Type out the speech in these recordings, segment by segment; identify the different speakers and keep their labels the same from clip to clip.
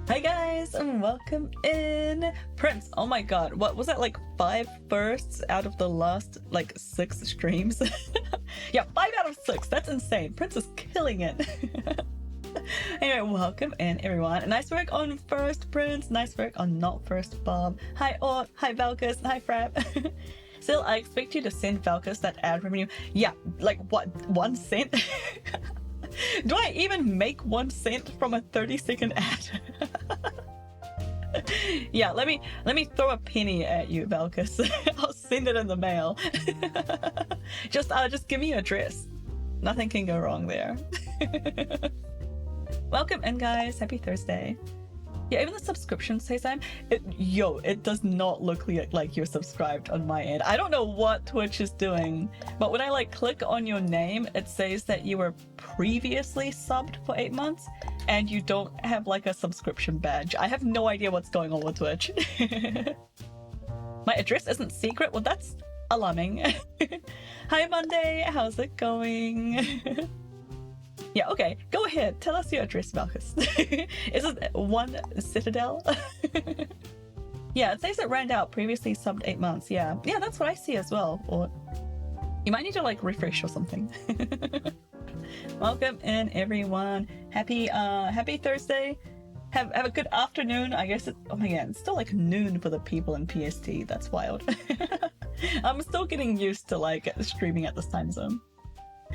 Speaker 1: Hi guys, and welcome in! Prince, oh my god, what was that, like 5 firsts out of the last, like, 6 streams? Yeah, 5 out of 6, that's insane. Prince is killing it. Anyway, welcome in everyone. Nice work on first, Prince. Nice work on not first, Bob. Hi Ort, hi Valkus, hi Frap. Still, I expect you to send Valkus that ad revenue. Yeah, like what, 1 cent? Do I even make 1 cent from a 30-second ad? Yeah, let me throw a penny at you, Valkus. I'll send it in the mail. Just give me your address. Nothing can go wrong there. Welcome in, guys. Happy Thursday. Yeah, even the subscription says it does not look like you're subscribed on my end. I don't know what Twitch is doing, but when I like click on your name, it says that you were previously subbed for 8 months and you don't have like a subscription badge. I have no idea what's going on with Twitch. My address isn't secret? Well, that's alarming. Hi Monday, how's it going? Yeah, okay, go ahead. Tell us your address, Valkus. Is it 1 Citadel? Yeah, it says it ran out previously subbed 8 months. Yeah, that's what I see as well. Or you might need to like refresh or something. Welcome in, everyone. Happy Thursday. Have a good afternoon. I guess oh my god, it's still like noon for the people in PST. That's wild. I'm still getting used to like streaming at this time zone.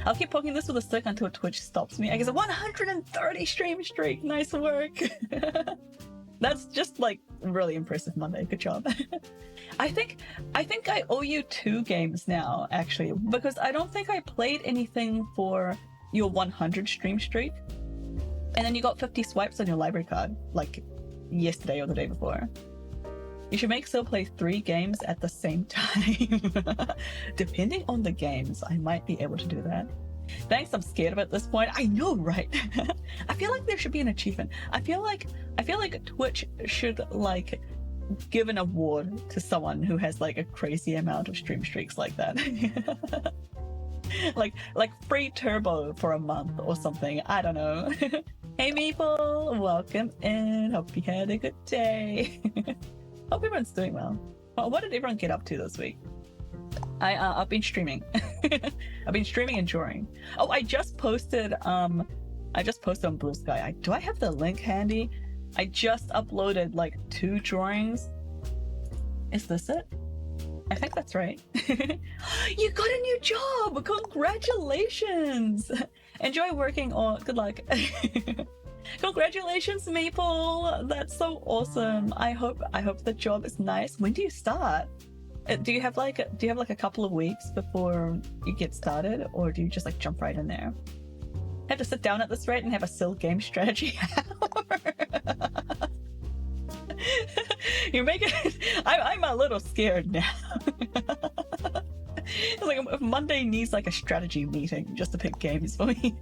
Speaker 1: I'll keep poking this with a stick until Twitch stops me. I guess a 130 stream streak. Nice work. That's just like really impressive, Monday. Good job. I think I owe you 2 games now, actually, because I don't think I played anything for your 100 stream streak. And then you got 50 swipes on your library card, like yesterday or the day before. You should make Sil play 3 games at the same time. Depending on the games, I might be able to do that. Thanks, I'm scared of it at this point. I know, right? I feel like there should be an achievement. I feel like Twitch should like give an award to someone who has like a crazy amount of stream streaks like that. like free turbo for a month or something. I don't know. Hey Meeple, welcome in. Hope you had a good day. Hope everyone's doing well. What did everyone get up to this week? I've been streaming. I've been streaming and drawing. Oh, I just posted on Blue Sky. Do I have the link handy? I just uploaded like 2 drawings. Is this it? I think that's right. You got a new job! Congratulations! Enjoy working on. Good luck. Congratulations, Maple! That's so awesome. I hope the job is nice. When do you start? Do you have like a couple of weeks before you get started, or do you just like jump right in there? Have to sit down at this rate and have a Sil game strategy hour. You're making. I'm a little scared now. It's like if Monday needs like a strategy meeting just to pick games for me.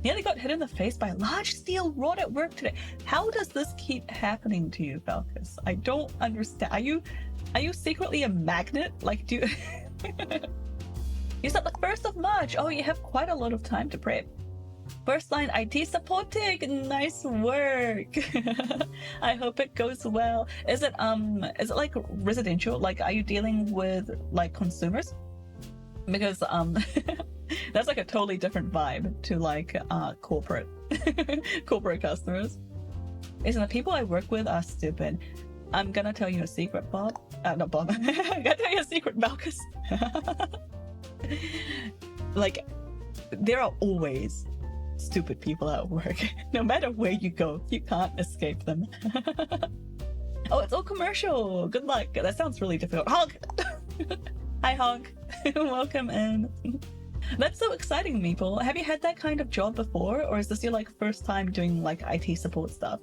Speaker 1: Nearly got hit in the face by a large steel rod at work today. How does this keep happening to you, Valkus? I don't understand. Are you secretly a magnet? Like, do you... You said the 1st of March. Oh, you have quite a lot of time to prep. First line IT support tech. Nice work. I hope it goes well. Is it like residential? Like, are you dealing with like consumers? Because that's like a totally different vibe to like corporate customers. Listen, the people I work with are stupid. I'm gonna tell you a secret, Bob. Not Bob. I'm gonna tell you a secret, Malchus. Like, there are always stupid people at work. No matter where you go, you can't escape them. Oh, it's all commercial. Good luck. That sounds really difficult. Honk! Hi, Honk. Welcome in. That's so exciting, Meeple. Have you had that kind of job before, or is this your like first time doing like IT support stuff?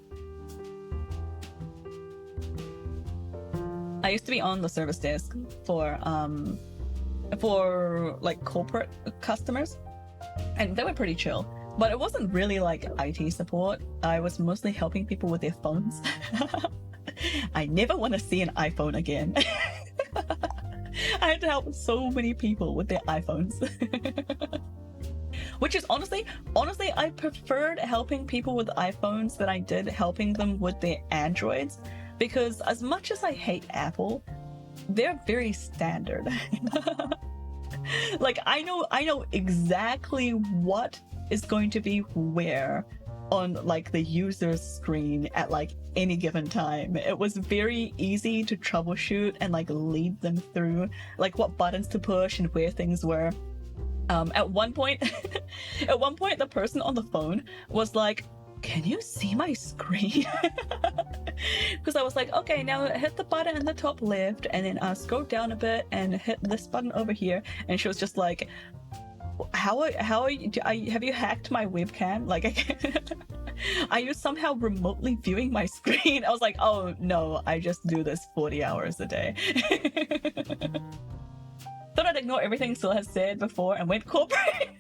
Speaker 1: I used to be on the service desk for like corporate customers, and they were pretty chill. But it wasn't really like IT support. I was mostly helping people with their phones. I never want to see an iPhone again. I had to help so many people with their iPhones. Which is honestly, I preferred helping people with iPhones than I did helping them with their Androids, because as much as I hate Apple, they're very standard. Like I know exactly what is going to be where on like the user's screen at like any given time. It was very easy to troubleshoot and like lead them through like what buttons to push and where things were. At one point the person on the phone was like, "Can you see my screen?" Because I was like, okay, now hit the button in the top left and then scroll down a bit and hit this button over here. And she was just like, how are you, have you hacked my webcam? Like, are you somehow remotely viewing my screen? I was like, oh no, I just do this 40 hours a day. Thought I'd ignore everything Syl has said before and went corporate.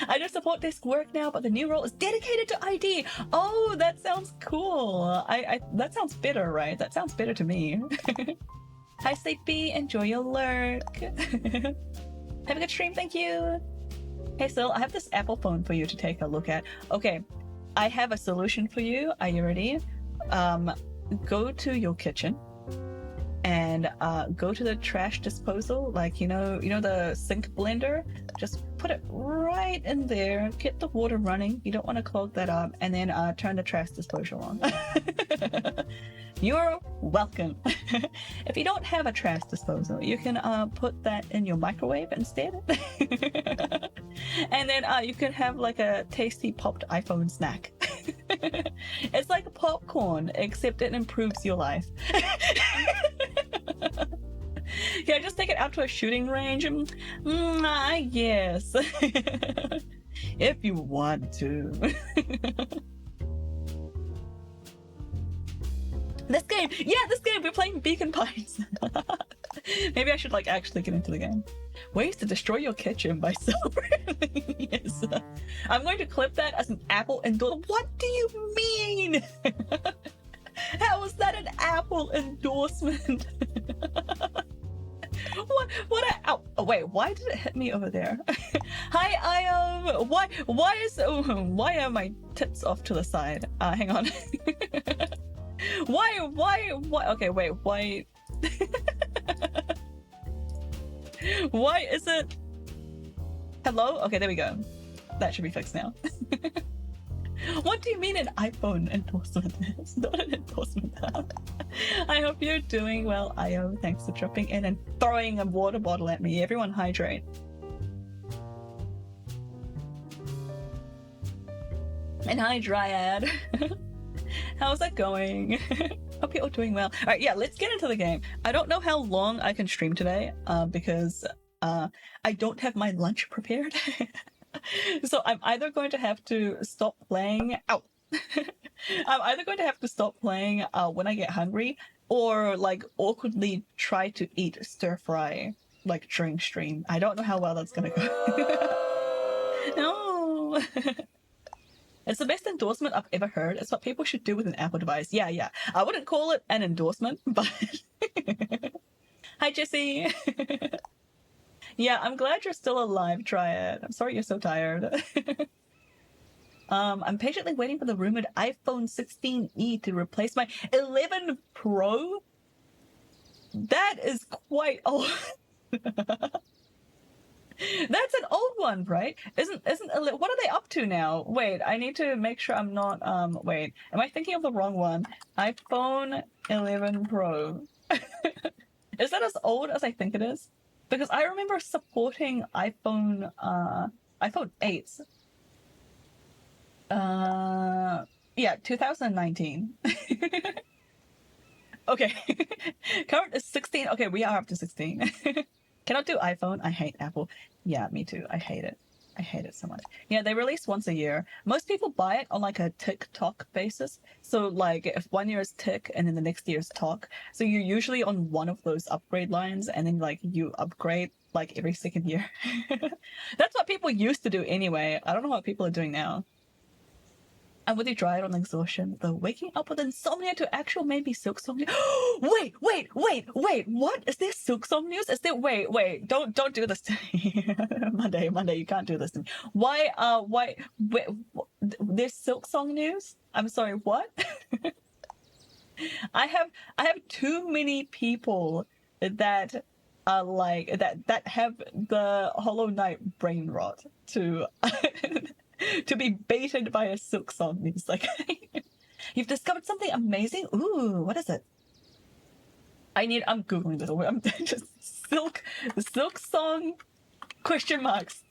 Speaker 1: I just support desk work now, but the new role is dedicated to ID. Oh, that sounds cool. I that sounds better, right? That sounds better to me. Hi, Sleepy. Enjoy your lurk. Have a good stream. Thank you. Hey, Syl, I have this Apple phone for you to take a look at. Okay, I have a solution for you. Are you ready? Go to your kitchen and go to the trash disposal, like you know the sink blender. Just put it right in there, get the water running, you don't want to clog that up, and then turn the trash disposal on. You're welcome. If you don't have a trash disposal, you can put that in your microwave instead. And then you can have like a tasty popped iPhone snack. It's like popcorn, except it improves your life. Yeah, just take it out to a shooting range. I guess. If you want to. This game, we're playing Beacon Pines. Maybe I should like actually get into the game. Ways to destroy your kitchen by Silver. Yes. I'm going to clip that as an Apple endorsement. What do you mean? How is that an Apple endorsement? Oh, wait, why did it hit me over there? Hi, why are my tits off to the side? Hang on. Why, okay, wait, why? Why is it? Hello? Okay, there we go. That should be fixed now. What do you mean an iPhone endorsement? It's not an endorsement. I hope you're doing well, Io. Thanks for dropping in and throwing a water bottle at me. Everyone hydrate. And hi, Dryad. How's that going? Hope you're all doing well. Alright, yeah, let's get into the game. I don't know how long I can stream today, because I don't have my lunch prepared. So I'm either going to have to stop playing. Ow! I'm either going to have to stop playing when I get hungry, or like awkwardly try to eat stir fry like during stream. I don't know how well that's gonna go. No. It's the best endorsement I've ever heard. It's what people should do with an Apple device. Yeah. I wouldn't call it an endorsement, but hi, Jesse. Yeah, I'm glad you're still alive, Triad. I'm sorry you're so tired. I'm patiently waiting for the rumored iPhone 16e to replace my 11 Pro. That is quite old. That's an old one, right? Isn't what are they up to now? Wait, I need to make sure I'm not wait, am I thinking of the wrong one? iPhone 11 Pro. Is that as old as I think it is? Because I remember supporting iPhone 8s. Yeah, 2019. Okay. Current is 16. Okay, we are up to 16. Cannot do iPhone. I hate Apple. Yeah, me too. I hate it. I hate it so much. Yeah, they release once a year. Most people buy it on like a tick-tock basis. So like if 1 year is tick and then the next year is talk. So you're usually on one of those upgrade lines, and then like you upgrade like every second year. That's what people used to do anyway. I don't know what people are doing now. I'm with you, Dryad, on exhaustion. The waking up with insomnia to actual maybe Silksong news. wait. What? Is there Silksong news? Is there? Wait. Don't do this to me. Monday, you can't do this to me. Why? Wait, there's Silksong news? I'm sorry, what? I have too many people that are like that have the Hollow Knight brain rot to to be baited by a Silksong news. Like, you've discovered something amazing. Ooh, what is it? I'm googling this. I'm just Silksong question marks.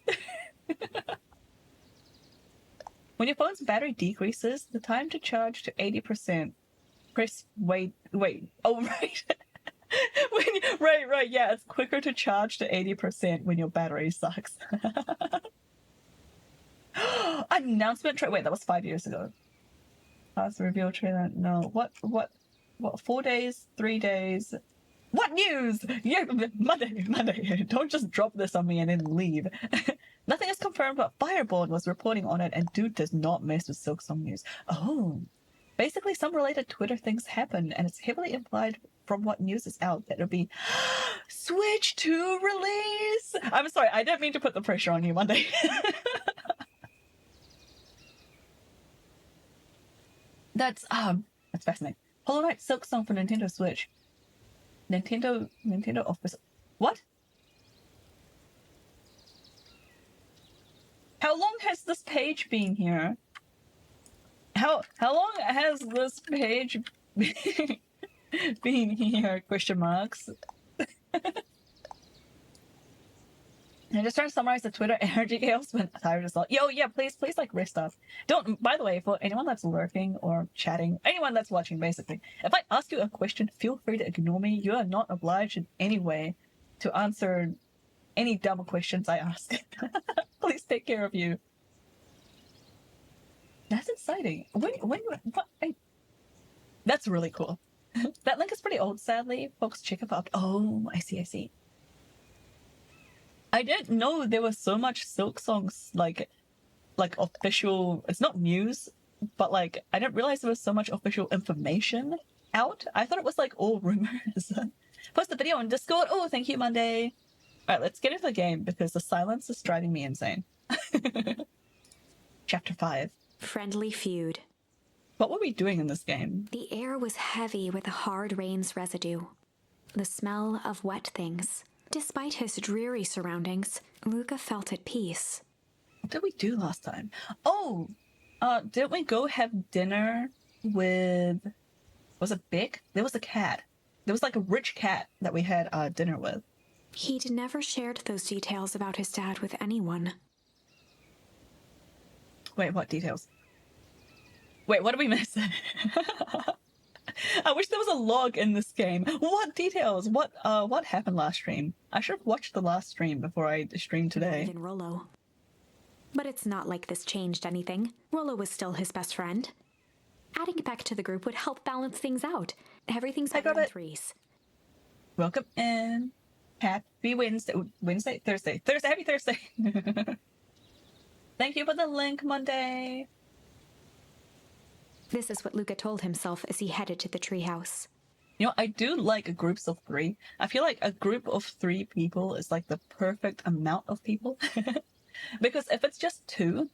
Speaker 1: When your phone's battery decreases, the time to charge to 80%. Press wait. Oh, right. Right. Yeah, it's quicker to charge to 80% when your battery sucks. Announcement trailer. Wait, that was 5 years ago. Past reveal trailer. No. What? 4 days? 3 days? What news? Yeah, Monday. Don't just drop this on me and then leave. Nothing is confirmed, but Fireball was reporting on it, and dude does not mess with Silksong news. Oh. Basically, some related Twitter things happen, and it's heavily implied from what news is out that it'll be Switch 2 release. I'm sorry, I didn't mean to put the pressure on you, Monday. That's fascinating. Hollow Knight Silksong for Nintendo Switch. Nintendo office. What? How long has this page been here? How long has this page been here? Question marks. I'm just trying to summarize the Twitter energy chaos when tired as well. Yo, yeah, please, like, rest up. Don't, by the way, for anyone that's lurking or chatting, anyone that's watching, basically, if I ask you a question, feel free to ignore me. You are not obliged in any way to answer any dumb questions I ask. Please take care of you. That's exciting. That's really cool. That link is pretty old, sadly. Folks, check it out. Oh, I see. I didn't know there was so much Silksong's like official. It's not news, but like I didn't realize there was so much official information out. I thought it was like all rumors. Post the video on Discord. Oh, thank you, Monday. All right, let's get into the game because the silence is driving me insane. Chapter 5.
Speaker 2: Friendly feud.
Speaker 1: What were we doing in this game?
Speaker 2: The air was heavy with the hard rain's residue. The smell of wet things. Despite his dreary surroundings, Luca felt at peace.
Speaker 1: What did we do last time? Oh, didn't we go have dinner with... Was it Beck? There was a cat. There was like a rich cat that we had dinner with.
Speaker 2: He'd never shared those details about his dad with anyone.
Speaker 1: Wait, what details? Wait, what did we miss? I wish there was a log in this game. What details? What happened last stream? I should have watched the last stream before I streamed today.
Speaker 2: Even Rollo. But it's not like this changed anything. Rollo was still his best friend. Adding Beck to the group would help balance things out. Everything's better in threes.
Speaker 1: Welcome in. Happy Thursday. Happy Thursday. Thank you for the link, Monday.
Speaker 2: This is what Luca told himself as he headed to the treehouse.
Speaker 1: You know, I do like groups of 3. I feel like a group of 3 people is like the perfect amount of people. Because if it's just 2,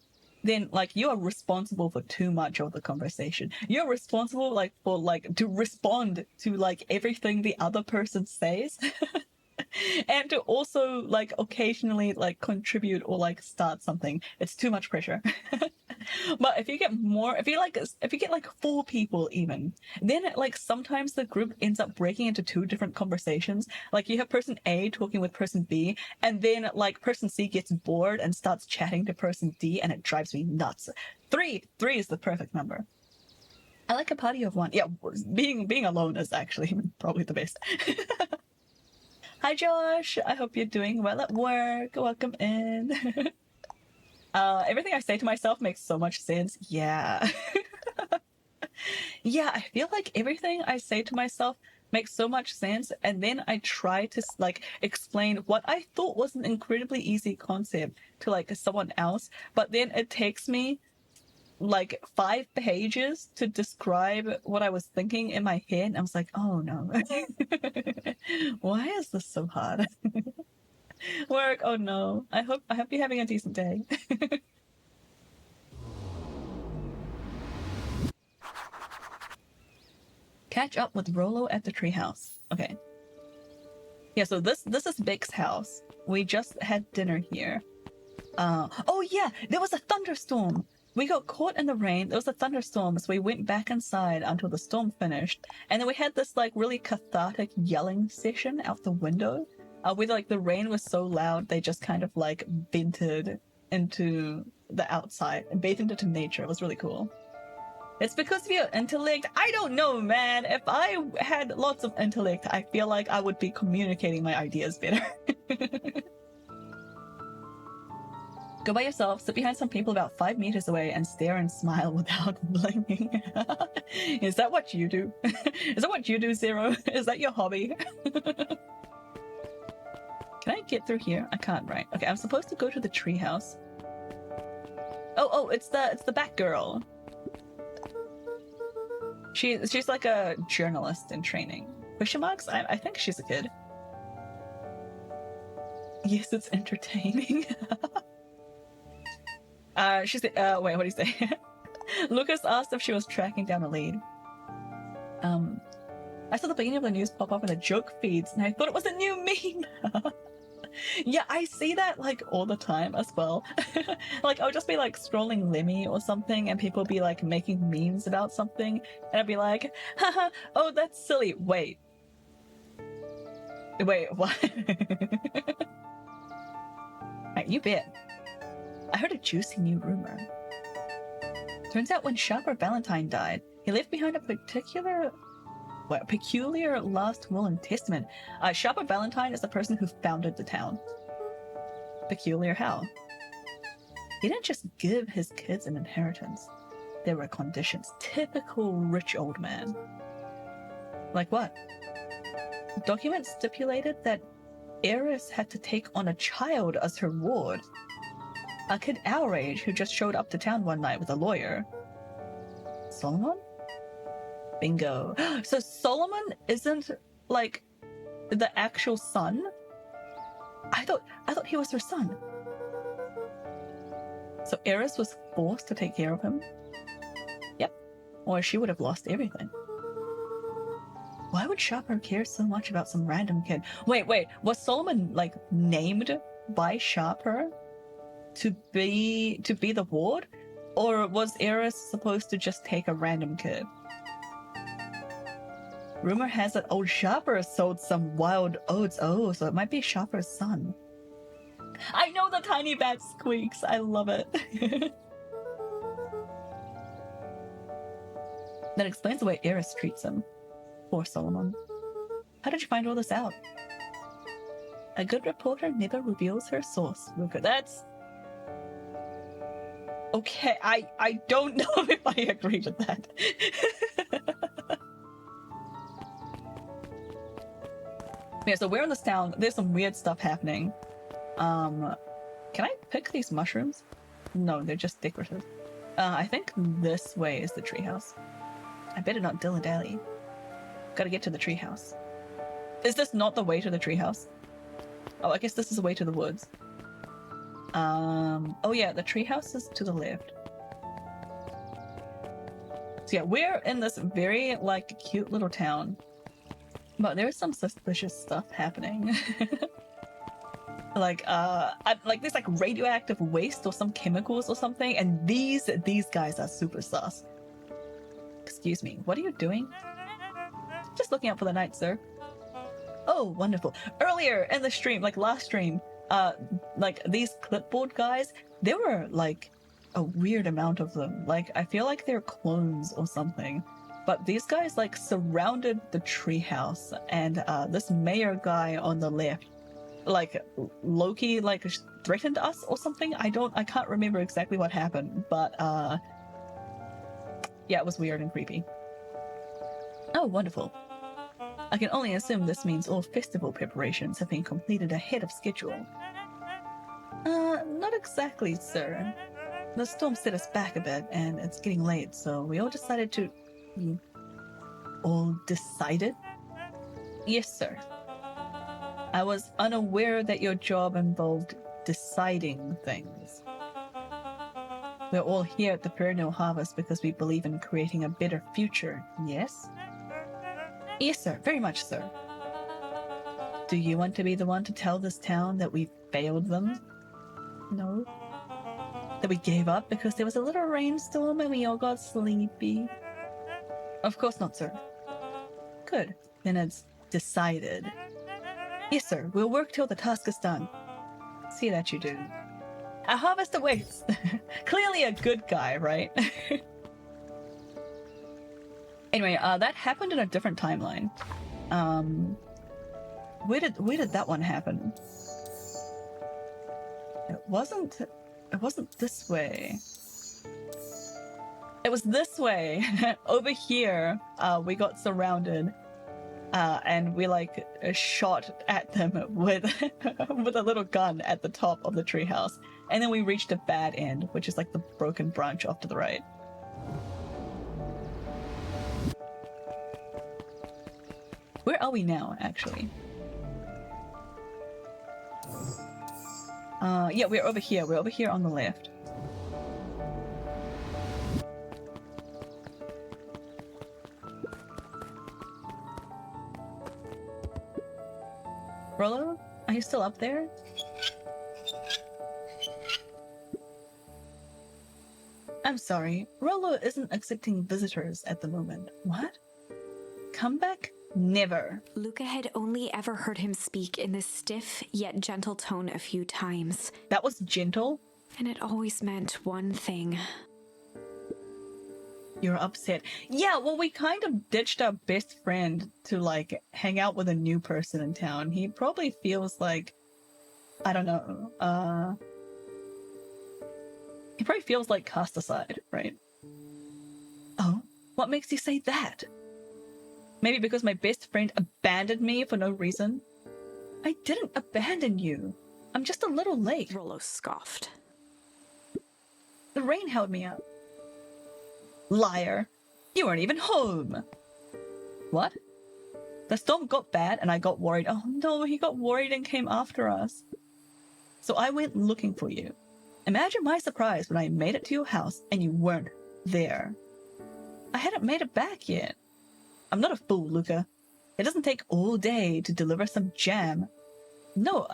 Speaker 1: then like you are responsible for too much of the conversation. You're responsible like for like to respond to like everything the other person says. And to also like occasionally like contribute or like start something. It's too much pressure. But if you get like 4 people even, then like sometimes the group ends up breaking into 2 different conversations. Like you have person A talking with person B, and then like person C gets bored and starts chatting to person D, and it drives me nuts. 3 is the perfect number. I like a party of 1. Yeah, being alone is actually probably the best. Hi Josh, I hope you're doing well at work. Welcome in. Everything I say to myself makes so much sense. Yeah. Yeah, I feel like everything I say to myself makes so much sense, and then I try to like explain what I thought was an incredibly easy concept to like someone else, but then it takes me like 5 pages to describe what I was thinking in my head, and I was like, oh no. Why is this so hard? Work, oh no. I hope you're having a decent day. Catch up with Rolo at the treehouse. Okay. Yeah, so this is Beck's house. We just had dinner here. Oh yeah, there was a thunderstorm. We got caught in the rain. There was a thunderstorm, so we went back inside until the storm finished. And then we had this like really cathartic yelling session out the window. Where like the rain was so loud, they just kind of like vented into the outside and bathed into nature. It was really cool. It's because of your intellect. I don't know, man. If I had lots of intellect, I feel like I would be communicating my ideas better. Go by yourself, sit behind some people about 5 meters away, and stare and smile without blinking. Is that what you do? Is that what you do, Zero? Is that your hobby? Can I get through here? I can't, right? Okay, I'm supposed to go to the treehouse. Oh, it's the Batgirl. She's like a journalist in training. Question marks? I think she's a kid. Yes, it's entertaining. Wait, what do you say? Lucas asked if she was tracking down a lead. I saw the beginning of the news pop up in the joke feeds, and I thought it was a new meme. Yeah, I see that like all the time as well. Like I'll just be like scrolling Lemmy or something, and people be like making memes about something, and I'd be like, haha, oh that's silly. Wait, what? Right, you bet. I heard a juicy new rumor. Turns out when Sharper Valentine died, he left behind a peculiar last will and testament. Sharper Valentine is the person who founded the town. Peculiar how? He didn't just give his kids an inheritance. There were conditions. Typical rich old man. Like what? Documents stipulated that Eris had to take on a child as her ward. A kid our age who just showed up to town one night with a lawyer. Solomon? Bingo. So Solomon isn't like the actual son? I thought he was her son. So Eris was forced to take care of him? Yep. Or she would have lost everything. Why would Sharper care so much about some random kid? Wait, was Solomon like named by Sharper to be the ward? Or was Eris supposed to just take a random kid? Rumor has it old Sharper sold some wild oats. Oh, so it might be Sharper's son. I know the tiny bat squeaks. I love it. That explains the way Eris treats him. Poor Solomon. How did you find all this out? A good reporter never reveals her source, Luca. That's... Okay, I don't know if I agree with that. Yeah, so we're in this town. There's some weird stuff happening. Can I pick these mushrooms? No, they're just decorative. I think this way is the treehouse. I better not dilly-dally. Gotta get to the treehouse. Is this not the way to the treehouse? Oh, I guess this is the way to the woods. Oh yeah, the treehouse is to the left. So yeah, we're in this very, like, cute little town. But there's some suspicious stuff happening. Like, there's like radioactive waste or some chemicals or something, and these guys are super sus. Excuse me, what are you doing? Just looking out for the night, sir. Oh, wonderful. Earlier in the stream, like last stream, like these clipboard guys, there were like a weird amount of them. Like, I feel like they're clones or something. But these guys like surrounded the treehouse, and this mayor guy on the left, like Loki, like threatened us or something. I can't remember exactly what happened, but yeah, it was weird and creepy. Oh, wonderful. I can only assume this means all festival preparations have been completed ahead of schedule. Not exactly, sir. the storm set us back a bit, and it's getting late, so we all decided to... All decided? Yes, sir. I was unaware that your job involved deciding things. We're all here at the Perennial Harvest because we believe in creating a better future, yes? Yes, sir. Very much, sir. Do you want to be the one to tell this town that we failed them? No? That we gave up because there was a little rainstorm and we all got sleepy? Of course not, sir. Good. Then it's decided. Yes, sir. We'll work till the task is done. See that you do. A harvest awaits. Clearly a good guy, right? Anyway, that happened in a different timeline. Where did that one happen? It wasn't this way. It was this way. Over here, we got surrounded. And we like shot at them with with a little gun at the top of the treehouse, and then we reached a bad end, which is like the broken branch off to the right. Where are we now, actually? Yeah, we're over here. We're over here on the left. Rollo, are you still up there? I'm sorry, Rollo isn't accepting visitors at the moment. What? Come back? Never.
Speaker 2: Luca had only ever heard him speak in this stiff yet gentle tone a few times.
Speaker 1: That was gentle?
Speaker 2: And it always meant one thing.
Speaker 1: You're upset. Yeah, well, we kind of ditched our best friend to, like, hang out with a new person in town. He probably feels like... I don't know. He probably feels like cast aside, right? Oh, what makes you say that? Maybe because my best friend abandoned me for no reason? I didn't abandon you. I'm just a little late.
Speaker 2: Rollo scoffed.
Speaker 1: The rain held me up. Liar. You weren't even home. What? The storm got bad and I got worried. Oh no, he got worried and came after us. So I went looking for you. Imagine my surprise when I made it to your house and you weren't there. I hadn't made it back yet. I'm not a fool, Luca. It doesn't take all day to deliver some jam. No,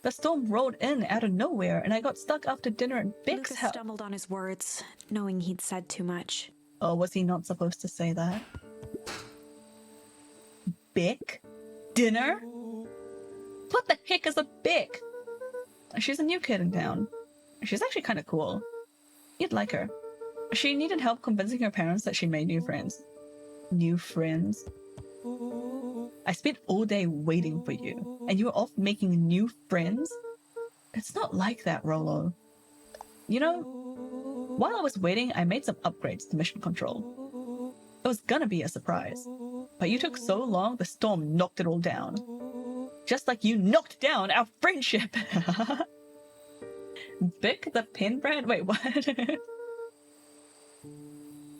Speaker 1: the storm rolled in out of nowhere, and I got stuck after dinner at Beck's house.
Speaker 2: Luca stumbled on his words, knowing he'd said too much.
Speaker 1: Oh, was he not supposed to say that? Beck? Dinner? What the heck is a Beck? She's a new kid in town. She's actually kind of cool. You'd like her. She needed help convincing her parents that she made new friends. New friends? I spent all day waiting for you, and you were off making new friends? It's not like that, Rollo. You know, while I was waiting, I made some upgrades to Mission Control. It was gonna be a surprise, but you took so long, the storm knocked it all down. Just like you knocked down our friendship! Vic the pen brand? Wait, what?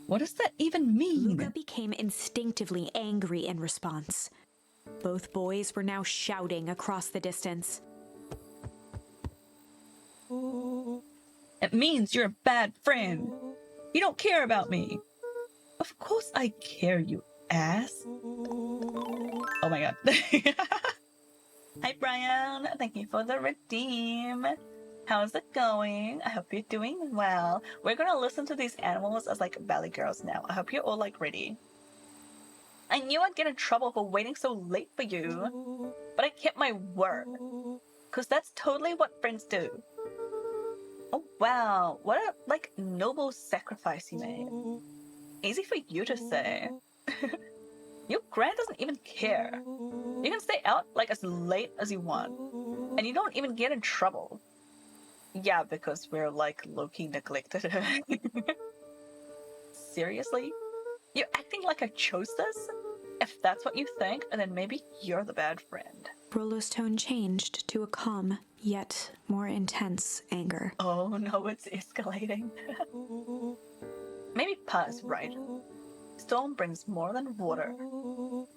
Speaker 1: What does that even mean?
Speaker 2: Luca became instinctively angry in response. Both boys were now shouting across the distance.
Speaker 1: It means you're a bad friend. You don't care about me. Of course I care, you ass. Oh my god. Hi, Brian. Thank you for the redeem. How's it going? I hope you're doing well. We're gonna listen to these animals as like Valley Girls now. I hope you're all like ready. I knew I'd get in trouble for waiting so late for you, but I kept my word. Cause that's totally what friends do. Oh wow, what a like noble sacrifice you made. Easy for you to say. Your grand doesn't even care. You can stay out like as late as you want, and you don't even get in trouble. Yeah, because we're like low-key neglected. Seriously? You're acting like I chose this? If that's what you think, then maybe you're the bad friend.
Speaker 2: Rollo's tone changed to a calm, yet more intense anger.
Speaker 1: Oh no, it's escalating. Maybe Pa's right. Storm brings more than water.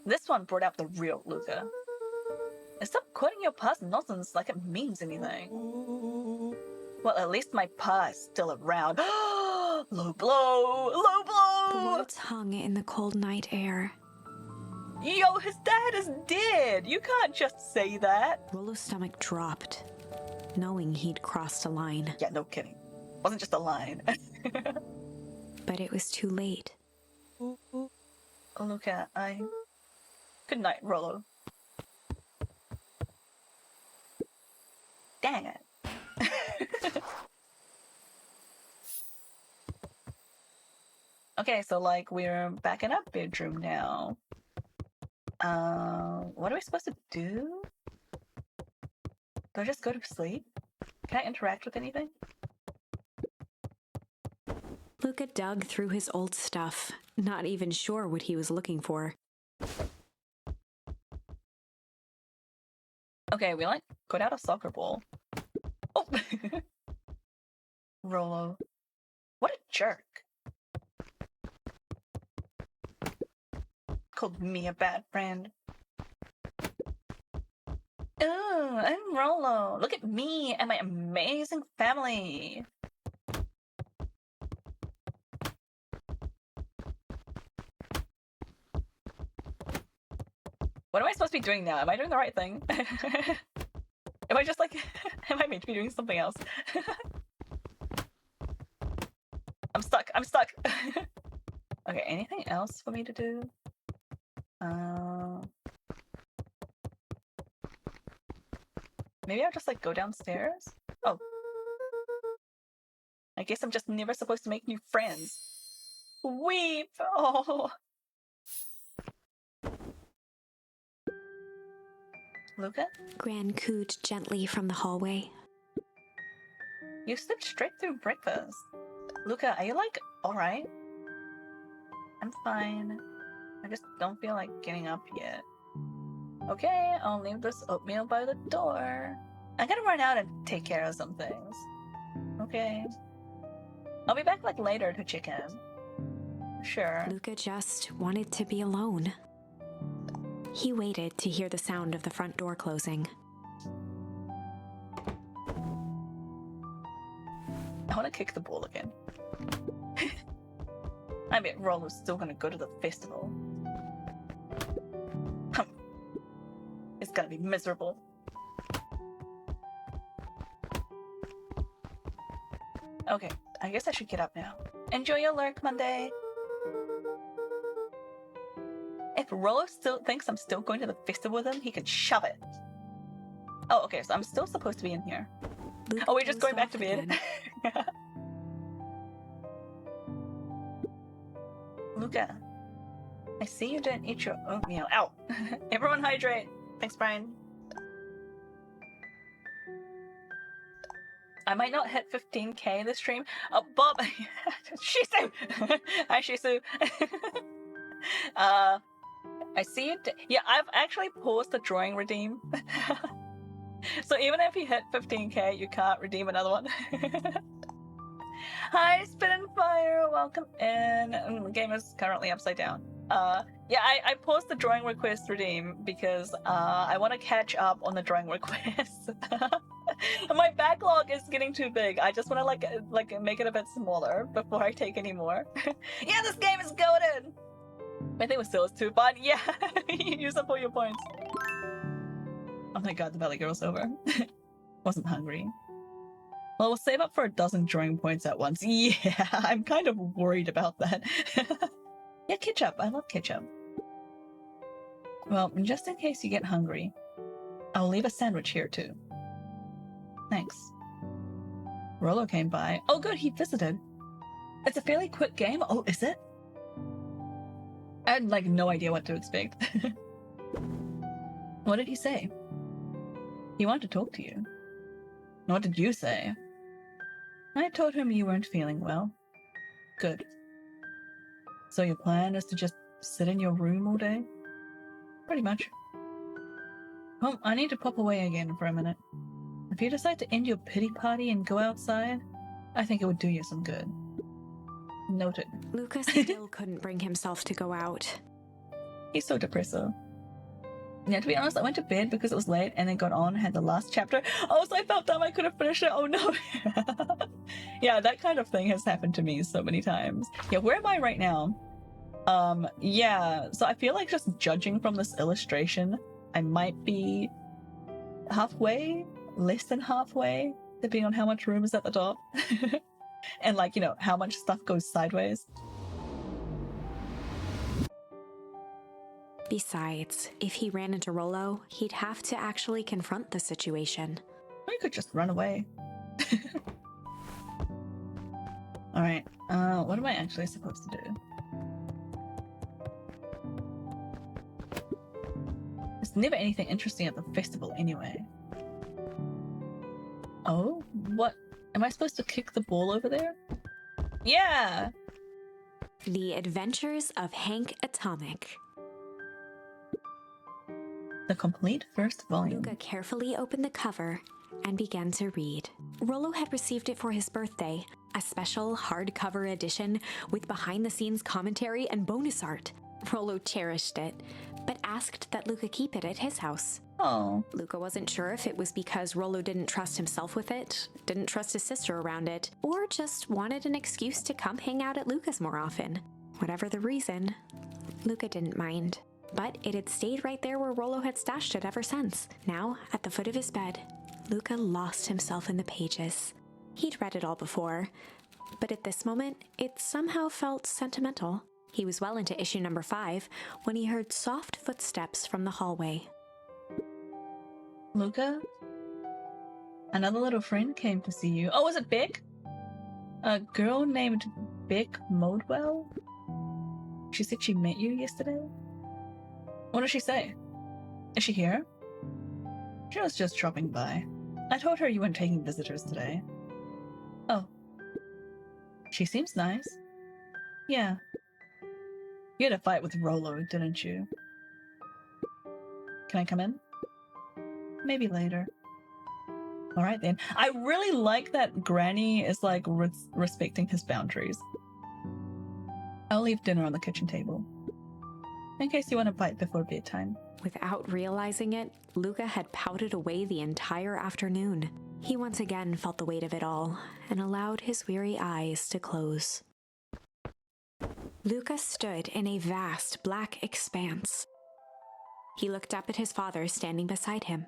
Speaker 1: This one brought out the real Luca. And stop quoting your pa's nonsense like it means anything. Well, at least my pa is still around. Low blow! Low
Speaker 2: The
Speaker 1: blow!
Speaker 2: words hung in the cold night air.
Speaker 1: Yo, his dad is dead! You can't just say that!
Speaker 2: Rollo's stomach dropped, knowing he'd crossed a line.
Speaker 1: Yeah, no kidding. Wasn't just a line.
Speaker 2: But it was too late.
Speaker 1: Luca, Good night, Rollo. Dang it. Okay, so like we're back in our bedroom now. What are we supposed to do? Do I just go to sleep? Can I interact with anything?
Speaker 2: Luca dug through his old stuff, not even sure what he was looking for.
Speaker 1: Okay, we like got out a soccer ball. Oh! Rollo. What a jerk. Called me a bad friend. Ooh, I'm Rollo. Look at me and my amazing family. What am I supposed to be doing now? Am I doing the right thing? Am I just like... am I meant to be doing something else? I'm stuck. I'm stuck. Okay, anything else for me to do? Maybe I'll just like go downstairs? Oh. I guess I'm just never supposed to make new friends. Weep! Oh. Luca?
Speaker 2: Gran cooed gently from the hallway.
Speaker 1: You slipped straight through breakfast. Luca, are you like alright? I'm fine. I just don't feel like getting up yet. Okay, I'll leave this oatmeal by the door. I gotta run out and take care of some things. Okay. I'll be back like later to check in. Sure.
Speaker 2: Luca just wanted to be alone. He waited to hear the sound of the front door closing.
Speaker 1: I want to kick the ball again. I bet Rollo's still gonna go to the festival. It's gonna be miserable. Okay, I guess I should get up now. Enjoy your lurk, Monday! If Rollo still thinks I'm still going to the festival with him, he can shove it. Oh, okay, so I'm still supposed to be in here.
Speaker 2: Luca
Speaker 1: Oh, we're just going back
Speaker 2: dozed
Speaker 1: to
Speaker 2: off
Speaker 1: bed.
Speaker 2: again.
Speaker 1: Luca, I see you didn't eat your oatmeal. Ow! Everyone hydrate! Thanks, Brian. I might not hit 15k this stream. Oh, Bob! Shisu! Hi, Shisu! I see you. Yeah, I've actually paused the drawing redeem. So even if you hit 15k, you can't redeem another one. Hi, Spin and Fire! Welcome in. The game is currently upside down. Yeah, I paused the drawing request redeem because I want to catch up on the drawing requests. My backlog is getting too big. I just want to like make it a bit smaller before I take any more. Yeah, this game is goated! My thing was still is too fun. Yeah, you use up all your points. Oh my god, the Valley Girl's over. Wasn't hungry. Well, we'll save up for a dozen drawing points at once. Yeah, I'm kind of worried about that. Yeah, ketchup. I love ketchup. Well, just in case you get hungry, I'll leave a sandwich here too. Thanks. Rollo came by. Oh good, he visited. It's a fairly quick game. Oh, is it? I had like no idea what to expect. What did he say? He wanted to talk to you. What did you say? I told him you weren't feeling well. Good. So your plan is to just sit in your room all day? Pretty much. Well, I need to pop away again for a minute. If you decide to end your pity party and go outside, I think it would do you some good. Noted.
Speaker 2: Luca still couldn't bring himself to go out.
Speaker 1: He's so depressive. Yeah, to be honest, I went to bed because it was late and then got on, had the last chapter. Oh, so I felt dumb I couldn't finish it. Oh no. Yeah, that kind of thing has happened to me so many times. Yeah, where am I right now? Yeah, so I feel like just judging from this illustration, I might be halfway, less than halfway, depending on how much room is at the top. And like, you know, how much stuff goes sideways.
Speaker 2: Besides, if he ran into Rollo, he'd have to actually confront the situation.
Speaker 1: Or you could just run away. Alright, what am I actually supposed to do? There's never anything interesting at the festival anyway. Oh, what? Am I supposed to kick the ball over there? Yeah!
Speaker 2: The Adventures of Hank Atomic.
Speaker 1: The complete first volume.
Speaker 2: Luca carefully opened the cover and began to read. Rollo had received it for his birthday, a special hardcover edition with behind-the-scenes commentary and bonus art. Rollo cherished it, but asked that Luca keep it at his house.
Speaker 1: Oh.
Speaker 2: Luca wasn't sure if it was because Rollo didn't trust himself with it, didn't trust his sister around it, or just wanted an excuse to come hang out at Luca's more often. Whatever the reason, Luca didn't mind. But it had stayed right there where Rollo had stashed it ever since. Now, at the foot of his bed, Luca lost himself in the pages. He'd read it all before, but at this moment, it somehow felt sentimental. He was well into issue number 5 when he heard soft footsteps from the hallway.
Speaker 1: Luca? Another little friend came to see you. Oh, was it Beck? A girl named Beck Modwell? She said she met you yesterday? What did she say? Is she here? She was just dropping by. I told her you weren't taking visitors today. Oh. She seems nice. Yeah. You had a fight with Rollo, didn't you? Can I come in? Maybe later. Alright then. I really like that Granny is like respecting his boundaries. I'll leave dinner on the kitchen table. In case you want to bite before bedtime.
Speaker 2: Without realizing it, Luca had pouted away the entire afternoon. He once again felt the weight of it all and allowed his weary eyes to close. Luca stood in a vast black expanse. He looked up at his father standing beside him.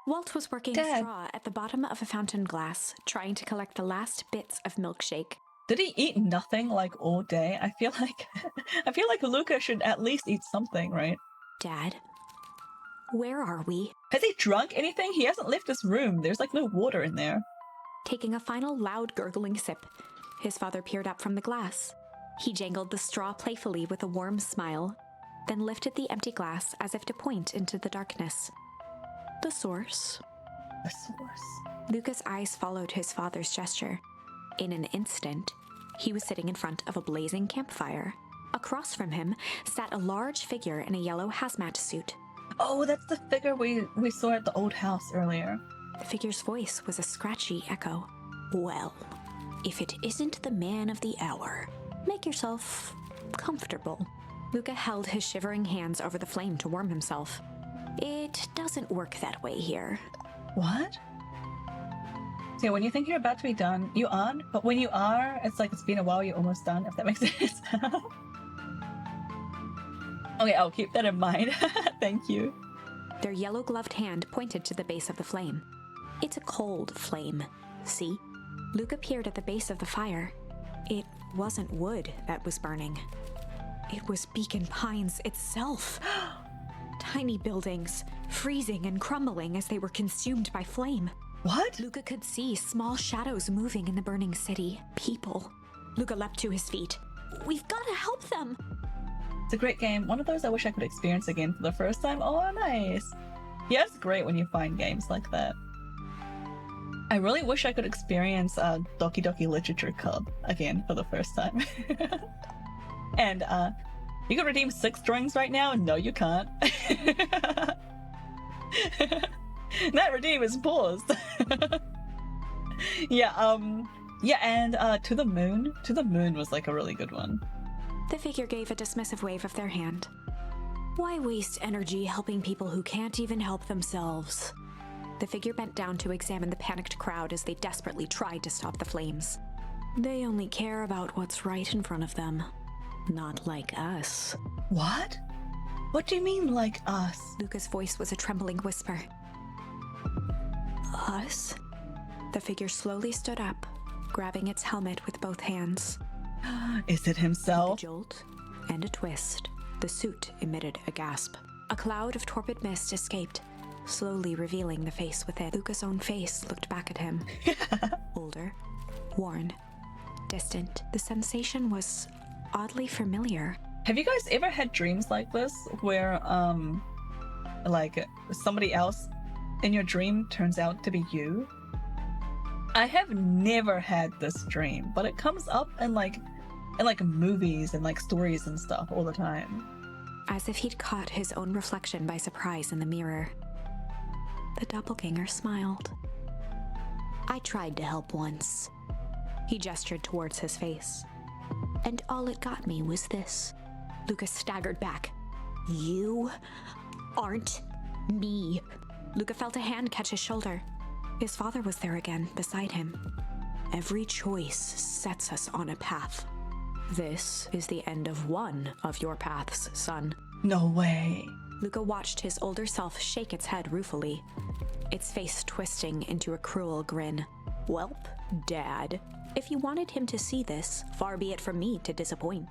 Speaker 2: Walt was working
Speaker 1: Dad.
Speaker 2: straw at the bottom of a fountain glass, trying to collect the last bits of milkshake.
Speaker 1: Did he eat nothing like all day? I feel like Luca should at least eat something, right?
Speaker 2: Dad, where are we?
Speaker 1: Has he drunk anything? He hasn't left his room. There's like no water in there.
Speaker 2: Taking a final loud gurgling sip, his father peered up from the glass. He jangled the straw playfully with a warm smile, then lifted the empty glass as if to point into the darkness. The source.
Speaker 1: The source.
Speaker 2: Luca's eyes followed his father's gesture. In an instant, he was sitting in front of a blazing campfire. Across from him sat a large figure in a yellow hazmat suit.
Speaker 1: Oh, that's the figure we saw at the old house earlier.
Speaker 2: The figure's voice was a scratchy echo. Well, if it isn't the man of the hour, make yourself comfortable. Luca held his shivering hands over the flame to warm himself. It doesn't work that way here.
Speaker 1: What? So when you think you're about to be done, you aren't. But when you are, it's like it's been a while, you're almost done, if that makes sense. Okay, I'll keep that in mind. Thank you.
Speaker 2: Their yellow-gloved hand pointed to the base of the flame. It's a cold flame, see? Luca peered at the base of the fire. It wasn't wood that was burning. It was Beacon Pines itself. Tiny buildings, freezing and crumbling as they were consumed by flame.
Speaker 1: What?
Speaker 2: Luca could see small shadows moving in the burning city. People. Luca leapt to his feet. We've got to help them!
Speaker 1: It's a great game. One of those I wish I could experience again for the first time. Oh, nice. Yeah, it's great when you find games like that. I really wish I could experience Doki Doki Literature Club again for the first time. And You can redeem 6 drawings right now? No, you can't. That redeem is paused. Yeah, yeah, and To the Moon. To the Moon was like a really good one.
Speaker 2: The figure gave a dismissive wave of their hand. Why waste energy helping people who can't even help themselves? The figure bent down to examine the panicked crowd as they desperately tried to stop the flames. They only care about what's right in front of them. Not like us.
Speaker 1: What? What do you mean, like us?
Speaker 2: Luca's voice was a trembling whisper. Us? The figure slowly stood up, grabbing its helmet with both hands.
Speaker 1: Is it
Speaker 2: With a
Speaker 1: himself?
Speaker 2: jolt and a twist, the suit emitted a gasp. A cloud of torpid mist escaped, slowly revealing the face within. Luca's own face looked back at him. Older, worn, distant. The sensation was oddly familiar.
Speaker 1: Have you guys ever had dreams like this where like somebody else in your dream turns out to be you? I have never had this dream, but it comes up in like movies and like stories and stuff all the time.
Speaker 2: As if he'd caught his own reflection by surprise in the mirror. The doppelganger smiled. I tried to help once. He gestured towards his face. And all it got me was this. Lucas staggered back. You aren't me. Luca felt a hand catch his shoulder. His father was there again, beside him. Every choice sets us on a path. This is the end of one of your paths, son.
Speaker 1: No way.
Speaker 2: Luca watched his older self shake its head ruefully, its face twisting into a cruel grin. Welp, Dad. If you wanted him to see this, far be it from me to disappoint.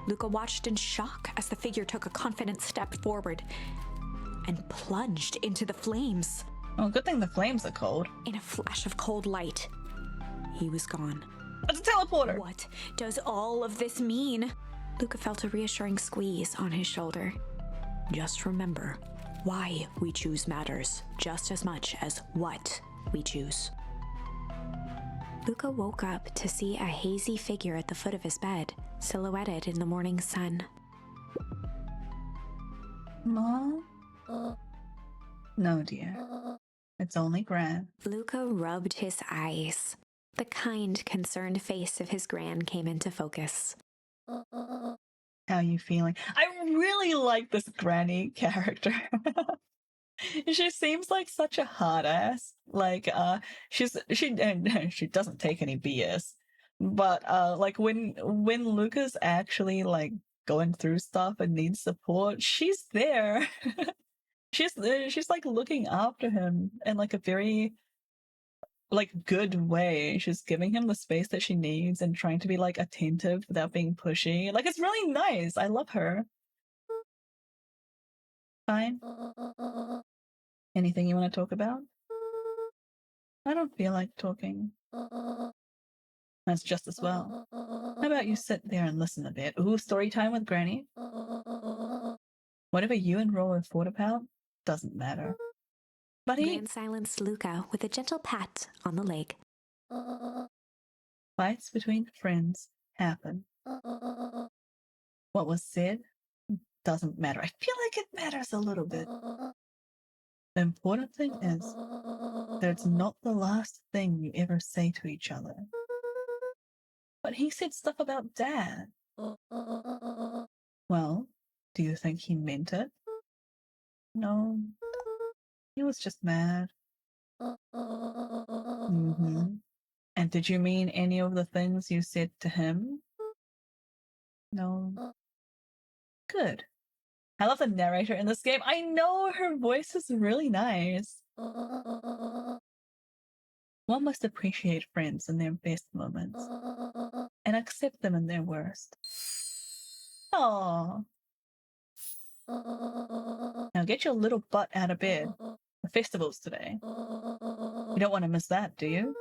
Speaker 2: Luca watched in shock as the figure took a confident step forward and plunged into the flames.
Speaker 1: Oh, good thing the flames are cold.
Speaker 2: In a flash of cold light, he was gone.
Speaker 1: It's a teleporter.
Speaker 2: What does all of this mean? Luca felt a reassuring squeeze on his shoulder. Just remember, why we choose matters just as much as what we choose. Luca woke up to see a hazy figure at the foot of his bed, silhouetted in the morning sun.
Speaker 1: Mom? No, dear. It's only Gran.
Speaker 2: Luca rubbed his eyes. The kind, concerned face of his gran came into focus.
Speaker 1: How you feeling? I really like this Granny character. She seems like such a hard ass. Like, she doesn't take any BS. But like when Luca's actually like going through stuff and needs support, she's there. She's like looking after him in like a very like good way. She's giving him the space that she needs and trying to be like attentive without being pushy. Like it's really nice. I love her. Fine. Anything you want to talk about? I don't feel like talking. That's just as well. How about you sit there and listen a bit? Ooh, story time with Granny. Whatever you and Roller fought about doesn't matter. But he
Speaker 2: Gran silenced Luca with a gentle pat on the leg.
Speaker 1: fights between friends happen. What was said doesn't matter. I feel like it matters a little bit. The important thing is that it's not the last thing you ever say to each other. But he said stuff about Dad. Well, do you think he meant it? No. He was just mad. Mm-hmm. And did you mean any of the things you said to him? No. Good. I love the narrator in this game. I know her voice is really nice. One must appreciate friends in their best moments and accept them in their worst. Aww. Now get your little butt out of bed. The festival's today. You don't want to miss that, do you?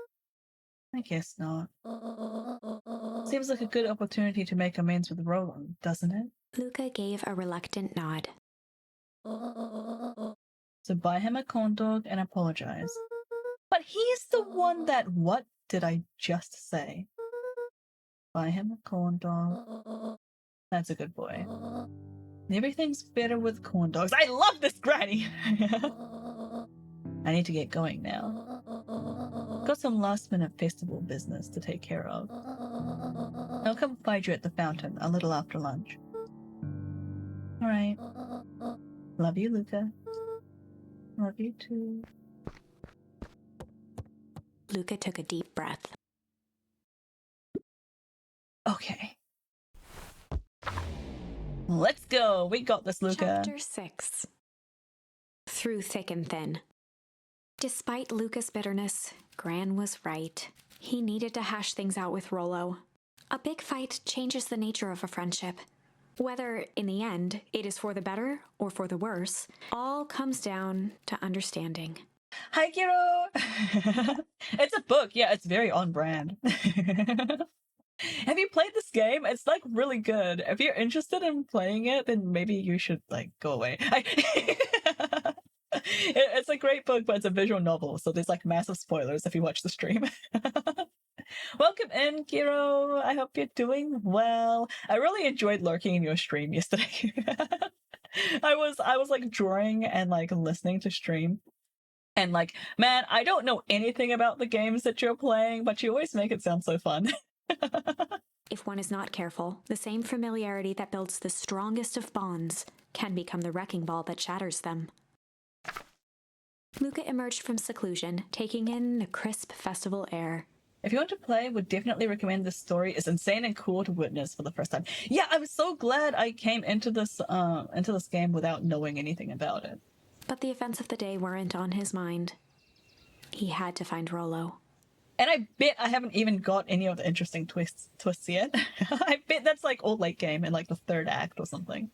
Speaker 1: I guess not. Seems like a good opportunity to make amends with Roland, doesn't it?
Speaker 2: Luca gave a reluctant nod.
Speaker 1: So buy him a corn dog and apologize. But he's the one that... What did I just say? Buy him a corn dog That's a good boy. Everything's better with corn dogs. I love this granny! I need to get going now. Got some last minute festival business to take care of. I'll come find you at the fountain a little after lunch. Alright. Love you, Luca. Love you too.
Speaker 2: Luca took a deep breath.
Speaker 1: Okay. Let's go. We got this, Luca.
Speaker 2: Chapter 6. Through thick and thin. Despite Luca's bitterness, Gran was right. He needed to hash things out with Rollo. A big fight changes the nature of a friendship. Whether, in the end, it is for the better or for the worse, all comes down to understanding.
Speaker 1: Hi, Kiro! It's a book. Yeah, it's very on brand. Have you played this game? It's like really good. If you're interested in playing it, then maybe you should like go away. It's a great book, but it's a visual novel, so there's like massive spoilers if you watch the stream. Welcome in, Kiro. I hope you're doing well. I really enjoyed lurking in your stream yesterday. I was like drawing and like listening to stream. And like, man, I don't know anything about the games that you're playing, but you always make it sound so fun.
Speaker 2: If one is not careful, the same familiarity that builds the strongest of bonds can become the wrecking ball that shatters them. Luca emerged from seclusion, taking in the crisp festival air.
Speaker 1: If you want to play, would definitely recommend this story. It's insane and cool to witness for the first time. Yeah, I'm so glad I came into this game without knowing anything about it.
Speaker 2: But the events of the day weren't on his mind. He had to find Rollo.
Speaker 1: And I bet I haven't even got any of the interesting twists yet. I bet that's like all late game in like the third act or something.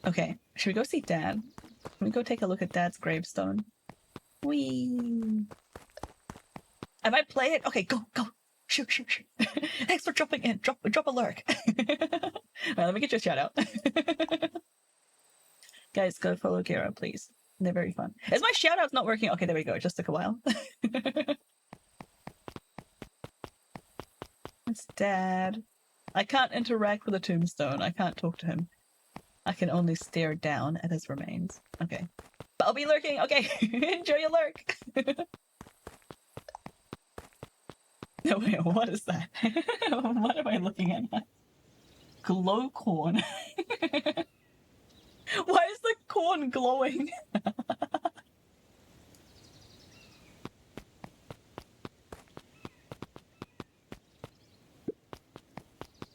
Speaker 1: Okay, should we go see Dad? Can we go take a look at Dad's gravestone? Whee! I might play it. Okay, go. Shoot. Thanks for dropping in. Drop a lurk. Well, let me get you a shout out. Guys, go follow Kira, please. They're very fun. Is my shout outs not working? Okay, there we go. It just took a while. It's Dad. I can't interact with a tombstone. I can't talk to him. I can only stare down at his remains. Okay. But I'll be lurking. Okay. Enjoy your lurk. No, wait, what is that? What am I looking at? Glow corn. Why is the corn glowing?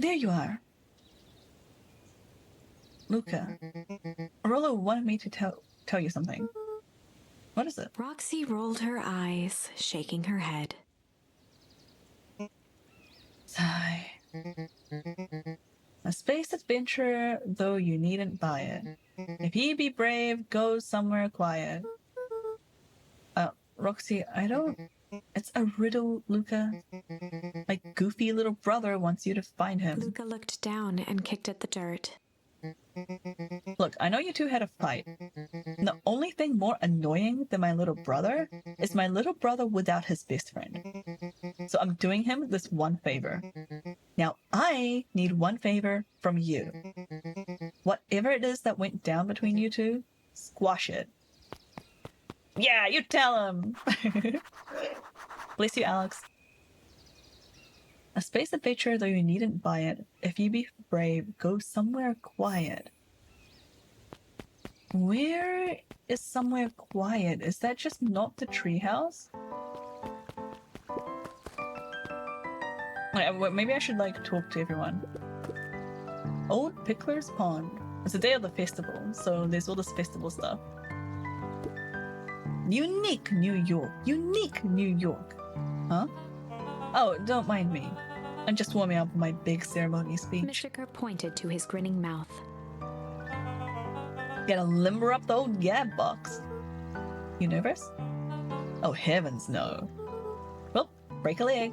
Speaker 1: There you are. Luca. Rollo wanted me to tell you something. What is it?
Speaker 2: Roxy rolled her eyes, shaking her head.
Speaker 1: Sigh. A space adventure, though you needn't buy it. If ye be brave, go somewhere quiet. Roxy, I don't... It's a riddle, Luca. My goofy little brother wants you to find him.
Speaker 2: Luca looked down and kicked at the dirt.
Speaker 1: Look, I know you two had a fight. The only thing more annoying than my little brother is my little brother without his best friend. So I'm doing him this one favor. Now I need one favor from you. Whatever it is that went down between you two, squash it. Yeah, you tell him! Bless you, Alex. A space adventure, though you needn't buy it. If you be brave, go somewhere quiet. Where is somewhere quiet? Is that just not the treehouse? Maybe I should like talk to everyone. Old Pickler's Pond. It's the day of the festival, so there's all this festival stuff. Unique New York. Unique New York. Huh? Oh, don't mind me. I'm just warming up for my big ceremony speech.
Speaker 2: Mishika pointed to his grinning mouth.
Speaker 1: Gotta limber up the old gab box. You nervous? Oh, heavens no. Well, break a leg.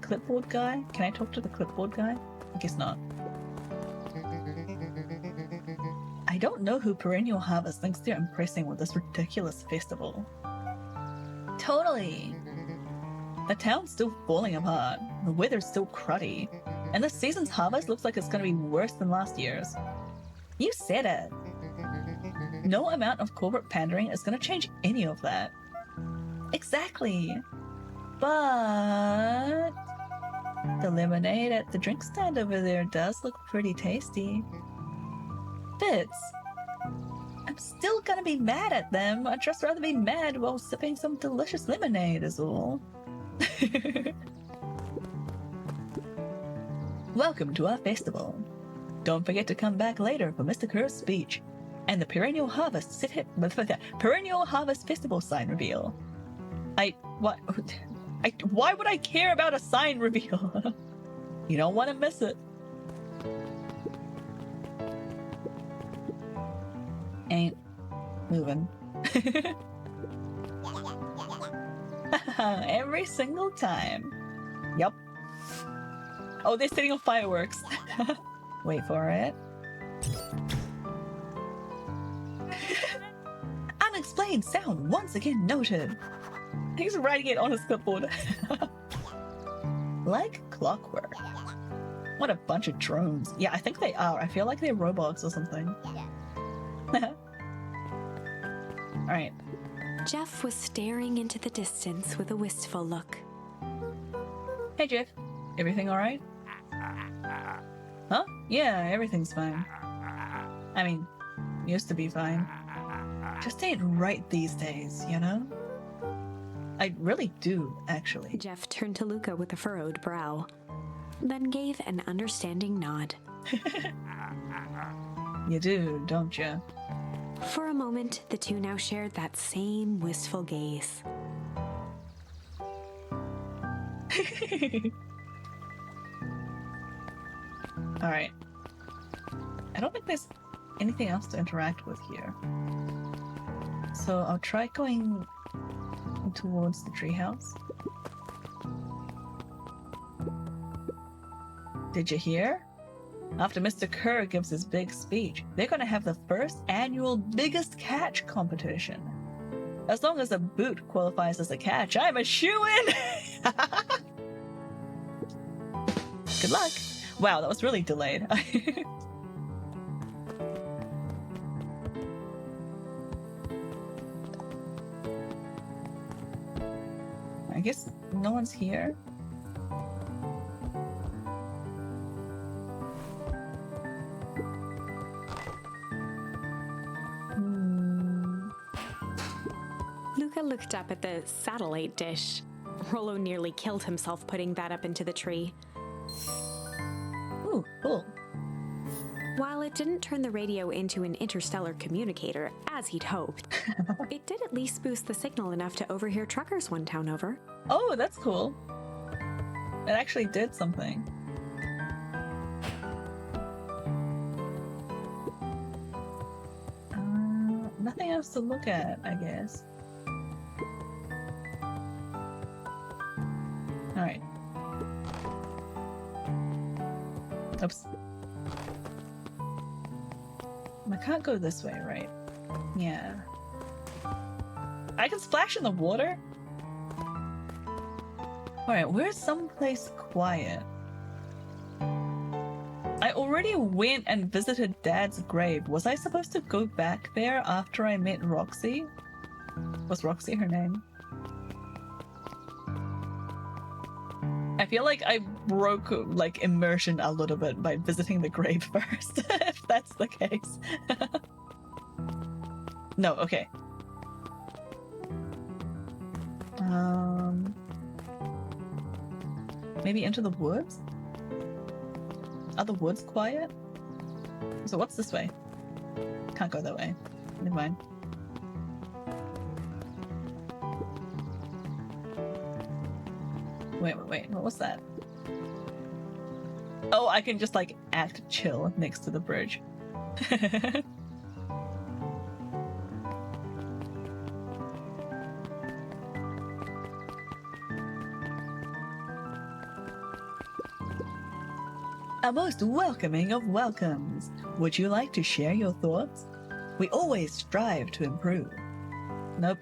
Speaker 1: Clipboard guy? Can I talk to the clipboard guy? I guess not. I I don't know who Perennial Harvest thinks they're impressing with this ridiculous festival. Totally. The town's still falling apart, the weather's still cruddy, and this season's harvest looks like it's going to be worse than last year's. You said it. No amount of corporate pandering is going to change any of that. Exactly. But the lemonade at the drink stand over there does look pretty tasty. Fitz, I'm still gonna be mad at them. I'd just rather be mad while sipping some delicious lemonade is all. Welcome to our festival. Don't forget to come back later for Mr. Kerr's speech and the Perennial Harvest Festival sign reveal. Why would I care about a sign reveal? You don't want to miss it. Ain't moving. Every single time. Yup. Oh, they're setting off fireworks. Wait for it. Unexplained sound once again noted. He's writing it on his clipboard. Like clockwork. What a bunch of drones. Yeah, I think they are. I feel like they're robots or something. Alright.
Speaker 2: Jeff was staring into the distance with a wistful look.
Speaker 1: Hey, Jeff. Everything alright? Huh? Yeah, everything's fine. I mean, used to be fine. Just ain't right these days, you know? I really do, actually.
Speaker 2: Jeff turned to Luca with a furrowed brow, then gave an understanding nod.
Speaker 1: You do, don't you?
Speaker 2: For a moment, the two now shared that same wistful gaze.
Speaker 1: Alright. I don't think there's anything else to interact with here. So I'll try going towards the treehouse. Did you hear? After Mr. Kerr gives his big speech, they're going to have the first annual Biggest Catch competition. As long as a boot qualifies as a catch, I'm a shoo-in! Good luck! Wow, that was really delayed. I guess no one's here.
Speaker 2: Luca looked up at the satellite dish. Rollo nearly killed himself putting that up into the tree.
Speaker 1: Ooh, cool.
Speaker 2: While it didn't turn the radio into an interstellar communicator, as he'd hoped, it did at least boost the signal enough to overhear truckers one town over.
Speaker 1: Oh, that's cool. It actually did something. Nothing else to look at, I guess. Alright. Oops. I can't go this way, right? Yeah. I can splash in the water? Alright, where's someplace quiet? I already went and visited Dad's grave. Was I supposed to go back there after I met Roxy? Was Roxy her name? I feel like I broke, like, immersion a little bit by visiting the grave first, if that's the case. No, okay. Maybe into the woods? Are the woods quiet? So what's this way? Can't go that way. Never mind. Wait, what was that? Oh, I can just like act chill next to the bridge. A most welcoming of welcomes. Would you like to share your thoughts? We always strive to improve. Nope.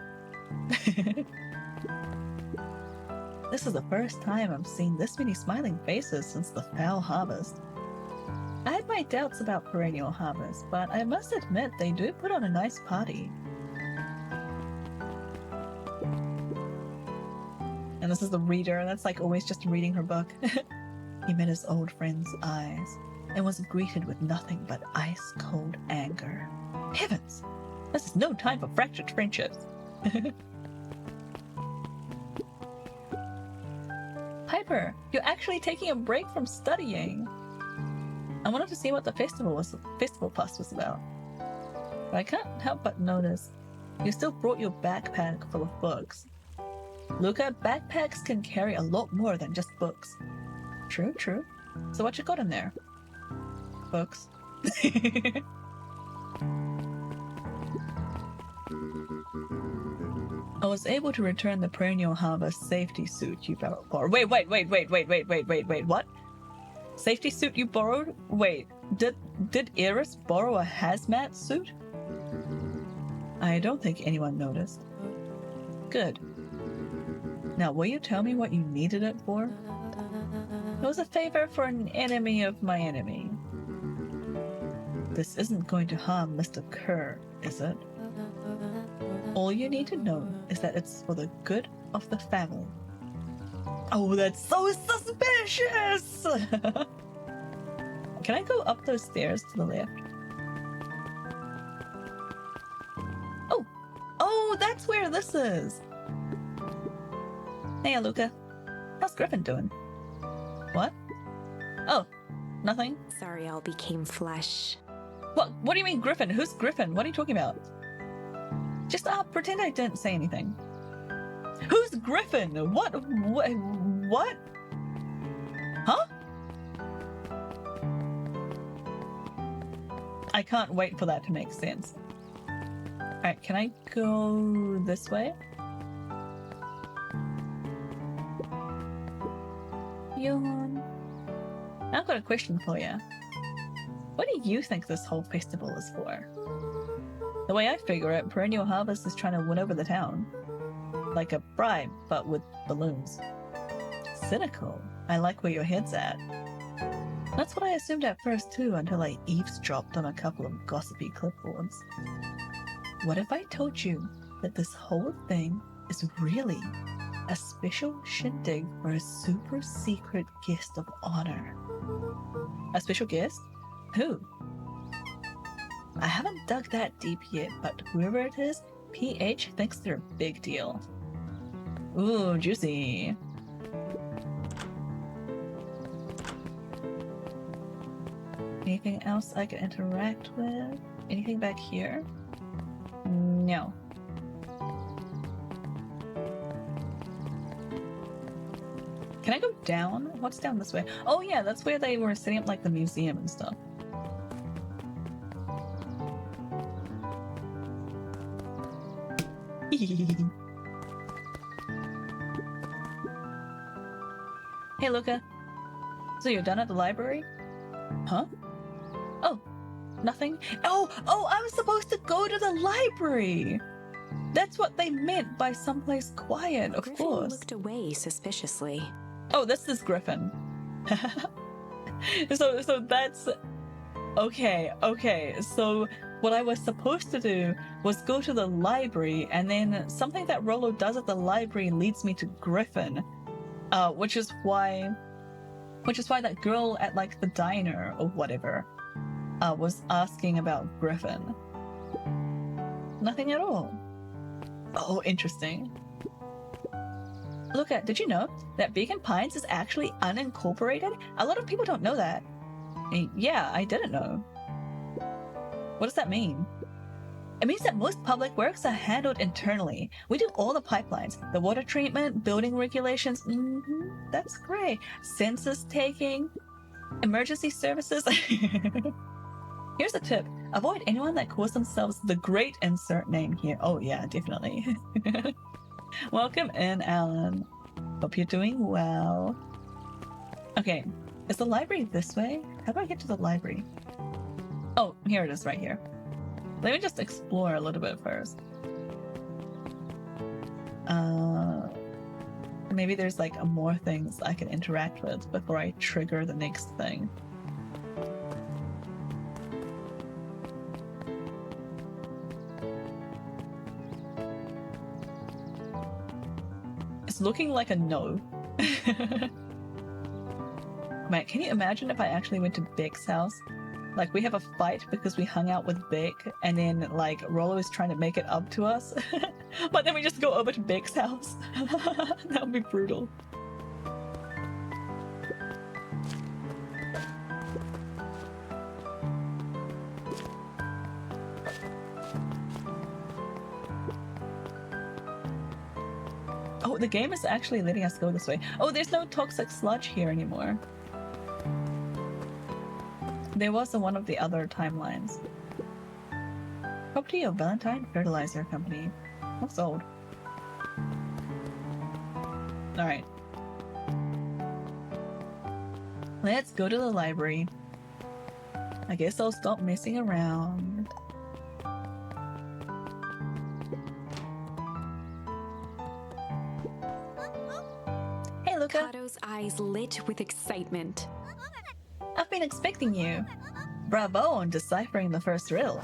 Speaker 1: This is the first time I've seen this many smiling faces since the foul harvest. I had my doubts about perennial harvest, but I must admit they do put on a nice party. And this is the reader, that's like always just reading her book. He met his old friend's eyes and was greeted with nothing but ice-cold anger. Heavens! This is no time for fractured friendships. Piper, you're actually taking a break from studying. I wanted to see what the festival plus was about. But I can't help but notice you still brought your backpack full of books. Luca, backpacks can carry a lot more than just books. True, true. So what you got in there? Books. I was able to return the perennial harvest safety suit you borrowed. Wait, what? Safety suit you borrowed? Wait, did Iris borrow a hazmat suit? I don't think anyone noticed. Good. Now, will you tell me what you needed it for? It was a favor for an enemy of my enemy. This isn't going to harm Mr. Kerr, is it? All you need to know is that it's for the good of the family. Oh, that's so suspicious! Can I go up those stairs to the left? Oh, that's where this is! Hey, Luca. How's Griffin doing? What? Oh, nothing.
Speaker 2: Sorry, all became flesh.
Speaker 1: What do you mean, Griffin? Who's Griffin? What are you talking about? Just pretend I didn't say anything. Who's Griffin? What? Huh? I can't wait for that to make sense. Alright, can I go this way? Yawn. I've got a question for you. What do you think this whole festival is for? The way I figure it, Perennial Harvest is trying to win over the town. Like a bribe, but with balloons. Cynical. I like where your head's at. That's what I assumed at first too, until I eavesdropped on a couple of gossipy clipboards. What if I told you that this whole thing is really a special shindig for a super secret guest of honor? A special guest? Who? I haven't dug that deep yet, but whoever it is, PH thinks they're a big deal. Ooh, juicy. Anything else I can interact with? Anything back here? No. Can I go down? What's down this way? Oh yeah, that's where they were setting up like the museum and stuff. Hey Luca. So you're done at the library? Huh? Oh, nothing? Oh, I was supposed to go to the library! That's what they meant by someplace quiet, of
Speaker 2: Griffin
Speaker 1: course.
Speaker 2: looked away suspiciously.
Speaker 1: Oh, this is Griffin. So that's... Okay. So what I was supposed to do was go to the library, and then something that Rollo does at the library leads me to Griffin. Which is why that girl at like the diner or whatever was asking about Griffin. Nothing at all. Oh, interesting. Look, did you know that Beacon Pines is actually unincorporated? A lot of people don't know that. Yeah, I didn't know. What does that mean? It means that most public works are handled internally. We do all the pipelines, the water treatment, building regulations. That's great. Census taking, emergency services. Here's a tip. Avoid anyone that calls themselves the great insert name here. Oh yeah, definitely. Welcome in, Alan. Hope you're doing well. Okay, is the library this way? How do I get to the library? Oh, here it is right here. Let me just explore a little bit first. Maybe there's like more things I can interact with before I trigger the next thing. It's looking like a no. Man, can you imagine if I actually went to Beck's house? Like, we have a fight because we hung out with Beck, and then, like, Rollo is trying to make it up to us. But then we just go over to Beck's house. That would be brutal. Oh, the game is actually letting us go this way. Oh, there's no toxic sludge here anymore. There was in one of the other timelines. Property of Valentine Fertilizer Company. Looks old. Alright. Let's go to the library. I guess I'll stop messing around. Hey, Luca.
Speaker 2: Cato's eyes lit with excitement.
Speaker 1: I've been expecting you. Bravo on deciphering the first riddle.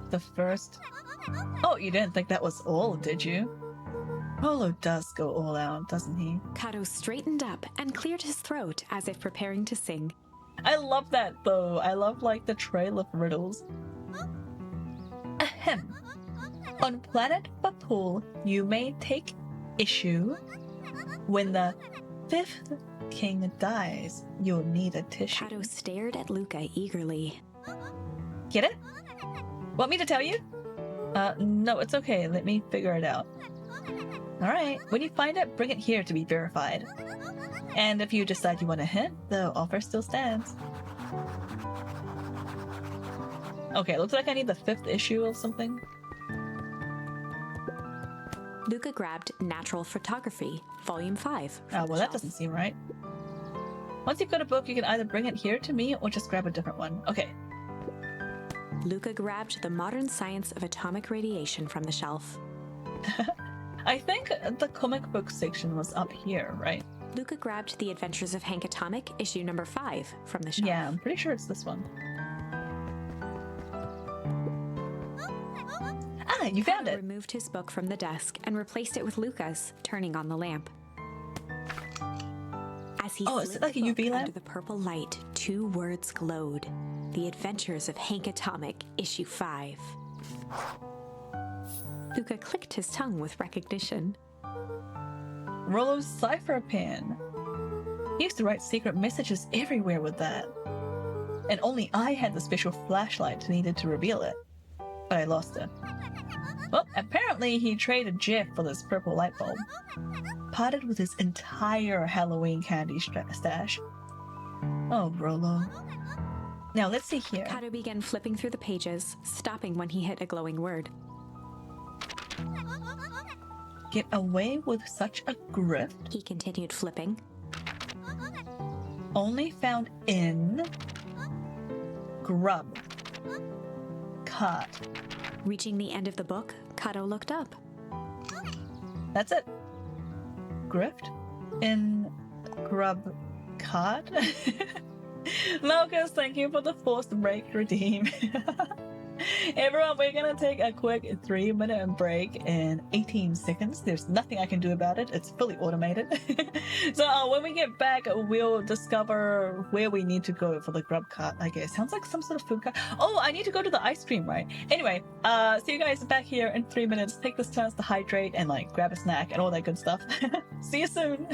Speaker 1: The first... Oh, you didn't think that was all, did you? Rollo does go all out, doesn't he?
Speaker 2: Cato straightened up and cleared his throat as if preparing to sing.
Speaker 1: I love that, though. I love, like, the trail of riddles. Ahem. On planet Bapul, you may take issue when the fifth king dies. You'll need a tissue.
Speaker 2: Cato stared at Luca eagerly.
Speaker 1: Get it? Want me to tell you? No, it's okay. Let me figure it out. Alright, when you find it, bring it here to be verified. And if you decide you want a hint, the offer still stands. Okay, looks like I need the 5th issue of something.
Speaker 2: Luca grabbed Natural Photography, Volume 5.
Speaker 1: Oh, well, that doesn't seem right. Once you've got a book, you can either bring it here to me or just grab a different one. Okay.
Speaker 2: Luca grabbed The Modern Science of Atomic Radiation from the shelf.
Speaker 1: I think the comic book section was up here, right?
Speaker 2: Luca grabbed The Adventures of Hank Atomic, issue number 5, from the shelf.
Speaker 1: Yeah, I'm pretty sure it's this one. Ah, you found
Speaker 2: Cato
Speaker 1: it!
Speaker 2: removed his book from the desk and replaced it with Luca's, turning on the lamp. As he
Speaker 1: Is
Speaker 2: slid
Speaker 1: it like
Speaker 2: the
Speaker 1: a
Speaker 2: book
Speaker 1: UV lamp?
Speaker 2: under the purple light, 2 words glowed. The Adventures of Hank Atomic, issue 5. Luca clicked his tongue with recognition.
Speaker 1: Rollo's cipher pen. He used to write secret messages everywhere with that. And only I had the special flashlight needed to reveal it. But I lost it. Well, apparently he traded Jeff for this purple light bulb. Parted with his entire Halloween candy stash. Oh, Rollo. Now let's see here.
Speaker 2: Cato began flipping through the pages, stopping when he hit a glowing word.
Speaker 1: Get away with such a grift.
Speaker 2: He continued flipping.
Speaker 1: Only found in Grub. Cart.
Speaker 2: Reaching the end of the book, Cato looked up.
Speaker 1: That's it. Grift in Grub Cart. Marcus, thank you for the forced break redeem. Everyone, we're gonna take a quick 3-minute break in 18 seconds. There's nothing I can do about it. It's fully automated. So when we get back, we'll discover where we need to go for the grub cart, I guess. Sounds like some sort of food cart. Oh, I need to go to the ice cream, right? Anyway, see you guys back here in 3 minutes. Take this chance to hydrate and like grab a snack and all that good stuff. See you soon.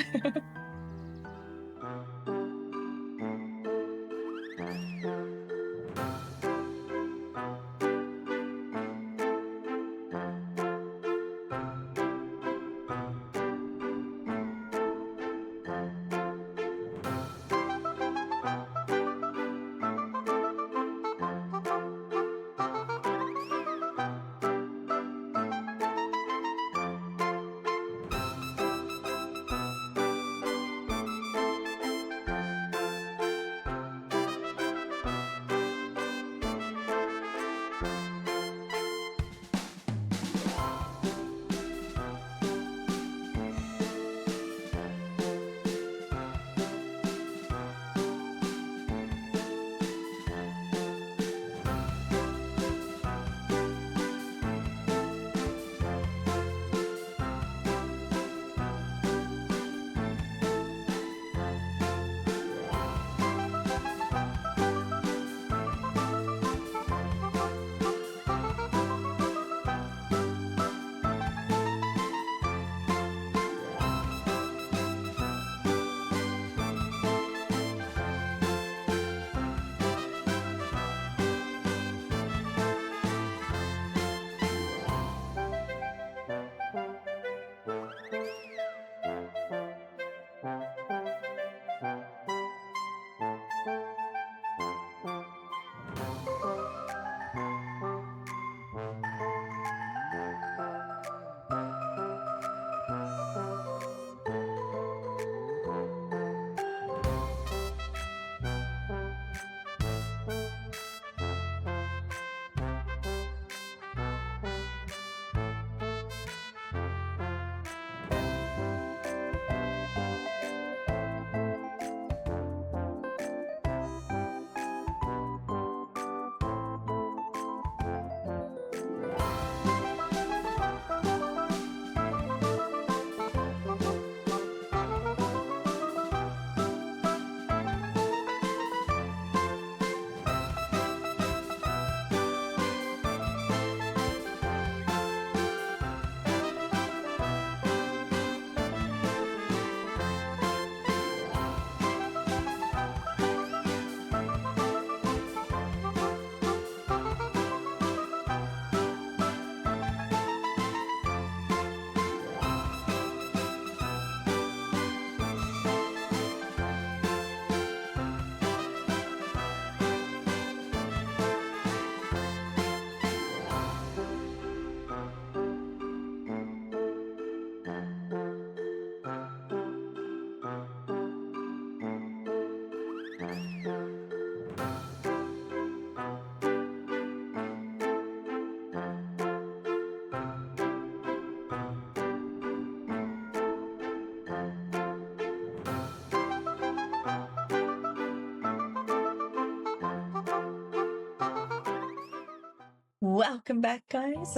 Speaker 1: Welcome back, guys.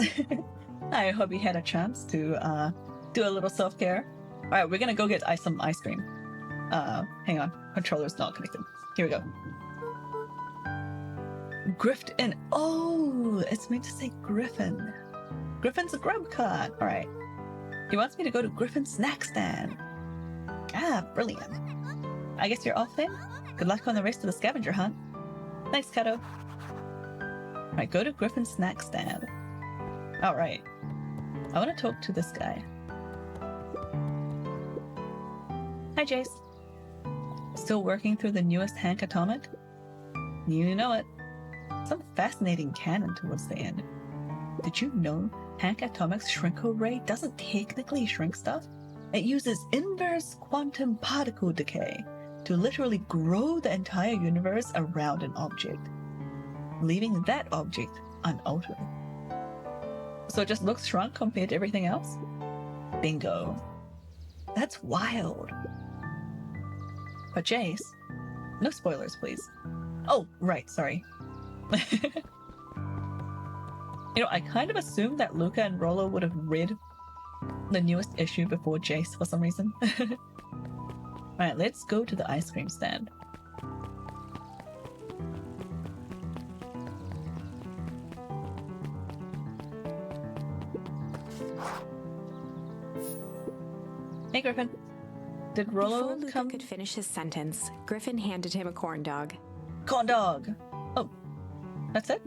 Speaker 1: I hope you had a chance to do a little self-care. Alright, we're gonna go get some ice cream. Hang on. Controller's not connected. Here we go. Griffin. Oh, it's meant to say Griffin. Griffin's a grub cart. Alright. He wants me to go to Griffin's snack stand. Ah, brilliant. I guess you're off then? Good luck on the rest of the scavenger hunt. Thanks, Kato. Alright, go to Griffin's snack stand. Alright. I want to talk to this guy. Hi, Jace. Still working through the newest Hank Atomic? You know it. Some fascinating canon towards the end. Did you know Hank Atomic's Shrinko Ray doesn't technically shrink stuff? It uses inverse quantum particle decay to literally grow the entire universe around an object, leaving that object unaltered. So it just looks shrunk compared to everything else? Bingo. That's wild. But Jace, no spoilers, please. Oh, right, sorry. You know, I kind of assumed that Luca and Rollo would have read the newest issue before Jace for some reason. Alright, let's go to the ice cream stand. Hey, Griffin. Did Rollo
Speaker 2: Before Luca
Speaker 1: come?
Speaker 2: could finish his sentence, Griffin handed him a corn dog.
Speaker 1: Corn dog! Oh, that's it?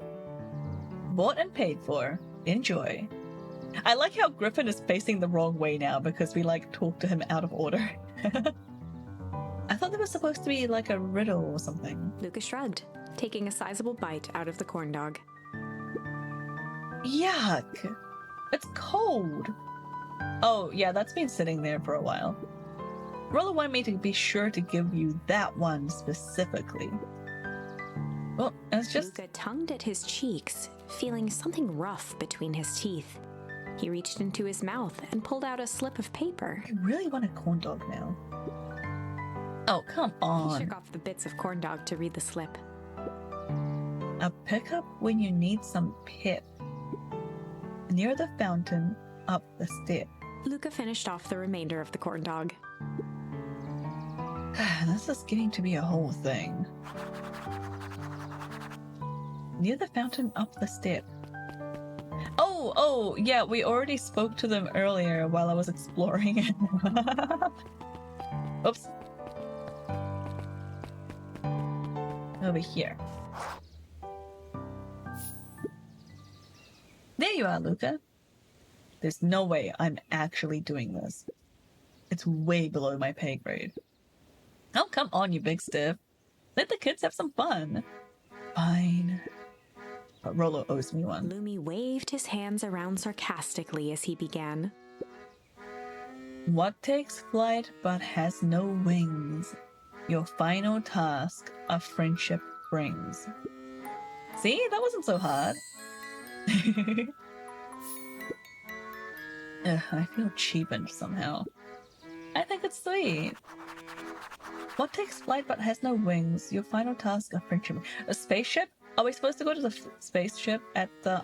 Speaker 1: Bought and paid for. Enjoy. I like how Griffin is facing the wrong way now because we, like, talked to him out of order. I thought there was supposed to be, like, a riddle or something.
Speaker 2: Luca shrugged, taking a sizable bite out of the corn dog.
Speaker 1: Yuck! It's cold! Oh, yeah, that's been sitting there for a while. Rollo wanted me to be sure to give you that one specifically. Well, it's just...
Speaker 2: Luca tongued at his cheeks, feeling something rough between his teeth. He reached into his mouth and pulled out a slip of paper.
Speaker 1: I really want a corn dog now. Oh, come
Speaker 2: He
Speaker 1: on.
Speaker 2: shook off the bits of corn dog to read the slip.
Speaker 1: A pickup when you need some pip. Near the fountain, up the step.
Speaker 2: Luca finished off the remainder of the corn dog.
Speaker 1: This is getting to be a whole thing. Near the fountain, up the step. Oh, yeah, we already spoke to them earlier while I was exploring it. Oops. Over here. There you are, Luca. There's no way I'm actually doing this. It's way below my pay grade. Oh, come on, you big stiff. Let the kids have some fun. Fine. But Rollo owes me one.
Speaker 2: Lumi waved his hands around sarcastically as he began.
Speaker 1: What takes flight but has no wings? Your final task a friendship brings. See, that wasn't so hard. Ugh, I feel cheapened somehow. I think it's sweet. What takes flight but has no wings? Your final task a friendship. A spaceship? Are we supposed to go to the spaceship at the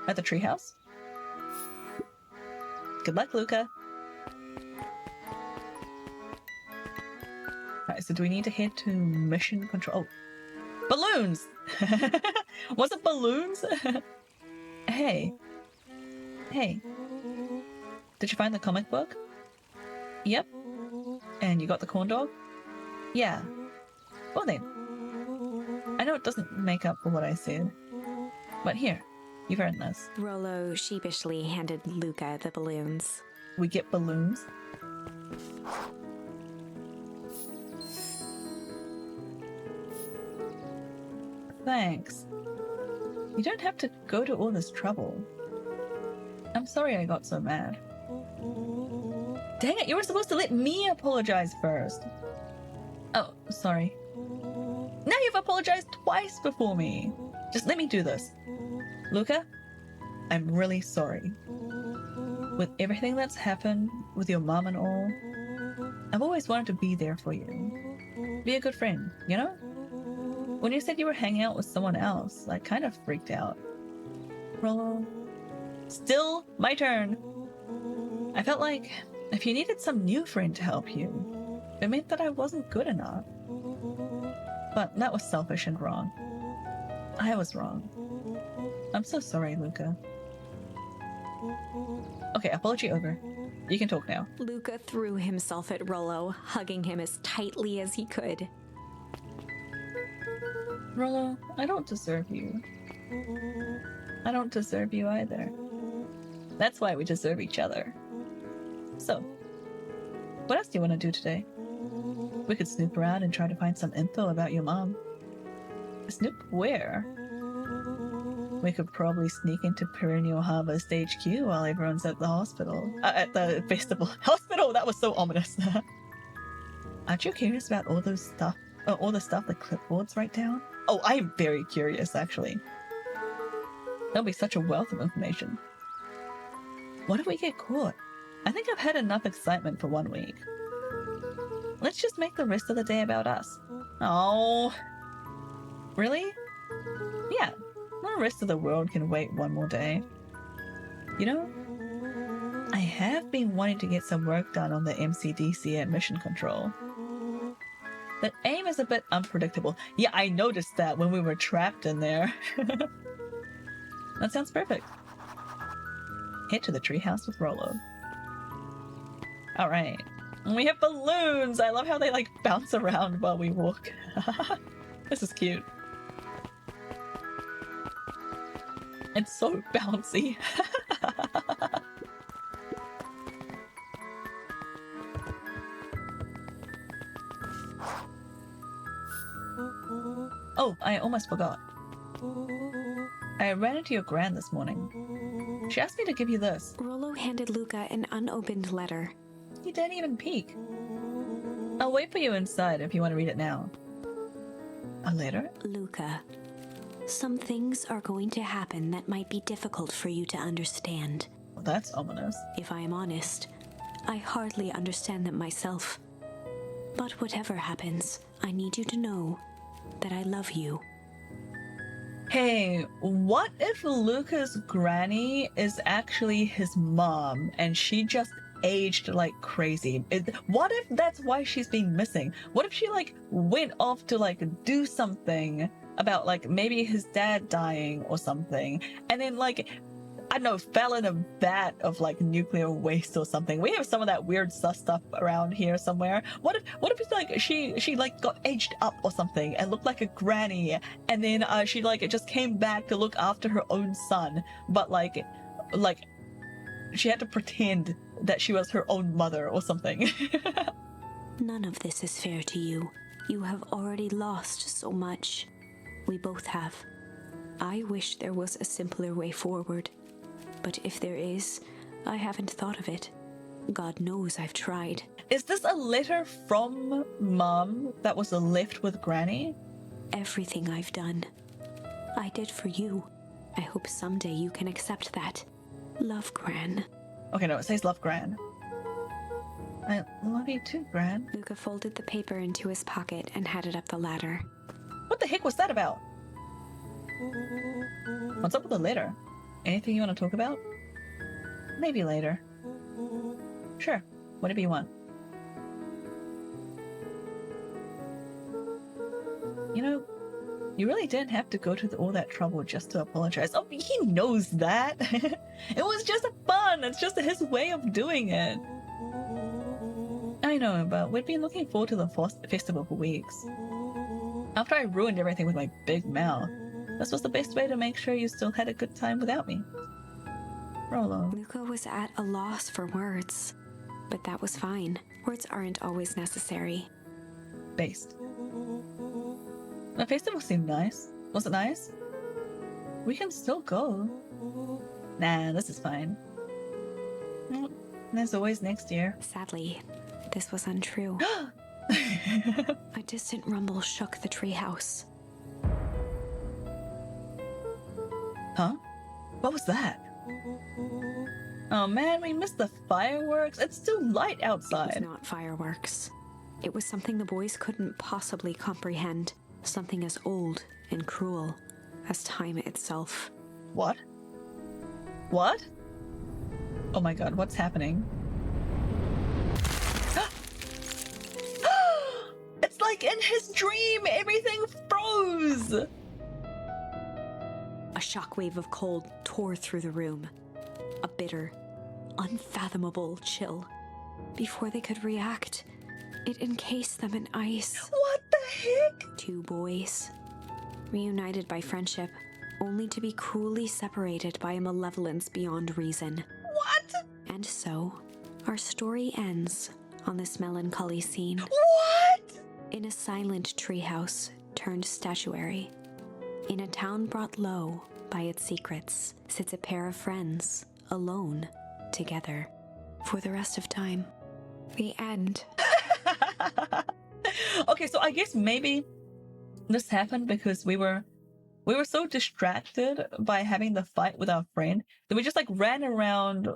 Speaker 1: treehouse? Good luck, Luca. Alright, so do we need to head to mission control? Oh, balloons! Was it balloons? Hey. Hey. Did you find the comic book? Yep. And you got the corn dog? Yeah. Well then. I know it doesn't make up for what I said. But here, you've earned this.
Speaker 2: Rollo sheepishly handed Luca the balloons.
Speaker 1: We get balloons. Thanks. You don't have to go to all this trouble. I'm sorry I got so mad. Dang it, you were supposed to let me apologize first. Oh, sorry. Now you've apologized twice before me. Just let me do this. Luca, I'm really sorry. With everything that's happened, with your mom and all, I've always wanted to be there for you. Be a good friend, you know? When you said you were hanging out with someone else, I kind of freaked out. Rollo. Still my turn. I felt like if you needed some new friend to help you, it meant that I wasn't good enough. But that was selfish and wrong. I was wrong. I'm so sorry, Luca. Okay, apology over. You can talk now.
Speaker 2: Luca threw himself at Rollo, hugging him as tightly as he could.
Speaker 1: Rollo, I don't deserve you. I don't deserve you either. That's why we deserve each other. So, what else do you want to do today? We could snoop around and try to find some info about your mom. Snoop where? We could probably sneak into Perennial Harvest HQ while everyone's at the hospital. At the festival. Hospital! That was so ominous. Aren't you curious about all the stuff the clipboards write down? Oh, I am very curious, actually. There'll be such a wealth of information. What if we get caught? I think I've had enough excitement for 1 week. Let's just make the rest of the day about us. Oh. Really? Yeah. The rest of the world can wait 1 more day. You know, I have been wanting to get some work done on the MCDC at Mission Control. The aim is a bit unpredictable. Yeah, I noticed that when we were trapped in there. That sounds perfect. Head to the treehouse with Rollo. Alright. We have balloons! I love how they like bounce around while we walk. This is cute. It's so bouncy. Oh, I almost forgot. I ran into your gran this morning. She asked me to give you this.
Speaker 2: Rollo handed Luca an unopened letter.
Speaker 1: He didn't even peek. I'll wait for you inside if you want to read it now. A letter?
Speaker 2: Luca, some things are going to happen that might be difficult for you to understand.
Speaker 1: Well, that's ominous.
Speaker 2: If I am honest, I hardly understand them myself. But whatever happens, I need you to know that I love you.
Speaker 1: Hey, what if Luca's granny is actually his mom and she just aged like crazy? What if that's why she's been missing? What if she like went off to like do something about like maybe his dad dying or something, and then like I don't know, fell in a vat of like nuclear waste or something? We have some of that weird sus stuff around here somewhere. What if it's like she like got aged up or something and looked like a granny, and then she like just came back to look after her own son, but like she had to pretend that she was her own mother or something.
Speaker 2: None of this is fair to you. You have already lost so much. We both have. I wish there was a simpler way forward. But if there is, I haven't thought of it. God knows I've tried.
Speaker 1: Is this a letter from Mom that was left with Granny?
Speaker 2: Everything I've done, I did for you. I hope someday you can accept that. Love, Gran.
Speaker 1: Okay, no, it says love, Gran. I love you too, Gran.
Speaker 2: Luca folded the paper into his pocket and headed up the ladder.
Speaker 1: What the heck was that about? What's up with the letter? Anything you want to talk about? Maybe later. Sure, whatever you want. You know, you really didn't have to go to all that trouble just to apologize. Oh, he knows that. It was just fun. It's just his way of doing it. I know, but we'd been looking forward to the festival for weeks. After I ruined everything with my big mouth, this was the best way to make sure you still had a good time without me. Rollo.
Speaker 2: Luca was at a loss for words, but that was fine. Words aren't always necessary.
Speaker 1: Based. The festival seemed nice. Was it nice? We can still go. Nah, this is fine. There's always next year.
Speaker 2: Sadly, this was untrue. A distant rumble shook the treehouse.
Speaker 1: Huh? What was that? Oh man, we missed the fireworks. It's still light
Speaker 2: It
Speaker 1: outside.
Speaker 2: was not fireworks. It was something the boys couldn't possibly comprehend. Something as old and cruel as time itself.
Speaker 1: What? What? Oh my god, what's happening? It's like in his dream, everything froze!
Speaker 2: A shockwave of cold tore through the room. A bitter, unfathomable chill. Before they could react, it encased them in ice.
Speaker 1: What the heck?
Speaker 2: 2 boys, reunited by friendship, only to be cruelly separated by a malevolence beyond reason.
Speaker 1: What?
Speaker 2: And so, our story ends on this melancholy scene.
Speaker 1: What?
Speaker 2: In a silent treehouse turned statuary, in a town brought low by its secrets, sits a pair of friends, alone, together, for the rest of time. The end.
Speaker 1: Okay, so I guess maybe this happened because we were so distracted by having the fight with our friend that we just like ran around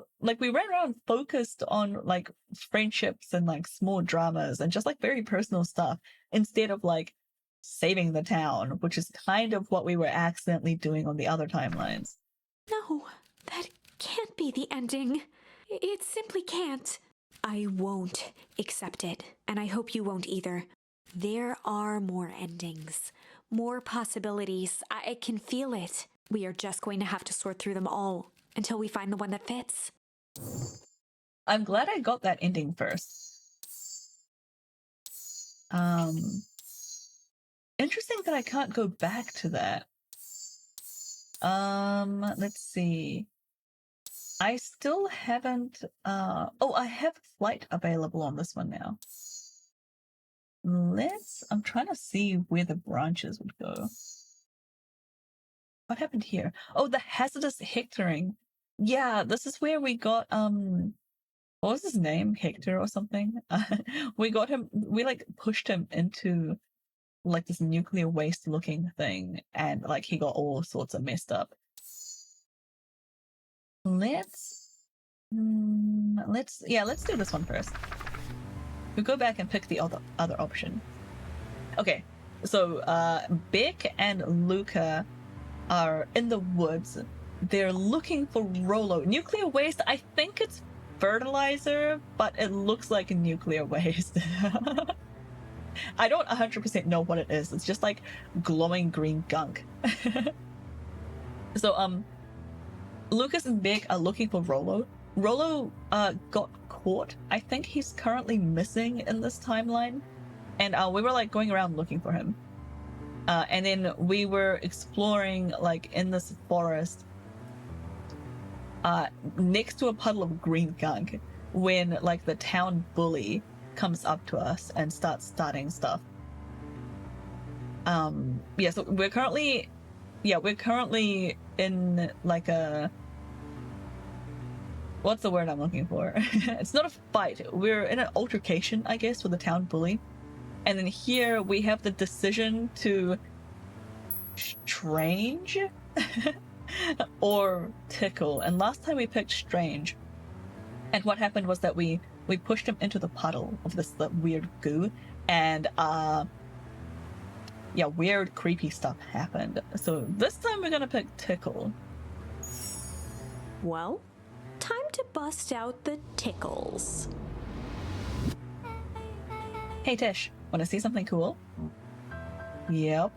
Speaker 1: focused on like friendships and like small dramas and just like very personal stuff instead of like saving the town, which is kind of what we were accidentally doing on the other timelines.
Speaker 2: No, that can't be the ending. It simply can't. I won't accept it, and I hope you won't either. There are more endings, more possibilities. I can feel it. We are just going to have to sort through them all until we find the one that fits.
Speaker 1: I'm glad I got that ending first. Interesting that I can't go back to that. Let's see. I still haven't, oh, I have flight available on this one now. I'm trying to see where the branches would go. What happened here? Oh, the hazardous hectoring. Yeah, this is where we got, what was his name? Hector or something? We like pushed him into like this nuclear waste looking thing and like he got all sorts of messed up. Let's do this one first. We'll go back and pick the other option. Okay, so Beck and Luca are in the woods. They're looking for Rollo. Nuclear waste, I think it's fertilizer, but it looks like nuclear waste. I don't 100% know what it is. It's just like glowing green gunk. So, Lucas and Beck are looking for Rollo. Rollo got caught. I think he's currently missing in this timeline. And we were like going around looking for him. And then we were exploring like in this forest next to a puddle of green gunk when like the town bully comes up to us and starting stuff. Yeah, so we're currently in like a, what's the word I'm looking for? It's not a fight. We're in an altercation, I guess, with the town bully. And then here we have the decision to strange or tickle. And last time we picked strange. And what happened was that we pushed him into the puddle of this weird goo. And yeah, weird, creepy stuff happened. So this time we're gonna pick tickle.
Speaker 2: Well, time to bust out the tickles.
Speaker 1: Hey Tish, wanna see something cool? Yep.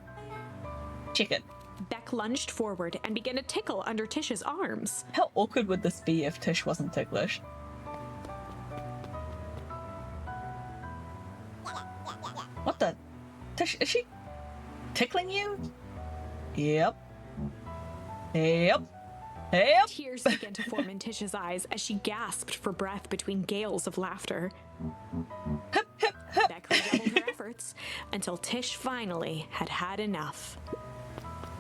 Speaker 1: Chicken.
Speaker 2: Beck lunged forward and began to tickle under Tish's arms.
Speaker 1: How awkward would this be if Tish wasn't ticklish? What the? Tish, is she tickling you? Yep. Yep. Yep.
Speaker 2: Tears began to form in Tish's eyes as she gasped for breath between gales of laughter.
Speaker 1: Hip, hip, hip.
Speaker 2: Beck redoubled her efforts until Tish finally had had enough.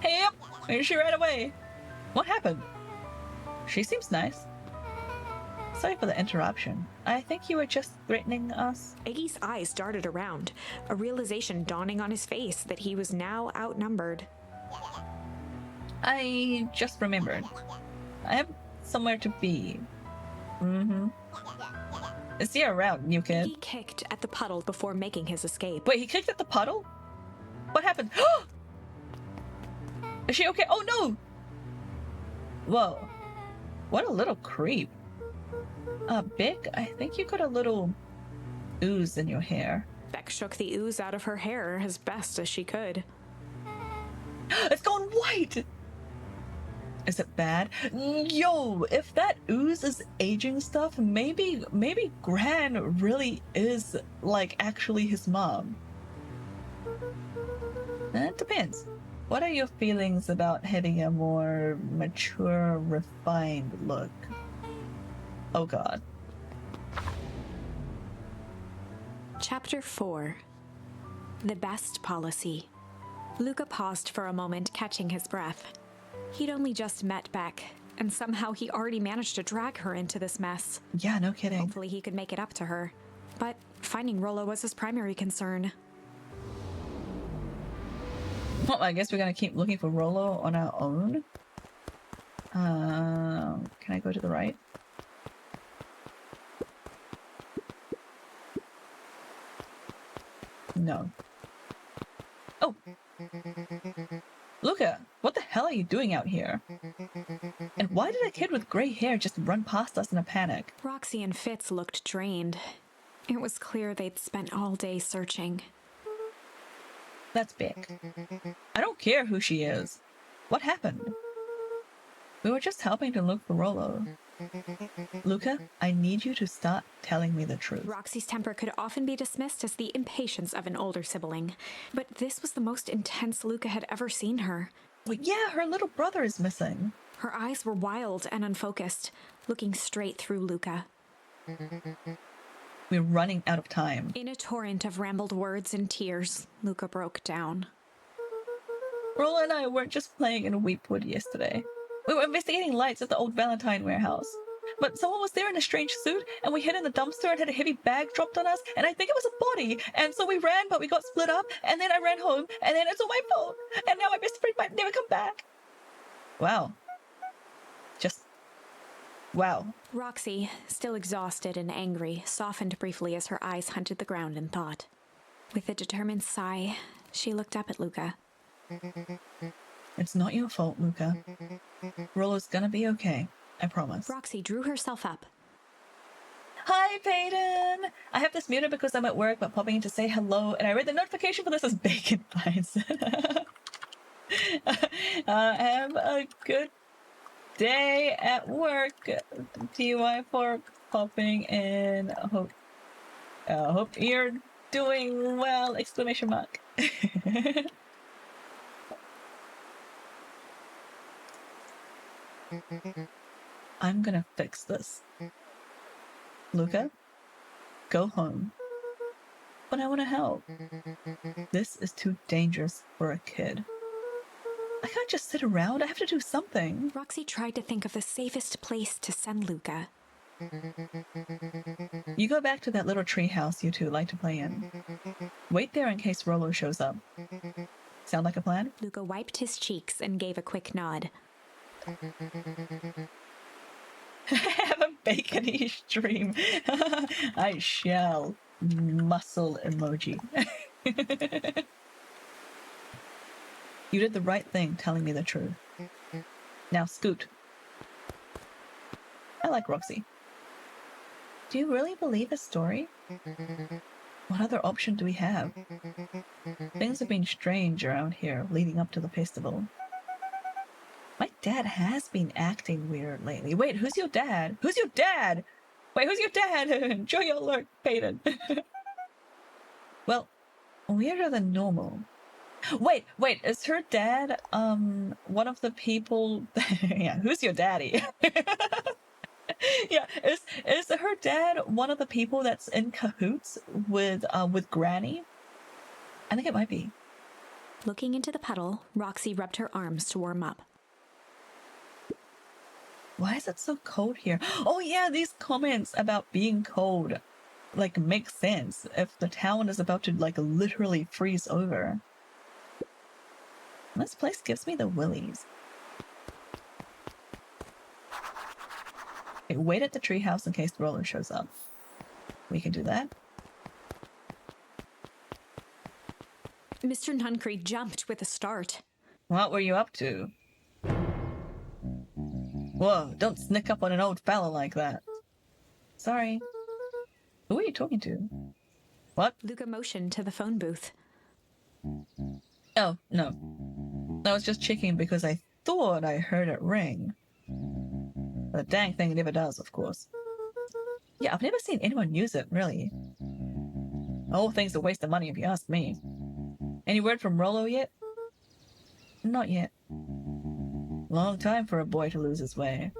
Speaker 1: Hey, yep. And she ran away. What happened? She seems nice. Sorry for the interruption. I think you were just threatening us.
Speaker 2: Iggy's eyes darted around, a realization dawning on his face that he was now outnumbered.
Speaker 1: I just remembered. I have somewhere to be. See you around, new kid.
Speaker 2: Iggy kicked at the puddle before making his escape.
Speaker 1: Wait, he kicked at the puddle? What happened? Is she okay? Oh no! Whoa. What a little creep. Beck, I think you got a little ooze in your hair.
Speaker 2: Beck shook the ooze out of her hair as best as she could.
Speaker 1: It's gone white! Is it bad? Yo, if that ooze is aging stuff, maybe Gran really is, like, actually his mom. It depends. What are your feelings about having a more mature, refined look? Oh god.
Speaker 2: Chapter 4. The Best Policy. Luca paused for a moment, catching his breath. He'd only just met Beck, and somehow he already managed to drag her into this mess.
Speaker 1: Yeah, no kidding.
Speaker 2: Hopefully he could make it up to her. But finding Rollo was his primary concern.
Speaker 1: Well, I guess we're gonna keep looking for Rollo on our own. Can I go to the right? No. Oh! Luca, what the hell are you doing out here? And why did a kid with gray hair just run past us in a panic?
Speaker 2: Roxy and Fitz looked drained. It was clear they'd spent all day searching.
Speaker 1: That's big. I don't care who she is. What happened? We were just helping to look for Rollo. Luca, I need you to start telling me the truth.
Speaker 2: Roxy's temper could often be dismissed as the impatience of an older sibling, but this was the most intense Luca had ever seen her.
Speaker 1: Well, yeah, her little brother is missing.
Speaker 2: Her eyes were wild and unfocused, looking straight through Luca.
Speaker 1: We're running out of time.
Speaker 2: In a torrent of rambled words and tears, Luca broke down.
Speaker 1: Rollo and I weren't just playing in Weepwood yesterday. We were investigating lights at the old Valentine warehouse. But someone was there in a strange suit, and we hid in the dumpster and had a heavy bag dropped on us, and I think it was a body. And so we ran, but we got split up, and then I ran home, and then it's all my fault. And now my best friend might never come back. Wow. Just... wow.
Speaker 2: Roxy, still exhausted and angry, softened briefly as her eyes hunted the ground in thought. With a determined sigh, she looked up at Luca.
Speaker 1: It's not your fault, Luca. Rollo's gonna be okay. I promise.
Speaker 2: Roxy drew herself up.
Speaker 1: Hi, Peyton! I have this muted because I'm at work, but popping in to say hello, and I read the notification for this as Bacon Pies. Have a good day at work. TY for popping in. Hope you're doing well! Exclamation mark. I'm gonna fix this. Luca, go home. But I want to help. This is too dangerous for a kid. I can't just sit around. I have to do something.
Speaker 2: Roxy tried to think of the safest place to send Luca.
Speaker 1: You go back to that little tree house you two like to play in. Wait there in case Rollo shows up. Sound like a plan?
Speaker 2: Luca wiped his cheeks and gave a quick nod.
Speaker 1: Have a bacon-ish dream. I shall. Muscle emoji. You did the right thing telling me the truth. Now scoot. I like Roxy. Do you really believe his story? What other option do we have? Things have been strange around here leading up to the festival. My dad has been acting weird lately. Wait, who's your dad? Who's your dad? Wait, who's your dad? Enjoy your alert, Peyton. Well, weirder than normal. Wait, is her dad, one of the people... yeah, who's your daddy? Yeah, is her dad one of the people that's in cahoots with Granny? I think it might be.
Speaker 2: Looking into the puddle, Roxy rubbed her arms to warm up.
Speaker 1: Why is it so cold here? Oh yeah, these comments about being cold, like, make sense if the town is about to, like, literally freeze over. This place gives me the willies. Okay, wait at the treehouse in case the roller shows up. We can do that.
Speaker 2: Mr. Nuncree jumped with a start.
Speaker 1: What were you up to? Whoa, don't sneak up on an old fella like that. Sorry. Who are you talking to? What?
Speaker 2: Luca motioned to the phone booth.
Speaker 1: Oh, no. I was just checking because I thought I heard it ring. The dang thing never does, of course. Yeah, I've never seen anyone use it, really. The whole thing's a waste of money if you ask me. Any word from Rollo yet? Not yet. Long time for a boy to lose his way.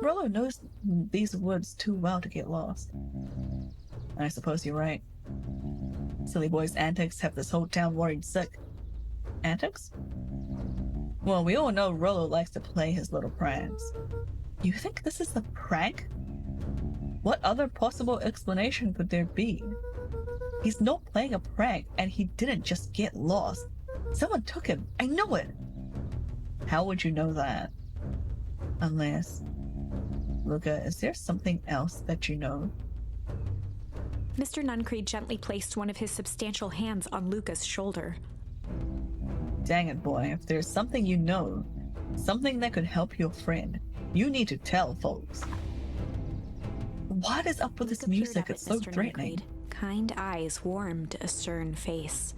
Speaker 1: Rollo knows these woods too well to get lost. I suppose you're right. Silly boy's antics have this whole town worried sick. Antics? Well, we all know Rollo likes to play his little pranks. You think this is the prank? What other possible explanation could there be? He's not playing a prank, and he didn't just get lost. Someone took him. I know it. How would you know that? Unless... Luca, is there something else that you know?
Speaker 2: Mr. Nuncreed gently placed one of his substantial hands on Luca's shoulder.
Speaker 1: Dang it, boy. If there's something you know, something that could help your friend, you need to tell folks. What is up with this music? It's so threatening.
Speaker 2: Kind eyes warmed a stern face.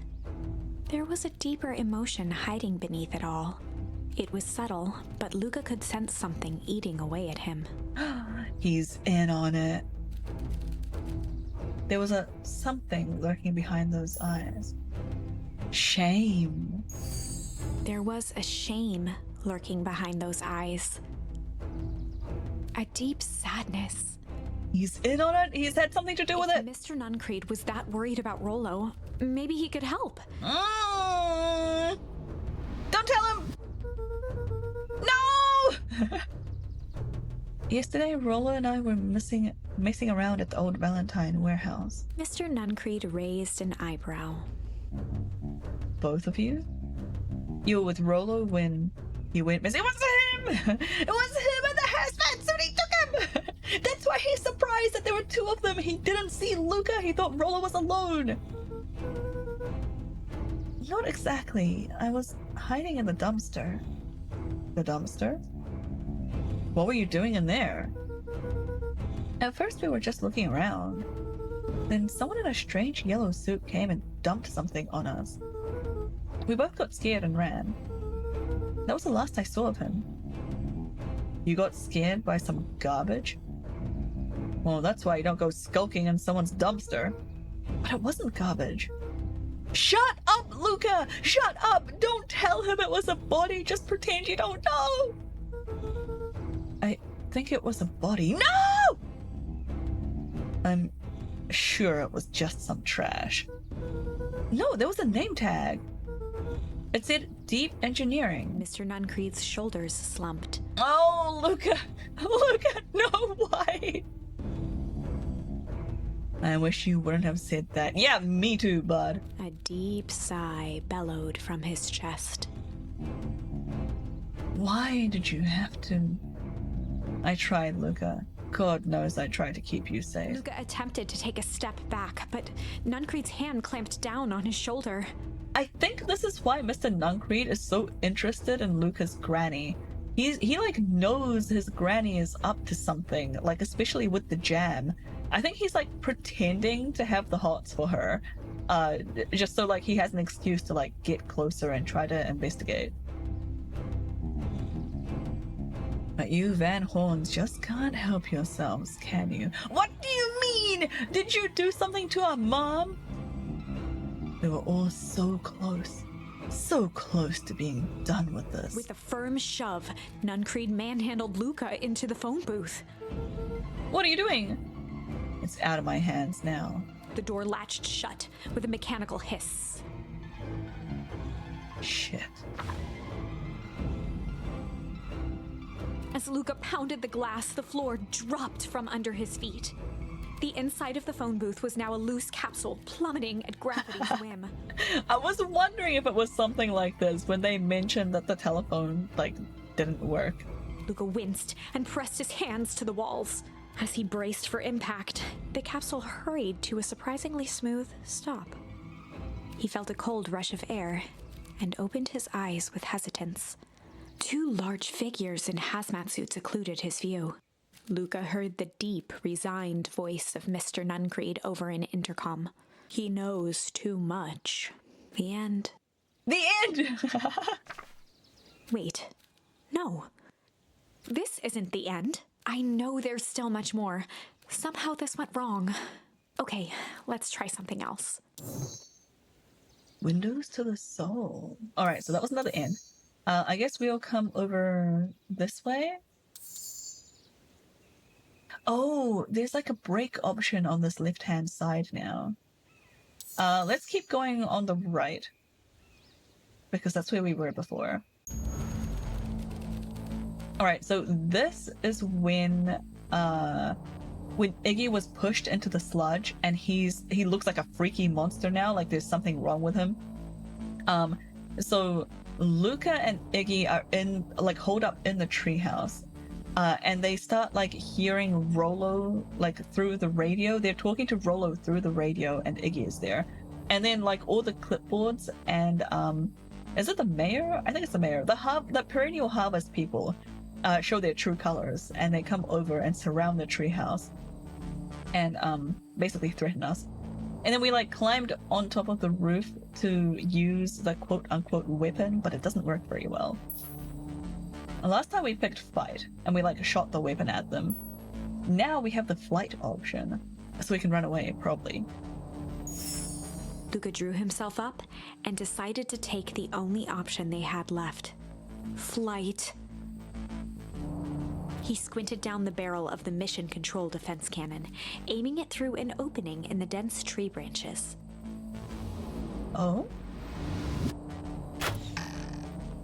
Speaker 2: There was a deeper emotion hiding beneath it all. It was subtle, but Luca could sense something eating away at him.
Speaker 1: He's in on it. There was a something lurking behind those eyes. Shame.
Speaker 2: There was a shame lurking behind those eyes. A deep sadness.
Speaker 1: He's in on it. He's had something to do with it.
Speaker 2: If Mr. Nuncreed was that worried about Rollo, maybe he could help.
Speaker 1: Don't tell him! No! Yesterday, Rollo and I were messing around at the old Valentine warehouse.
Speaker 2: Mr. Nuncreed raised an eyebrow.
Speaker 1: Both of you? You were with Rollo when he went missing. It was him! It was him in the hazmat suit! He took him! That's why he's surprised that there were two of them. He didn't see Luca. He thought Rollo was alone. Not exactly. I was hiding in the dumpster. The dumpster? What were you doing in there? At first we were just looking around. Then someone in a strange yellow suit came and dumped something on us. We both got scared and ran. That was the last I saw of him. You got scared by some garbage? Well, that's why you don't go skulking in someone's dumpster. But it wasn't garbage. Shut up, Luca! Shut up! Don't tell him it was a body. Just pretend you don't know. I think it was a body. No! I'm sure it was just some trash. No, there was a name tag. It said Deep Engineering.
Speaker 2: Mr. Nuncreed's shoulders slumped.
Speaker 1: Oh, Luca! Luca, no, why? I wish you wouldn't have said that. Yeah, me too, bud.
Speaker 2: A deep sigh bellowed from his chest.
Speaker 1: Why did you have to... I tried, Luca. God knows I tried to keep you safe.
Speaker 2: Luca attempted to take a step back, but Nuncreed's hand clamped down on his shoulder.
Speaker 1: I think this is why Mr. Nuncreed is so interested in Luca's granny. He like knows his granny is up to something, like especially with the jam. I think he's like pretending to have the hots for her, just so like he has an excuse to like get closer and try to investigate. But you Van Horns just can't help yourselves, can you? What do you mean? Did you do something to our mom? We were all so close to being done with this.
Speaker 2: With a firm shove, Nuncreed manhandled Luca into the phone booth.
Speaker 1: What are you doing? It's out of my hands now.
Speaker 2: The door latched shut with a mechanical hiss.
Speaker 1: Shit.
Speaker 2: As Luca pounded the glass, the floor dropped from under his feet. The inside of the phone booth was now a loose capsule plummeting at gravity's whim.
Speaker 1: I was wondering if it was something like this when they mentioned that the telephone, didn't work.
Speaker 2: Luca winced and pressed his hands to the walls. As he braced for impact, the capsule hurried to a surprisingly smooth stop. He felt a cold rush of air and opened his eyes with hesitance. Two large figures in hazmat suits occluded his view. Luca heard the deep, resigned voice of Mr. Nuncreed over an intercom. He knows too much. The end.
Speaker 1: The end!
Speaker 2: Wait. No. This isn't the end. I know there's still much more. Somehow this went wrong. Okay, let's try something else.
Speaker 1: Windows to the soul. Alright, so that was another end. I guess we'll come over this way. Oh, there's like a brake option on this left-hand side now. Let's keep going on the right, because that's where we were before. Alright, so this is when Iggy was pushed into the sludge, and he looks like a freaky monster now, like there's something wrong with him. So Luca and Iggy are holed up in the treehouse. And they start like hearing Rollo like through the radio. They're talking to Rollo through the radio, and Iggy is there. And then like all the clipboards and is it the mayor? I think it's the mayor. The perennial harvest people show their true colors, and they come over and surround the treehouse and basically threaten us. And then we like climbed on top of the roof to use the quote unquote weapon, but it doesn't work very well. And last time we picked fight, and we like shot the weapon at them. Now we have the flight option, so we can run away, probably.
Speaker 2: Luca drew himself up and decided to take the only option they had left. Flight. He squinted down the barrel of the mission control defense cannon, aiming it through an opening in the dense tree branches.
Speaker 1: Oh?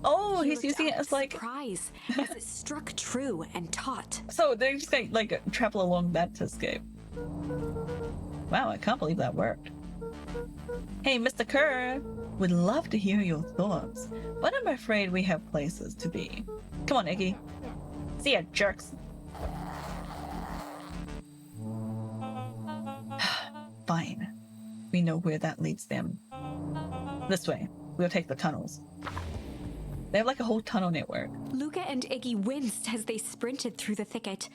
Speaker 1: Oh, he's using it as like...
Speaker 2: surprise as it struck true and taut.
Speaker 1: So they're just gonna like travel along that to escape. Wow, I can't believe that worked. Hey, Mr. Kerr, would love to hear your thoughts, but I'm afraid we have places to be. Come on, Iggy. See ya, jerks. Fine. We know where that leads them. This way. We'll take the tunnels. They have like a whole tunnel network.
Speaker 2: Luca and Iggy winced as they sprinted through the thicket.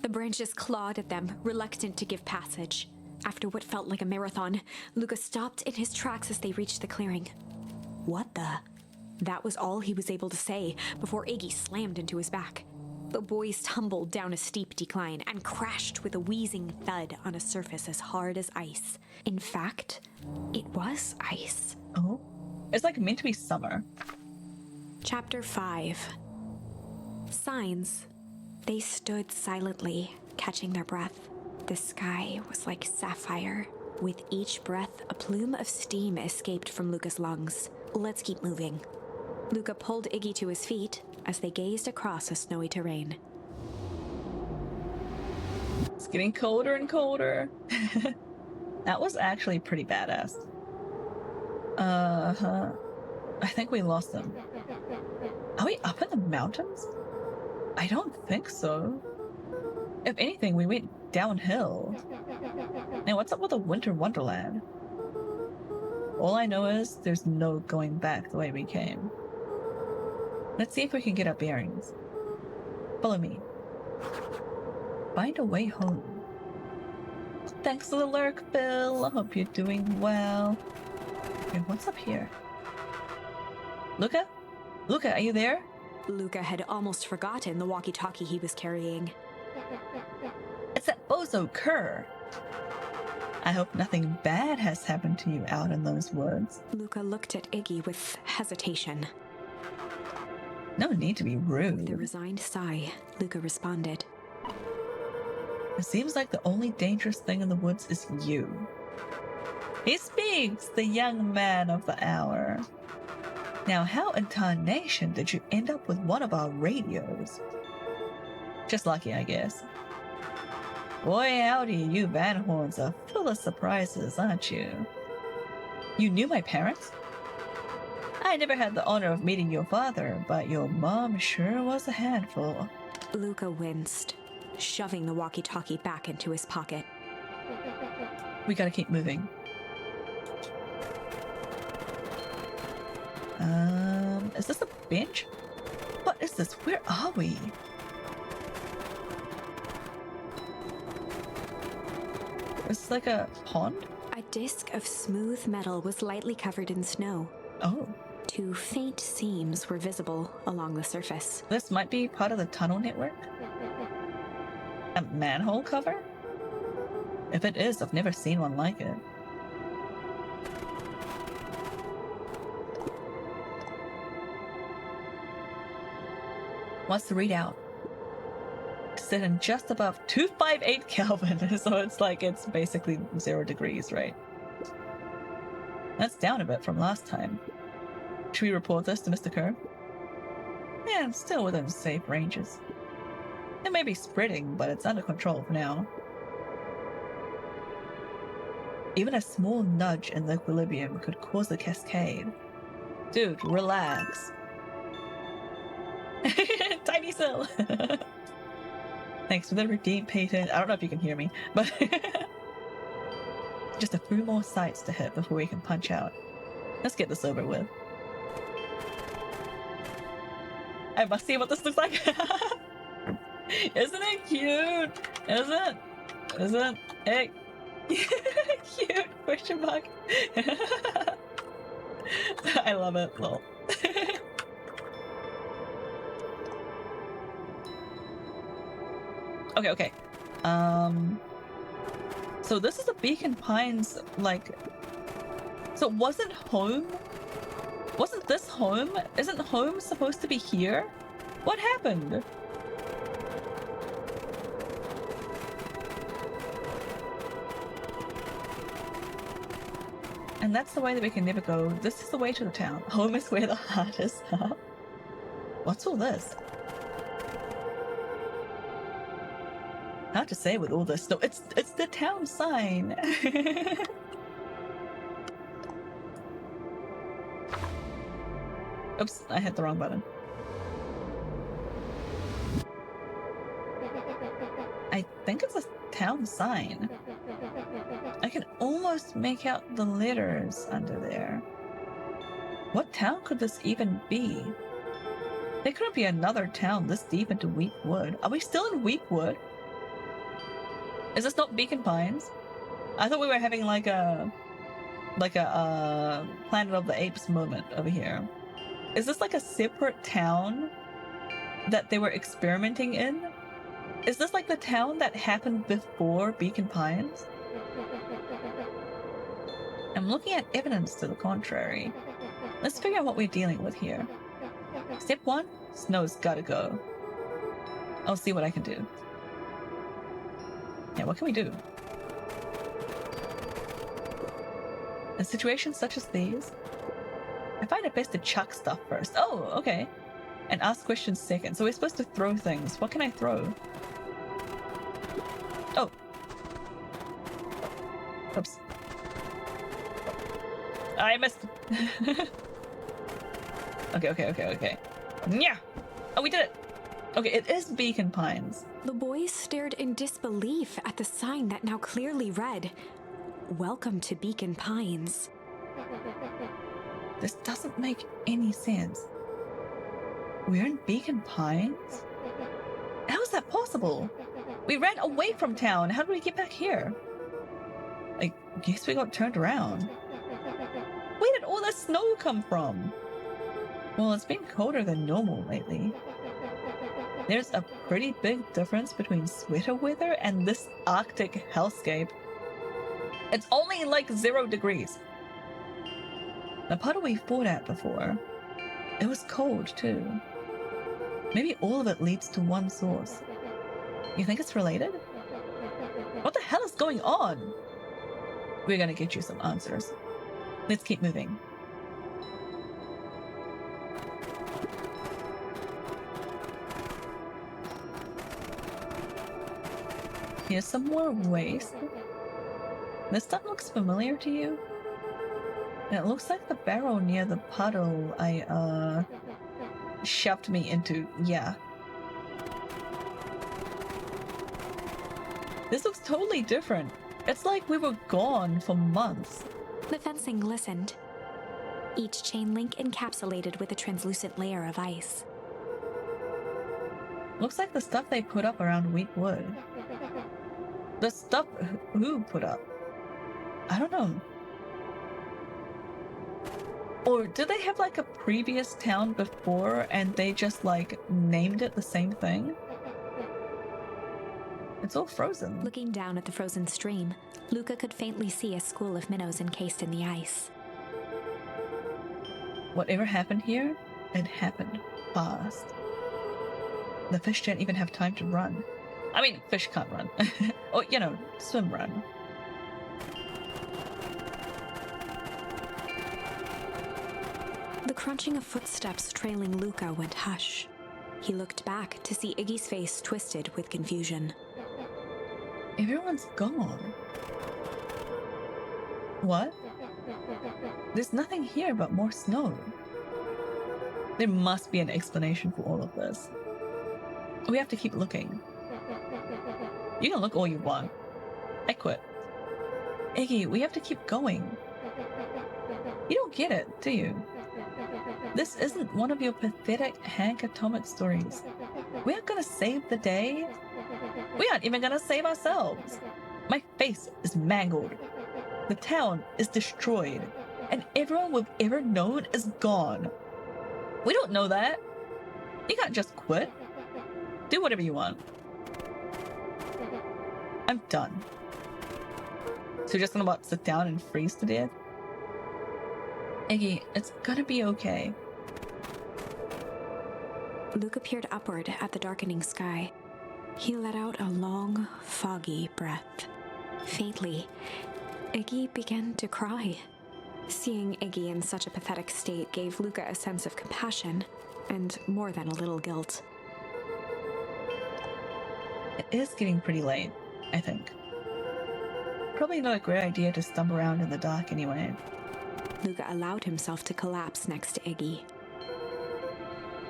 Speaker 2: The branches clawed at them, reluctant to give passage. After what felt like a marathon, Luca stopped in his tracks as they reached the clearing. What the? That was all he was able to say before Iggy slammed into his back. The boys tumbled down a steep decline and crashed with a wheezing thud on a surface as hard as ice. In fact, it was ice.
Speaker 1: Oh? It's like meant to be summer.
Speaker 2: Chapter 5. Signs. They stood silently, catching their breath. The sky was like sapphire. With each breath, a plume of steam escaped from Luca's lungs. Let's keep moving. Luca pulled Iggy to his feet as they gazed across a snowy terrain.
Speaker 1: It's getting colder and colder. That was actually pretty badass. I think we lost them. Are we up in the mountains? I don't think so. If anything, we went downhill. Now, what's up with the Winter Wonderland? All I know is there's no going back the way we came. Let's see if we can get our bearings. Follow me. Find a way home. Thanks for the lurk, Bill. I hope you're doing well. And what's up here? Luca? Luca, are you there?
Speaker 2: Luca had almost forgotten the walkie-talkie he was carrying.
Speaker 1: It's that bozo Kerr. I hope nothing bad has happened to you out in those woods.
Speaker 2: Luca looked at Iggy with hesitation.
Speaker 1: No need to be rude.
Speaker 2: With a resigned sigh, Luca responded.
Speaker 1: It seems like the only dangerous thing in the woods is you. He speaks, the young man of the hour. Now, how in tarnation did you end up with one of our radios? Just lucky, I guess. Boy, howdy, you Van Horns are full of surprises, aren't you? You knew my parents? I never had the honor of meeting your father, but your mom sure was a handful.
Speaker 2: Luca winced, shoving the walkie-talkie back into his pocket.
Speaker 1: We gotta keep moving. Is this a bench? What is this? Where are we? It's like a pond?
Speaker 2: A disc of smooth metal was lightly covered in snow.
Speaker 1: Oh.
Speaker 2: 2 faint seams were visible along the surface.
Speaker 1: This might be part of the tunnel network? A manhole cover? If it is, I've never seen one like it. What's the readout? Sitting just above 258 Kelvin, so it's basically 0 degrees, right? That's down a bit from last time. Should we report this to Mr. Kerr? Yeah, it's still within safe ranges. It may be spreading, but it's under control for now. Even a small nudge in the equilibrium could cause a cascade. Dude, relax. Tiny Sill! Thanks for the redeem patent. I don't know if you can hear me, but just a few more sites to hit before we can punch out. Let's get this over with. I must see what this looks like. Isn't it cute? Isn't it cute? Question mark. I love it. Lol. Okay. So this is the Beacon Pines, so wasn't this home? Isn't home supposed to be here? What happened? And that's the way that we can never go. This is the way to the town. Home is where the heart is. What's all this? Hard to say with all this stuff. It's the town sign. Oops, I hit the wrong button. I think it's a town sign. I can almost make out the letters under there. What town could this even be? There couldn't be another town this deep into Weepwood. Are we still in Weepwood? Is this not Beacon Pines? I thought we were having like a Planet of the Apes moment over here. Is this like a separate town that they were experimenting in? Is this like the town that happened before Beacon Pines? I'm looking at evidence to the contrary. Let's figure out what we're dealing with here. Step 1, snow's gotta go. I'll see what I can do. Yeah, what can we do? In situations such as these, I find it best to chuck stuff first. Oh, okay. And ask questions second. So we're supposed to throw things. What can I throw? Oh. Oops. I missed. Okay. Yeah. Oh, we did it. Okay, it is Beacon Pines.
Speaker 2: The boys stared in disbelief at the sign that now clearly read, "Welcome to Beacon Pines."
Speaker 1: This doesn't make any sense. We're in Beacon Pines? How is that possible? We ran away from town. How did we get back here? I guess we got turned around. Where did all this snow come from? Well, it's been colder than normal lately. There's a pretty big difference between sweater weather and this Arctic hellscape. It's only like 0 degrees. The puddle we fought at before, it was cold too. Maybe all of it leads to one source. You think it's related? What the hell is going on? We're gonna get you some answers. Let's keep moving. Here's some more waste. This stuff looks familiar to you? And it looks like the barrel near the puddle I, shoved me into. Yeah. This looks totally different. It's like we were gone for months.
Speaker 2: The fencing listened, each chain link encapsulated with a translucent layer of ice.
Speaker 1: Looks like the stuff they put up around Wheatwood. The stuff who put up? I don't know. Or did they have like a previous town before and they just like named it the same thing? It's all frozen.
Speaker 2: Looking down at the frozen stream, Luca could faintly see a school of minnows encased in the ice.
Speaker 1: Whatever happened here, it happened fast. The fish didn't even have time to run. I mean, fish can't run. Or, you know, swim run.
Speaker 2: The crunching of footsteps trailing Luca went hush. He looked back to see Iggy's face twisted with confusion.
Speaker 1: Everyone's gone. What? There's nothing here but more snow. There must be an explanation for all of this. We have to keep looking. You can look all you want. I quit. Iggy, we have to keep going. You don't get it, do you? This isn't one of your pathetic Hank Atomic stories. We aren't gonna save the day. We aren't even gonna save ourselves. My face is mangled. The town is destroyed. And everyone we've ever known is gone. We don't know that. You can't just quit. Do whatever you want. I'm done. So you're just gonna what, sit down and freeze to death? Iggy, it's gonna be okay.
Speaker 2: Luca peered upward at the darkening sky. He let out a long, foggy breath. Faintly, Iggy began to cry. Seeing Iggy in such a pathetic state gave Luca a sense of compassion, and more than a little guilt.
Speaker 1: It is getting pretty late, I think. Probably not a great idea to stump around in the dark anyway.
Speaker 2: Luca allowed himself to collapse next to Iggy.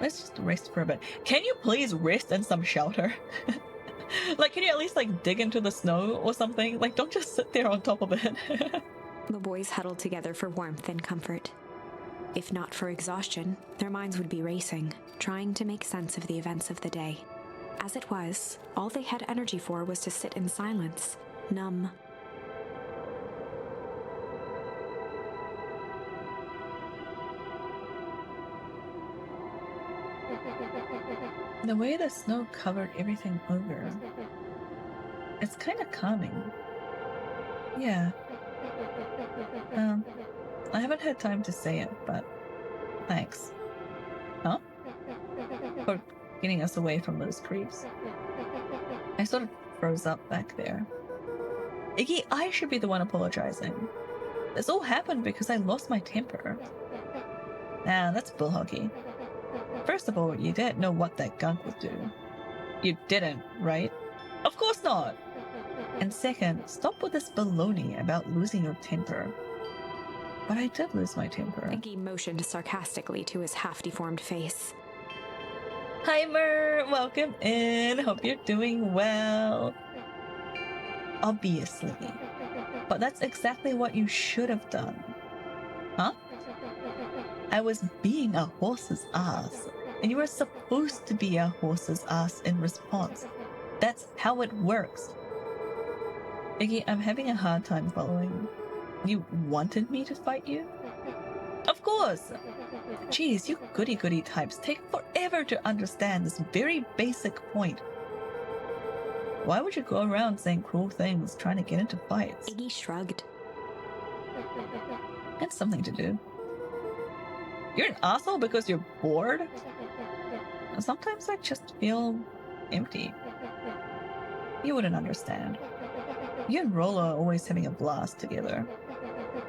Speaker 1: Let's just rest for a bit. Can you please rest in some shelter? Like, can you at least, like, dig into the snow or something? Like, don't just sit there on top of it.
Speaker 2: The boys huddled together for warmth and comfort. If not for exhaustion, their minds would be racing, trying to make sense of the events of the day. As it was, all they had energy for was to sit in silence, numb.
Speaker 1: The way the snow covered everything over, it's kind of calming. Yeah. I haven't had time to say it, but thanks. Huh? For getting us away from those creeps. I sort of froze up back there. Iggy, I should be the one apologizing. This all happened because I lost my temper. Nah, that's bullhoggy. First of all, you didn't know what that gunk would do. You didn't, right? Of course not! And second, stop with this baloney about losing your temper. But I did lose my temper.
Speaker 2: Iggy motioned sarcastically to his half-deformed face.
Speaker 1: Hi Mer, welcome in. Hope you're doing well. Obviously. But that's exactly what you should have done. Huh? I was being a horse's ass, and you were supposed to be a horse's ass in response. That's how it works. Iggy, I'm having a hard time following. You wanted me to fight you? Of course! Geez, you goody-goody types take forever to understand this very basic point. Why would you go around saying cruel things trying to get into fights?
Speaker 2: Iggy shrugged.
Speaker 1: It's something to do. You're an asshole because you're bored? Sometimes I just feel empty. You wouldn't understand. You and Rollo are always having a blast together.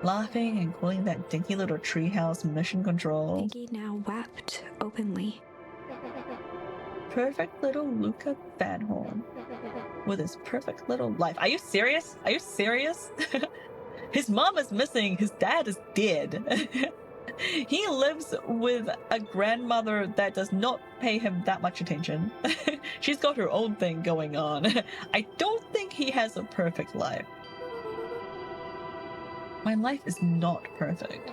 Speaker 1: Laughing and calling that dinky little treehouse mission control.
Speaker 2: Iggy now wept openly.
Speaker 1: Perfect little Luca Vanhorn. With his perfect little life. Are you serious? Are you serious? His mom is missing. His dad is dead. He lives with a grandmother that does not pay him that much attention. She's got her own thing going on. I don't think he has a perfect life. My life is not perfect.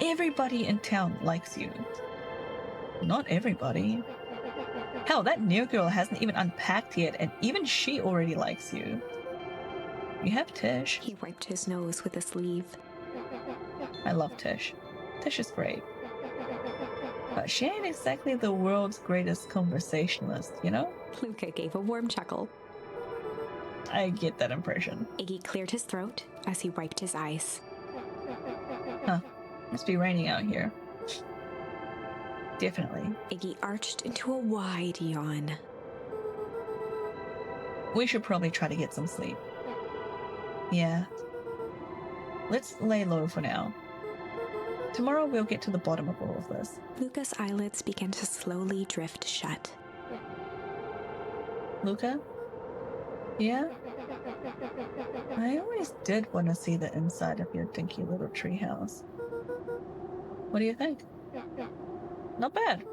Speaker 1: Everybody in town likes you. Not everybody. Hell, that new girl hasn't even unpacked yet, and even she already likes you. You have Tish.
Speaker 2: He wiped his nose with a sleeve.
Speaker 1: I love Tish. Tish is great. But she ain't exactly the world's greatest conversationalist, you know?
Speaker 2: Luca gave a warm chuckle.
Speaker 1: I get that impression.
Speaker 2: Iggy cleared his throat as he wiped his eyes.
Speaker 1: Huh. Must be raining out here. Definitely.
Speaker 2: Iggy arched into a wide yawn.
Speaker 1: We should probably try to get some sleep. Yeah. Let's lay low for now. Tomorrow we'll get to the bottom of all of this.
Speaker 2: Luca's eyelids began to slowly drift shut.
Speaker 1: Luca? Yeah? I always did want to see the inside of your dinky little treehouse. What do you think? Not bad.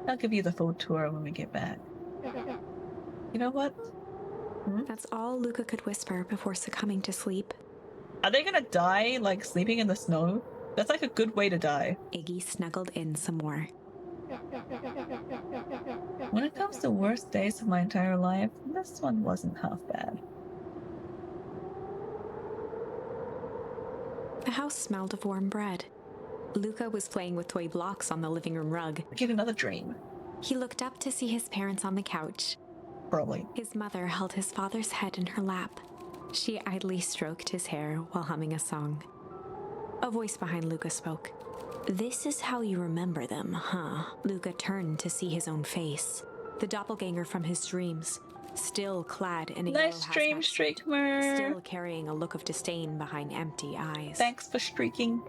Speaker 1: I'll give you the full tour when we get back. You know what?
Speaker 2: That's all Luca could whisper before succumbing to sleep.
Speaker 1: Are they gonna die, like, sleeping in the snow? That's like a good way to die.
Speaker 2: Iggy snuggled in some more.
Speaker 1: When it comes to worst days of my entire life, this one wasn't half bad.
Speaker 2: The house smelled of warm bread. Luca was playing with toy blocks on the living room rug.
Speaker 1: Get another dream.
Speaker 2: He looked up to see his parents on the couch.
Speaker 1: Probably.
Speaker 2: His mother held his father's head in her lap. She idly stroked his hair while humming a song. A voice behind Luca spoke. "This is how you remember them, huh?" Luca turned to see his own face. The doppelganger from his dreams, still clad in a
Speaker 1: Nice
Speaker 2: yellow
Speaker 1: dream,
Speaker 2: hazmat suit,
Speaker 1: Streaker.
Speaker 2: still carrying a look of disdain behind empty eyes.
Speaker 1: Thanks for streaking.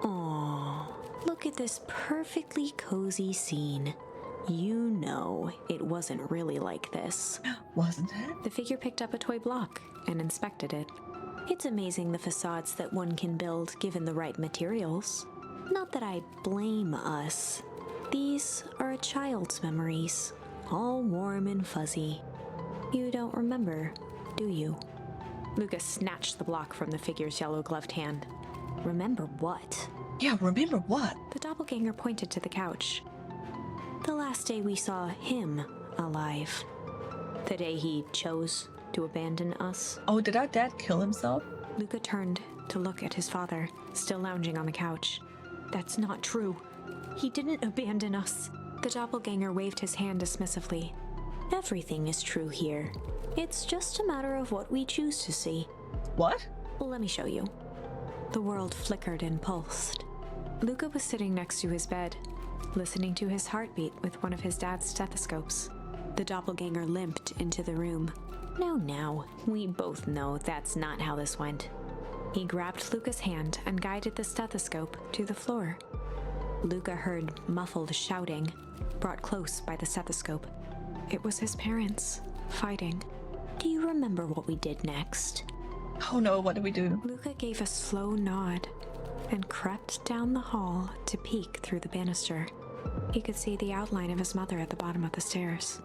Speaker 2: Aww, look at this perfectly cozy scene. You know it wasn't really like this.
Speaker 1: Wasn't it?
Speaker 2: The figure picked up a toy block and inspected it. It's amazing the facades that one can build given the right materials. Not that I blame us. These are a child's memories, all warm and fuzzy. You don't remember, do you? Luca snatched the block from the figure's yellow-gloved hand. Remember what?
Speaker 1: Yeah, remember what?
Speaker 2: The doppelganger pointed to the couch. The last day we saw him alive. The day he chose to abandon us.
Speaker 1: Oh, did our dad kill himself?
Speaker 2: Luca turned to look at his father, still lounging on the couch. That's not true. He didn't abandon us. The doppelganger waved his hand dismissively. Everything is true here. It's just a matter of what we choose to see.
Speaker 1: What?
Speaker 2: Let me show you. The world flickered and pulsed. Luca was sitting next to his bed, listening to his heartbeat with one of his dad's stethoscopes. The doppelganger limped into the room. Now, we both know that's not how this went. He grabbed Luca's hand and guided the stethoscope to the floor. Luca heard muffled shouting, brought close by the stethoscope. It was his parents, fighting. Do you remember what we did next?
Speaker 1: Oh no, what do we do?
Speaker 2: Luca gave a slow nod and crept down the hall to peek through the banister. He could see the outline of his mother at the bottom of the stairs.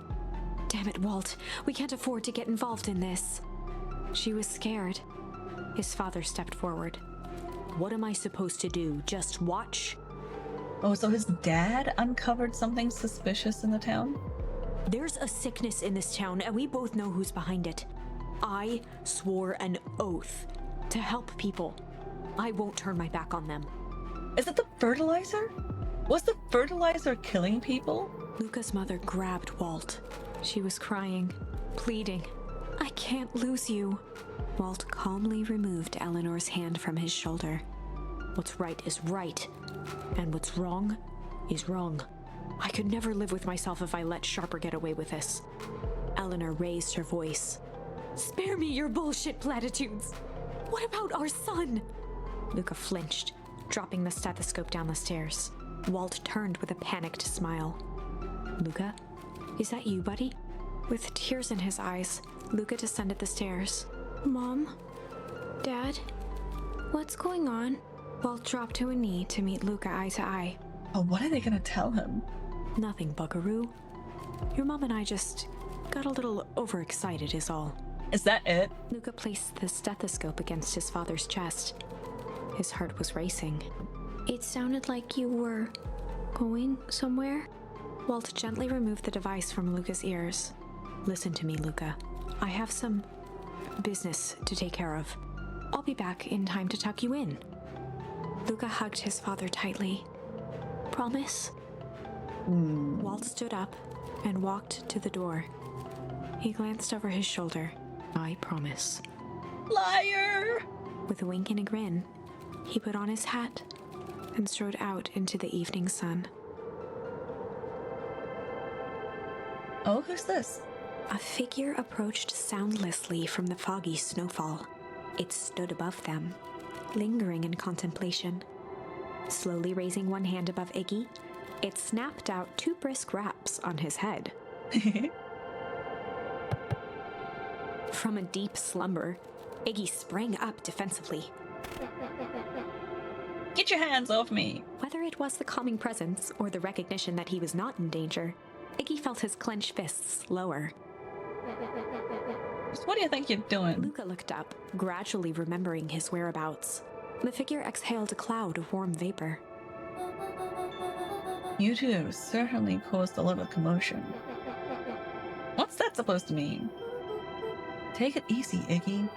Speaker 2: Damn it, Walt. We can't afford to get involved in this. She was scared. His father stepped forward. What am I supposed to do? Just watch?
Speaker 1: Oh, so his dad uncovered something suspicious in the town?
Speaker 2: There's a sickness in this town, and we both know who's behind it. I swore an oath to help people. I won't turn my back on them.
Speaker 1: Is it the fertilizer? Was the fertilizer killing people?
Speaker 2: Luca's mother grabbed Walt. She was crying, pleading. I can't lose you. Walt calmly removed Eleanor's hand from his shoulder. What's right is right, and what's wrong is wrong. I could never live with myself if I let Sharper get away with this. Eleanor raised her voice. Spare me your bullshit platitudes. What about our son? Luca flinched, dropping the stethoscope down the stairs. Walt turned with a panicked smile. Luca, is that you, buddy? With tears in his eyes, Luca descended the stairs. Mom? Dad? What's going on? Walt dropped to a knee to meet Luca eye to eye.
Speaker 1: Oh, what are they gonna tell him?
Speaker 2: Nothing, buckaroo. Your mom and I just got a little overexcited is all.
Speaker 1: Is that it?
Speaker 2: Luca placed the stethoscope against his father's chest. His heart was racing. It sounded like you were Going somewhere? Walt gently removed the device from Luca's ears. Listen to me, Luca. I have some business to take care of. I'll be back in time to tuck you in. Luca hugged his father tightly. Promise? Walt stood up and walked to the door. He glanced over his shoulder. I promise.
Speaker 1: Liar!
Speaker 2: With a wink and a grin, he put on his hat and strode out into the evening sun.
Speaker 1: Oh, who's this?
Speaker 2: A figure approached soundlessly from the foggy snowfall. It stood above them, lingering in contemplation. Slowly raising one hand above Iggy, it snapped out 2 brisk raps on his head. From a deep slumber, Iggy sprang up defensively.
Speaker 1: Get your hands off me!
Speaker 2: Whether it was the calming presence or the recognition that he was not in danger, Iggy felt his clenched fists lower.
Speaker 1: What do you think you're doing?
Speaker 2: Luca looked up, gradually remembering his whereabouts. The figure exhaled a cloud of warm vapor.
Speaker 1: You two have certainly caused a lot of commotion. What's that supposed to mean? Take it easy, Iggy.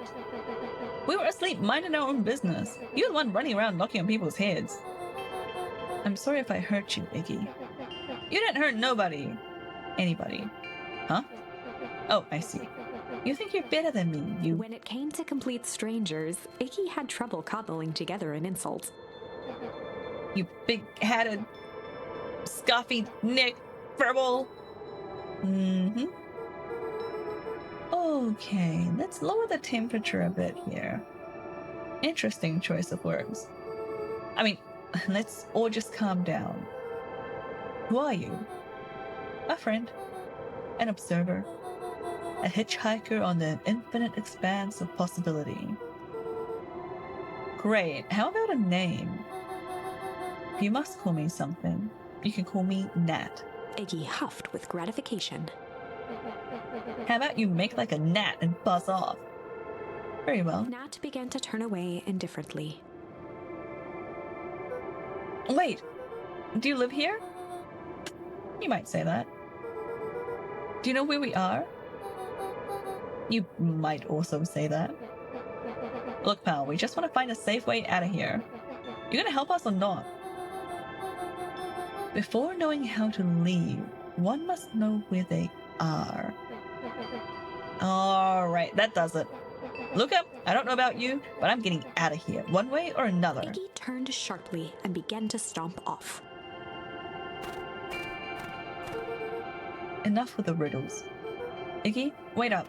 Speaker 1: We were asleep minding our own business. You're the one running around knocking on people's heads. I'm sorry if I hurt you, Iggy. You didn't hurt nobody. Anybody. Huh? Oh, I see. You think you're better than me, you...
Speaker 2: When it came to complete strangers, Iggy had trouble cobbling together an insult.
Speaker 1: You big-hatted, scoffy neck verbal. Okay, let's lower the temperature a bit here. Interesting choice of words. I mean, let's all just calm down. Who are you? A friend. An observer. A hitchhiker on the infinite expanse of possibility. Great. How about a name? If you must call me something, you can call me Nat.
Speaker 2: Iggy huffed with gratification.
Speaker 1: How about you make like a gnat and buzz off? Very well.
Speaker 2: Nat began to turn away indifferently.
Speaker 1: Wait, do you live here? You might say that. Do you know where we are? You might also say that. Look, pal, we just want to find a safe way out of here. You gonna help us or not? Before knowing how to leave, one must know where they are. Alright, that does it. Look up, I don't know about you, but I'm getting out of here, one way or another.
Speaker 2: Iggy turned sharply and began to stomp off.
Speaker 1: Enough with the riddles. Iggy, wait up.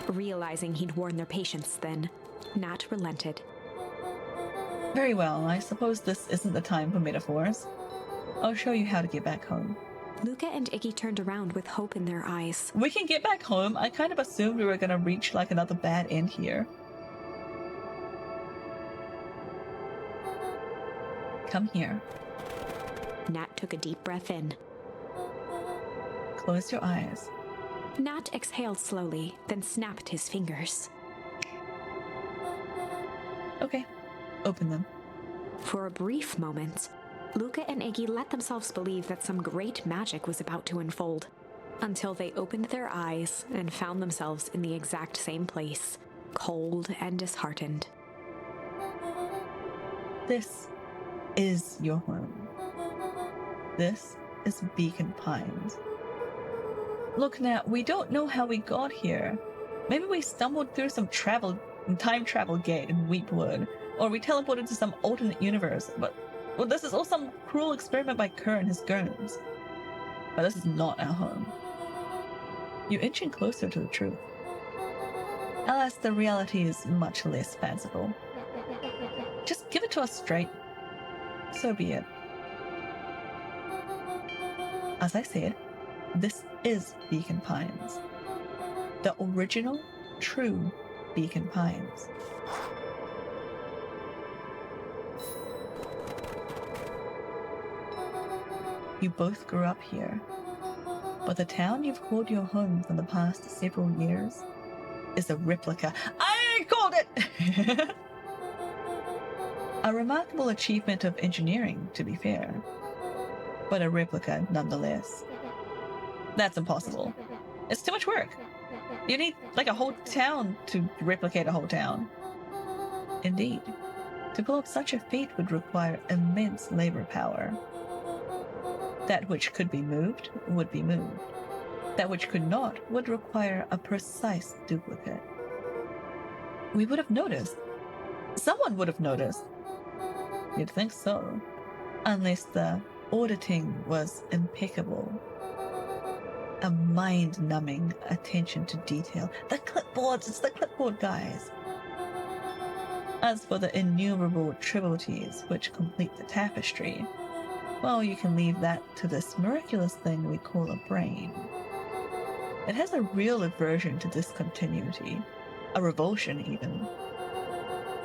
Speaker 2: Realizing he'd worn their patience then, Nat relented.
Speaker 1: Very well, I suppose this isn't the time for metaphors. I'll show you how to get back home.
Speaker 2: Luca and Iggy turned around with hope in their eyes.
Speaker 1: We can get back home? I kind of assumed we were gonna reach like another bad end here. Come here.
Speaker 2: Nat took a deep breath in.
Speaker 1: Close your eyes.
Speaker 2: Nat exhaled slowly, then snapped his fingers.
Speaker 1: Okay, open them.
Speaker 2: For a brief moment, Luca and Iggy let themselves believe that some great magic was about to unfold, until they opened their eyes and found themselves in the exact same place, cold and disheartened.
Speaker 1: This is your home. This is Beacon Pines. Look, Nat, we don't know how we got here. Maybe we stumbled through some time travel gate in Weepwood, or we teleported to some alternate universe, but well, this is all some cruel experiment by Kerr and his goons. But this is not our home. You're inching closer to the truth. Alas, the reality is much less fanciful. Just give it to us straight. So be it. As I said, this is Beacon Pines. The original, true Beacon Pines. You both grew up here, but the town you've called your home for the past several years is a replica. I called it! A remarkable achievement of engineering, to be fair. but a replica nonetheless. That's impossible. It's too much work. You need like a whole town to replicate a whole town. Indeed, to pull off such a feat would require immense labor power. That which could be moved would be moved. That which could not would require a precise duplicate. We would have noticed. Someone would have noticed. You'd think so. Unless the auditing was impeccable. A mind-numbing attention to detail. The clipboards, it's the clipboard guys. As for the innumerable tributaries which complete the tapestry, well, you can leave that to this miraculous thing we call a brain. It has a real aversion to discontinuity, a revulsion even.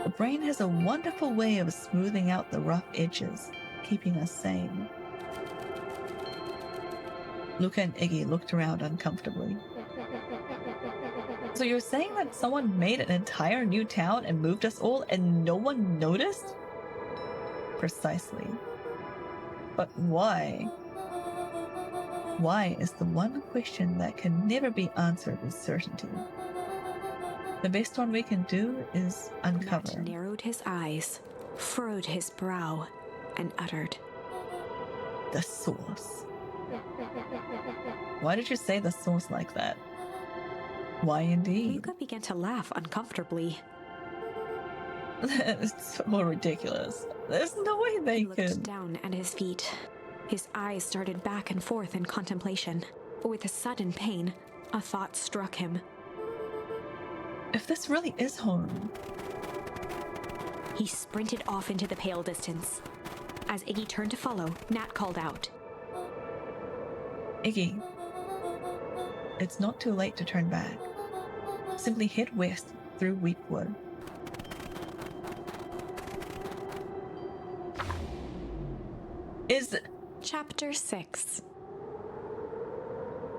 Speaker 1: The brain has a wonderful way of smoothing out the rough edges, keeping us sane. Luca and Iggy looked around uncomfortably. So you're saying that someone made an entire new town and moved us all and no one noticed? Precisely. But why? Why is the one question that can never be answered with certainty. The best one we can do is uncover.
Speaker 2: Matt narrowed his eyes, furrowed his brow, and uttered,
Speaker 1: The source. Why did you say the source like that? Why indeed?
Speaker 2: Luca began to laugh uncomfortably.
Speaker 1: It's so ridiculous. There's no way they
Speaker 2: He looked
Speaker 1: could.
Speaker 2: down at his feet. His eyes started back and forth in contemplation. With a sudden pain, a thought struck him.
Speaker 1: If this really is home,
Speaker 2: He sprinted off into the pale distance. As Iggy turned to follow, Nat called out,
Speaker 1: Iggy, it's not too late to turn back. Simply head west through Weepwood.
Speaker 2: Chapter 6.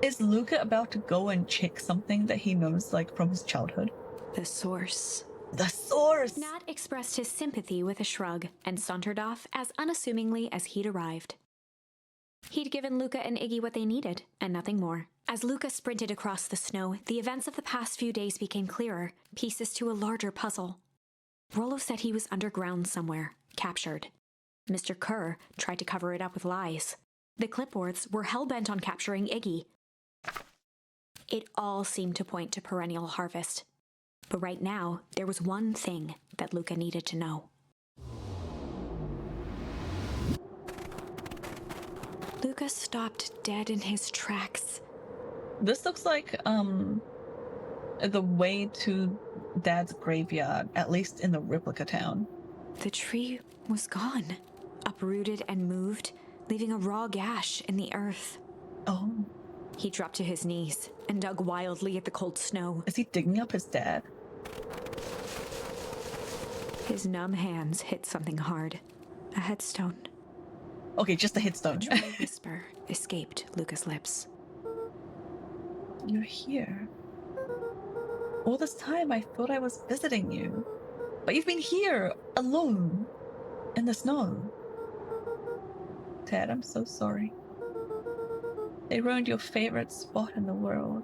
Speaker 1: Is Luca about to go and check something that he knows, like, from his childhood?
Speaker 2: The source.
Speaker 1: The source!
Speaker 2: Nat expressed his sympathy with a shrug and sauntered off as unassumingly as he'd arrived. He'd given Luca and Iggy what they needed, and nothing more. As Luca sprinted across the snow, the events of the past few days became clearer, pieces to a larger puzzle. Rollo said he was underground somewhere, captured. Mr. Kerr tried to cover it up with lies. The clipboards were hell-bent on capturing Iggy. It all seemed to point to perennial harvest. But right now, there was one thing that Luca needed to know. Luca stopped dead in his tracks.
Speaker 1: This looks like, the way to Dad's graveyard, at least in the replica town.
Speaker 2: The tree was gone, uprooted and moved, leaving a raw gash in the earth.
Speaker 1: Oh.
Speaker 2: He dropped to his knees and dug wildly at the cold snow.
Speaker 1: Is he digging up his dad?
Speaker 2: His numb hands hit something hard. A headstone.
Speaker 1: Okay, just a headstone.
Speaker 2: A dry whisper escaped Luca's lips.
Speaker 1: You're here. All this time I thought I was visiting you. But you've been here, alone, in the snow. Dad, I'm so sorry. They ruined your favorite spot in the world.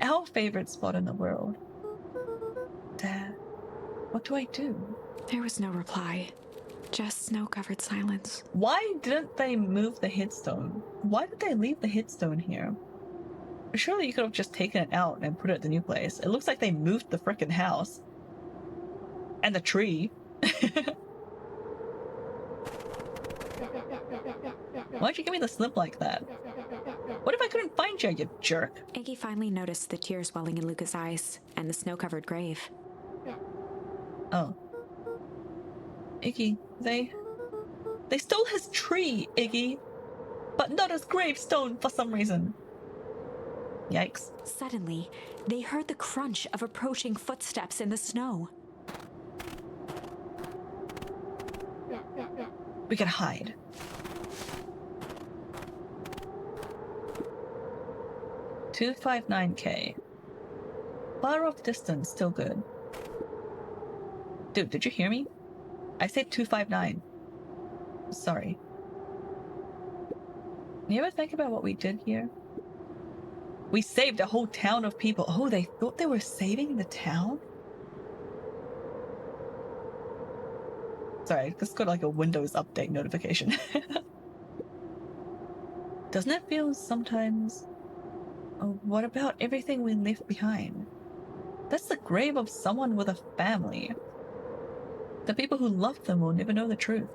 Speaker 1: Our favorite spot in the world. Dad, what do I do?
Speaker 2: There was no reply. Just snow-covered silence.
Speaker 1: Why didn't they move the headstone? Why did they leave the headstone here? Surely you could have just taken it out and put it at the new place. It looks like they moved the frickin' house. And the tree. Why'd you give me the slip like that? What if I couldn't find you, you jerk?
Speaker 2: Iggy finally noticed the tears welling in Luca's eyes and the snow-covered grave.
Speaker 1: Oh. Iggy, they stole his tree, Iggy. But not his gravestone for some reason. Yikes.
Speaker 2: Suddenly, they heard the crunch of approaching footsteps in the snow.
Speaker 1: We can hide. $259K. Far off distance, still good. Dude, did you hear me? I said 259. Sorry. You ever think about what we did here? We saved a whole town of people. Oh, they thought they were saving the town? Sorry, I just got like a Windows update notification. Doesn't it feel sometimes... Oh, what about everything we left behind? That's the grave of someone with a family. The people who loved them will never know the truth.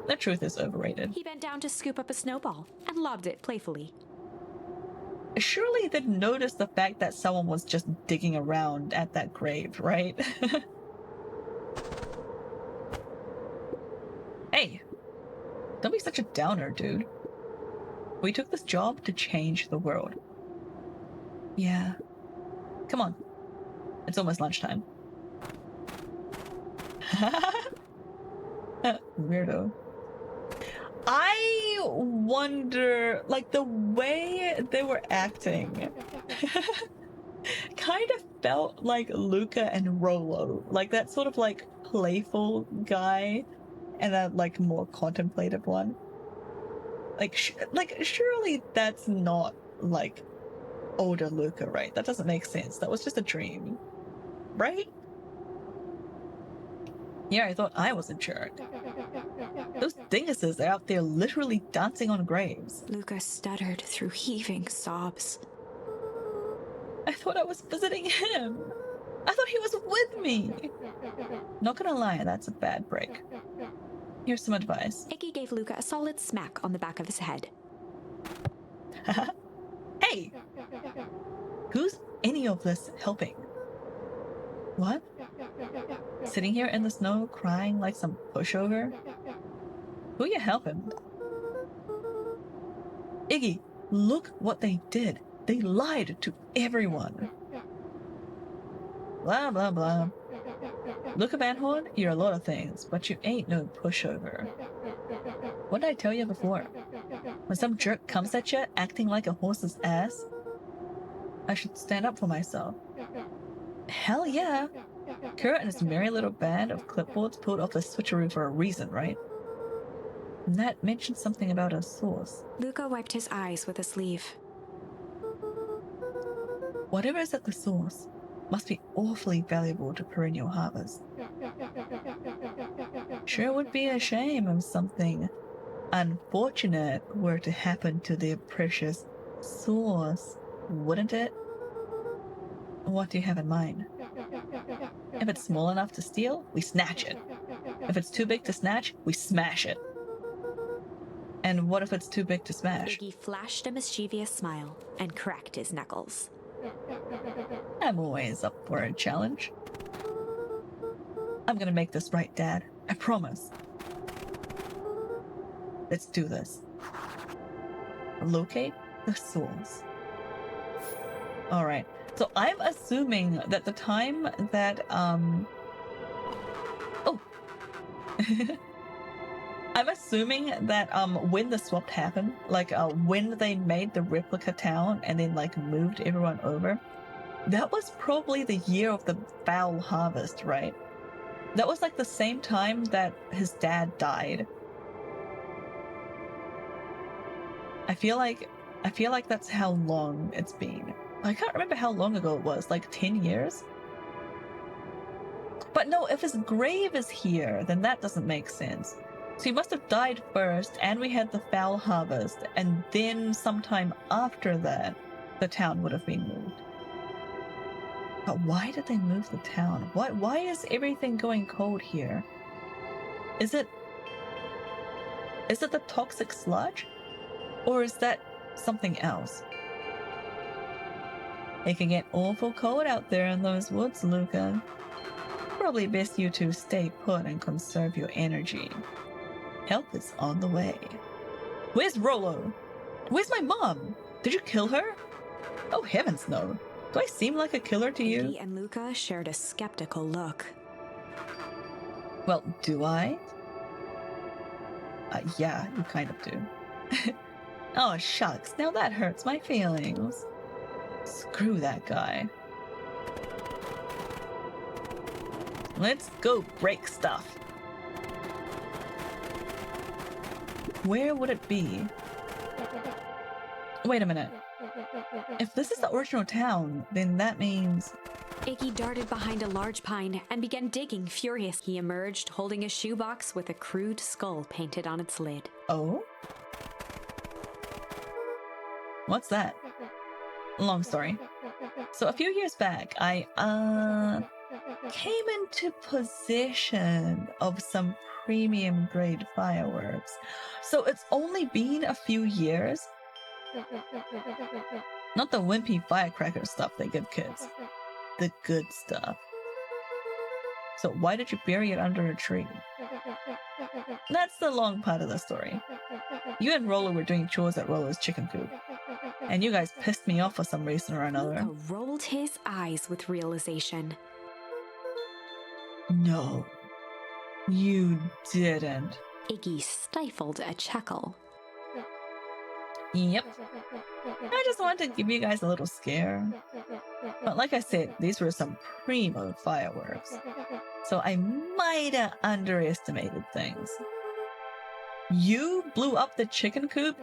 Speaker 1: The truth is overrated.
Speaker 2: He bent down to scoop up a snowball and lobbed it playfully.
Speaker 1: Surely they'd notice the fact that someone was just digging around at that grave, right? Hey! Don't be such a downer, dude. We took this job to change the world. Yeah. Come on. It's almost lunchtime. Weirdo. I wonder, like, the way they were acting kind of felt like Luca and Rolo. Like, that sort of, like, playful guy and that, like, more contemplative one. Like, surely that's not, like, older Luca, right? That doesn't make sense. That was just a dream. Right? Yeah, I thought I was a jerk. Those dinguses are out there literally dancing on graves.
Speaker 2: Luca stuttered through heaving sobs.
Speaker 1: I thought I was visiting him. I thought he was with me. Not gonna lie, that's a bad break. Here's some advice.
Speaker 2: Iggy gave Luca a solid smack on the back of his head.
Speaker 1: Hey! Who's any of this helping? What? Sitting here in the snow crying like some pushover? Who you helping? Iggy, look what they did. They lied to everyone. Blah, blah, blah. Luca Van Horn, you're a lot of things, but you ain't no pushover. What did I tell you before? When some jerk comes at you acting like a horse's ass, I should stand up for myself. Hell yeah! Kurt and his merry little band of clipboards pulled off the switcheroo for a reason, right? And that mentioned something about a source.
Speaker 2: Luca wiped his eyes with a sleeve.
Speaker 1: Whatever is at the source must be awfully valuable to Perennial Harvest. Sure would be a shame if something unfortunate were to happen to their precious source, wouldn't it? What do you have in mind? If it's small enough to steal, we snatch it. If it's too big to snatch, we smash it. And what if it's too big to smash?
Speaker 2: Iggy flashed a mischievous smile and cracked his knuckles.
Speaker 1: I'm always up for a challenge. I'm gonna make this right, Dad. I promise. Let's do this. Locate the source. Alright, so I'm assuming that the time that, Oh! I'm assuming that, when the swap happened, like, when they made the replica town and then, like, moved everyone over, that was probably the year of the foul harvest, right? That was, like, the same time that his dad died. I feel like that's how long it's been. I can't remember how long ago it was, like 10 years? But no, if his grave is here, then that doesn't make sense. So he must have died first, and we had the foul harvest, and then sometime after that, the town would have been moved. But why did they move the town? Why is everything going cold here? Is it the toxic sludge? Or is that something else? It can get awful cold out there in those woods, Luca. Probably best you two stay put and conserve your energy. Help is on the way. Where's Rolo? Where's my mom? Did you kill her? Oh heavens no. Do I seem like a killer to you?
Speaker 2: Iggy and Luca shared a skeptical look.
Speaker 1: Well, do I? Yeah, you kind of do. Oh shucks, now that hurts my feelings. Screw that guy. Let's go break stuff. Where would it be? Wait a minute. If this is the original town, then that means...
Speaker 2: Iggy darted behind a large pine and began digging furious. He emerged holding a shoebox with a crude skull painted on its lid.
Speaker 1: Oh? What's that? Long story. So a few years back, I came into possession of some premium grade fireworks. So it's only been a few years. Not the wimpy firecracker stuff they give kids. The good stuff. So why did you bury it under a tree? That's the long part of the story. You and Rollo were doing chores at Rollo's chicken coop. And you guys pissed me off for some reason or another.
Speaker 2: Luca rolled his eyes with realization.
Speaker 1: No, you didn't.
Speaker 2: Iggy stifled a chuckle.
Speaker 1: Yep. I just wanted to give you guys a little scare. But like I said, these were some primo fireworks. So I might have underestimated things. You blew up the chicken coop?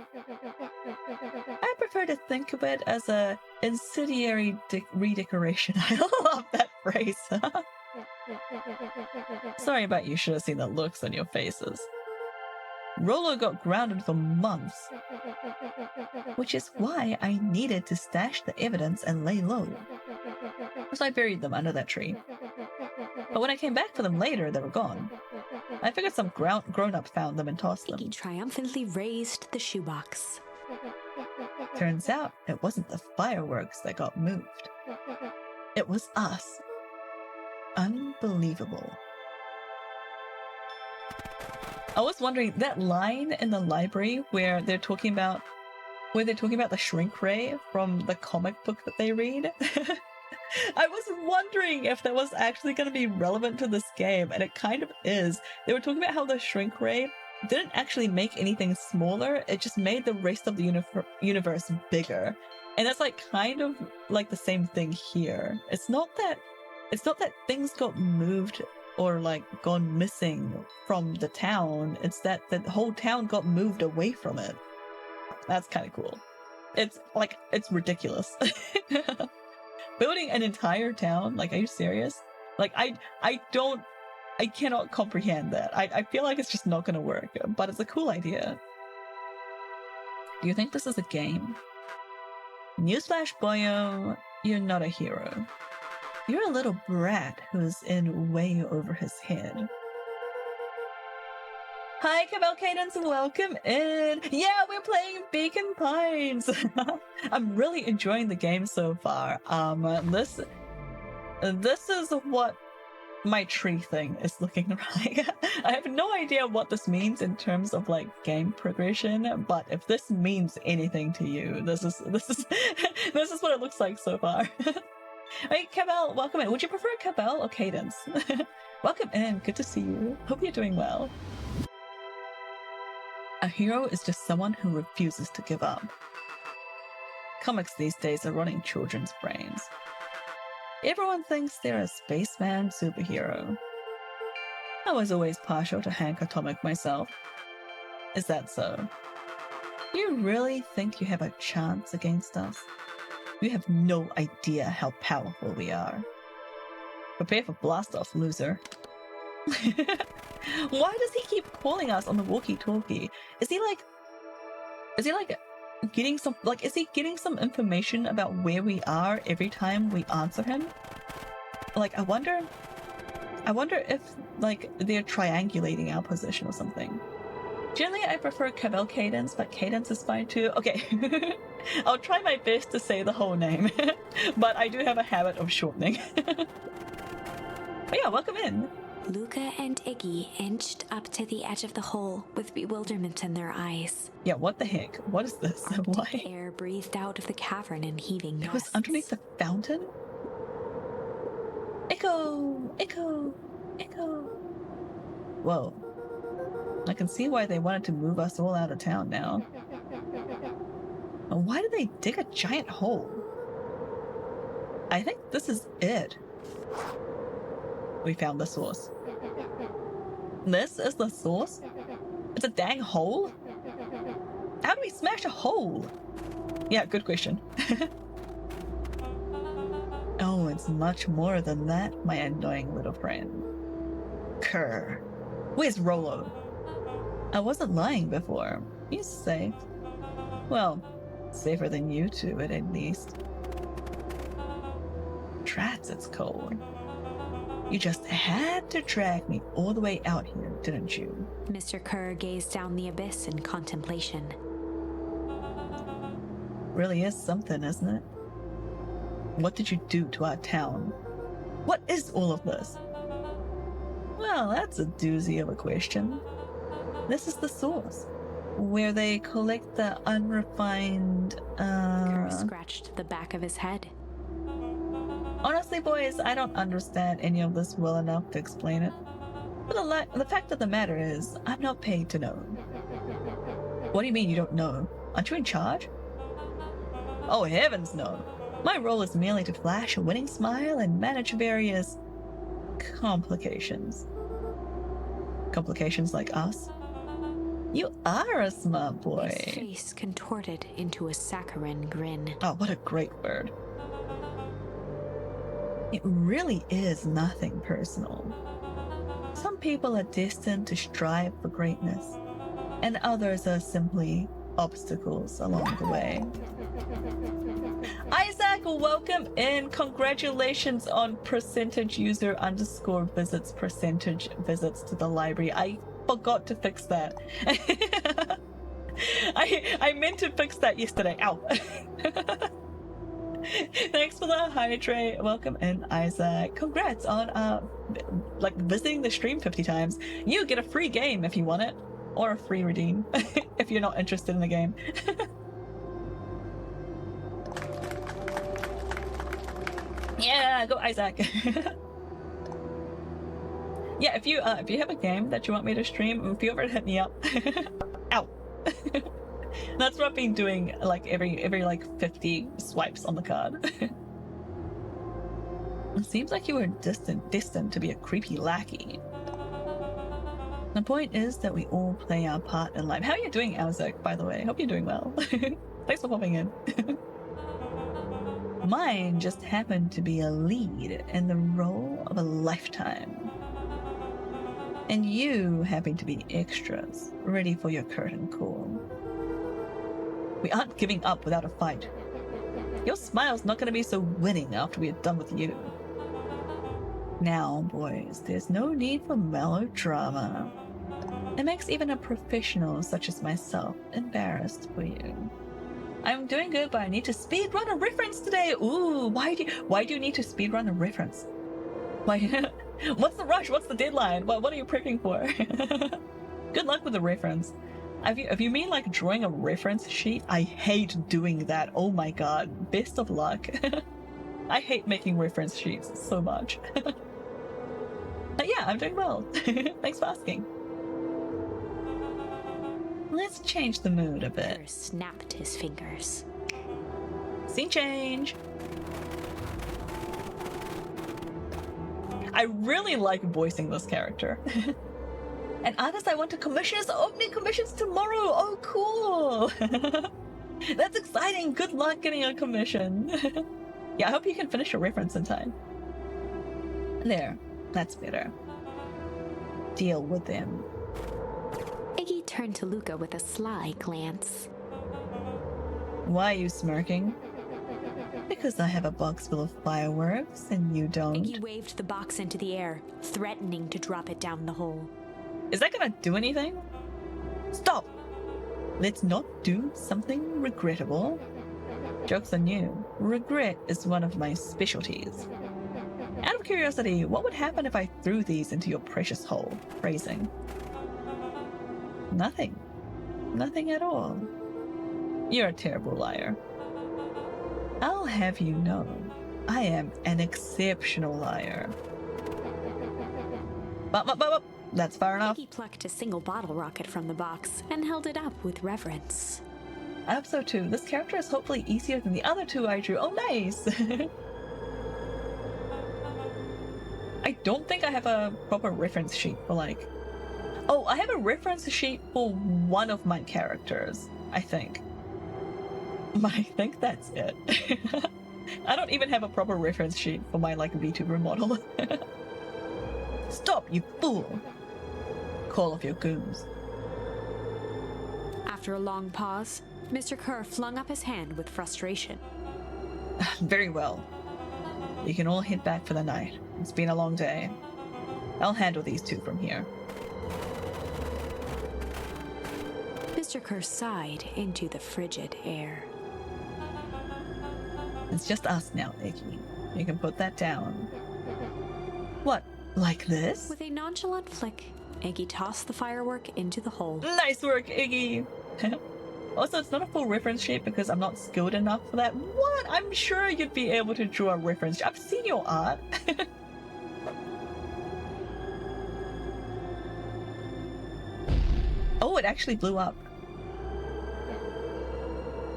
Speaker 1: I prefer to think of it as a incendiary redecoration. I love that phrase. Sorry about you should have seen the looks on your faces. Rollo got grounded for months, which is why I needed to stash the evidence and lay low. So I buried them under that tree. But when I came back for them later, they were gone. I figured some grown-up found them and tossed them.
Speaker 2: Iggy triumphantly raised the shoebox.
Speaker 1: Turns out it wasn't the fireworks that got moved. It was us. Unbelievable. I was wondering, that line in the library where they're talking about the shrink ray from the comic book that they read. I was wondering if that was actually going to be relevant to this game, and it kind of is. They were talking about how the shrink ray didn't actually make anything smaller, it just made the rest of the universe bigger. And that's like kind of like the same thing here. It's not that things got moved or like gone missing from the town, it's that the whole town got moved away from it. That's kind of cool. It's ridiculous. Building an entire town, like, are you serious? Like, I cannot comprehend that. I feel like it's just not gonna work, but it's a cool idea. Do you think this is a game? Newsflash, boyo, you're not a hero. You're a little brat who's in way over his head. Hi, Cabell Cadence, and welcome in! Yeah, we're playing Beacon Pines! I'm really enjoying the game so far. This is what my tree thing is looking like. I have no idea what this means in terms of like game progression, but if this means anything to you, this is this is what it looks like so far. Hey, Cabell, welcome in. Would you prefer Cabell or Cadence? Welcome in. Good to see you. Hope you're doing well. A hero is just someone who refuses to give up. Comics these days are running children's brains. Everyone thinks they're a spaceman superhero. I was always partial to Hank Atomic myself. Is that so? You really think you have a chance against us? You have no idea how powerful we are. Prepare for blast-off, loser. Why does he keep calling us on the walkie-talkie? Is he getting some information about where we are every time we answer him? Like, I wonder if like they're triangulating our position or something. Generally, I prefer Cabell Cadence, but Cadence is fine too. Okay, I'll try my best to say the whole name, but I do have a habit of shortening. But yeah, welcome in.
Speaker 2: Luca and Iggy inched up to the edge of the hole with bewilderment in their eyes.
Speaker 1: Yeah, what the heck? What is this? Why?
Speaker 2: Air breathed out of the cavern in heaving gusts.
Speaker 1: It was underneath the fountain? Echo! Echo! Echo! Whoa. I can see why they wanted to move us all out of town now. Why did they dig a giant hole? I think this is it. We found the source. This is the source? It's a dang hole? How do we smash a hole? Yeah, good question. Oh, it's much more than that, my annoying little friend. Kerr. Where's Rolo? I wasn't lying before. He's safe. Well, safer than you two, at least. Trats, it's cold. You just had to drag me all the way out here, didn't you?
Speaker 2: Mr. Kerr gazed down the abyss in contemplation.
Speaker 1: Really is something, isn't it? What did you do to our town? What is all of this? Well, that's a doozy of a question. This is the source, where they collect the unrefined,
Speaker 2: Kerr scratched the back of his head.
Speaker 1: Honestly, boys, I don't understand any of this well enough to explain it. But the fact of the matter is, I'm not paid to know. What do you mean you don't know? Aren't you in charge? Oh, heavens no. My role is merely to flash a winning smile and manage various complications. Complications like us? You are a smart boy.
Speaker 2: His face contorted into a saccharine grin.
Speaker 1: Oh, what a great word. It really is nothing personal. Some people are destined to strive for greatness, and others are simply obstacles along the way. Isaac, welcome in. Congratulations on percentage user underscore visits percentage visits to the library. I forgot to fix that. I meant to fix that yesterday. Ow. Thanks for the hydrate. Welcome in, Isaac. Congrats on like visiting the stream 50 times. You get a free game if you want it, or a free redeem if you're not interested in the game. Yeah, go Isaac. Yeah, if you have a game that you want me to stream, feel free to hit me up. Ow. That's what I've been doing like every like 50 swipes on the card. It seems like you were destined to be a creepy lackey. The point is that we all play our part in life. How are you doing, Isaac, by the way? Hope you're doing well. Thanks for popping in. Mine just happened to be a lead in the role of a lifetime. And you happen to be extras, ready for your curtain call. We aren't giving up without a fight. Your smile's not going to be so winning after we are done with you. Now, boys, there's no need for melodrama. It makes even a professional such as myself embarrassed for you. I'm doing good, but I need to speedrun a reference today. Ooh, why do you need to speedrun a reference? Why? What's the rush? What's the deadline? What are you prepping for? Good luck with the reference. If you mean like drawing a reference sheet, I hate doing that. Oh my god. Best of luck. I hate making reference sheets so much. But yeah, I'm doing well. Thanks for asking. Let's change the mood a bit.
Speaker 2: Kerr snapped his fingers.
Speaker 1: Scene change. I really like voicing this character. An artist I want to commission is opening commissions tomorrow. Oh, cool. That's exciting. Good luck getting a commission. Yeah, I hope you can finish your reference in time. There. That's better. Deal with them.
Speaker 2: Iggy turned to Luca with a sly glance.
Speaker 1: Why are you smirking? Because I have a box full of fireworks and you don't.
Speaker 2: Iggy waved the box into the air, threatening to drop it down the hole.
Speaker 1: Is that gonna do anything? Stop! Let's not do something regrettable. Joke's on you. Regret is one of my specialties. Out of curiosity, what would happen if I threw these into your precious hole? Phrasing. Nothing. Nothing at all. You're a terrible liar. I'll have you know, I am an exceptional liar. But, that's far enough.
Speaker 2: Iggy plucked a single bottle rocket from the box and held it up with reverence.
Speaker 1: I hope so too. This character is hopefully easier than the other two I drew. Oh, nice! I don't think I have a proper reference sheet for like... Oh, I have a reference sheet for one of my characters. I think. I think that's it. I don't even have a proper reference sheet for my like VTuber model. Stop, you fool! Call off your goons.
Speaker 2: After a long pause, Mr. Kerr flung up his hand with frustration.
Speaker 1: Very well. You can all head back for the night. It's been a long day. I'll handle these two from here.
Speaker 2: Mr. Kerr sighed into the frigid air.
Speaker 1: It's just us now, Iggy. You can put that down. What, like this?
Speaker 2: With a nonchalant flick, Iggy tossed the firework into the hole.
Speaker 1: Nice work, Iggy! Also, it's not a full reference sheet because I'm not skilled enough for that. What? I'm sure you'd be able to draw a reference sheet. I've seen your art. Oh, it actually blew up.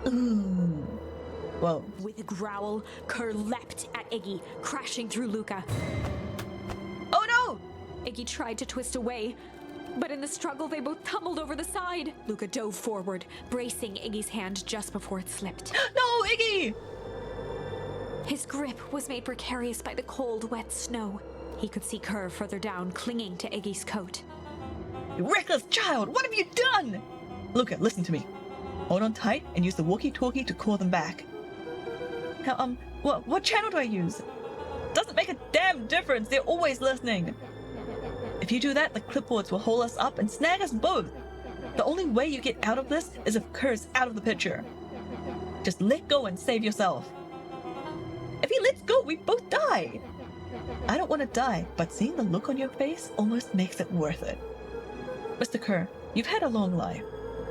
Speaker 1: Ooh. Whoa.
Speaker 2: With a growl, Kerr leapt at Iggy, crashing through Luca.
Speaker 1: Oh no!
Speaker 2: Iggy tried to twist away, but in the struggle they both tumbled over the side. Luca dove forward, bracing Iggy's hand just before it slipped.
Speaker 1: No, Iggy!
Speaker 2: His grip was made precarious by the cold, wet snow. He could see Kerr further down, clinging to Iggy's coat.
Speaker 1: You reckless child! What have you done? Luca, listen to me. Hold on tight and use the walkie-talkie to call them back. Now, what channel do I use? Doesn't make a damn difference. They're always listening. If you do that, the clipboards will hold us up and snag us both. The only way you get out of this is if Kerr's out of the picture. Just let go and save yourself. If he lets go, we both die. I don't want to die, but seeing the look on your face almost makes it worth it. Mr. Kerr, you've had a long life.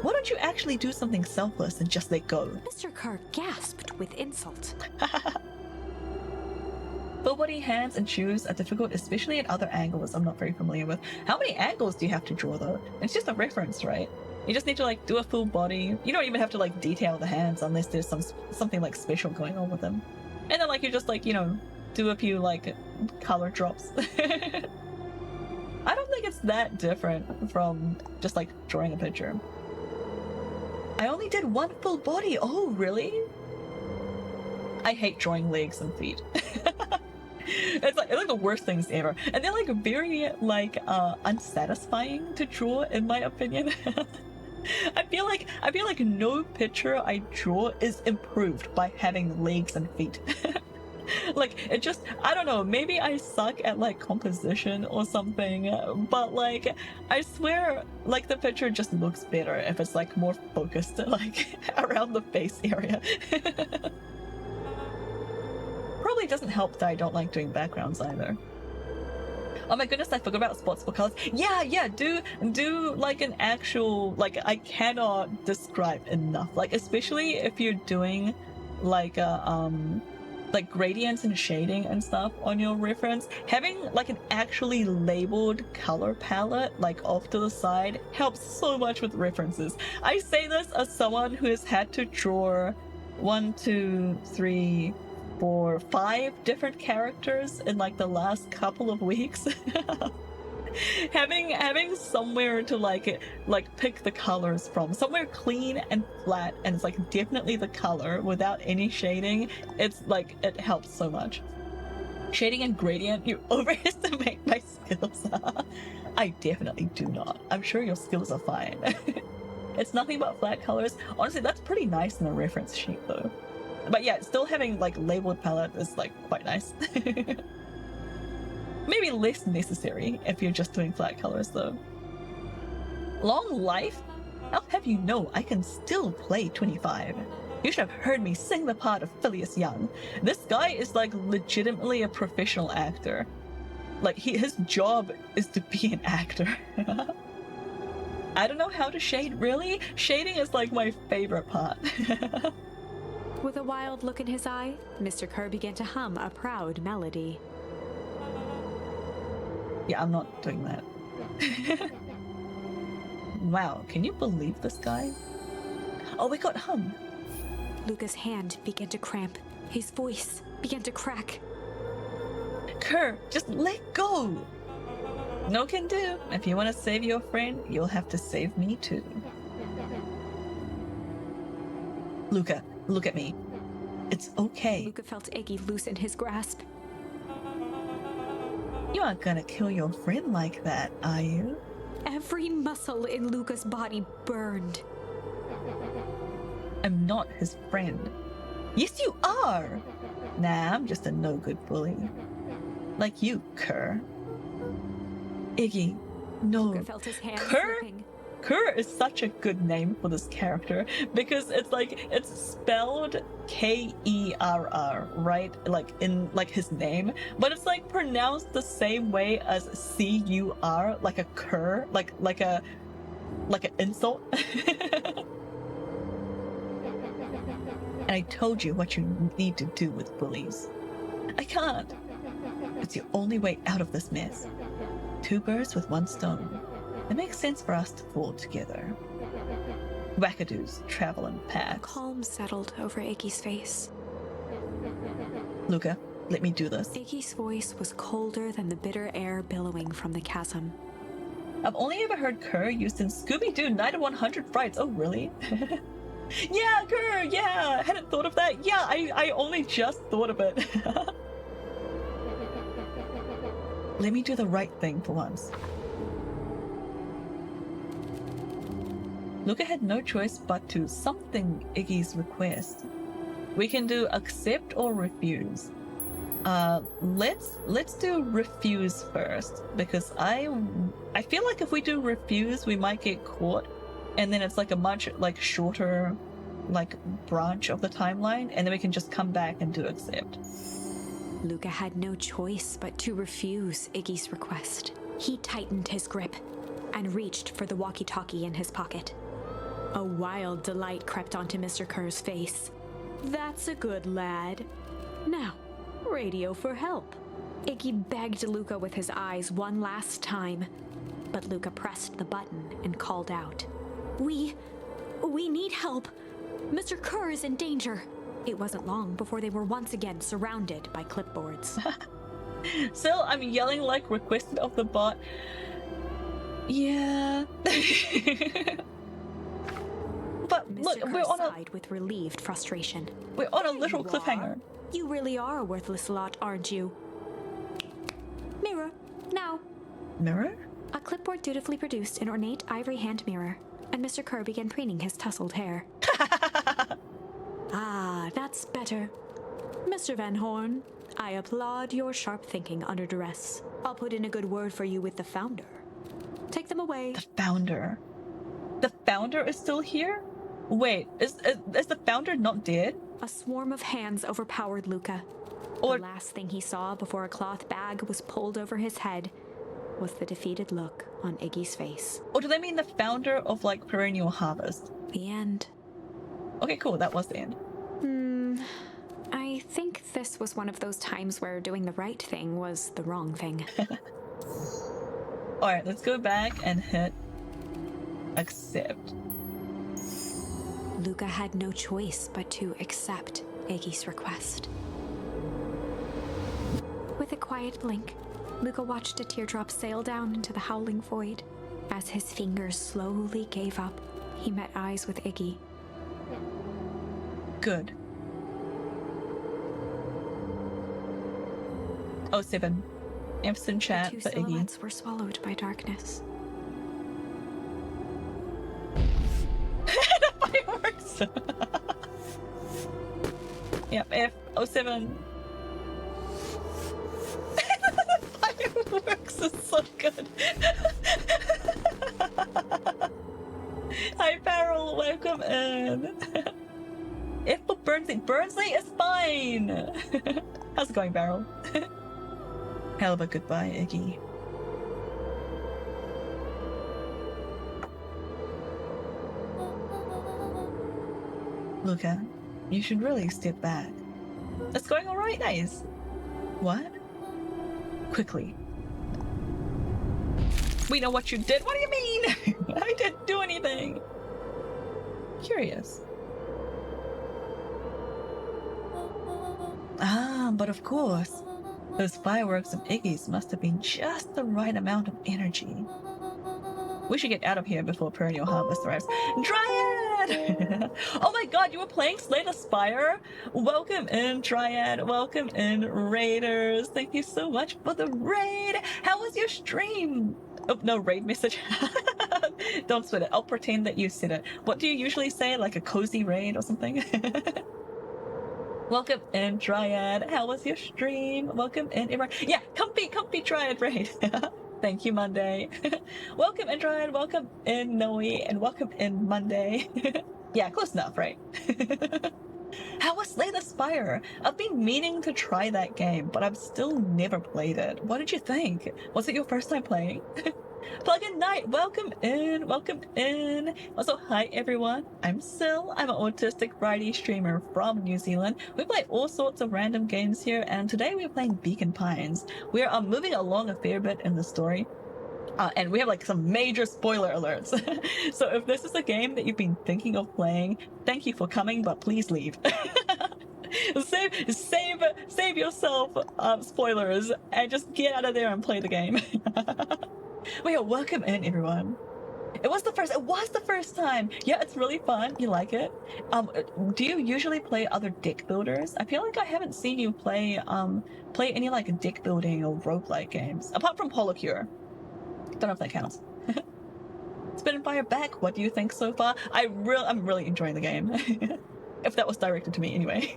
Speaker 1: Why don't you actually do something selfless and just let go?
Speaker 2: Mr. Kerr gasped with insult.
Speaker 1: Full body hands and shoes are difficult, especially at other angles I'm not very familiar with. How many angles do you have to draw though? It's just a reference, right? You just need to like do a full body. You don't even have to like detail the hands unless there's something like special going on with them. And then like you just like, you know, do a few like color drops. I don't think it's that different from just like drawing a picture. I only did one full body. Oh, really? I hate drawing legs and feet. It's like the worst things ever, and they're like very like unsatisfying to draw, in my opinion. I feel like no picture I draw is improved by having legs and feet. Like it just, I don't know, maybe I suck at like composition or something, but like I swear like the picture just looks better if it's like more focused like around the face area. Probably doesn't help that I don't like doing backgrounds either. Oh my goodness, I forgot about spots for colors. Yeah, do like an actual, like I cannot describe enough, like especially if you're doing like a like gradients and shading and stuff on your reference, having like an actually labeled color palette like off to the side helps so much with references. I say this as someone who has had to draw 1, 2, 3, 4, 5 different characters in like the last couple of weeks. having somewhere to like pick the colors from, somewhere clean and flat, and it's like definitely the color without any shading, it's like it helps so much. Shading and gradient, you overestimate my skills. I definitely do not. I'm sure your skills are fine. It's nothing but flat colors. Honestly, that's pretty nice in a reference sheet though. But yeah, still having like labeled palette is like quite nice. Maybe less necessary if you're just doing flat colors though. Long life? I'll have you know I can still play 25. You should have heard me sing the part of Phileas Young. This guy is like legitimately a professional actor. Like his job is to be an actor. I don't know how to shade, really. Shading is like my favorite part.
Speaker 2: With a wild look in his eye, Mr. Kerr began to hum a proud melody.
Speaker 1: Yeah, I'm not doing that. Wow, can you believe this guy? Oh, we got hum.
Speaker 2: Luca's hand began to cramp. His voice began to crack.
Speaker 1: Kerr, just let go. No can do. If you want to save your friend, you'll have to save me too. Luca, look at me. It's okay.
Speaker 2: Luca felt Iggy loosen his grasp.
Speaker 1: You aren't gonna kill your friend like that, are you?
Speaker 2: Every muscle in Luca's body burned.
Speaker 1: I'm not his friend. Yes, you are! Nah, I'm just a no-good bully. Like you, Kerr. Iggy, no.
Speaker 2: Luca felt his hand
Speaker 1: Kerr?
Speaker 2: slipping.
Speaker 1: Kerr is such a good name for this character because it's spelled Kerr, right? Like in like his name, but it's like pronounced the same way as Cur, like a cur, like an insult. And I told you what you need to do with bullies. I can't. It's the only way out of this mess. 2 birds with 1 stone. It makes sense for us to pull together. Wackadoos travel in packs.
Speaker 2: Calm settled over Iggy's face.
Speaker 1: Luca, let me do this.
Speaker 2: Iggy's voice was colder than the bitter air billowing from the chasm.
Speaker 1: I've only ever heard Kerr used in Scooby-Doo Night of 100 Frights. Oh, really? Yeah, Kerr, yeah! I hadn't thought of that. Yeah, I only just thought of it. Let me do the right thing for once. Luca had no choice but to something Iggy's request. We can do accept or refuse. Let's do refuse first, because I feel like if we do refuse, we might get caught, and then it's like a much like shorter like branch of the timeline, and then we can just come back and do accept.
Speaker 2: Luca had no choice but to refuse Iggy's request. He tightened his grip and reached for the walkie-talkie in his pocket. A wild delight crept onto Mr. Kerr's face. That's a good lad. Now, radio for help. Iggy begged Luca with his eyes one last time, but Luca pressed the button and called out. We need help. Mr. Kerr is in danger. It wasn't long before they were once again surrounded by clipboards.
Speaker 1: Still, I'm yelling like requested of the bot. Yeah. But
Speaker 2: Mr.
Speaker 1: look,
Speaker 2: Kerr sighed with relieved frustration.
Speaker 1: we're on a
Speaker 2: There
Speaker 1: little
Speaker 2: you
Speaker 1: cliffhanger.
Speaker 2: are. You really are a worthless lot, aren't you? Mirror, now.
Speaker 1: Mirror?
Speaker 2: A clipboard dutifully produced an ornate ivory hand mirror, and Mr. Kerr began preening his tousled hair. Ah, that's better. Mr. Van Horn, I applaud your sharp thinking under duress. I'll put in a good word for you with the founder. Take them away.
Speaker 1: The founder. The founder is still here? Wait, is the founder not dead?
Speaker 2: A swarm of hands overpowered Luca.
Speaker 1: Or-
Speaker 2: The last thing he saw before a cloth bag was pulled over his head was the defeated look on Iggy's face.
Speaker 1: Or do they mean the founder of like Perennial Harvest?
Speaker 2: The end.
Speaker 1: Okay, cool, that was the end.
Speaker 2: I think this was one of those times where doing the right thing was the wrong thing.
Speaker 1: Alright, let's go back and hit accept.
Speaker 2: Luca had no choice but to accept Iggy's request. With a quiet blink, Luca watched a teardrop sail down into the howling void. As his fingers slowly gave up, he met eyes with Iggy.
Speaker 1: Good. 07. Instant
Speaker 2: The
Speaker 1: chat
Speaker 2: two
Speaker 1: for Iggy.
Speaker 2: silhouettes were swallowed by darkness.
Speaker 1: Fireworks! Yep, F07. Fireworks is so good. Hi, Farrell, welcome in. F for Burnsley. Burnsley is fine. How's it going, Farrell? Hell of a goodbye, Iggy. Luca, you should really step back. It's going alright, nice. What? Quickly. We know what you did. What do you mean? I didn't do anything. Curious. Ah, but of course. Those fireworks of Iggy's must have been just the right amount of energy. We should get out of here before Perennial Harvest arrives. Dryad! Dryad! Oh my god, you were playing Slay the Spire? Welcome in, Dryad. Welcome in, Raiders. Thank you so much for the raid. How was your stream? Oh, no, raid message. Don't sweat it. I'll pretend that you said it. What do you usually say? Like a cozy raid or something? Welcome in, Dryad. How was your stream? Welcome in, everyone. Yeah, comfy Dryad raid. Thank you, Monday. Welcome in, Dryad. Welcome in, Noe. And welcome in, Monday. Yeah, close enough, right? How was Slay the Spire? I've been meaning to try that game, but I've still never played it. What did you think? Was it your first time playing? Plug-in Night, welcome in, welcome in. Also, hi everyone, I'm Sil. I'm an autistic variety streamer from New Zealand. We play all sorts of random games here, and today we're playing Beacon Pines. We are moving along a fair bit in the story. And we have like some major spoiler alerts. So if this is a game that you've been thinking of playing, thank you for coming, but please leave. Save yourself spoilers and just get out of there and play the game. But yeah, welcome in everyone. It was the first time. Yeah, it's really fun. You like it? Do you usually play other deck builders? I feel like I haven't seen you play any like deck building or roguelike games apart from Holocure. Don't know if that counts. Spin and Fire back. What do you think so far? I'm really enjoying the game. If that was directed to me anyway.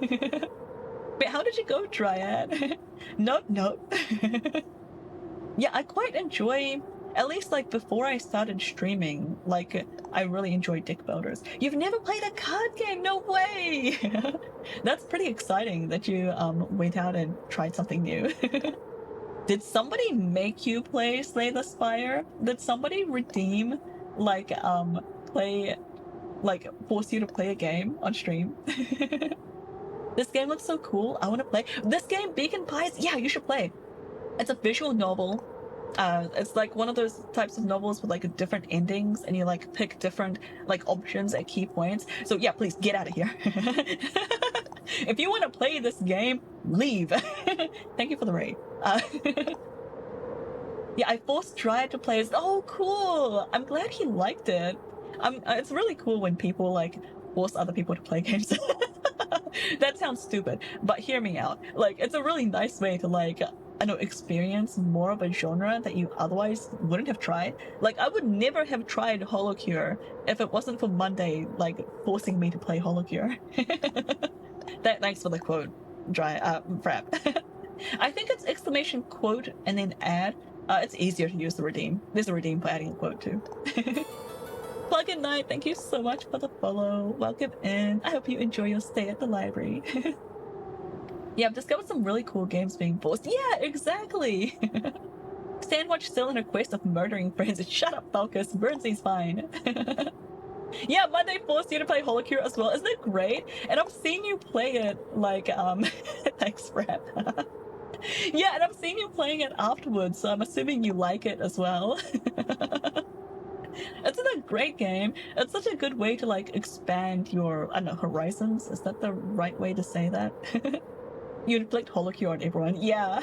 Speaker 1: But how did you go, Dryad? Nope. Yeah, I quite enjoy, at least like before I started streaming, like I really enjoy deck builders. You've never played a card game? No way! That's pretty exciting that you went out and tried something new. Did somebody make you play Slay the Spire? Did somebody redeem, like, force you to play a game on stream? This game looks so cool. I want to play. This game, Beacon Pines, yeah, you should play. It's a visual novel. It's like one of those types of novels with like different endings, and you like pick different like options at key points. So yeah, please get out of here. If you want to play this game, leave. Thank you for the raid. Yeah, I forced Dryad to play. Oh, cool! I'm glad he liked it. It's really cool when people like force other people to play games. That sounds stupid, but hear me out. Like, it's a really nice way to like, I know, experience more of a genre that you otherwise wouldn't have tried. Like, I would never have tried Holocure if it wasn't for Monday, like, forcing me to play Holocure. Thanks for the quote, Frap. I think it's exclamation quote and then add. It's easier to use the redeem. There's a redeem for adding a quote too. Plug-in Night, thank you so much for the follow. Welcome in. I hope you enjoy your stay at the library. Yeah, I've discovered some really cool games being forced. Yeah, exactly. Sandwich still in a quest of murdering friends. Shut up, Falcus. Burnsy's fine. Yeah, Monday forced you to play Holocure as well. Isn't it great? And I've seen you play it like, thanks, Brad. Yeah, and I've seen you playing it afterwards, so I'm assuming you like it as well. It's a great game. It's such a good way to like expand your, I don't know, horizons. Is that the right way to say that? You inflict Holocure on everyone. Yeah.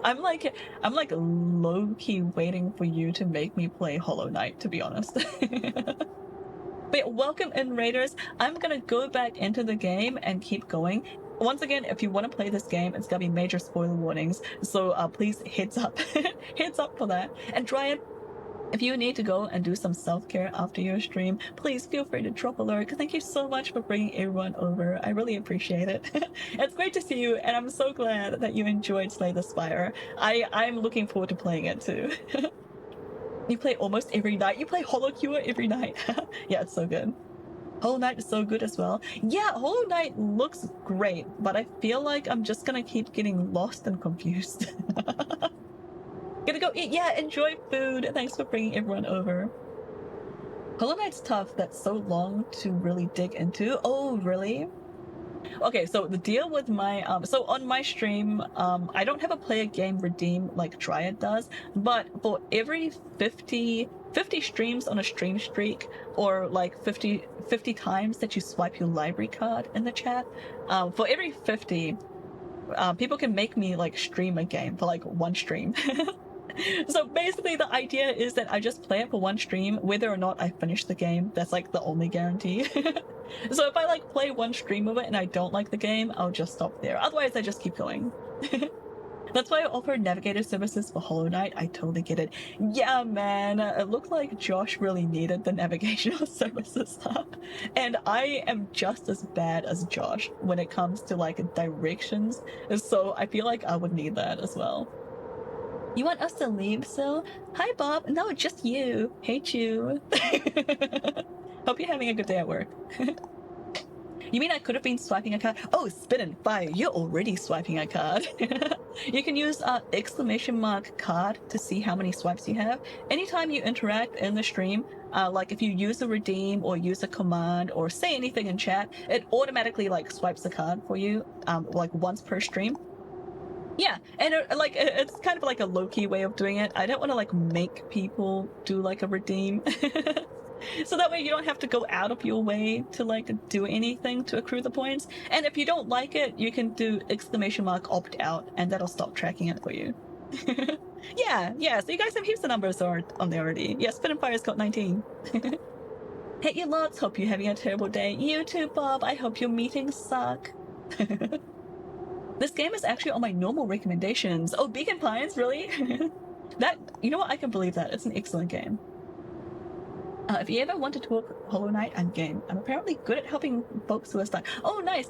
Speaker 1: I'm like low-key waiting for you to make me play Hollow Knight, to be honest. But welcome in, Raiders. I'm gonna go back into the game and keep going. Once again, if you want to play this game, it's gonna be major spoiler warnings, so please heads up. Heads up for that. And Dryad, if you need to go and do some self-care after your stream, please feel free to drop a lurk. Thank you so much for bringing everyone over. I really appreciate it. It's great to see you, and I'm so glad that you enjoyed Slay the Spire. I'm looking forward to playing it too. You play almost every night. You play Holocure every night. Yeah, it's so good. Hollow Knight is so good as well. Yeah, Hollow Knight looks great, but I feel like I'm just gonna keep getting lost and confused. Gonna go eat. Yeah, enjoy food. Thanks for bringing everyone over. Hollow Knight's tough. That's so long to really dig into. Oh, really? Okay, so the deal with my so on my stream, I don't have a play a game redeem like Dryad does, but for every 50 streams on a stream streak, or like 50 times that you swipe your library card in the chat, for every 50, people can make me like stream a game for like one stream. So basically the idea is that I just play it for one stream, whether or not I finish the game. That's like the only guarantee. So if I like play one stream of it and I don't like the game, I'll just stop there. Otherwise I just keep going. That's why I offer navigator services for Hollow Knight. I totally get it. Yeah, man, it looked like Josh really needed the navigational services. And I am just as bad as Josh when it comes to like directions. So I feel like I would need that as well. You want us to leave, Sil? Hi, Bob. No, just you. Hate you. Hope you're having a good day at work. You mean I could have been swiping a card? Oh, spit and fire. You're already swiping a card. You can use exclamation mark card to see how many swipes you have. Anytime you interact in the stream, like if you use a redeem or use a command or say anything in chat, it automatically like swipes the card for you, like once per stream. Yeah, and it's kind of like a low-key way of doing it. I don't want to like make people do like a redeem. So that way you don't have to go out of your way to like do anything to accrue the points. And if you don't like it, you can do exclamation mark opt out and that'll stop tracking it for you. Yeah, so you guys have heaps of numbers on there already. Yeah, Spin and Fire's got 19. Hate you lots, hope you're having a terrible day. You too, Bob, I hope your meetings suck. This game is actually on my normal recommendations. Oh, Beacon Pines, really? That, you know what, I can believe that. It's an excellent game. If you ever want to talk Hollow Knight, I'm game. I'm apparently good at helping folks who are stuck. Oh, nice.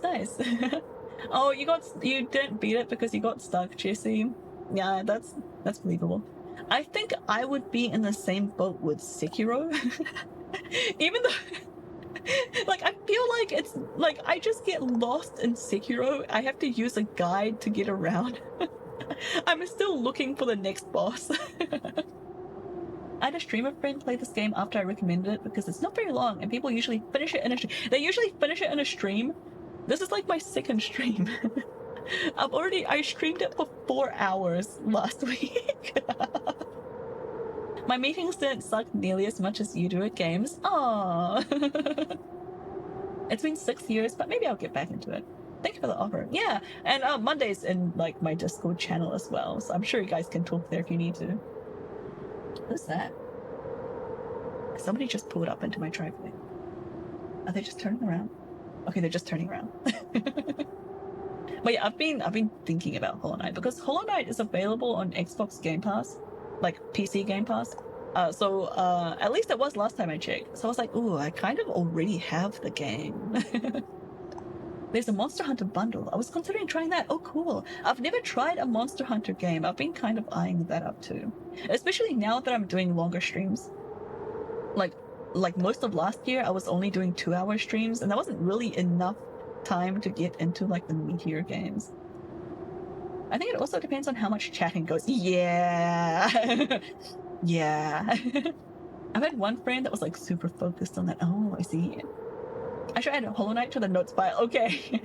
Speaker 1: Oh, you didn't beat it because you got stuck, Jesse. Yeah, that's believable. I think I would be in the same boat with Sekiro. Even though, like, I feel like it's like I just get lost in Sekiro. I have to use a guide to get around. I'm still looking for the next boss. I had a streamer friend play this game after I recommended it because it's not very long and people usually finish it in a stream. They usually finish it in a stream. This is like my second stream. I streamed it for 4 hours last week. My meetings didn't suck nearly as much as you do at games. Aww. It's been 6 years, but maybe I'll get back into it. Thank you for the offer. Yeah, and Monday's in like my Discord channel as well, so I'm sure you guys can talk there if you need to. Who's that? Somebody just pulled up into my driveway. Are they just turning around? Okay, they're just turning around. But yeah, I've been thinking about Hollow Knight because Hollow Knight is available on Xbox Game Pass, like PC Game Pass. So at least it was last time I checked. So I was like, ooh, I kind of already have the game. There's a Monster Hunter bundle. I was considering trying that. Oh, cool. I've never tried a Monster Hunter game. I've been kind of eyeing that up too. Especially now that I'm doing longer streams. Like most of last year, I was only doing 2-hour streams, and that wasn't really enough time to get into like the meatier games. I think it also depends on how much chatting goes. Yeah. Yeah. I've had one friend that was like super focused on that. Oh, I see. I should add Hollow Knight to the notes file. Okay.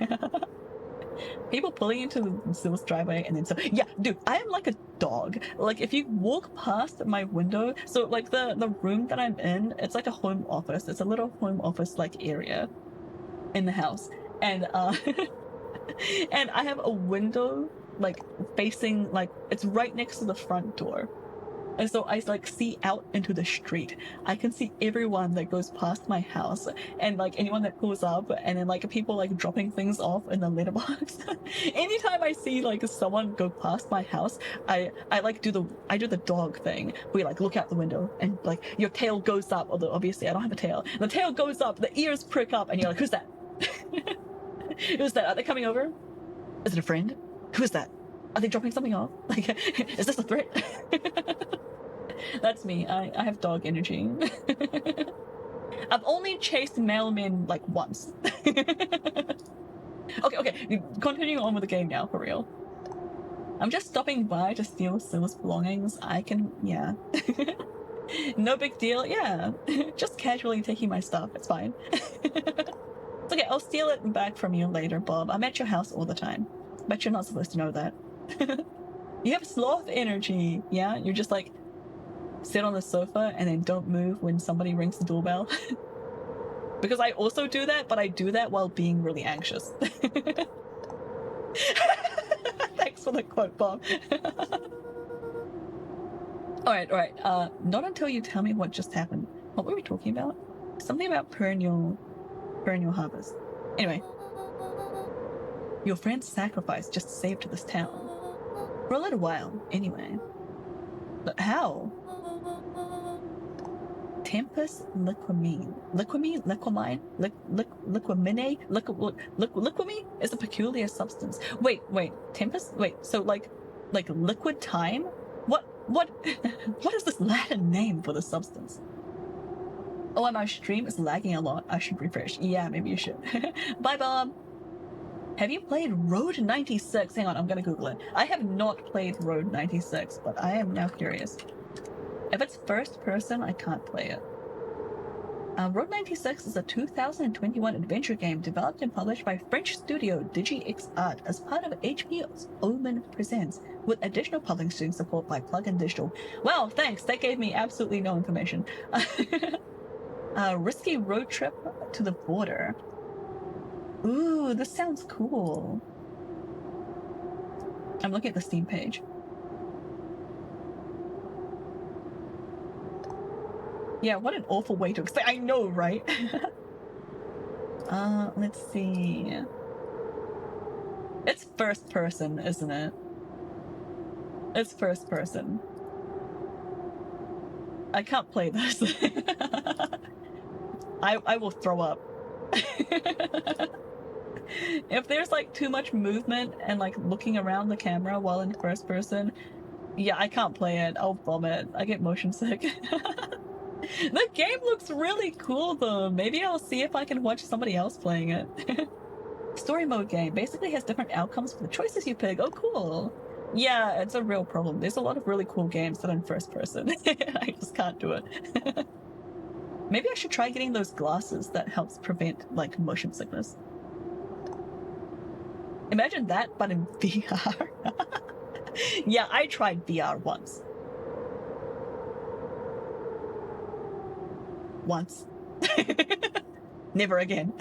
Speaker 1: People pulling into Zill's driveway and then so yeah, dude, I am like a dog. Like if you walk past my window, so like the room that I'm in, it's like a home office. It's a little home office like area in the house. And and I have a window like facing like it's right next to the front door. And so I like see out into the street. I can see everyone that goes past my house and like anyone that pulls up and then like people like dropping things off in the letterbox. Anytime I see like someone go past my house, I do the dog thing. We like look out the window and like your tail goes up, although obviously I don't have a tail. The tail goes up, the ears prick up, and you're like, who's that? Who's that? Are they coming over? Is it a friend? Who is that? Are they dropping something off? Like, is this a threat? That's me. I have dog energy. I've only chased mailmen like once. Okay. Continuing on with the game now, for real. I'm just stopping by to steal Sill's belongings. Yeah. No big deal. Yeah. Just casually taking my stuff. It's fine. It's okay. I'll steal it back from you later, Bob. I'm at your house all the time. Bet you're not supposed to know that. You have sloth energy. Yeah? You're just like, sit on the sofa and then don't move when somebody rings the doorbell. Because I also do that, but I do that while being really anxious. Thanks for the quote, Bob. Alright. Not until you tell me what just happened. What were we talking about? Something about perennial harvest. Anyway. Your friend's sacrifice just saved this town. For a little while, anyway. But how? Tempus liquamine. Liquamine is a peculiar substance. Wait. Tempus? Wait, so like liquid time? What is this Latin name for the substance? Oh, and my stream is lagging a lot. I should refresh. Yeah, maybe you should. Bye, Bob. Have you played Road 96? Hang on, I'm gonna Google it. I have not played Road 96, but I am now curious. If it's first person, I can't play it. Road 96 is a 2021 adventure game developed and published by French studio DigiXArt as part of HBO's Omen Presents, with additional publishing support by Plug-in Digital. Wow, thanks, that gave me absolutely no information. Risky road trip to the border. Ooh, this sounds cool. I'm looking at the Steam page. Yeah, what an awful way to explain. I know, right? Let's see. It's first person, isn't it? It's first person. I can't play this. I will throw up. If there's like too much movement and like looking around the camera while in first person, yeah, I can't play it. I'll vomit. I get motion sick. The game looks really cool though. Maybe I'll see if I can watch somebody else playing it. Story mode game basically has different outcomes for the choices you pick. Oh, cool. Yeah, it's a real problem. There's a lot of really cool games that are in first person. I just can't do it. Maybe I should try getting those glasses that helps prevent like motion sickness. Imagine that, but in VR. Yeah, I tried VR once. Never again.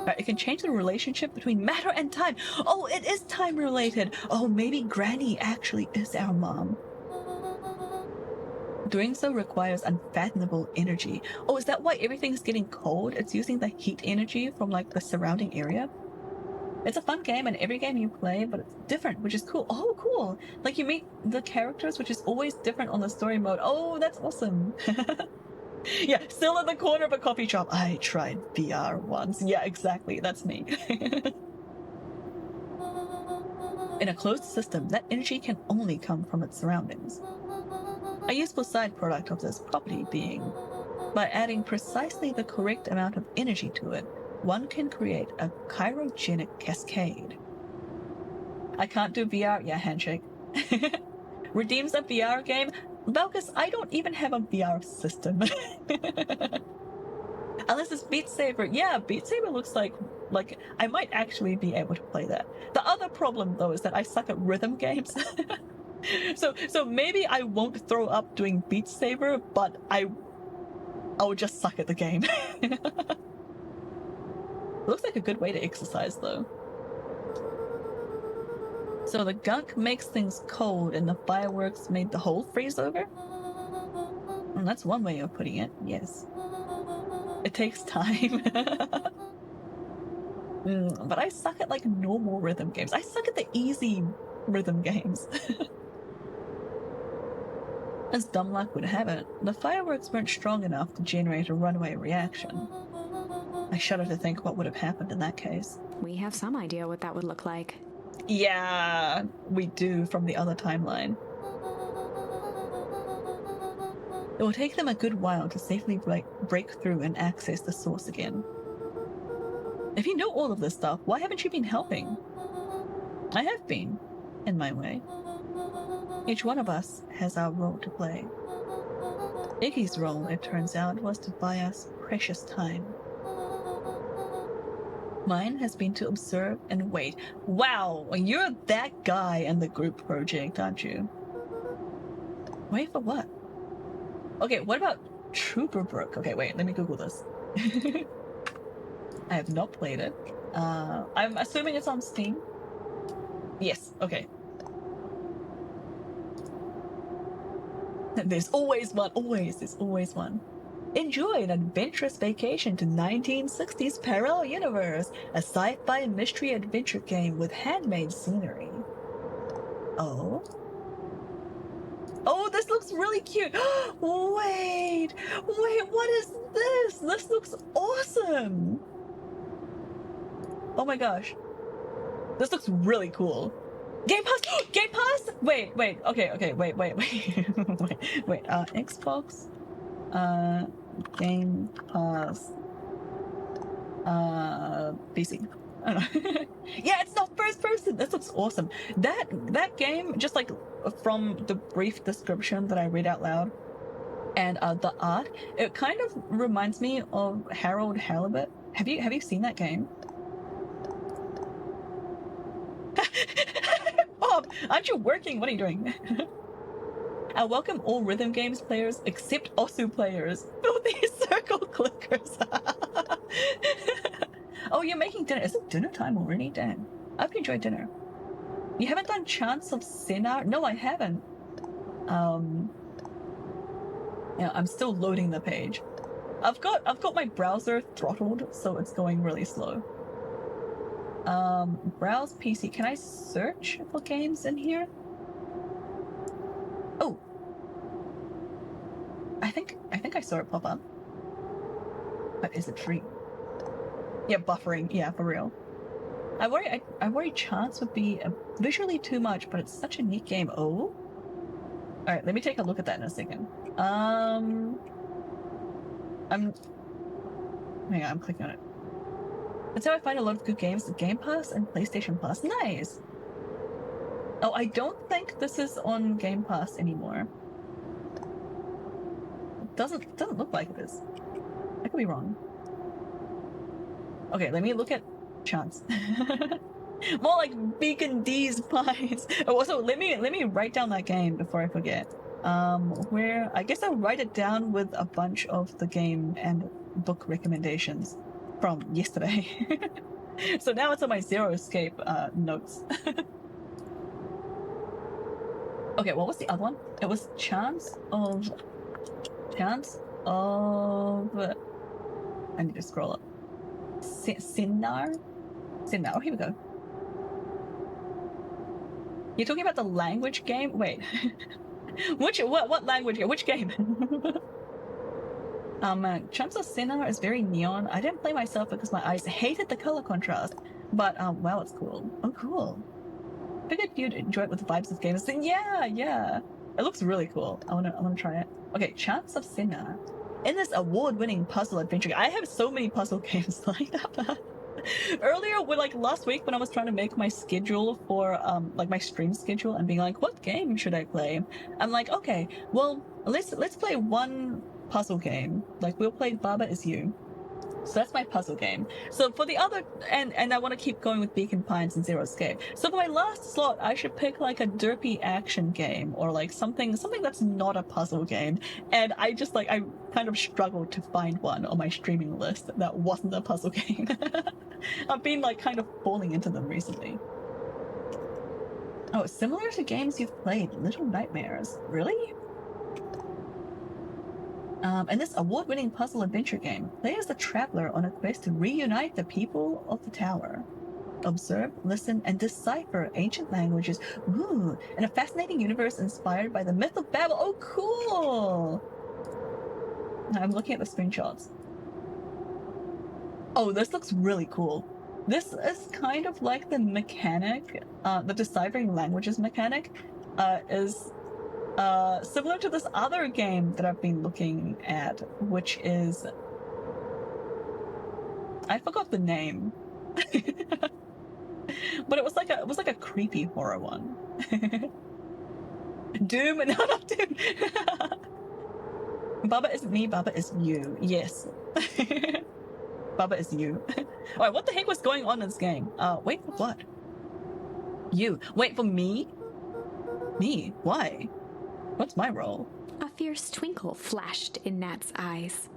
Speaker 1: Right, it can change the relationship between matter and time. Oh, it is time related. Oh, maybe Granny actually is our mom. Doing so requires unfathomable energy. Oh, is that why everything's getting cold? It's using the heat energy from like the surrounding area. It's a fun game, and every game you play, but it's different, which is cool. Oh, cool. Like you meet the characters, which is always different on the story mode. Oh, that's awesome. Yeah, still in the corner of a coffee shop. I tried VR once. Yeah, exactly. That's me. In a closed system, that energy can only come from its surroundings. A useful side product of this property being, by adding precisely the correct amount of energy to it, one can create a chirogenic cascade. I can't do VR. Yeah, handshake. Redeems a VR game? Valkus, I don't even have a VR system. Unless it's Beat Saber. Yeah, Beat Saber looks like I might actually be able to play that. The other problem though is that I suck at rhythm games. So maybe I won't throw up doing Beat Saber, but I'll just suck at the game. Looks like a good way to exercise though. So the gunk makes things cold and the fireworks made the hole freeze over? And that's one way of putting it, yes. It takes time. But I suck at like normal rhythm games. I suck at the easy rhythm games. As dumb luck would have it, the fireworks weren't strong enough to generate a runaway reaction. I shudder to think what would have happened in that case.
Speaker 2: We have some idea what that would look like.
Speaker 1: Yeah, we do from the other timeline. It will take them a good while to safely break through and access the source again. If you know all of this stuff, why haven't you been helping? I have been, in my way. Each one of us has our role to play. Iggy's role, it turns out, was to buy us precious time. Mine has been to observe and wait. Wow, you're that guy in the group project, aren't you? Wait for what? Okay, what about Trooper Brook? Okay, wait, let me Google this. I have not played it. I'm assuming it's on Steam. Yes, okay. There's always one, there's always one. Enjoy an adventurous vacation to 1960s Parallel Universe, a sci-fi mystery adventure game with handmade scenery. Oh, this looks really cute. Wait, what is this? This looks awesome. Oh my gosh. This looks really cool. Game Pass! Game Pass! Wait, okay, wait. wait, Xbox, Game Pass, PC. I don't know. Yeah, it's not first person. This looks awesome. That game, just like from the brief description that I read out loud, and the art, it kind of reminds me of Harold Halibut. Have you seen that game? Bob, aren't you working? What are you doing? I welcome all rhythm games players except Osu players. Filthy circle clickers. Oh, you're making dinner. Is it dinner time already? Damn. I hope you enjoyed dinner. You haven't done Chants of Sinnar? No, I haven't. Yeah, I'm still loading the page. I've got my browser throttled, so it's going really slow. Browse PC. Can I search for games in here? Oh. I think I saw it pop up. But is it free? Yeah, buffering. Yeah, for real. I worry Chance would be visually too much, but it's such a neat game. Oh. Alright, let me take a look at that in a second. Hang on, I'm clicking on it. That's how I find a lot of good games, Game Pass and PlayStation Plus. Nice! Oh, I don't think this is on Game Pass anymore. It doesn't look like it is. I could be wrong. Okay, let me look at Chance. More like Beacon D's Pies. Oh, also, let me write down that game before I forget. Where I guess I'll write it down with a bunch of the game and book recommendations from yesterday. So now it's on my Zero Escape notes. Okay, what was the other one? It was Chance of. I need to scroll up. Sinnar? Sinnar, here we go. You're talking about the language game? Wait. What language game? Which game? Chance of Sinnar is very neon. I didn't play myself because my eyes hated the color contrast. But, wow, it's cool. Oh, cool. Figured you'd enjoy it with the vibes of games. Yeah. It looks really cool. I wanna try it. Okay, Chance of Sinnar. In this award-winning puzzle adventure, I have so many puzzle games lined up. Earlier, last week when I was trying to make my schedule for my stream schedule and being like, what game should I play? I'm like, okay, well, let's play one puzzle game. Like, we'll play Baba Is You. So that's my puzzle game. So for the other, and I want to keep going with Beacon Pines and Zero Escape. So for my last slot, I should pick like a derpy action game or like something that's not a puzzle game. And I kind of struggled to find one on my streaming list that wasn't a puzzle game. I've been kind of falling into them recently. Oh, similar to games you've played, Little Nightmares. Really? In this award-winning puzzle adventure game, play as the traveler on a quest to reunite the people of the tower. Observe, listen, and decipher ancient languages. Ooh, in a fascinating universe inspired by the myth of Babel. Oh, cool! I'm looking at the screenshots. Oh, this looks really cool. This is kind of like the mechanic, the deciphering languages mechanic, is similar to this other game that I've been looking at, which is... I forgot the name. But it was like a creepy horror one. Doom? No, not Doom. Baba isn't me, Baba is you. Yes. Baba is you. Alright, what the heck was going on in this game? Wait for what? You. Wait for me? Me? Why? What's my role?
Speaker 2: A fierce twinkle flashed in Nat's eyes.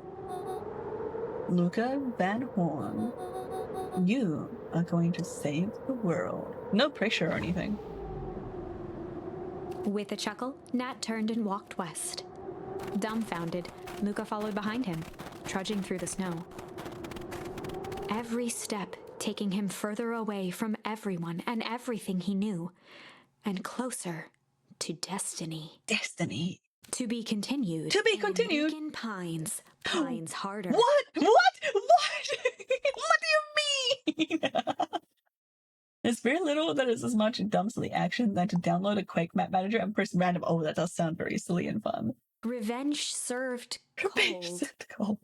Speaker 1: Luca Van Horn. You are going to save the world. No pressure or anything.
Speaker 2: With a chuckle, Nat turned and walked west. Dumbfounded, Luca followed behind him, trudging through the snow. Every step taking him further away from everyone and everything he knew, and closer to destiny.
Speaker 1: Destiny.
Speaker 2: To be continued.
Speaker 1: To be continued.
Speaker 2: In Pines. Pines harder.
Speaker 1: What? What do you mean? There's very little that is as much dumb silly action than to download a Quake map manager and press random. Oh, that does sound very silly and fun.
Speaker 2: Revenge served
Speaker 1: Revenge
Speaker 2: cold.
Speaker 1: served cold.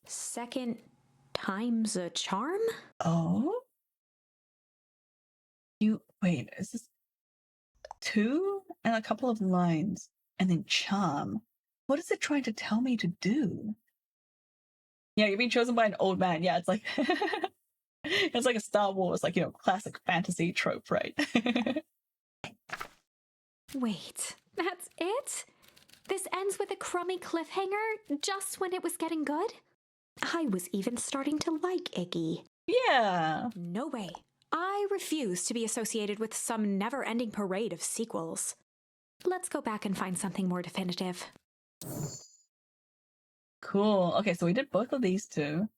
Speaker 2: Second time's a charm?
Speaker 1: Oh? Wait, is this 2 and a couple of lines and then charm? What is it trying to tell me to do? Yeah, you're being chosen by an old man. Yeah, it's like it's like a Star Wars, like, classic fantasy trope, right?
Speaker 2: Wait, that's it? This ends with a crummy cliffhanger just when it was getting good? I was even starting to like Iggy.
Speaker 1: Yeah.
Speaker 2: No way. I refuse to be associated with some never-ending parade of sequels. Let's go back and find something more definitive.
Speaker 1: Cool. Okay, so we did both of these two.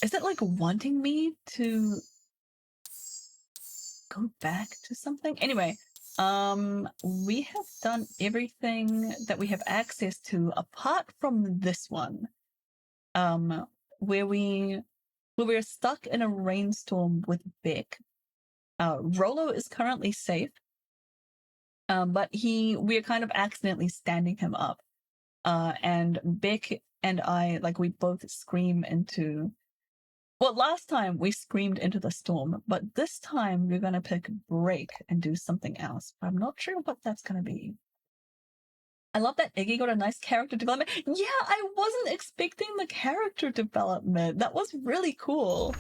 Speaker 1: Is it like wanting me to go back to something? Anyway, we have done everything that we have access to apart from this one. Where we're stuck in a rainstorm with Beck. Rolo is currently safe. But we are kind of accidentally standing him up. And Beck and I, like, we both scream into... Well, last time we screamed into the storm, but this time we're going to pick break and do something else. But I'm not sure what that's going to be. I love that Iggy got a nice character development. Yeah, I wasn't expecting the character development. That was really cool.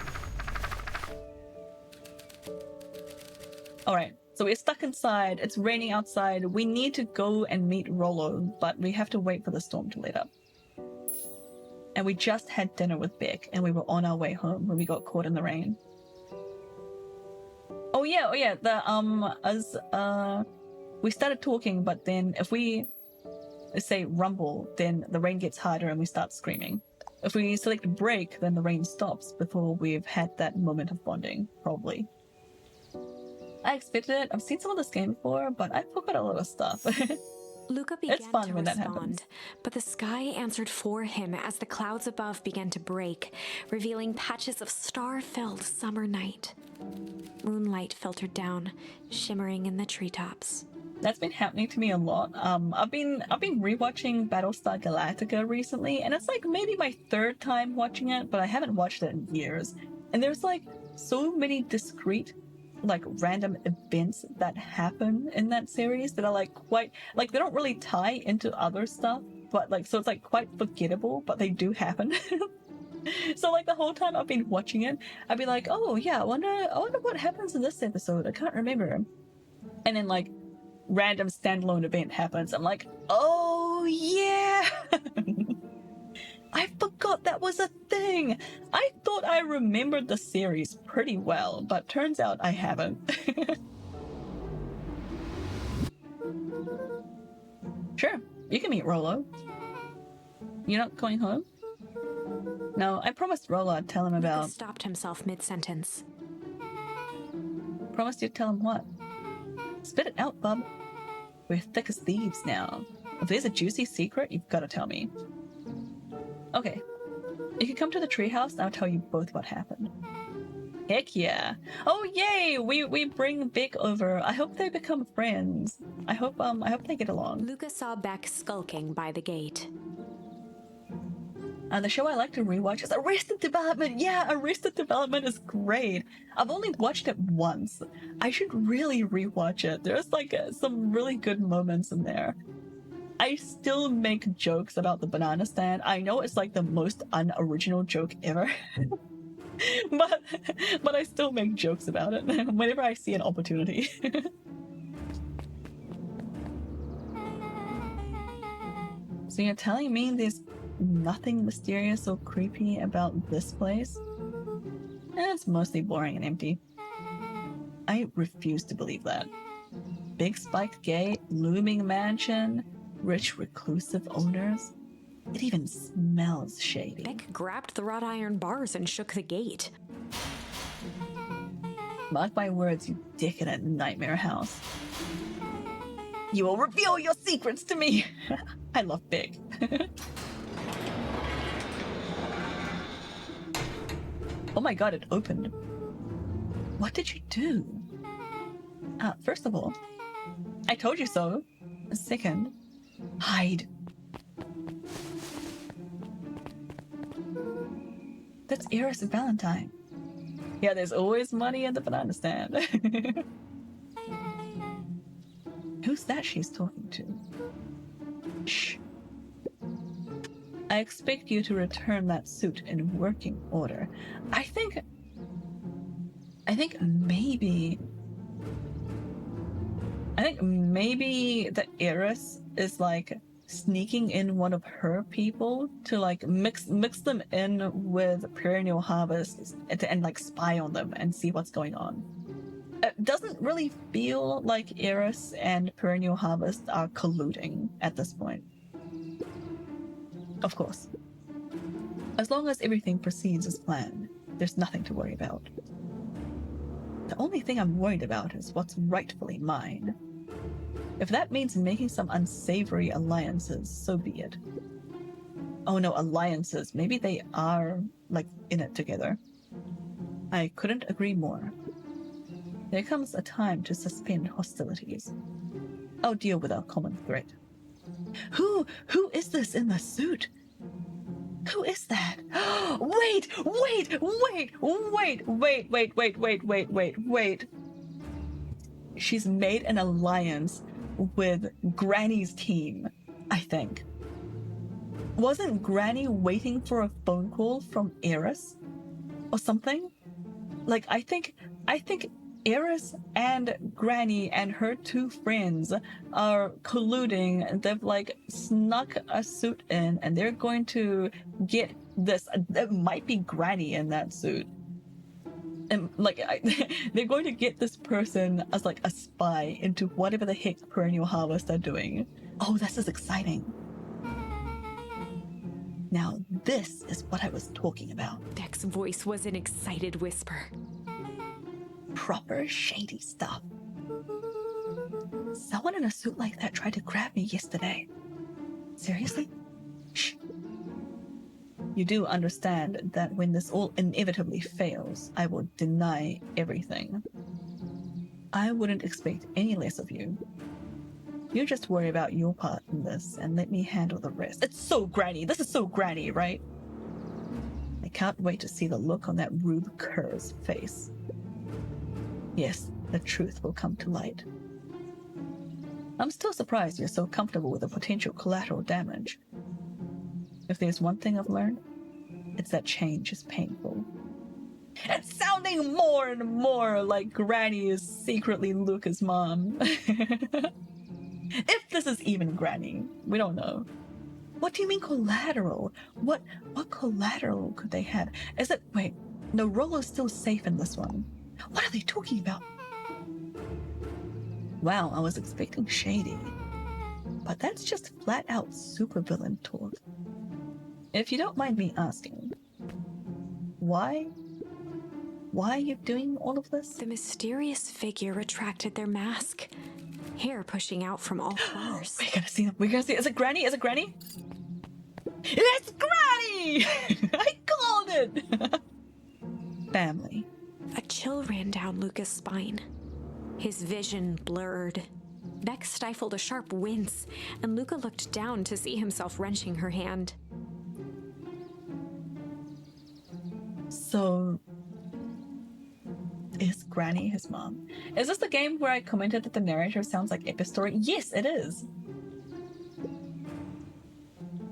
Speaker 1: All right, so we're stuck inside. It's raining outside. We need to go and meet Rolo, but we have to wait for the storm to let up. And we just had dinner with Beck, and we were on our way home when we got caught in the rain. Oh yeah. We started talking, but then if we say rumble, then the rain gets harder and we start screaming. If we select break, then the rain stops before we've had that moment of bonding, probably. I expected it. I've seen some of this game before, but I forgot a lot of stuff.
Speaker 2: Luca began
Speaker 1: It's fun
Speaker 2: to
Speaker 1: when that
Speaker 2: respond,
Speaker 1: happens.
Speaker 2: but the sky answered for him as the clouds above began to break, revealing patches of star-filled summer night. Moonlight filtered down, shimmering in the treetops.
Speaker 1: That's been happening to me a lot. I've been rewatching Battlestar Galactica recently, and it's like maybe my 3rd time watching it, but I haven't watched it in years. And there's like so many discrete, like, random events that happen in that series that are like quite, like, they don't really tie into other stuff, but like, so it's like quite forgettable, but they do happen. So like the whole time I've been watching it, I'd be like, oh yeah, I wonder what happens in this episode. I can't remember. And then like random standalone event happens. I'm like, oh yeah. I forgot that was a thing. I thought I remembered the series pretty well, but turns out I haven't. Sure, you can meet Rolo. You're not going home? No, I promised Rolo I'd tell him
Speaker 2: Luca
Speaker 1: about...
Speaker 2: stopped himself mid-sentence.
Speaker 1: Promised you'd tell him what? Spit it out, bub. We're thick as thieves now. If there's a juicy secret, you've got to tell me. Okay. You can come to the treehouse and I'll tell you both what happened. Heck yeah. Oh yay! We bring Beck over. I hope they become friends. I hope they get along.
Speaker 2: Luca saw Beck skulking by the gate.
Speaker 1: The show I like to rewatch is Arrested Development. Yeah, Arrested Development is great. I've only watched it once. I should really rewatch it. There's like some really good moments in there. I still make jokes about the banana stand. I know it's like the most unoriginal joke ever. but I still make jokes about it whenever I see an opportunity. So you're telling me there's nothing mysterious or creepy about this place? It's mostly boring and empty. I refuse to believe that. big spiked gate, looming mansion, rich reclusive owners. It even smells shady.
Speaker 2: Beck grabbed the wrought iron bars and shook the gate.
Speaker 1: Mark my words, you decadent nightmare house. You will reveal your secrets to me. I love big. Oh my god, it opened. What did you do? First of all, I told you so. Second, hide. That's Eris and Valentine. Yeah, there's always money in the banana stand. Who's that she's talking to? Shh. I expect you to return that suit in working order. I think maybe the Eris is like sneaking in one of her people to like mix them in with Perennial Harvest and like spy on them and see what's going on. It doesn't really feel like Eris and Perennial Harvest are colluding at this point. Of course. As long as everything proceeds as planned, there's nothing to worry about. The only thing I'm worried about is what's rightfully mine. If that means making some unsavory alliances, so be it. Oh no, alliances. Maybe they are, like, in it together. I couldn't agree more. There comes a time to suspend hostilities. I'll deal with our common threat. Who is this in the suit? Who is that? Wait. She's made an alliance with Granny's team, I think. Wasn't Granny waiting for a phone call from Eris? Or something? Like, I think Eris and Granny and her two friends are colluding. They've like snuck a suit in and they're going to get this. It might be Granny in that suit. And like, they're going to get this person as like a spy into whatever the heck Perennial Harvest are doing. Oh, this is exciting. Now, this is what I was talking about.
Speaker 2: Beck's voice was an excited whisper.
Speaker 1: Proper shady stuff. Someone in a suit like that tried to grab me yesterday. Seriously? Shh. You do understand that when this all inevitably fails, I will deny everything. I wouldn't expect any less of you. You just worry about your part in this and let me handle the rest. It's so Granny. This is so Granny, right? I can't wait to see the look on that Rube Kerr's face. Yes, the truth will come to light. I'm still surprised you're so comfortable with the potential collateral damage. If there's one thing I've learned, it's that change is painful. It's sounding more and more like Granny is secretly Luca's mom. If this is even Granny, we don't know. What do you mean collateral? What collateral could they have? Is it, wait, no, Rollo's still safe in this one. What are they talking about? Wow, I was expecting shady. But that's just flat out supervillain talk. If you don't mind me asking, why are you doing all of this?
Speaker 2: The mysterious figure retracted their mask, hair pushing out from all corners.
Speaker 1: We're gonna see them. Is it Granny? It's Granny! I called it! Family.
Speaker 2: A chill ran down Luca's spine. His vision blurred. Beck stifled a sharp wince, and Luca looked down to see himself wrenching her hand.
Speaker 1: So, is Granny his mom? Is this the game where I commented that the narrator sounds like Epistory? Yes, it is.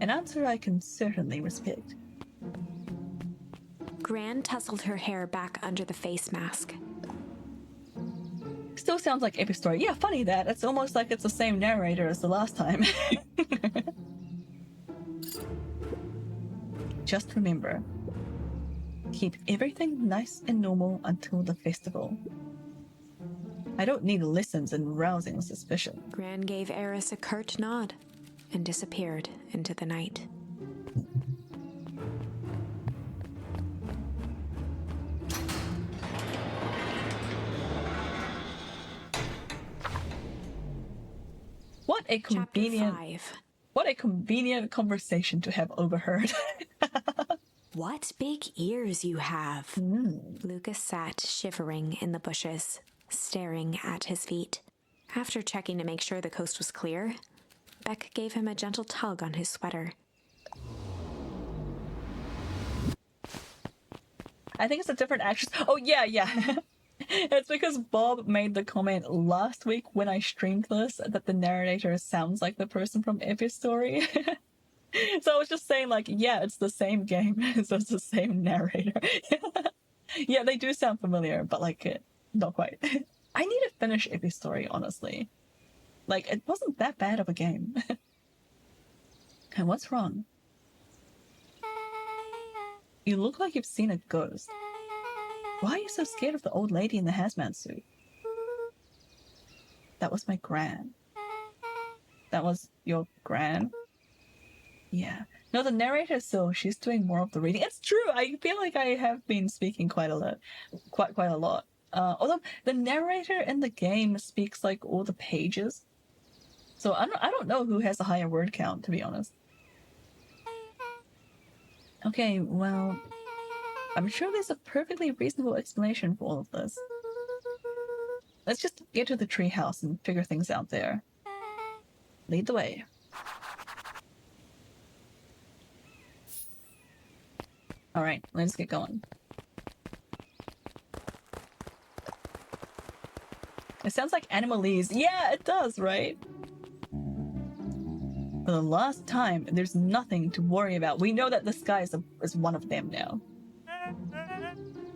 Speaker 1: An answer I can certainly respect.
Speaker 2: Gran tousled her hair back under the face mask.
Speaker 1: Still sounds like Epistory. Yeah, funny that. It's almost like it's the same narrator as the last time. Just remember, keep everything nice and normal until the festival. I don't need lessons in rousing suspicion.
Speaker 2: Gran gave Eris a curt nod and disappeared into the night.
Speaker 1: What a convenient...
Speaker 2: Chapter 5.
Speaker 1: What a convenient conversation to have overheard.
Speaker 2: What big ears you have. Lucas sat shivering in the bushes, staring at his feet. After checking to make sure the coast was clear, Beck gave him a gentle tug on his sweater.
Speaker 1: I think it's a different actress. Oh, yeah. It's because Bob made the comment last week when I streamed this that the narrator sounds like the person from Every Story. So I was just saying, like, yeah, it's the same game, so it's the same narrator. Yeah, they do sound familiar, but, like, not quite. I need to finish Every Story, honestly. Like, it wasn't that bad of a game. And what's wrong? You look like you've seen a ghost. Why are you so scared of the old lady in the hazmat suit? That was my gran. That was your gran? Yeah. No, the narrator, so she's doing more of the reading. It's true. I feel like I have been speaking quite a lot. Although the narrator in the game speaks like all the pages. So I don't know who has a higher word count, to be honest. Okay, well, I'm sure there's a perfectly reasonable explanation for all of this. Let's just get to the treehouse and figure things out there. Lead the way. Alright, let's get going. It sounds like Animalese. Yeah, it does, right? For the last time, there's nothing to worry about. We know that this guy is one of them now.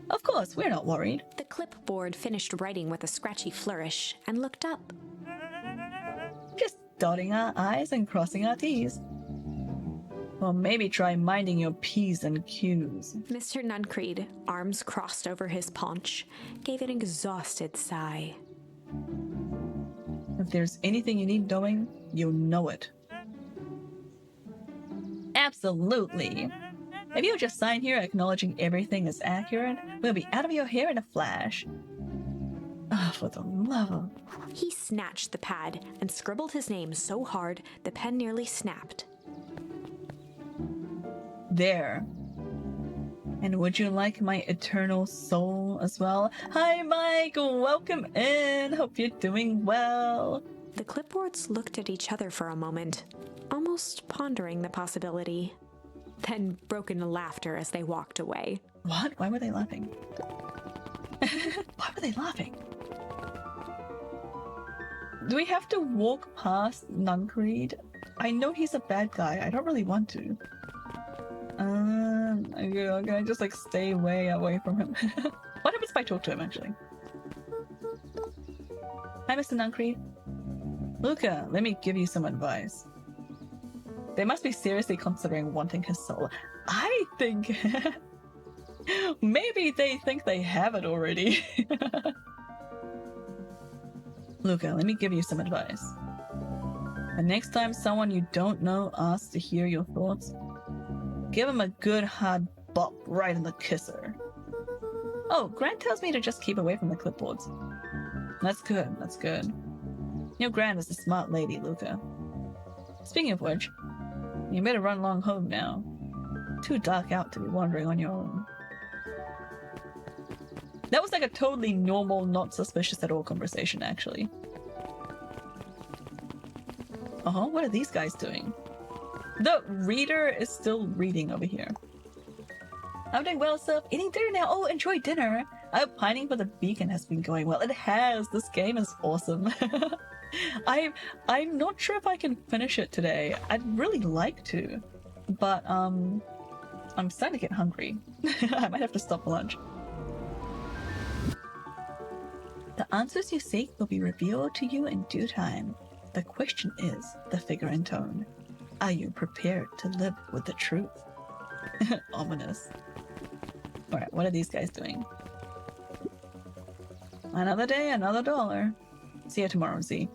Speaker 1: Of course, we're not worried.
Speaker 2: The clipboard finished writing with a scratchy flourish and looked up.
Speaker 1: Just dotting our I's and crossing our T's. Well, maybe try minding your P's and Q's.
Speaker 2: Mr. Nuncreed, arms crossed over his paunch, gave an exhausted sigh.
Speaker 1: If there's anything you need knowing, you'll know it. Absolutely. If you just sign here acknowledging everything is accurate, we'll be out of your hair in a flash. Ah, for the love of...
Speaker 2: He snatched the pad and scribbled his name so hard the pen nearly snapped.
Speaker 1: There. And would you like my eternal soul as well? Hi, Mike! Welcome in! Hope you're doing well.
Speaker 2: The clipboards looked at each other for a moment, almost pondering the possibility, then broke into laughter as they walked away.
Speaker 1: What? Why were they laughing? Why were they laughing? Do we have to walk past Nuncreed? I know he's a bad guy. I don't really want to. Can I just like stay away from him? What happens if I talk to him actually? Hi, Mr. Nuncreed. Luca, let me give you some advice. They must be seriously considering wanting his soul. I think maybe they think they have it already. Luca, let me give you some advice. The next time someone you don't know asks to hear your thoughts, give him a good hard bop right in the kisser. Oh, Grant tells me to just keep away from the clipboards. That's good, that's good. Your Grant is a smart lady, Luca. Speaking of which, you better run along home now. Too dark out to be wandering on your own. That was like a totally normal, not suspicious at all conversation, actually. Uh-huh, what are these guys doing? The reader is still reading over here. I'm doing well, sir. Eating dinner now. Oh, enjoy dinner. I hope pining for the beacon has been going well. It has. This game is awesome. I'm not sure if I can finish it today. I'd really like to, but I'm starting to get hungry. I might have to stop for lunch. The answers you seek will be revealed to you in due time. The question is the figure and tone. Are you prepared to live with the truth? Ominous. Alright, what are these guys doing? Another day, another dollar. See you tomorrow, Z.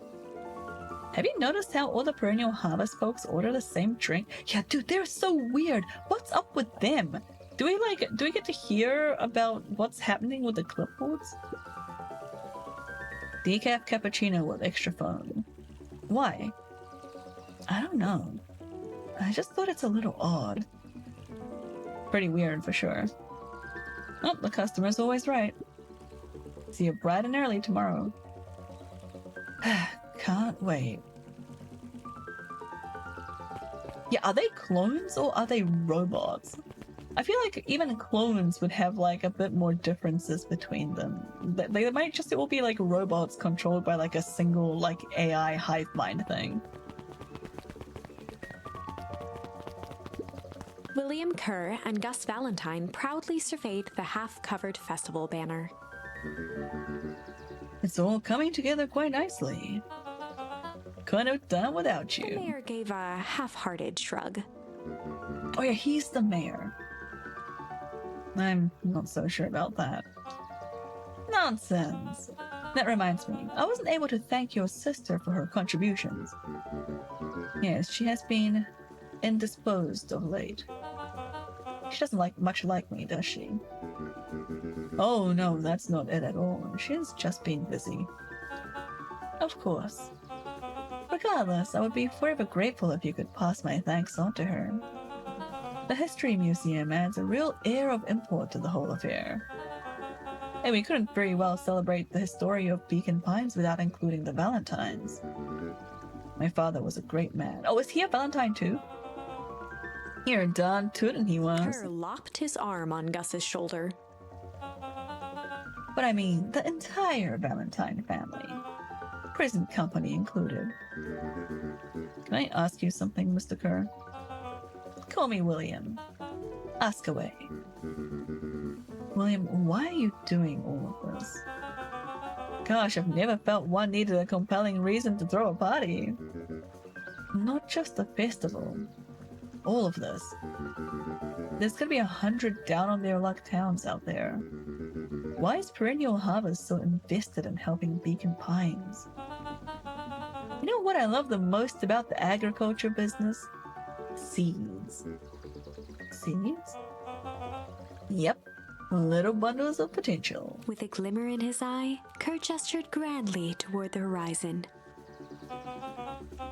Speaker 1: Have you noticed how all the Perennial Harvest folks order the same drink? Yeah, dude, they're so weird. What's up with them? Do we get to hear about what's happening with the clipboards? Decaf cappuccino with extra foam. Why? I don't know. I just thought it's a little odd. Pretty weird for sure. Oh, the customer's always right. See you bright and early tomorrow. Can't wait. Yeah, are they clones or are they robots? I feel like even clones would have like a bit more differences between them. They might just all be like robots controlled by like a single like AI hive mind thing.
Speaker 2: William Kerr and Gus Valentine proudly surveyed the half-covered festival banner.
Speaker 1: It's all coming together quite nicely. Couldn't have done without
Speaker 2: The
Speaker 1: you.
Speaker 2: mayor gave a half-hearted shrug.
Speaker 1: Oh yeah, he's the mayor. I'm not so sure about that. Nonsense. That reminds me, I wasn't able to thank your sister for her contributions. Yes, she has been indisposed of late. She doesn't much like me, does she? Oh no, that's not it at all. She's just been busy. Of course. Regardless, I would be forever grateful if you could pass my thanks on to her. The History Museum adds a real air of import to the whole affair. And we couldn't very well celebrate the history of Beacon Pines without including the Valentines. My father was a great man. Oh, is he a Valentine too? You're darn tootin' he was.
Speaker 2: Kerr lopped his arm on Gus's shoulder.
Speaker 1: But I mean, the entire Valentine family. Present company included. Can I ask you something, Mr. Kerr? Call me William. Ask away. William, why are you doing all of this? Gosh, I've never felt one needed a compelling reason to throw a party. Not just a festival. All of this. There's gonna be 100 down on their luck towns out there. Why is Perennial Harvest so invested in helping Beacon Pines? You know what I love the most about the agriculture business? Seeds. Seeds? Yep. Little bundles of potential.
Speaker 2: With a glimmer in his eye, Kerr gestured grandly toward the horizon.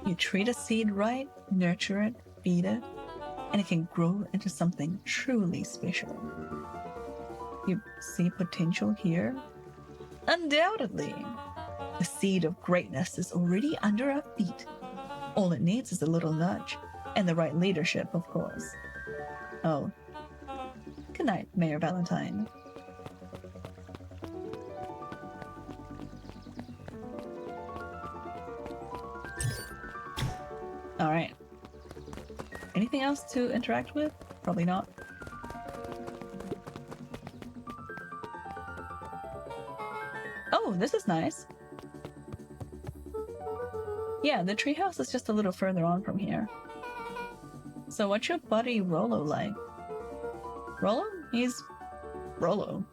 Speaker 1: You treat a seed right, nurture it, feed it, and it can grow into something truly special. You see potential here? Undoubtedly. The seed of greatness is already under our feet. All it needs is a little nudge, and the right leadership, of course. Oh. Good night, Mayor Valentine. Alright. Anything else to interact with? Probably not. Oh, this is nice. Yeah, the treehouse is just a little further on from here. So what's your buddy Rollo like? Rollo? He's Rollo.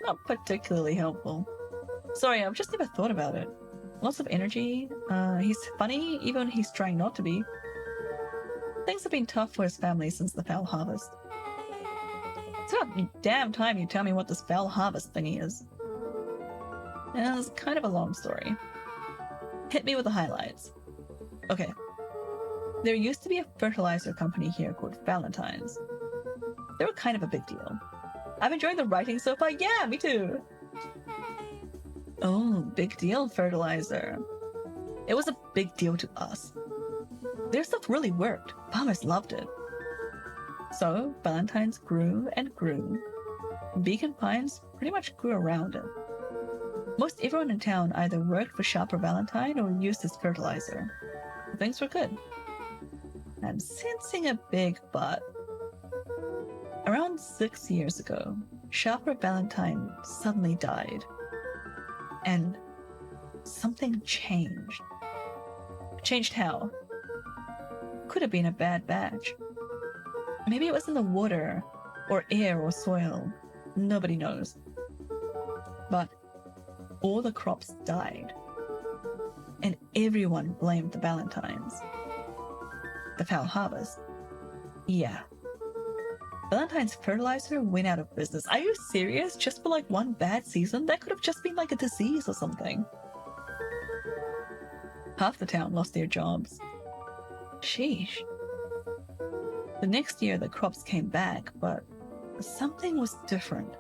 Speaker 1: Not particularly helpful. Sorry, I've just never thought about it. Lots of energy. He's funny, even when he's trying not to be. Things have been tough for his family since the Foul Harvest. It's about damn time you tell me what this Foul Harvest thingy is. And it's kind of a long story. Hit me with the highlights. Okay. There used to be a fertilizer company here called Valentine's. They were kind of a big deal. I've enjoyed the writing so far. Yeah, me too. Oh, big deal fertilizer. It was a big deal to us. Their stuff really worked. Farmers loved it. So, Valentine's grew and grew. Beacon Pines pretty much grew around it. Most everyone in town either worked for Shopper Valentine or used his fertilizer. Things were good. I'm sensing a big but. Around 6 years ago, Shopper Valentine suddenly died. And something changed. Changed how? Could have been a bad batch. Maybe it was in the water, or air, or soil. Nobody knows. But all the crops died. And everyone blamed the Valentines. The foul harvest. Yeah. Valentine's fertilizer went out of business. Are you serious? Just for like one bad season? That could have just been like a disease or something. Half the town lost their jobs. Sheesh. The next year the crops came back, but something was different.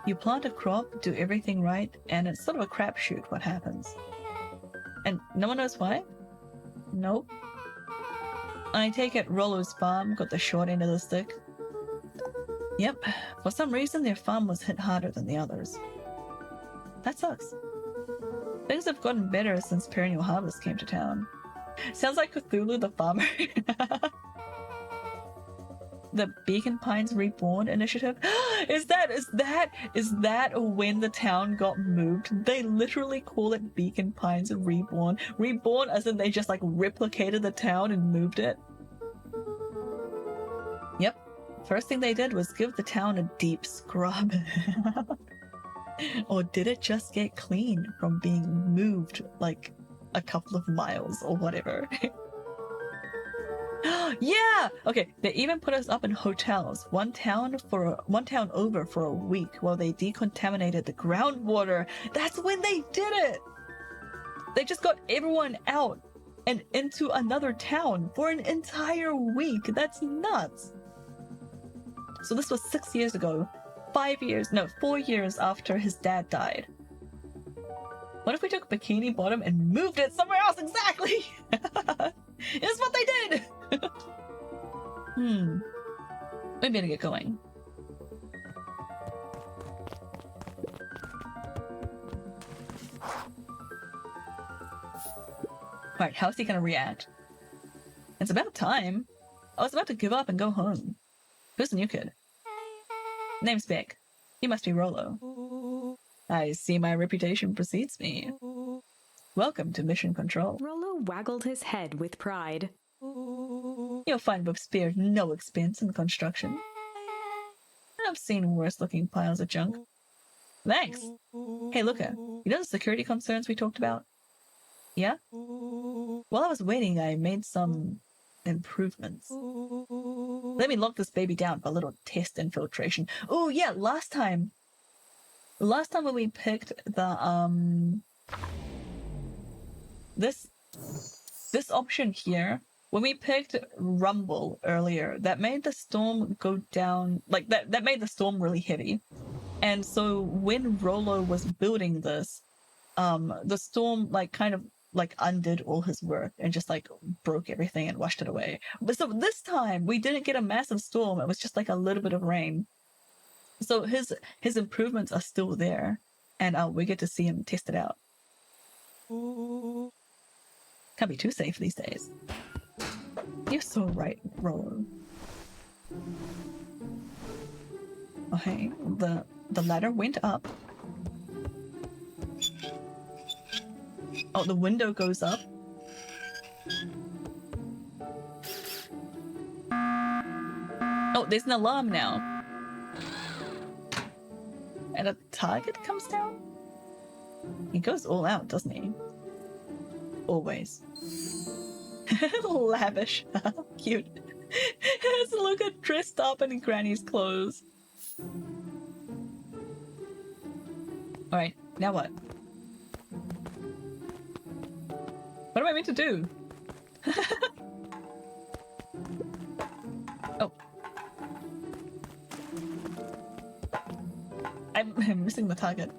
Speaker 1: You plant a crop, do everything right, and it's sort of a crapshoot what happens. And no one knows why? Nope. I take it Rollo's farm got the short end of the stick. Yep, for some reason their farm was hit harder than the others. That sucks. Things have gotten better since Perennial Harvest came to town. Sounds like Cthulhu the farmer. The Beacon Pines Reborn initiative. Is that when the town got moved? They literally call it Beacon Pines Reborn. Reborn as in they just like replicated the town and moved it. Yep. First thing they did was give the town a deep scrub. Or did it just get clean from being moved like a couple of miles or whatever? Yeah! Okay, they even put us up in hotels, one town over for a week while they decontaminated the groundwater. That's when they did it! They just got everyone out and into another town for an entire week. That's nuts. So this was 6 years ago. 4 years after his dad died. What if we took Bikini Bottom and moved it somewhere else exactly? It's what they did! We better get going. Right, how's he gonna react? It's about time. I was about to give up and go home. Who's the new kid? Name's Beck. He must be Rollo. I see my reputation precedes me. Welcome to Mission Control.
Speaker 2: Rollo waggled his head with pride.
Speaker 1: You'll find we've spared no expense in construction. I've seen worse looking piles of junk. Thanks. Hey, Luca, you know the security concerns we talked about? Yeah? While I was waiting, I made some improvements. Let me lock this baby down for a little test infiltration. Oh yeah, last time when we picked the this option here, when we picked Rumble earlier, that made the storm go down, like that made the storm really heavy. And so when Rollo was building this, the storm like kind of like undid all his work and just like broke everything and washed it away. But so this time we didn't get a massive storm, it was just like a little bit of rain. So his improvements are still there, and we get to see him test it out. Can't be too safe these days. You're so right, Rollo. Okay, the ladder went up. Oh, the window goes up. Oh, there's an alarm now. And a target comes down? He goes all out, doesn't he? Always. Lavish. Cute. It's Luca dressed up in Granny's clothes. Alright, now what? What am I meant to do? Oh. I'm missing the target.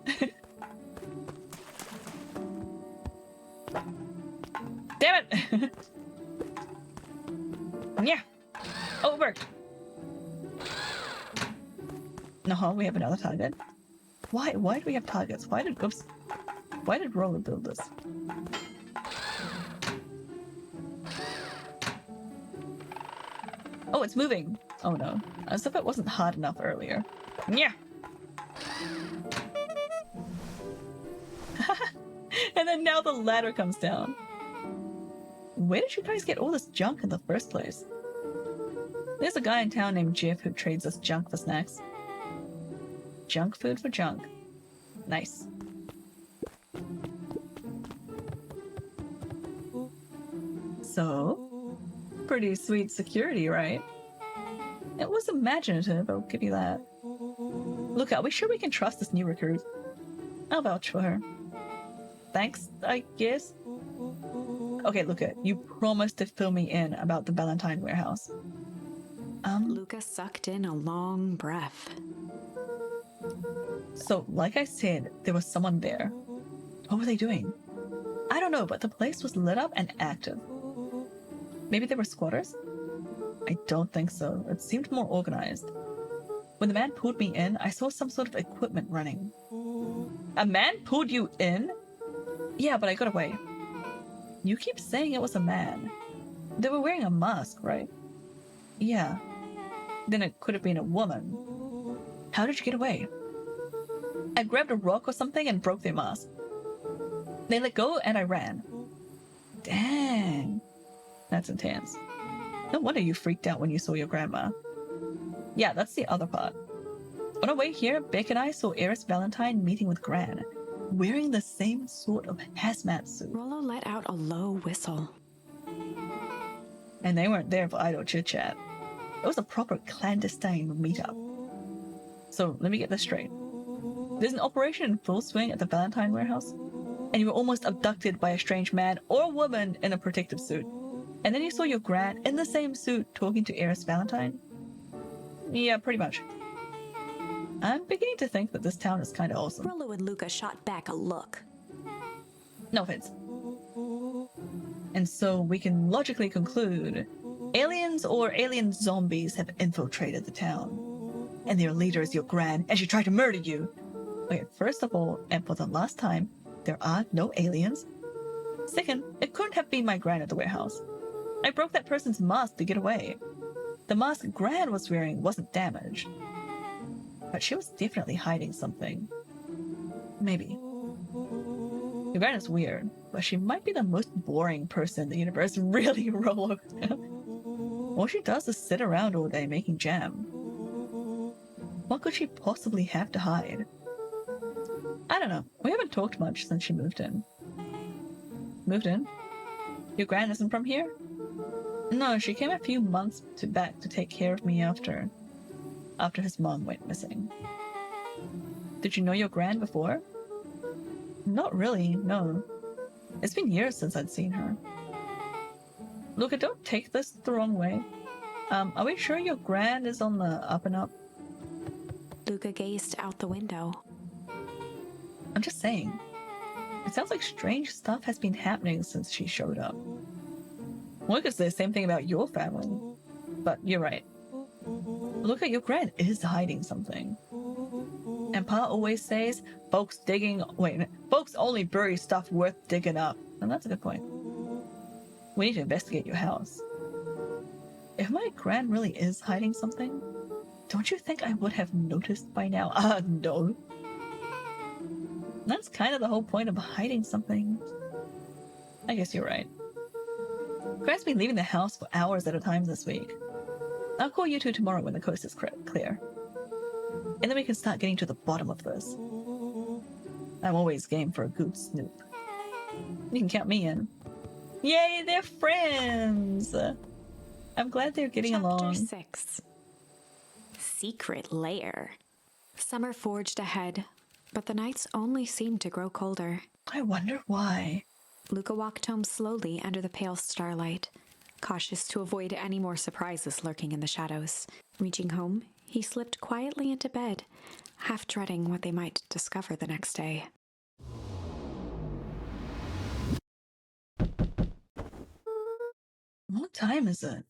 Speaker 1: Damn it! Yeah. Oh, it worked. No, we have another target. Why do we have targets? Why did Rollo build this? Oh, it's moving. Oh no. As if it wasn't hard enough earlier. Yeah. And then now the ladder comes down. Where did you guys get all this junk in the first place? There's a guy in town named Jeff who trades us junk for snacks. Junk food for junk. Nice. So, pretty sweet security, right? It was imaginative, I'll give you that. Look, are we sure we can trust this new recruit? I'll vouch for her. Thanks, I guess. Okay, Luca, you promised to fill me in about the Valentine warehouse.
Speaker 2: Luca sucked in a long breath.
Speaker 1: So, like I said, there was someone there. What were they doing? I don't know, but the place was lit up and active. Maybe they were squatters? I don't think so. It seemed more organized. When the man pulled me in, I saw some sort of equipment running. A man pulled you in? Yeah, but I got away. You keep saying it was a man. They were wearing a mask, right? Yeah. Then it could have been a woman. How did you get away? I grabbed a rock or something and broke their mask. They let go and I ran. Dang. That's intense. No wonder you freaked out when you saw your grandma. Yeah, that's the other part. On our way here, Beck and I saw Eris Valentine meeting with Gran, wearing the same sort of hazmat suit.
Speaker 2: Rollo let out a low whistle.
Speaker 1: And they weren't there for idle chit-chat. It was a proper clandestine meetup. So, let me get this straight. There's an operation in full swing at the Valentine warehouse, and you were almost abducted by a strange man or woman in a protective suit. And then you saw your Gran in the same suit talking to Eris Valentine? Yeah, pretty much. I'm beginning to think that this town is kind of awesome.
Speaker 2: Rollo and Luca shot back a look.
Speaker 1: No offense. And so we can logically conclude aliens or alien zombies have infiltrated the town. And their leader is your Gran, and she tried to murder you. Okay, first of all, and for the last time, there are no aliens. Second, it couldn't have been my Gran at the warehouse. I broke that person's mask to get away. The mask Gran was wearing wasn't damaged. But she was definitely hiding something. Maybe. Your Gran is weird, but she might be the most boring person in the universe, really, Rollo. All she does is sit around all day making jam. What could she possibly have to hide? I don't know. We haven't talked much since she moved in. Moved in? Your Gran isn't from here? No, she came a few months back to take care of me after his mom went missing. Did you know your Gran before? Not really, no. It's been years since I'd seen her. Luca, don't take this the wrong way. Are we sure your Gran is on the up and up?
Speaker 2: Luca gazed out the window.
Speaker 1: I'm just saying. It sounds like strange stuff has been happening since she showed up. One could say the same thing about your family. But you're right. Look at your Gran is hiding something. And Pa always says, folks only bury stuff worth digging up. And that's a good point. We need to investigate your house. If my Gran really is hiding something, don't you think I would have noticed by now? No. That's kind of the whole point of hiding something. I guess you're right. Gran's been leaving the house for hours at a time this week. I'll call you two tomorrow when the coast is clear. And then we can start getting to the bottom of this. I'm always game for a good snoop. You can count me in. Yay, they're friends! I'm glad they're getting along.
Speaker 2: Chapter 6. Secret Lair. Summer forged ahead, but the nights only seemed to grow colder.
Speaker 1: I wonder why.
Speaker 2: Luca walked home slowly under the pale starlight, cautious to avoid any more surprises lurking in the shadows. Reaching home, he slipped quietly into bed, half dreading what they might discover the next day.
Speaker 1: What time is it?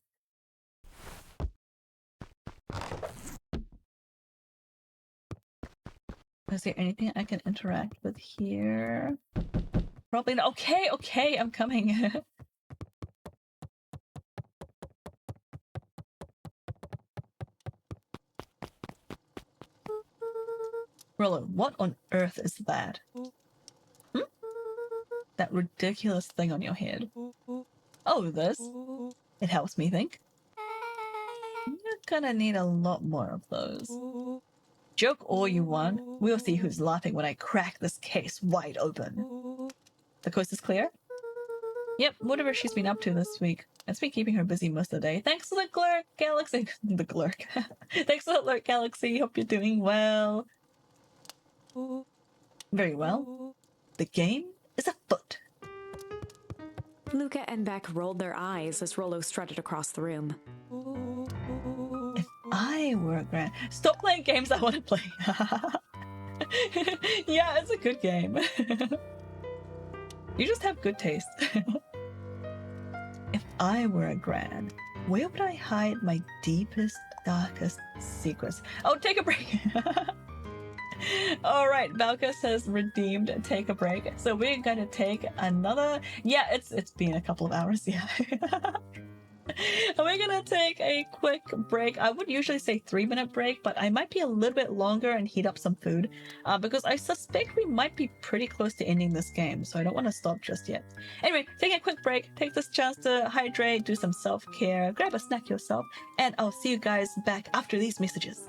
Speaker 1: Is there anything I can interact with here? Probably not. Okay, I'm coming. Rollo, what on earth is that? That ridiculous thing on your head. Oh, this? It helps me think. You're gonna need a lot more of those. Joke all you want. We'll see who's laughing when I crack this case wide open. The coast is clear? Yep, whatever she's been up to this week. It's been keeping her busy most of the day. Thanks to the Glurk Galaxy. The Glurk. Thanks to the Glurk Galaxy. Hope you're doing well. Very well. The game is afoot.
Speaker 2: Luca and Beck rolled their eyes as Rolo strutted across the room.
Speaker 1: If I were a grand... Stop playing games I want to play. Yeah, it's a good game. You just have good taste. If I were a gran, where would I hide my deepest, darkest secrets? Oh, take a break. All right, Valka says redeemed. Take a break. So we're gonna take another. Yeah, it's been a couple of hours. Yeah. We're gonna take a quick break. I would usually say 3-minute break, but I might be a little bit longer and heat up some food because I suspect we might be pretty close to ending this game, so I don't want to stop just yet. Anyway, take a quick break, take this chance to hydrate, do some self-care, grab a snack yourself, and I'll see you guys back after these messages.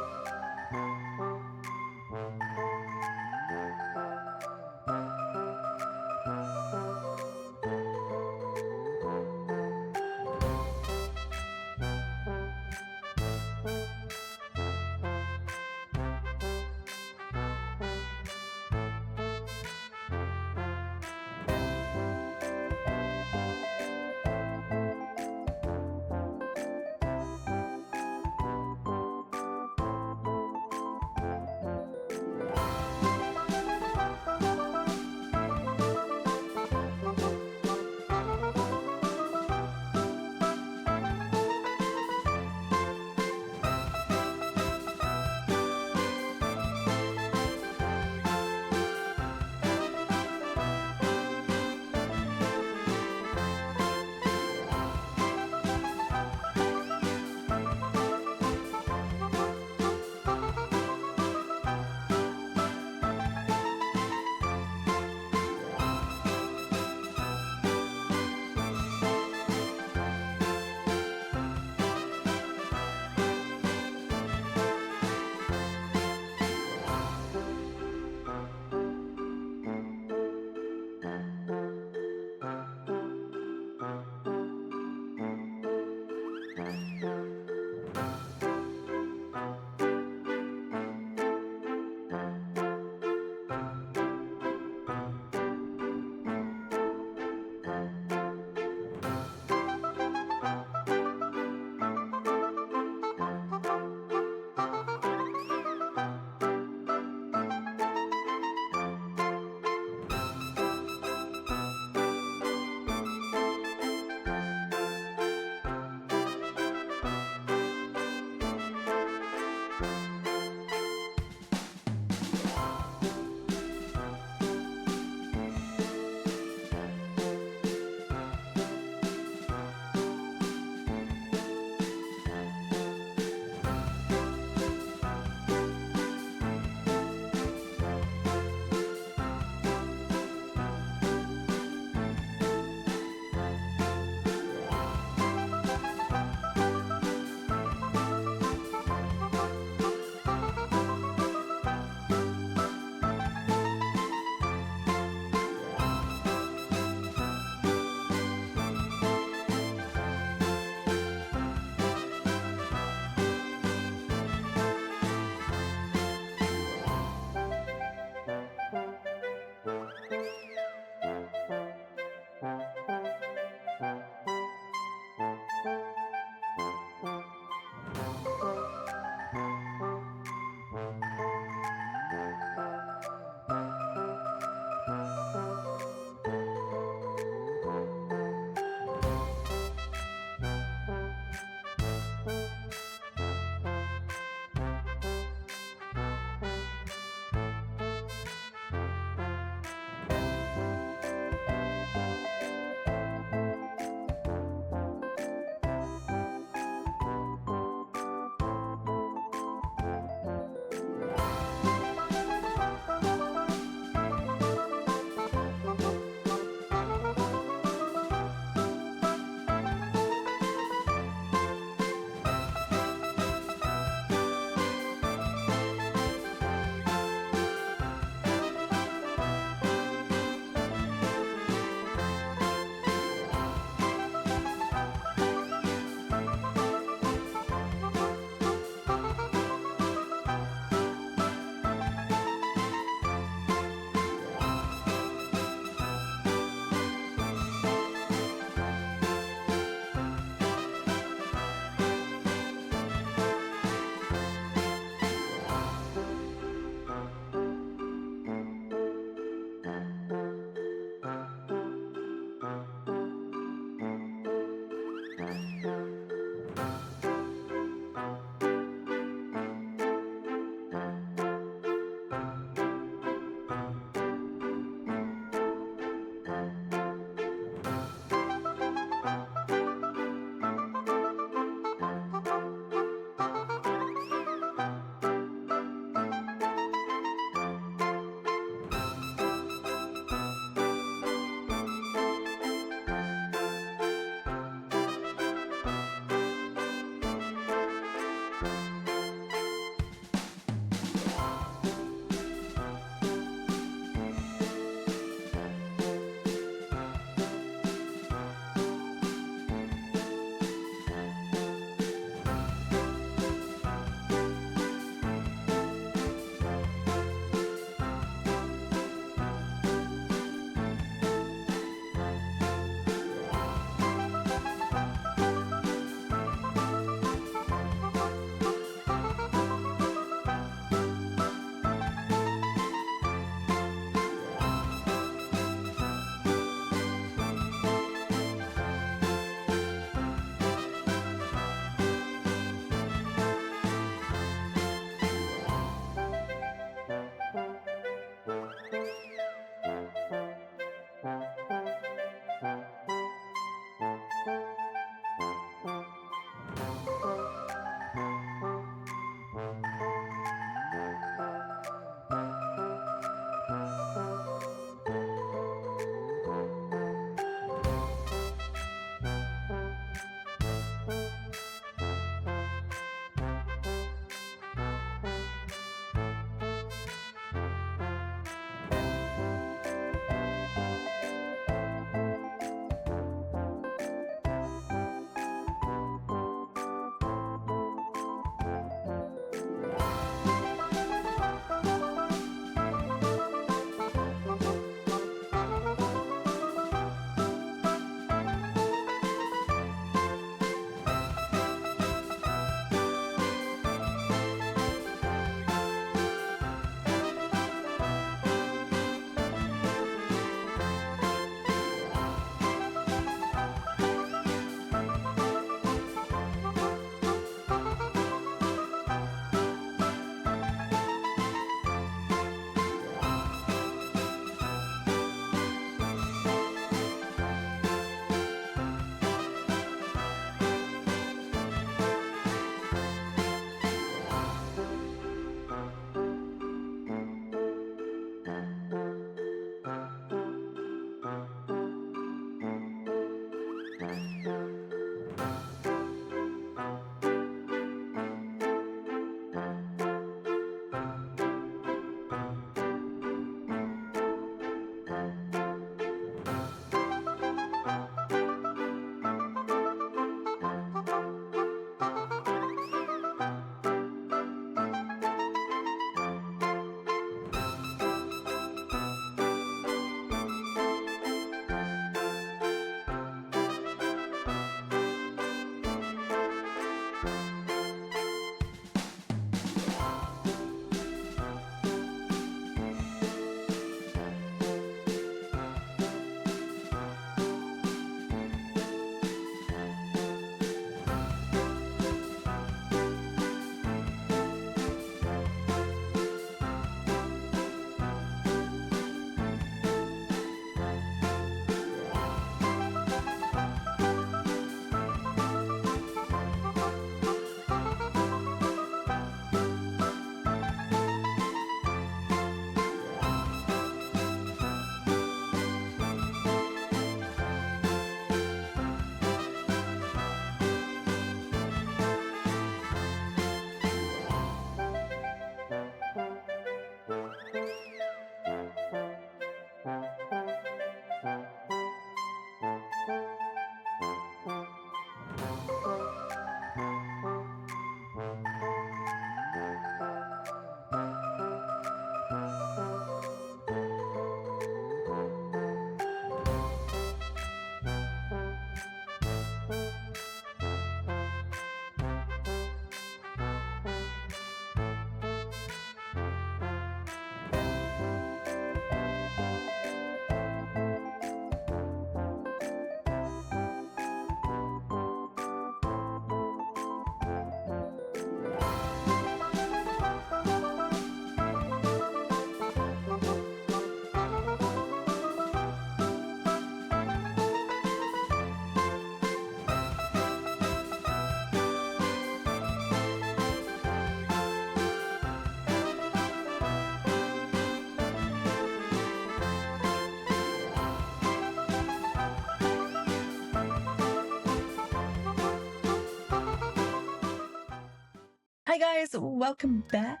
Speaker 1: Hi guys, welcome back.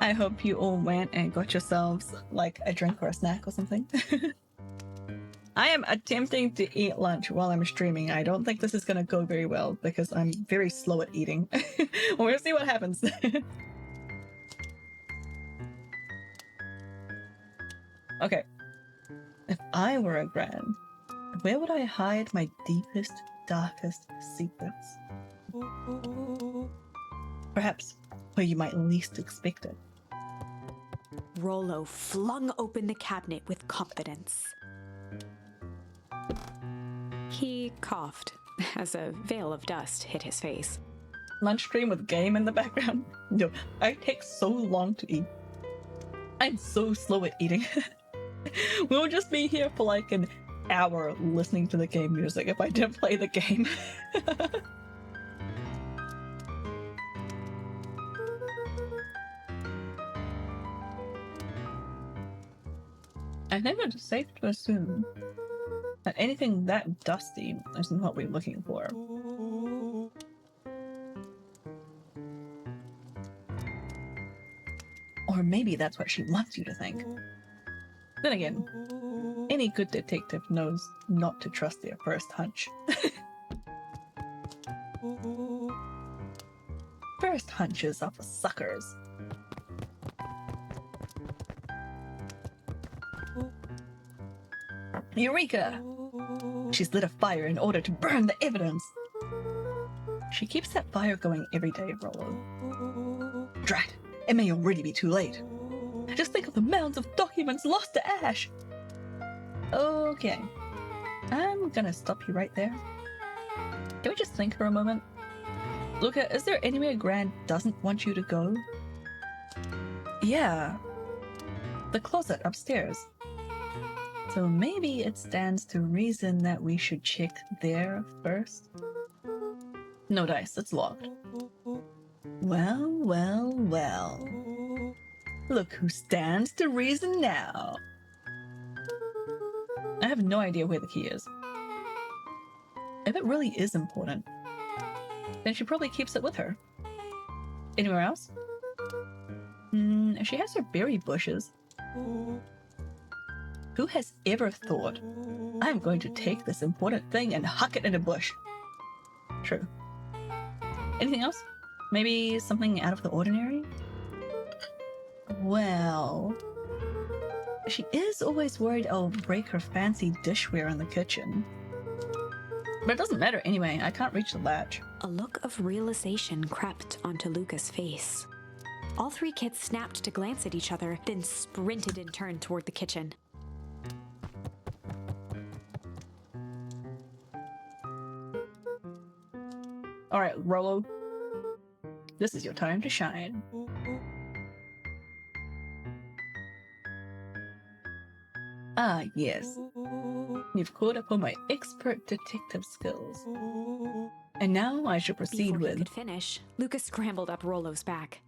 Speaker 1: I hope you all went and got yourselves like a drink or a snack or something. I am attempting to eat lunch while I'm streaming. I don't think this is gonna go very well because I'm very slow at eating. We'll see what happens. Okay. If I were a Gran, where would I hide my deepest, darkest secrets? Perhaps where you might least expect it.
Speaker 2: Rollo flung open the cabinet with confidence. He coughed as a veil of dust hit his face.
Speaker 1: Lunch stream with game in the background? No, I take so long to eat. I'm so slow at eating. We'll just be here for like an hour listening to the game music if I didn't play the game. I think it's safe to assume that anything that dusty isn't what we're looking for. Or maybe that's what she wants you to think. Then again, any good detective knows not to trust their first hunch. First hunches are for suckers. Eureka! She's lit a fire in order to burn the evidence. She keeps that fire going every day, Rollo. Drat, it may already be too late. Just think of the mounds of documents lost to ash. Okay, I'm gonna stop you right there. Can we just think for a moment? Luca, is there anywhere Gran doesn't want you to go? Yeah, the closet upstairs. So maybe it stands to reason that we should check there first? No dice, it's locked. Well, well, well. Look who stands to reason now. I have no idea where the key is. If it really is important, then she probably keeps it with her. Anywhere else? She has her berry bushes. Who has ever thought, I'm going to take this important thing and huck it in a bush? True. Anything else? Maybe something out of the ordinary? Well, she is always worried I'll break her fancy dishware in the kitchen. But it doesn't matter anyway, I can't reach the latch.
Speaker 2: A look of realization crept onto Luca's face. All three kids snapped to glance at each other, then sprinted and turned toward the kitchen.
Speaker 1: Alright, Rollo. This is your time to shine. Ah, yes. You've caught up on my expert detective skills. And now I shall proceed
Speaker 2: Before he
Speaker 1: with...
Speaker 2: could finish, Luca scrambled up Rollo's back.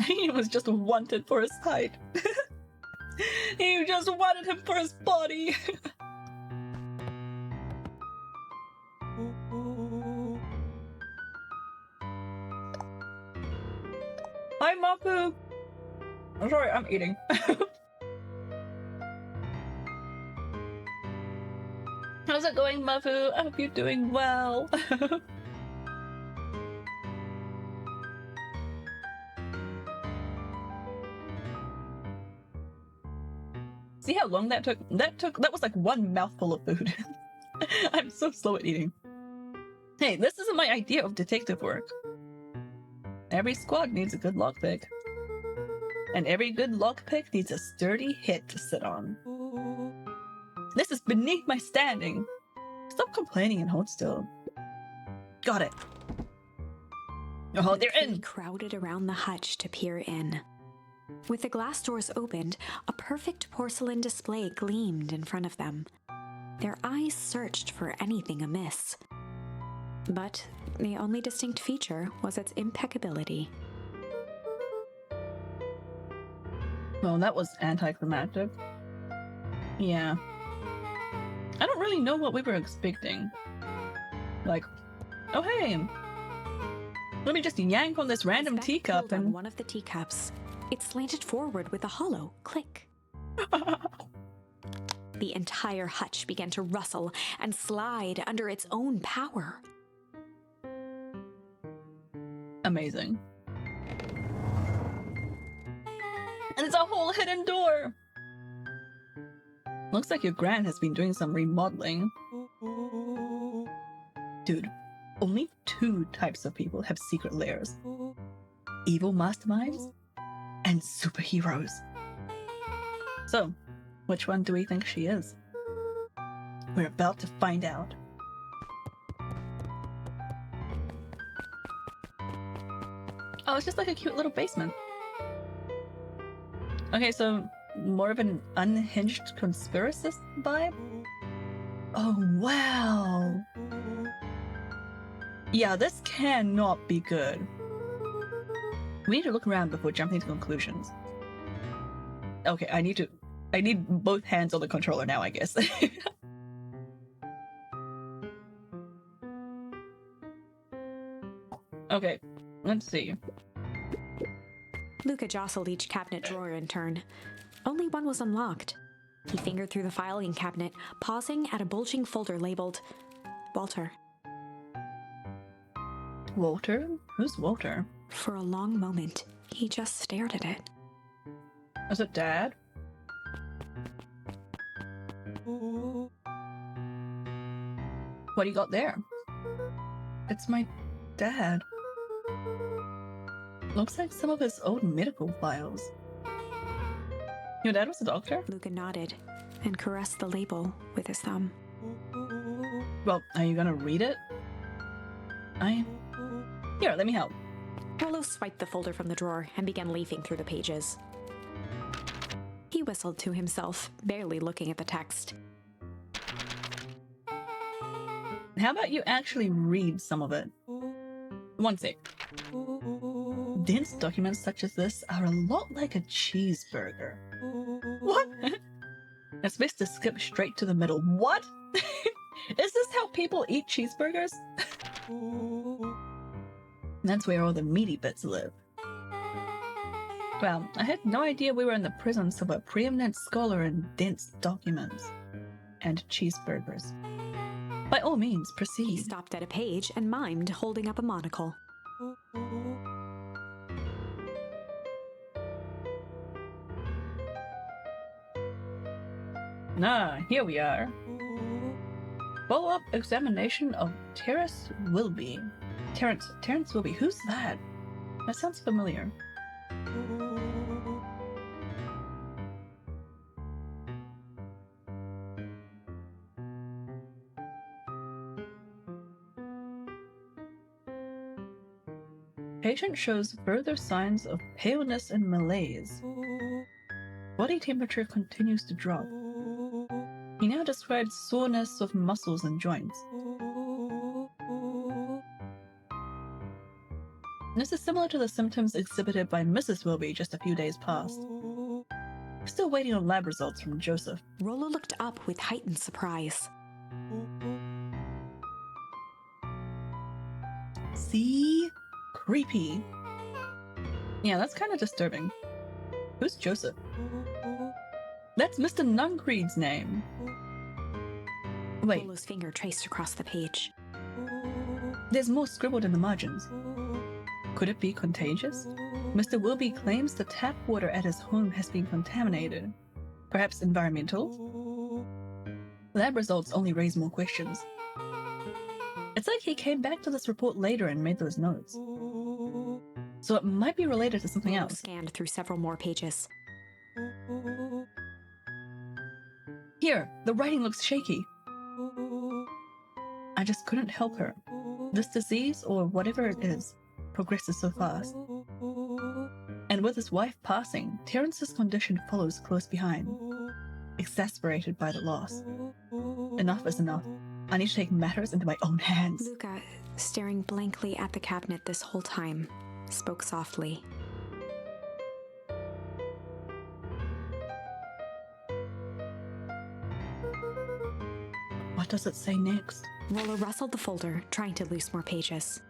Speaker 1: He was just wanted for his height. You just wanted him for his body. Hi, Mafu. I'm sorry, I'm eating. How's it going, Mafu? I hope you're doing well. See how long that took? That was like one mouthful of food. I'm so slow at eating. Hey, this isn't my idea of detective work. Every squad needs a good lockpick. And every good lockpick needs a sturdy head to sit on. This is beneath my standing. Stop complaining and hold still. Got it. Oh, they're in!
Speaker 2: They crowded around the hutch to peer in. With the glass doors opened, a perfect porcelain display gleamed in front of them. Their eyes searched for anything amiss. But the only distinct feature was its impeccability.
Speaker 1: Well, that was anticlimactic. Yeah. I don't really know what we were expecting. Like, oh hey! Let me just yank on this random
Speaker 2: Beck
Speaker 1: teacup
Speaker 2: pulled on
Speaker 1: and...
Speaker 2: one of the teacups. It slanted forward with a hollow click. The entire hutch began to rustle and slide under its own power.
Speaker 1: Amazing. And it's a whole hidden door! Looks like your gran has been doing some remodeling. Dude, only 2 types of people have secret lairs. Evil masterminds and superheroes. So, which one do we think she is? We're about to find out. Oh, it's just like a cute little basement. Okay, so more of an unhinged conspiracist vibe? Oh, wow. Yeah, this cannot be good. We need to look around before jumping to conclusions. Okay, I need both hands on the controller now, I guess. Okay, let's see.
Speaker 2: Luca jostled each cabinet drawer in turn. Only one was unlocked. He fingered through the filing cabinet, pausing at a bulging folder labeled Walter.
Speaker 1: Walter? Who's Walter?
Speaker 2: For a long moment, he just stared at it.
Speaker 1: Is it Dad? What do you got there? It's my dad. Looks like some of his old medical files. Your dad was a doctor?
Speaker 2: Luca nodded and caressed the label with his thumb.
Speaker 1: Well, are you gonna read it? Here, let me help.
Speaker 2: Rollo swiped the folder from the drawer and began leafing through the pages. He whistled to himself, barely looking at the text.
Speaker 1: How about you actually read some of it? One sec. Dense documents such as this are a lot like a cheeseburger. What? It's best to skip straight to the middle. What? Is this how people eat cheeseburgers? That's where all the meaty bits live. Well, I had no idea we were in the presence of a preeminent scholar in dense documents and cheeseburgers. By all means,
Speaker 2: He
Speaker 1: proceed.
Speaker 2: stopped at a page and mimed, holding up a monocle.
Speaker 1: Here we are. Follow-up examination of Terrence Wilby. Terrence Wilby, who's that? That sounds familiar. Patient shows further signs of paleness and malaise. Body temperature continues to drop. He now describes soreness of muscles and joints. This is similar to the symptoms exhibited by Mrs. Wilby just a few days past. Still waiting on lab results from Joseph.
Speaker 2: Rollo looked up with heightened surprise.
Speaker 1: See? Creepy. Yeah, that's kind of disturbing. Who's Joseph? That's Mr. Nuncreed's name. Wait,
Speaker 2: Rollo's finger traced across the page.
Speaker 1: there's more scribbled in the margins. Could it be contagious? Mr. Wilby claims the tap water at his home has been contaminated. Perhaps environmental? Lab results only raise more questions. It's like he came back to this report later and made those notes. So it might be related to something
Speaker 2: Rollo
Speaker 1: else.
Speaker 2: scanned through several more pages.
Speaker 1: Here, the writing looks shaky. I just couldn't help her. This disease, or whatever it is, progresses so fast. And with his wife passing, Terrence's condition follows close behind, exasperated by the loss. Enough is enough. I need to take matters into my own hands.
Speaker 2: Luca, staring blankly at the cabinet this whole time, spoke softly.
Speaker 1: What does it say next?
Speaker 2: Rollo rustled the folder, trying to loose more pages.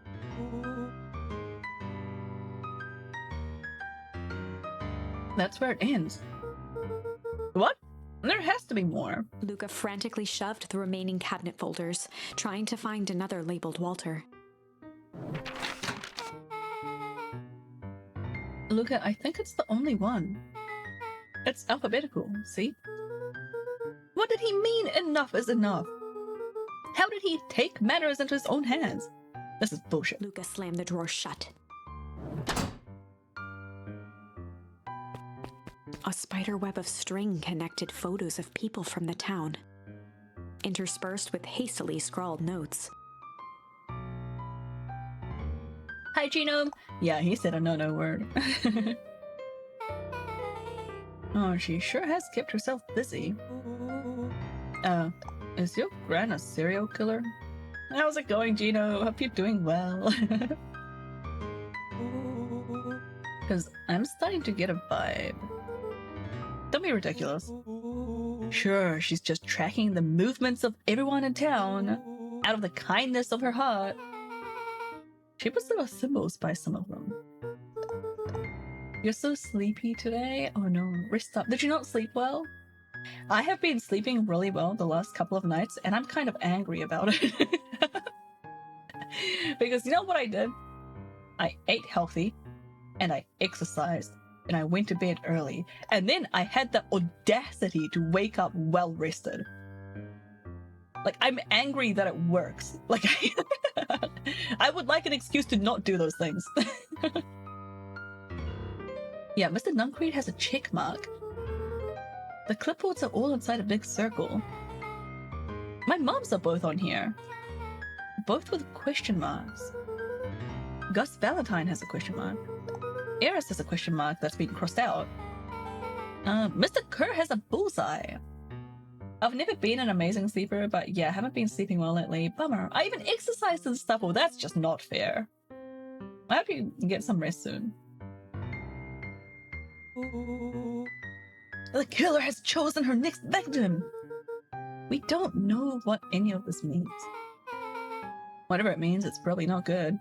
Speaker 1: That's where it ends. What? There has to be more.
Speaker 2: Luca frantically shoved the remaining cabinet folders, trying to find another labeled Walter.
Speaker 1: Luca, I think it's the only one. It's alphabetical, see? What did he mean enough is enough? How did he take matters into his own hands? This is bullshit.
Speaker 2: Luca slammed the drawer shut. A spider web of string connected photos of people from the town, interspersed with hastily scrawled notes.
Speaker 1: Hi, Genome. Yeah, he said a no-no word. Oh, she sure has kept herself busy. Is your gran a serial killer? How's it going, Gino? Hope you're doing well. Because I'm starting to get a vibe. Don't be ridiculous. Sure, she's just tracking the movements of everyone in town out of the kindness of her heart. She puts little symbols by some of them. You're so sleepy today? Oh no, rest up. Did you not sleep well? I have been sleeping really well the last couple of nights, and I'm kind of angry about it. Because you know what I did? I ate healthy, and I exercised, and I went to bed early, and then I had the audacity to wake up well rested. Like, I'm angry that it works. Like, I would like an excuse to not do those things. Yeah, Mr. Nuncreed has a check mark. The clipboards are all inside a big circle. My mom's are both on here. Both with question marks. Gus Valentine has a question mark. Eris has a question mark that's been crossed out. Mr. Kerr has a bullseye. I've never been an amazing sleeper, but yeah, I haven't been sleeping well lately. Bummer. I even exercised and stuff. Well, that's just not fair. I hope you get some rest soon. The killer has chosen her next victim. We don't know what any of this means. Whatever it means, it's probably not good.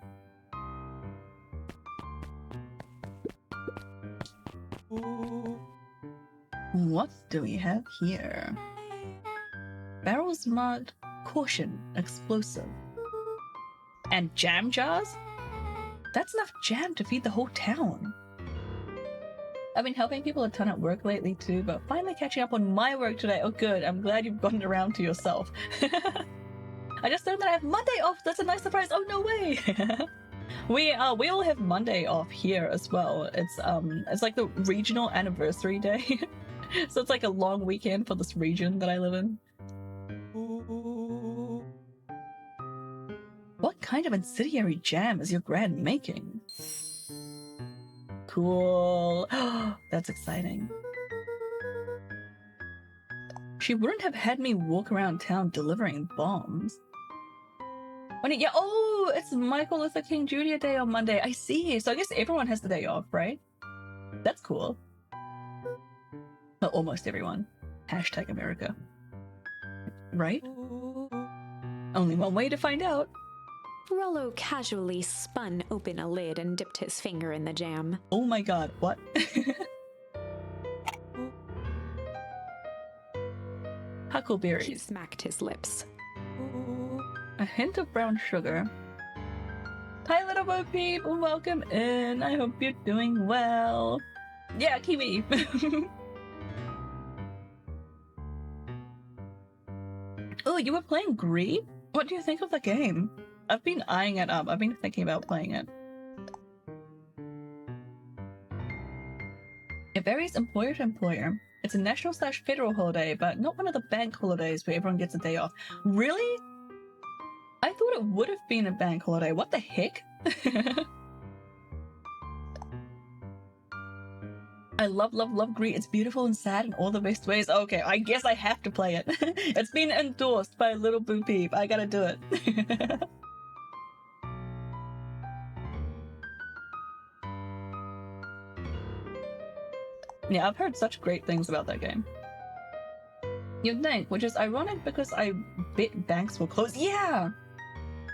Speaker 1: What do we have here? Barrels marked caution, explosive. And jam jars? That's enough jam to feed the whole town. I've been helping people a ton at work lately too, but finally catching up on my work today. Oh good, I'm glad you've gotten around to yourself. I just learned that I have Monday off. That's a nice surprise. Oh no way. We all have Monday off here as well. It's like the regional anniversary day. So it's like a long weekend for this region that I live in. What kind of incendiary jam is your gran making? Cool. That's exciting. She wouldn't have had me walk around town delivering bombs. Yeah, oh, it's Michael Luther King Jr. Day on Monday. I see. So I guess everyone has the day off, right? That's cool. Well, almost everyone. Hashtag America. Right? Only one way to find out.
Speaker 2: Rollo casually spun open a lid and dipped his finger in the jam.
Speaker 1: Oh my god, what?
Speaker 2: He
Speaker 1: Huckleberries.
Speaker 2: smacked his lips.
Speaker 1: A hint of brown sugar. Hi little Bo Peep, welcome in. I hope you're doing well. Yeah, Kiwi. Oh, you were playing Greed? What do you think of the game? I've been eyeing it up. I've been thinking about playing it. It varies employer to employer. It's a national/federal holiday, but not one of the bank holidays where everyone gets a day off. Really? I thought it would have been a bank holiday. What the heck? I love Greed. It's beautiful and sad in all the best ways. Okay, I guess I have to play it. It's been endorsed by Little Boo Peep. I gotta do it. Yeah, I've heard such great things about that game. You'd think, which is ironic because I bet banks will close. Yeah!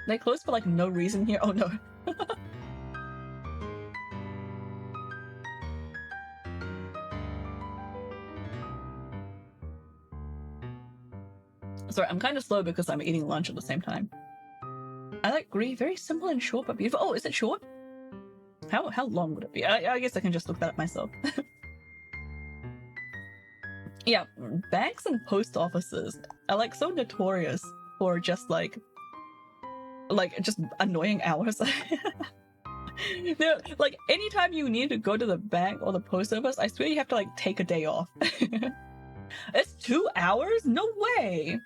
Speaker 1: They closed for like no reason here. Oh no. Sorry, I'm kind of slow because I'm eating lunch at the same time. I like Gree, very simple and short but beautiful. Oh, is it short? How long would it be? I guess I can just look that up myself. Yeah, banks and post offices are like so notorious for just like just annoying hours. Like anytime you need to go to the bank or the post office, I swear you have to like take a day off. It's 2 hours? No way!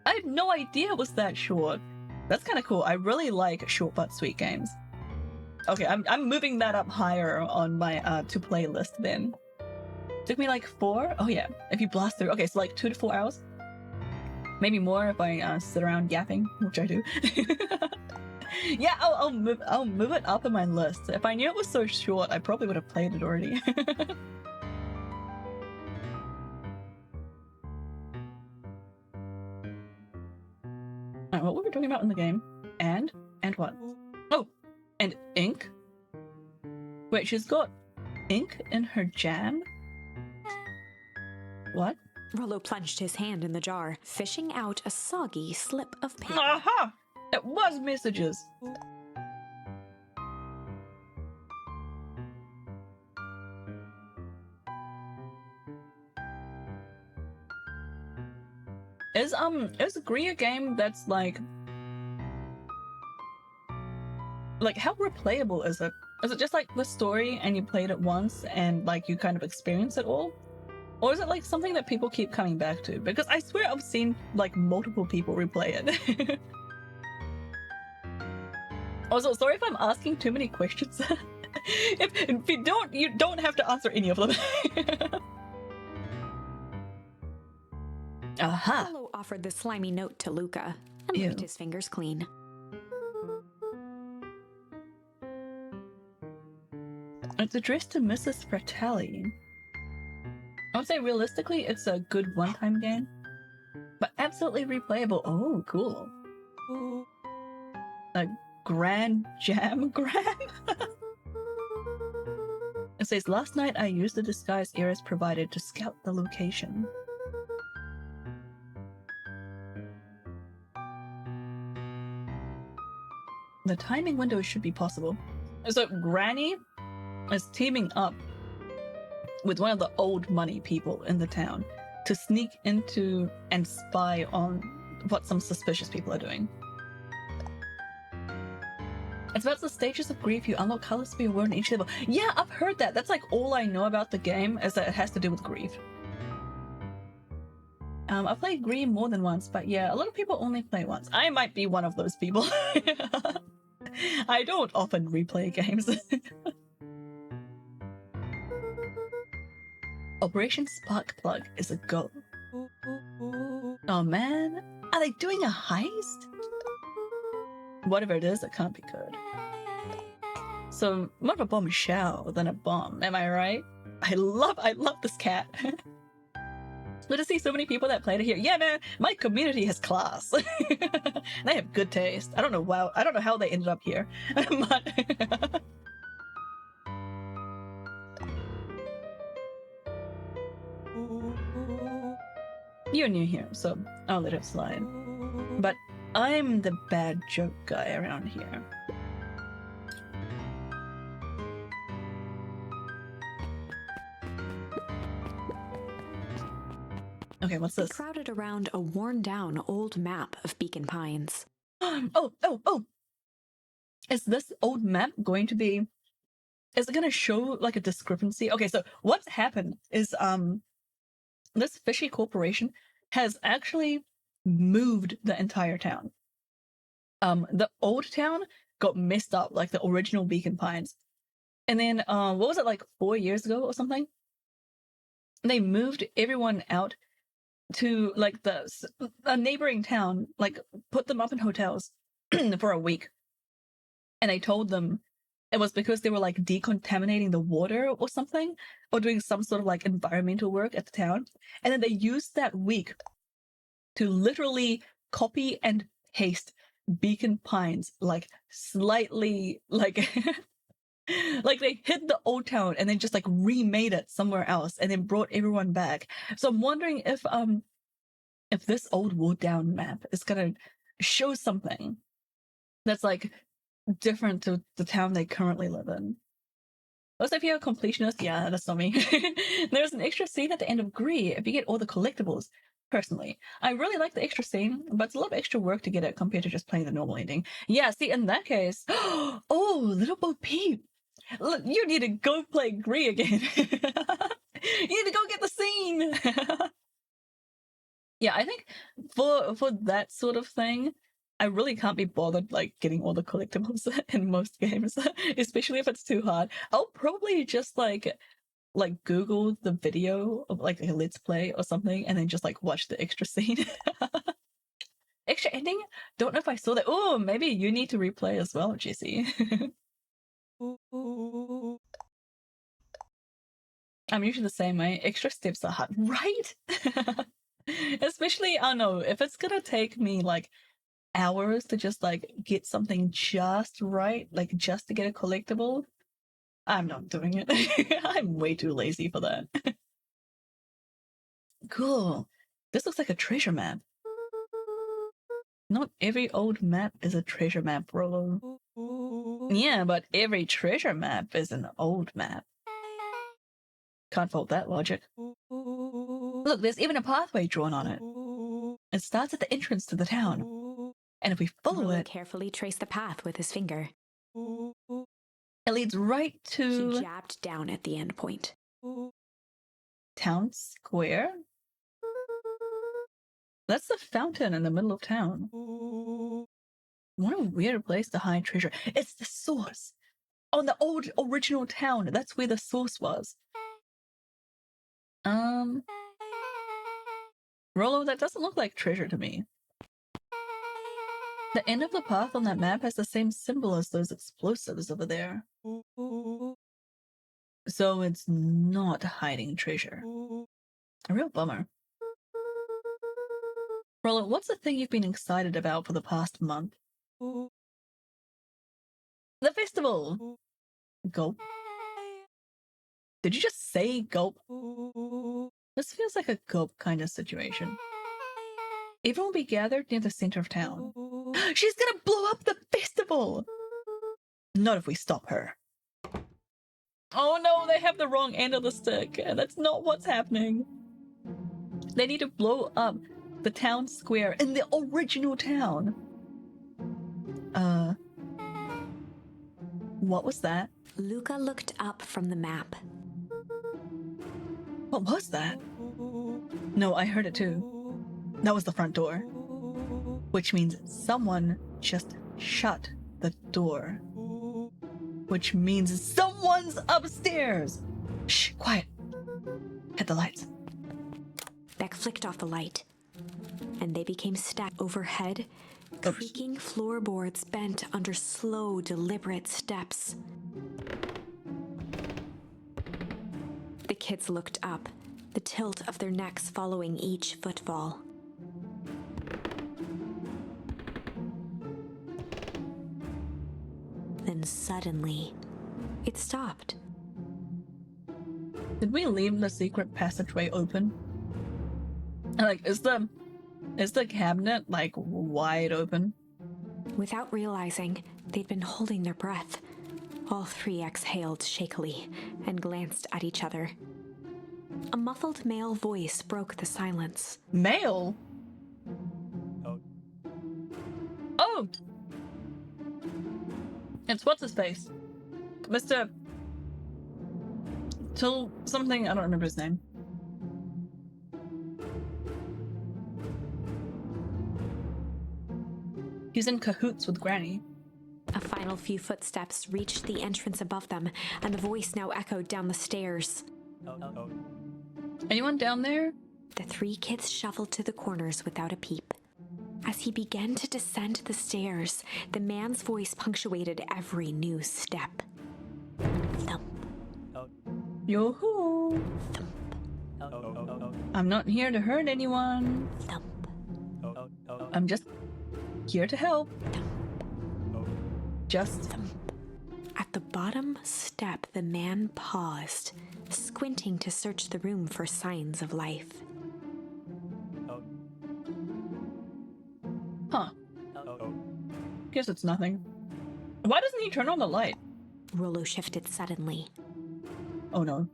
Speaker 1: I had no idea it was that short. That's kind of cool. I really like short but sweet games. Okay, I'm moving that up higher on my to play list then. Took me like 4? Oh yeah, if you blast through. Okay, so like 2 to 4 hours. Maybe more if I sit around yapping, which I do. Yeah, I'll move it up in my list. If I knew it was so short, I probably would have played it already. Alright, what were we talking about in the game? And what? Oh, and ink? Wait, she's got ink in her jam? What?
Speaker 2: Rollo plunged his hand in the jar, fishing out a soggy slip of paper.
Speaker 1: Aha! It was messages! Is Gree a game that's like how replayable is it? Is it just like the story and you played it once and like you kind of experience it all? Or is it like something that people keep coming back to? Because I swear I've seen like multiple people replay it. Also, sorry if I'm asking too many questions. if you don't have to answer any of them. Aha!
Speaker 2: Rollo offered the slimy note to Luca and licked his fingers clean.
Speaker 1: It's addressed to Mrs. Fratelli. I would say realistically, it's a good one-time game, but absolutely replayable. Oh, cool. A grand jam-gram? It says, last night I used the disguise Iris provided to scout the location. The timing window should be possible. So Granny is teaming up with one of the old money people in the town to sneak into and spy on what some suspicious people are doing. It's about the stages of grief. You unlock colors to be worn in each level. Yeah, I've heard that. That's like all I know about the game, is that it has to do with grief. I've played Grief more than once, but yeah, a lot of people only play once. I might be one of those people. I don't often replay games. Operation Sparkplug is a go. Oh man, are they doing a heist? Whatever it is, it can't be good. So, more of a bombshell than a bomb, am I right? I love this cat. Good to see so many people that played it here. Yeah, man, my community has class. They have good taste. I don't know how they ended up here, but you're new here, so I'll let it slide. But I'm the bad joke guy around here. Okay, what's this?
Speaker 2: They crowded around a worn-down old map of Beacon Pines.
Speaker 1: Oh! Is this old map going to be... Is it going to show, like, a discrepancy? Okay, so what's happened is, this fishy corporation has actually moved the entire town. The old town got messed up, like the original Beacon Pines. And then, what was it, like 4 years ago or something? They moved everyone out to like a neighboring town, like put them up in hotels for a week. And I told them it was because they were like decontaminating the water or something, or doing some sort of like environmental work at the town. And then they used that week to literally copy and paste Beacon Pines, like slightly like like they hid the old town and then just like remade it somewhere else and then brought everyone back. So I'm wondering if if this old Wooddown map is gonna show something that's like different to the town they currently live in. Also, if you're a completionist, yeah, that's not me. There's an extra scene at the end of Gree if you get all the collectibles. Personally, I really like the extra scene, but it's a lot of extra work to get it compared to just playing the normal ending. Yeah, see, in that case, oh, Little Bo Peep, look, you need to go play Gree again. You need to go get the scene. Yeah, I think for that sort of thing, I really can't be bothered like getting all the collectibles in most games, especially if it's too hard. I'll probably just like Google the video of like a let's play or something and then just like watch the extra scene. Extra ending? Don't know if I saw that. Oh, maybe you need to replay as well, Jesse. I'm usually the same way. Extra steps are hard, right? Especially, I don't know, if it's gonna take me like hours to just like get something just right, like just to get a collectible, I'm not doing it. I'm way too lazy for that. Cool. This looks like a treasure map. Not every old map is a treasure map, Rolo. Yeah, but every treasure map is an old map. Can't fault that logic. Look, there's even a pathway drawn on it. It starts at the entrance to the town. And if we follow
Speaker 2: Rolo
Speaker 1: it,
Speaker 2: carefully traced the path with his finger.
Speaker 1: it leads right
Speaker 2: He
Speaker 1: to
Speaker 2: jabbed down at the end point.
Speaker 1: Town Square? That's the fountain in the middle of town. What a weird place to hide treasure. It's the source. On the old original town. That's where the source was. Rolo, that doesn't look like treasure to me. The end of the path on that map has the same symbol as those explosives over there. So it's not hiding treasure. A real bummer. Rolo, what's the thing you've been excited about for the past month? The festival! Gulp. Did you just say gulp? This feels like a gulp kind of situation. Everyone will be gathered near the center of town. She's gonna blow up the festival! Not if we stop her. Oh no, they have the wrong end of the stick. That's not what's happening. They need to blow up the town square in the original town. What was that?
Speaker 2: Luca looked up from the map.
Speaker 1: What was that? No, I heard it too. That was the front door. Which means someone just shut the door. Which means someone's upstairs! Shh, quiet. Hit the lights.
Speaker 2: Beck flicked off the light, and they became stacked overhead.
Speaker 1: Oops.
Speaker 2: Creaking floorboards bent under slow, deliberate steps. The kids looked up, the tilt of their necks following each footfall. Then suddenly, it stopped.
Speaker 1: Did we leave the secret passageway open? Like, is the cabinet like wide open?
Speaker 2: Without realizing, they'd been holding their breath. All three exhaled shakily and glanced at each other. A muffled male voice broke the silence.
Speaker 1: Male? Oh! It's what's his face? Mr. Till something, I don't remember his name. He's in cahoots with Granny.
Speaker 2: A final few footsteps reached the entrance above them, and the voice now echoed down the stairs.
Speaker 1: Anyone down there?
Speaker 2: The three kids shuffled to the corners without a peep. As he began to descend the stairs, the man's voice punctuated every new step. Thump,
Speaker 1: Yo-hoo!
Speaker 2: thump,
Speaker 1: I'm not here to hurt anyone.
Speaker 2: thump,
Speaker 1: I'm just here to help.
Speaker 2: thump,
Speaker 1: Just
Speaker 2: thump. At the bottom step, the man paused, squinting to search the room for signs of life.
Speaker 1: Guess it's nothing. Why doesn't he turn on the light?
Speaker 2: Rollo shifted suddenly.
Speaker 1: Oh no.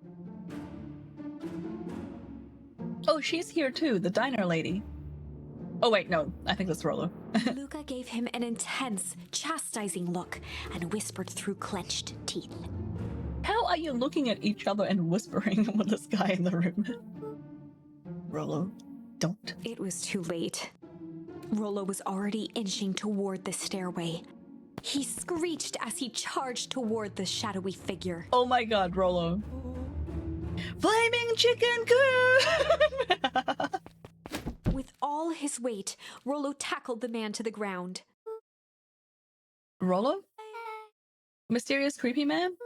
Speaker 1: Oh, she's here too, the diner lady. Oh wait, no, I think that's Rollo.
Speaker 2: Luca gave him an intense, chastising look and whispered through clenched teeth.
Speaker 1: How are you looking at each other and whispering with this guy in the room? Rollo, don't.
Speaker 2: It was too late. Rollo was already inching toward the stairway. He screeched as he charged toward the shadowy figure.
Speaker 1: Oh my god, Rollo. Flaming chicken coop!
Speaker 2: With all his weight, Rollo tackled the man to the ground.
Speaker 1: Rollo? Mysterious creepy man?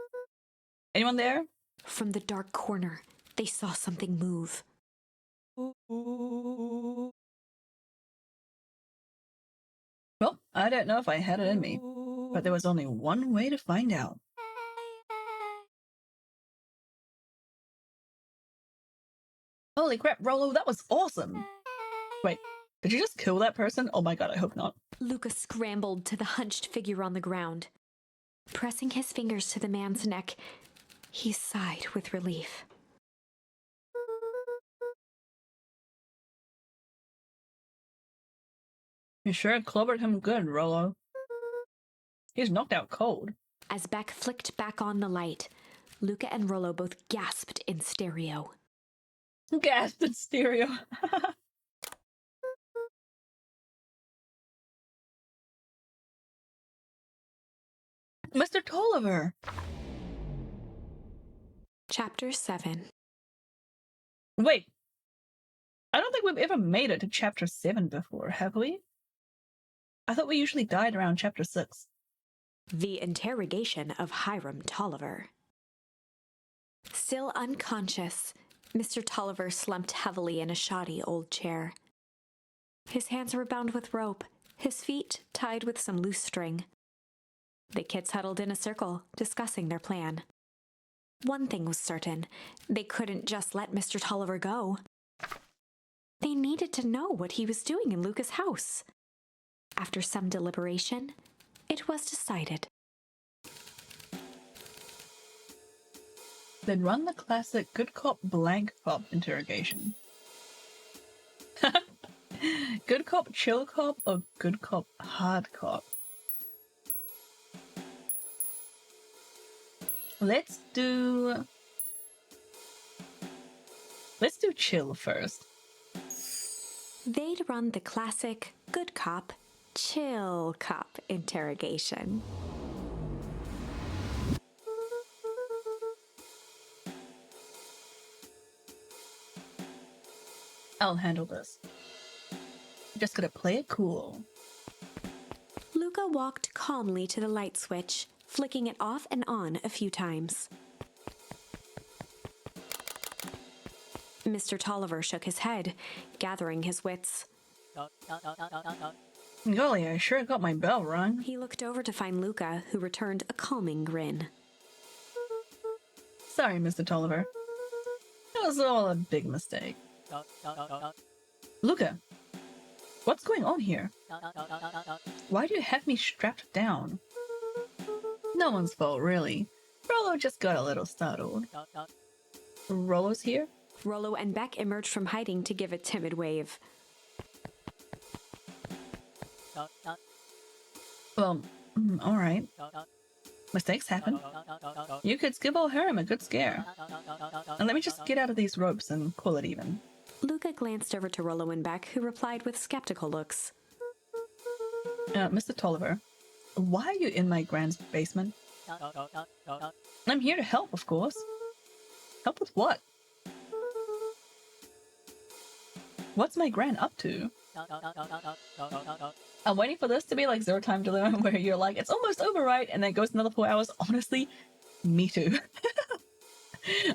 Speaker 1: Anyone there?
Speaker 2: From the dark corner, they saw something move.
Speaker 1: Well, I don't know if I had it in me, but there was only one way to find out. Holy crap, Rollo, that was awesome! Wait, did you just kill that person? Oh my god, I hope not.
Speaker 2: Luca scrambled to the hunched figure on the ground. Pressing his fingers to the man's neck, he sighed with relief.
Speaker 1: You sure clobbered him good, Rollo. He's knocked out cold.
Speaker 2: As Beck flicked back on the light, Luca and Rollo both gasped in stereo.
Speaker 1: Gasped in stereo. Mr. Tolliver!
Speaker 2: Chapter 7.
Speaker 1: Wait. I don't think we've ever made it to Chapter 7 before, have we? I thought we usually died around Chapter 6.
Speaker 2: The interrogation of Hiram Tolliver. Still unconscious, Mr. Tolliver slumped heavily in a shoddy old chair. His hands were bound with rope, his feet tied with some loose string. The kids huddled in a circle, discussing their plan. One thing was certain, they couldn't just let Mr. Tolliver go. They needed to know what he was doing in Luca's house. After some deliberation, it was decided.
Speaker 1: Then run the classic good cop blank cop interrogation. Good cop chill cop or good cop hard cop? Let's do chill first.
Speaker 2: They'd run the classic good cop, chill cop interrogation.
Speaker 1: I'll handle this. Just gotta play it cool.
Speaker 2: Luca walked calmly to the light switch, flicking it off and on a few times. Mr. Tolliver shook his head, gathering his wits.
Speaker 1: Golly, I sure got my bell rung.
Speaker 2: He looked over to find Luca, who returned a calming grin.
Speaker 1: Sorry, Mr. Tolliver. It was all a big mistake. Luca, what's going on here? Why do you have me strapped down? No one's fault, really. Rollo just got a little startled. Rollo's here?
Speaker 2: Rollo and Beck emerged from hiding to give a timid wave.
Speaker 1: Well, alright. Mistakes happen. You could give old Hiram a good scare. And let me just get out of these ropes and call it even.
Speaker 2: Luca glanced over to Rollo and Beck, who replied with skeptical looks.
Speaker 1: Mr. Tolliver, why are you in my grand's basement? I'm here to help, of course. Help with what? What's my gran up to? I'm waiting for this to be like Zero Time Dilemma where you're like, it's almost over, right? And then it goes another 4 hours. Honestly, me too.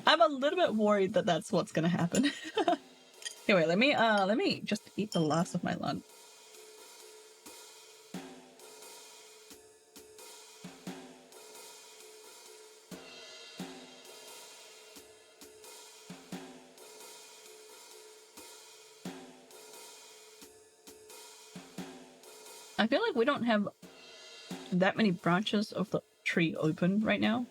Speaker 1: I'm a little bit worried that that's what's gonna happen. Anyway, let me just eat the last of my lunch. I feel like we don't have that many branches of the tree open right now.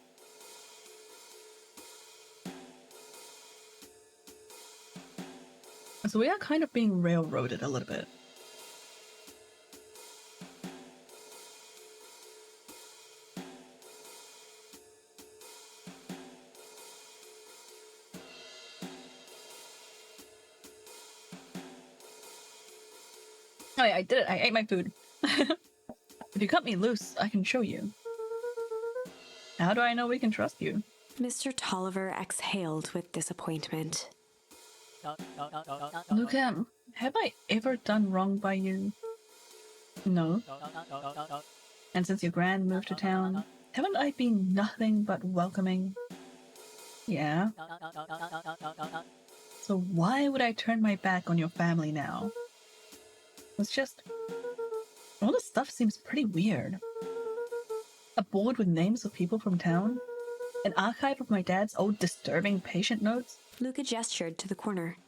Speaker 1: So we are kind of being railroaded a little bit. Oh yeah, I did it. I ate my food. If you cut me loose, I can show you. How do I know we can trust you?
Speaker 2: Mr. Tolliver exhaled with disappointment.
Speaker 1: Luca, have I ever done wrong by you? No. And since your grand moved to town, haven't I been nothing but welcoming? Yeah. So why would I turn my back on your family now? It's just... all this stuff seems pretty weird. A board with names of people from town? An archive of my dad's old disturbing patient notes?
Speaker 2: Luca gestured to the corner.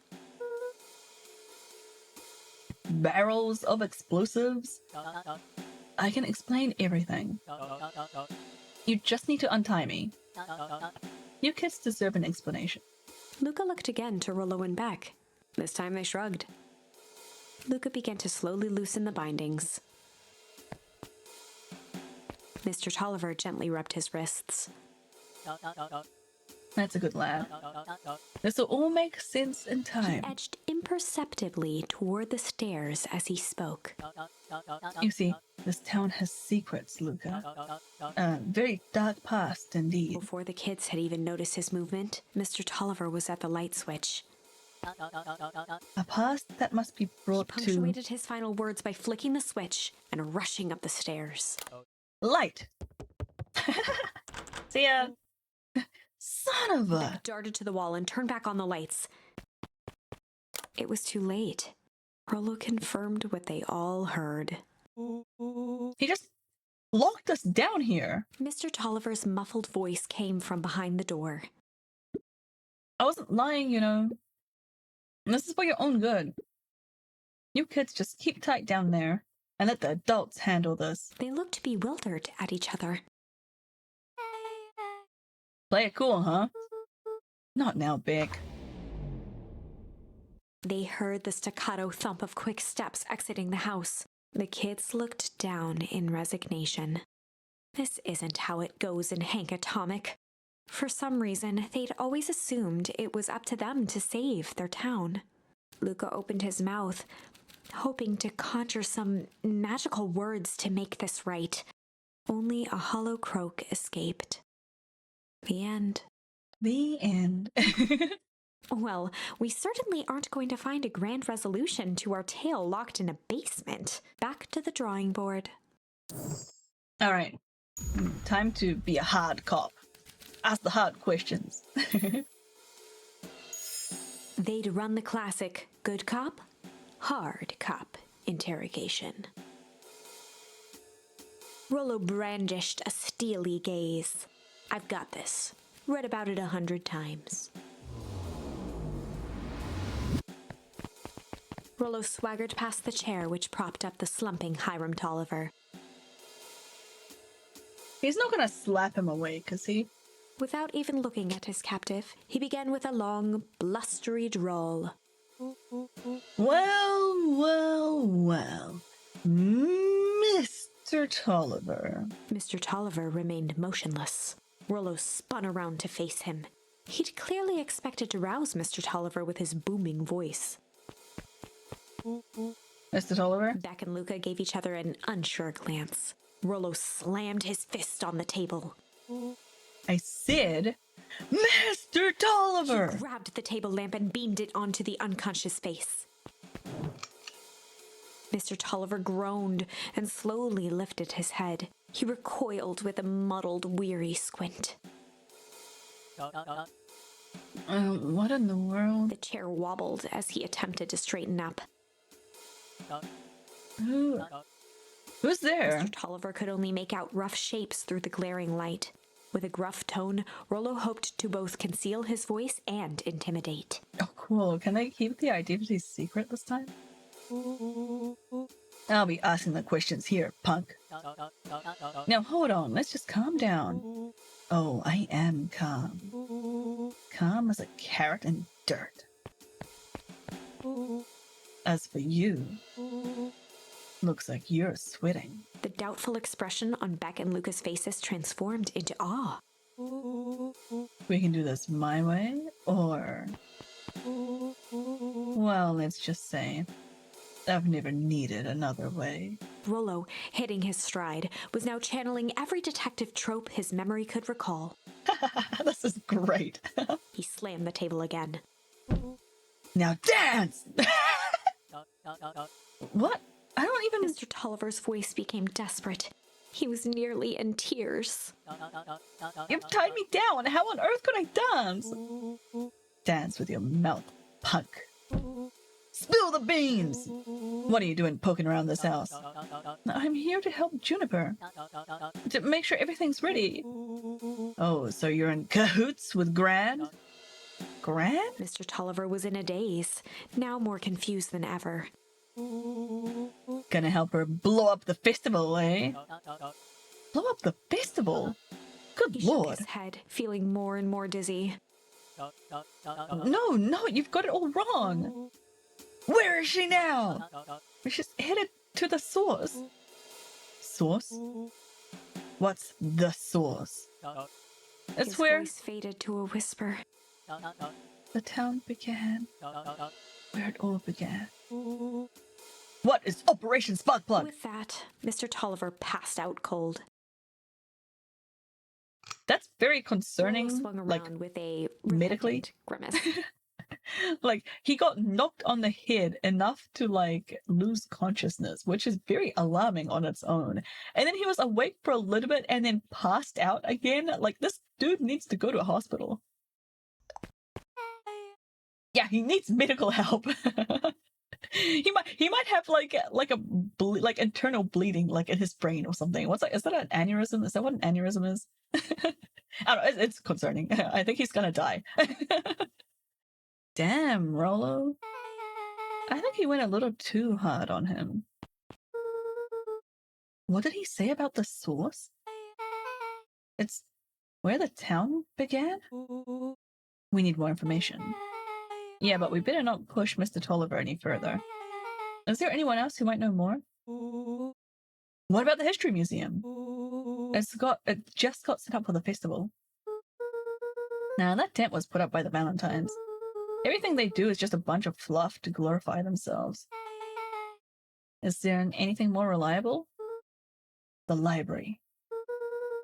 Speaker 1: Barrels of explosives? I can explain everything. You just need to untie me. You kids deserve an explanation.
Speaker 2: Luca looked again to Rollo and Beck. This time they shrugged. Luca began to slowly loosen the bindings. Mr. Tolliver gently rubbed his wrists.
Speaker 1: That's a good lad. This will all make sense in
Speaker 2: He
Speaker 1: time.
Speaker 2: edged imperceptibly toward the stairs as he spoke.
Speaker 1: You see, this town has secrets, Luca. A very dark past indeed.
Speaker 2: Before the kids had even noticed his movement, Mr. Tolliver was at the light switch.
Speaker 1: A past that must be
Speaker 2: He
Speaker 1: brought to
Speaker 2: punctuated his final words by flicking the switch and rushing up the stairs.
Speaker 1: light. See ya. Son of a...
Speaker 2: Beck darted to the wall and turned back on the lights. It was too late. Rollo confirmed what they all heard.
Speaker 1: He just locked us down here.
Speaker 2: Mr. Tolliver's muffled voice came from behind the door.
Speaker 1: I wasn't lying, you know. And this is for your own good. You kids just keep tight down there and let the adults handle this.
Speaker 2: They looked bewildered at each other.
Speaker 1: Play it cool, huh? Not now, Beck.
Speaker 2: They heard the staccato thump of quick steps exiting the house. The kids looked down in resignation. This isn't how it goes in Hank Atomic. For some reason, they'd always assumed it was up to them to save their town. Luca opened his mouth, hoping to conjure some magical words to make this right. Only a hollow croak escaped. The end.
Speaker 1: The end.
Speaker 2: Well, we certainly aren't going to find a grand resolution to our tale locked in a basement. Back to the drawing board.
Speaker 1: All right. Time to be a hard cop. Ask the hard questions.
Speaker 2: They'd run the classic good cop, hard cop interrogation. Rollo brandished a steely gaze. I've got this. Read about it 100 times. Rollo swaggered past the chair which propped up the slumping Hiram Tolliver.
Speaker 1: He's not gonna slap him awake, is he?
Speaker 2: Without even looking at his captive, he began with a long, blustery drawl.
Speaker 1: Well. Mr. Tolliver.
Speaker 2: Mr. Tolliver remained motionless. Rollo spun around to face him. He'd clearly expected to rouse Mr. Tolliver with his booming voice.
Speaker 1: Mr. Tolliver?
Speaker 2: Beck and Luca gave each other an unsure glance. Rollo slammed his fist on the table.
Speaker 1: I said, Mr. Tolliver!
Speaker 2: He grabbed the table lamp and beamed it onto the unconscious face. Mr. Tolliver groaned and slowly lifted his head. He recoiled with a muddled, weary squint.
Speaker 1: What in the world?
Speaker 2: The chair wobbled as he attempted to straighten up.
Speaker 1: Who's there?
Speaker 2: Mr. Tolliver could only make out rough shapes through the glaring light. With a gruff tone, Rollo hoped to both conceal his voice and intimidate.
Speaker 1: Oh, cool. Can I keep the identity secret this time? I'll be asking the questions here, punk. Now hold on, let's just calm down. Oh, I am calm. Calm as a carrot in dirt. As for you, looks like you're sweating.
Speaker 2: The doubtful expression on Beck and Luca's faces transformed into awe.
Speaker 1: We can do this my way, or... well, let's just say, I've never needed another way.
Speaker 2: Rollo, hitting his stride, was now channeling every detective trope his memory could recall.
Speaker 1: This is great.
Speaker 2: He slammed the table again.
Speaker 1: Now dance! What? I don't even...
Speaker 2: Mr. Tolliver's voice became desperate. He was nearly in tears.
Speaker 1: You've tied me down. How on earth could I dance? Dance with your mouth, punk. Spill the beans! What are you doing poking around this house? I'm here to help Juniper. To make sure everything's ready. Oh, so you're in cahoots with Gran? Gran?
Speaker 2: Mr. Tolliver was in a daze, now more confused than ever.
Speaker 1: Gonna help her blow up the festival, eh? Blow up the festival? Good
Speaker 2: He shook
Speaker 1: lord.
Speaker 2: his head, feeling more and more dizzy.
Speaker 1: No, you've got it all wrong. Where is she now? She's headed to the source. Source? What's the source? It's
Speaker 2: His
Speaker 1: where
Speaker 2: voice faded to a whisper.
Speaker 1: the town began. Where it all began. What is Operation Sparkplug?
Speaker 2: With that, Mr. Tolliver passed out cold.
Speaker 1: That's very
Speaker 2: Rollo
Speaker 1: concerning.
Speaker 2: swung around
Speaker 1: Like,
Speaker 2: with a
Speaker 1: medically?
Speaker 2: reluctant grimace.
Speaker 1: like he got knocked on the head enough to like lose consciousness, which is very alarming on its own. And then he was awake for a little bit and then passed out again. Like, this dude needs to go to a hospital. Yeah, he needs medical help. He might have like like internal bleeding like in his brain or something. What's that? Is that an aneurysm? Is that what an aneurysm is? I don't know. It's concerning. I think he's gonna die. Damn, Rollo. I think he went a little too hard on him. What did he say about the source? It's where the town began? We need more information. Yeah, but we better not push Mr. Tolliver any further. Is there anyone else who might know more? What about the History Museum? It just got set up for the festival. Now, that tent was put up by the Valentines. Everything they do is just a bunch of fluff to glorify themselves. Is there anything more reliable? The library.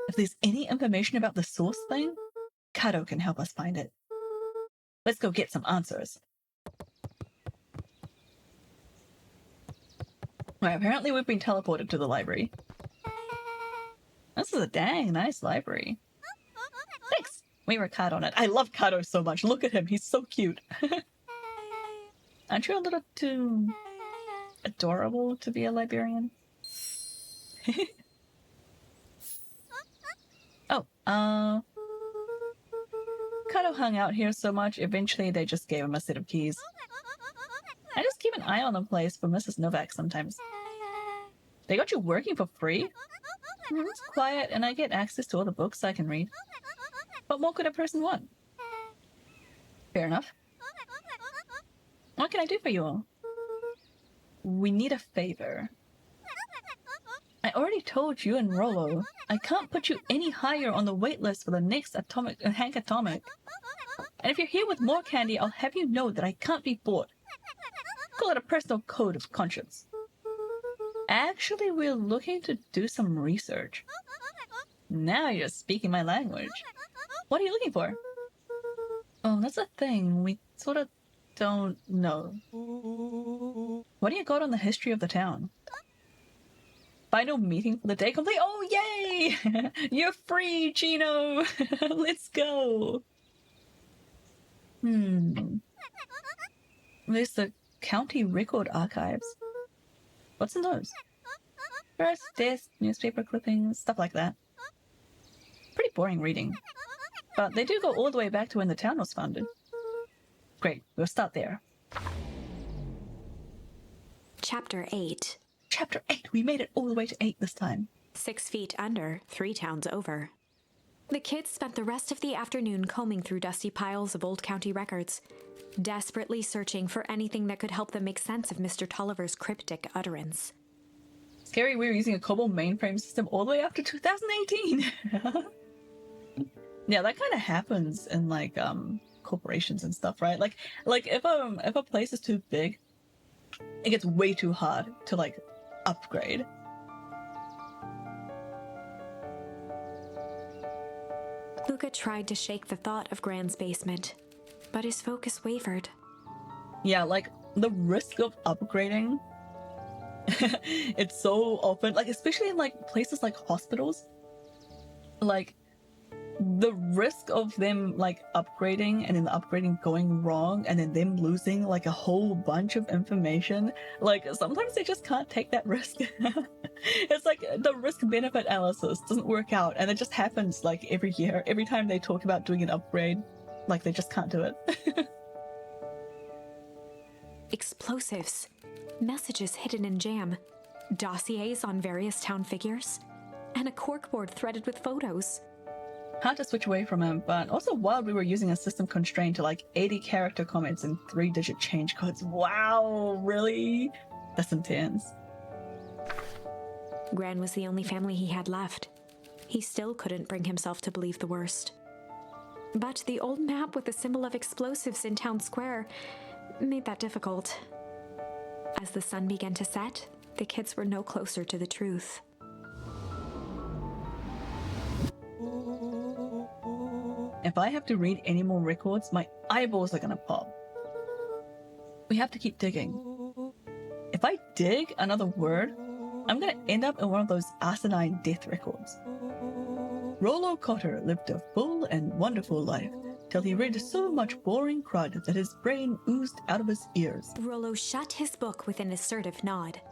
Speaker 1: If there's any information about the source thing, Kato can help us find it. Let's go get some answers. Right, apparently we've been teleported to the library. This is a dang nice library. Thanks! We were Kato on it. I love Kato so much. Look at him, he's so cute. Aren't you a little too adorable to be a librarian? Oh, Kato hung out here so much, eventually they just gave him a set of keys. I just keep an eye on the place for Mrs. Novak sometimes. They got you working for free? It's quiet and I get access to all the books I can read. What more could a person want? Fair enough. What can I do for you all? We need a favor. I already told you and Rollo, I can't put you any higher on the wait list for the next Hank Atomic. And if you're here with more candy, I'll have you know that I can't be bought. Call it a personal code of conscience. Actually, we're looking to do some research. Now you're speaking my language. What are you looking for? Oh, that's a thing. We sort of don't know. What do you got on the history of the town? Final meeting for the day complete. Oh, yay! You're free, Chino! Let's go! There's the county record archives. What's in those? First, desk, newspaper clippings, stuff like that. Pretty boring reading. But they do go all the way back to when the town was founded. Great, we'll start there.
Speaker 2: Chapter 8.
Speaker 1: chapter 8. We made it all the way to 8 this time.
Speaker 2: 6 feet under, 3 towns over. The kids spent the rest of the afternoon combing through dusty piles of old county records, desperately searching for anything that could help them make sense of Mr. Tolliver's cryptic utterance.
Speaker 1: Scary, we were using a COBOL mainframe system all the way up to 2018. Yeah, that kind of happens in like corporations and stuff, right? Like if a place is too big, it gets way too hard to like upgrade.
Speaker 2: Luca tried to shake the thought of Gran's basement, but his focus wavered.
Speaker 1: Yeah, like the risk of upgrading, it's so often, like especially in like places like hospitals, like the risk of them like upgrading and then the upgrading going wrong and then them losing like a whole bunch of information, like sometimes they just can't take that risk. It's like the risk benefit analysis doesn't work out, and it just happens like every year. Every time they talk about doing an upgrade, like they just can't do it.
Speaker 2: Explosives, messages hidden in jam, dossiers on various town figures, and a corkboard threaded with photos.
Speaker 1: Hard to switch away from him, but also wild we were using a system constrained to like 80 character comments and 3-digit change codes. Wow, really? That's intense.
Speaker 2: Gran was the only family he had left. He still couldn't bring himself to believe the worst. But the old map with the symbol of explosives in town square made that difficult. As the sun began to set, the kids were no closer to the truth.
Speaker 1: If I have to read any more records, my eyeballs are gonna pop. We have to keep digging. If I dig another word, I'm gonna end up in one of those asinine death records. Rollo Cotter lived a full and wonderful life, till he read so much boring crud that his brain oozed out of his ears.
Speaker 2: Rollo shut his book with an assertive nod.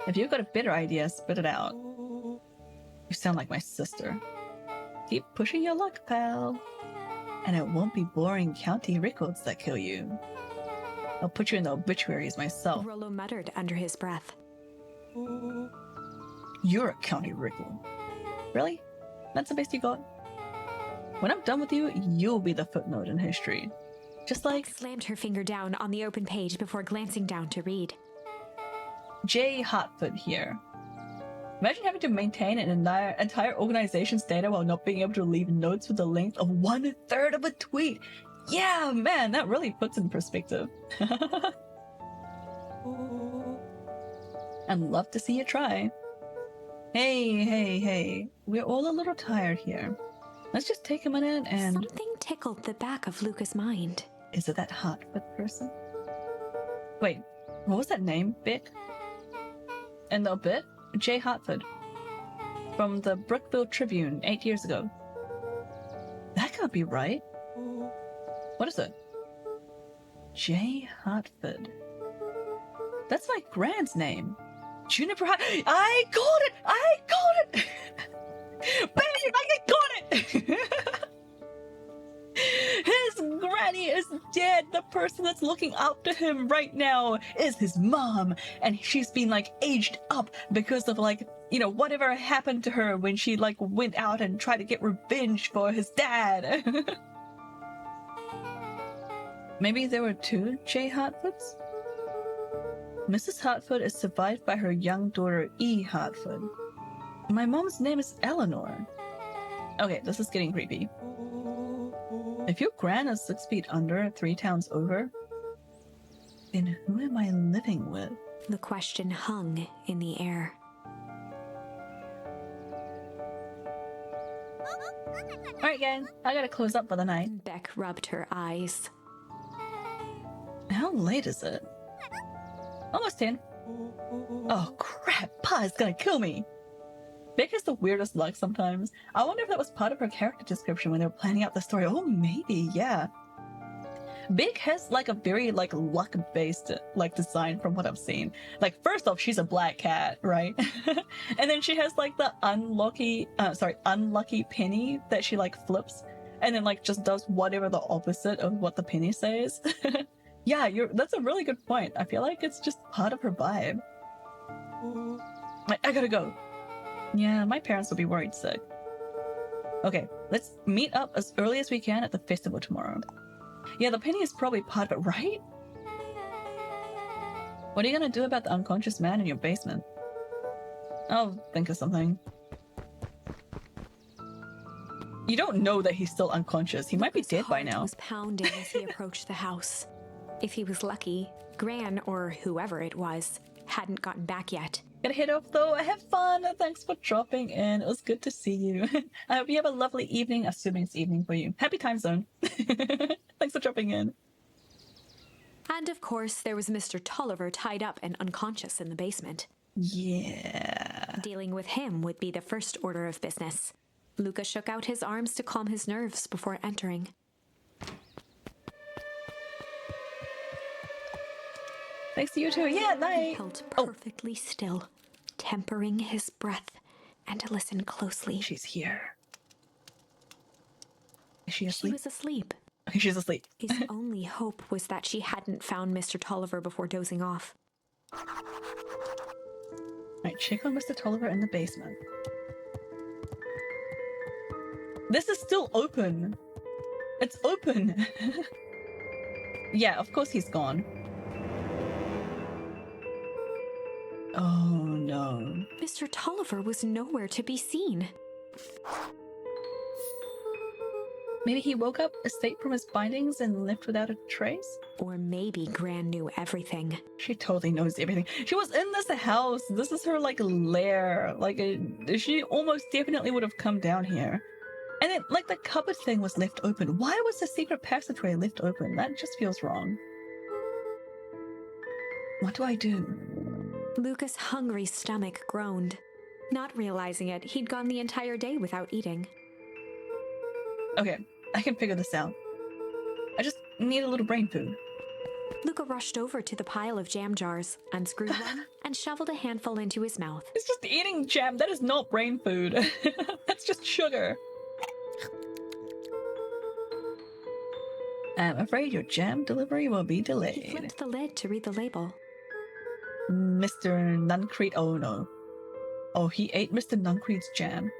Speaker 1: If you've got a better idea, spit it out. You sound like my sister. Keep pushing your luck, pal. And it won't be boring county records that kill you. I'll put you in the obituaries myself.
Speaker 2: Rollo muttered under his breath.
Speaker 1: You're a county record. Really? That's the best you got? When I'm done with you, you'll be the footnote in history. Just like...
Speaker 2: Slammed her finger down on the open page before glancing down to read.
Speaker 1: J. Hartford here. Imagine having to maintain an entire organization's data while not being able to leave notes with the length of 1/3 of a tweet. Yeah, man, that really puts in perspective. I'd love to see you try. Hey. We're all a little tired here. Let's just take a minute and...
Speaker 2: Something tickled the back of Luca's mind.
Speaker 1: Is it that Hartford person? Wait, what was that name, Beck? In the bit? J. Hartford. From the Brookville Tribune 8 years ago. That can't be right. What is it? J. Hartford. That's my Gran's name. Juniper I got it! Baby, I got it! His granny is dead. The person that's looking up to him right now is his mom, and she's been like aged up because of like, you know, whatever happened to her when she like went out and tried to get revenge for his dad. Maybe there were 2 J. Hartfords? Mrs. Hartford is survived by her young daughter E. Hartford. My mom's name is Eleanor. Okay, this is getting creepy. If your gran is 6 feet under, 3 towns over, then who am I living with?
Speaker 2: The question hung in the air.
Speaker 1: Alright gang, I gotta close up for the night.
Speaker 2: Beck rubbed her eyes.
Speaker 1: How late is it? Almost 10. Oh crap, Pa is gonna kill me. Beck has the weirdest luck sometimes. I wonder if that was part of her character description when they were planning out the story. Oh, maybe, yeah. Beck has like a very like luck-based like design from what I've seen. Like first off, she's a black cat, right? And then she has like the unlucky penny that she like flips and then like just does whatever the opposite of what the penny says. Yeah, that's a really good point. I feel like it's just part of her vibe. I gotta go. Yeah, my parents will be worried sick. Okay, let's meet up as early as we can at the festival tomorrow. Yeah, the penny is probably part of it, right? What are you gonna do about the unconscious man in your basement? I'll think of something. You don't know that he's still unconscious. He might be dead by now.
Speaker 2: His heart was pounding as he approached the house. If he was lucky, Gran, or whoever it was, hadn't gotten back yet.
Speaker 1: Gotta head off though. I have fun. Thanks for dropping in. It was good to see you. I hope you have a lovely evening, assuming it's evening for you. Happy time zone. Thanks for dropping in.
Speaker 2: And of course, there was Mr. Tolliver tied up and unconscious in the basement.
Speaker 1: Yeah.
Speaker 2: Dealing with him would be the first order of business. Luca shook out his arms to calm his nerves before entering.
Speaker 1: Thanks to you too. Yeah, night.
Speaker 2: He held perfectly still, tempering his breath, and listened closely.
Speaker 1: She's here. Is she asleep?
Speaker 2: She was asleep.
Speaker 1: Okay, she's asleep.
Speaker 2: His only hope was that she hadn't found Mr. Tolliver before dozing off.
Speaker 1: Alright, check on Mr. Tolliver in the basement. This is still open. It's open. Yeah, of course he's gone. Oh no.
Speaker 2: Mr. Tolliver was nowhere to be seen.
Speaker 1: Maybe he woke up, escaped from his bindings, and left without a trace?
Speaker 2: Or maybe Gran knew everything.
Speaker 1: She totally knows everything. She was in this house. This is her, like, lair. Like, she almost definitely would have come down here. And then, like, the cupboard thing was left open. Why was the secret passageway left open? That just feels wrong. What do I do?
Speaker 2: Luca's hungry stomach groaned. Not realizing it, he'd gone the entire day without eating.
Speaker 1: Okay, I can figure this out. I just need a little brain food.
Speaker 2: Luca rushed over to the pile of jam jars, unscrewed one, and shoveled a handful into his mouth.
Speaker 1: It's just eating jam. That is not brain food. That's just sugar. I'm afraid your jam delivery will be
Speaker 2: He
Speaker 1: delayed.
Speaker 2: flipped the lid to read the label.
Speaker 1: Mr. Nuncrete. Oh no. Oh, he ate Mr. Nuncrete's jam.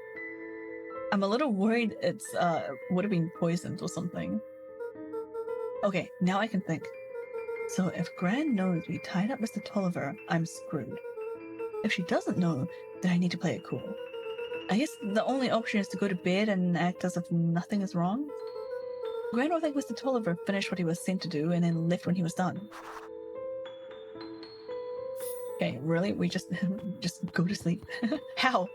Speaker 1: I'm a little worried it's would have been poisoned or something. Okay, now I can think. So if Gran knows we tied up Mr. Tolliver, I'm screwed. If she doesn't know, then I need to play it cool. I guess the only option is to go to bed and act as if nothing is wrong. Gran will think Mr. Tolliver finished what he was sent to do and then left when he was done. Okay, really? We just go to sleep? How?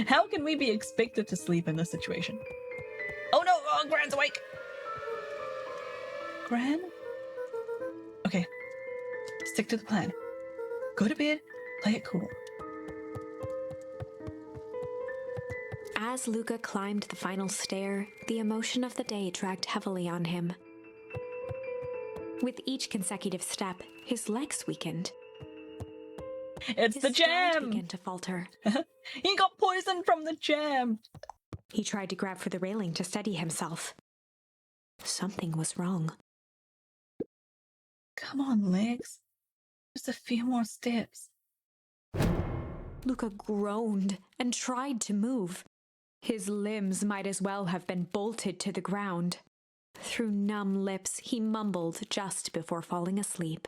Speaker 1: How can we be expected to sleep in this situation? Oh no! Oh, Gran's awake! Gran? Okay. Stick to the plan. Go to bed, play it cool.
Speaker 2: As Luca climbed the final stair, the emotion of the day dragged heavily on him. With each consecutive step, his legs weakened.
Speaker 1: It's
Speaker 2: His
Speaker 1: the
Speaker 2: stride
Speaker 1: jam!
Speaker 2: began to falter.
Speaker 1: He got poisoned from the jam!
Speaker 2: He tried to grab for the railing to steady himself. Something was wrong.
Speaker 1: Come on, legs. Just a few more steps.
Speaker 2: Luca groaned and tried to move. His limbs might as well have been bolted to the ground. Through numb lips, he mumbled just before falling asleep.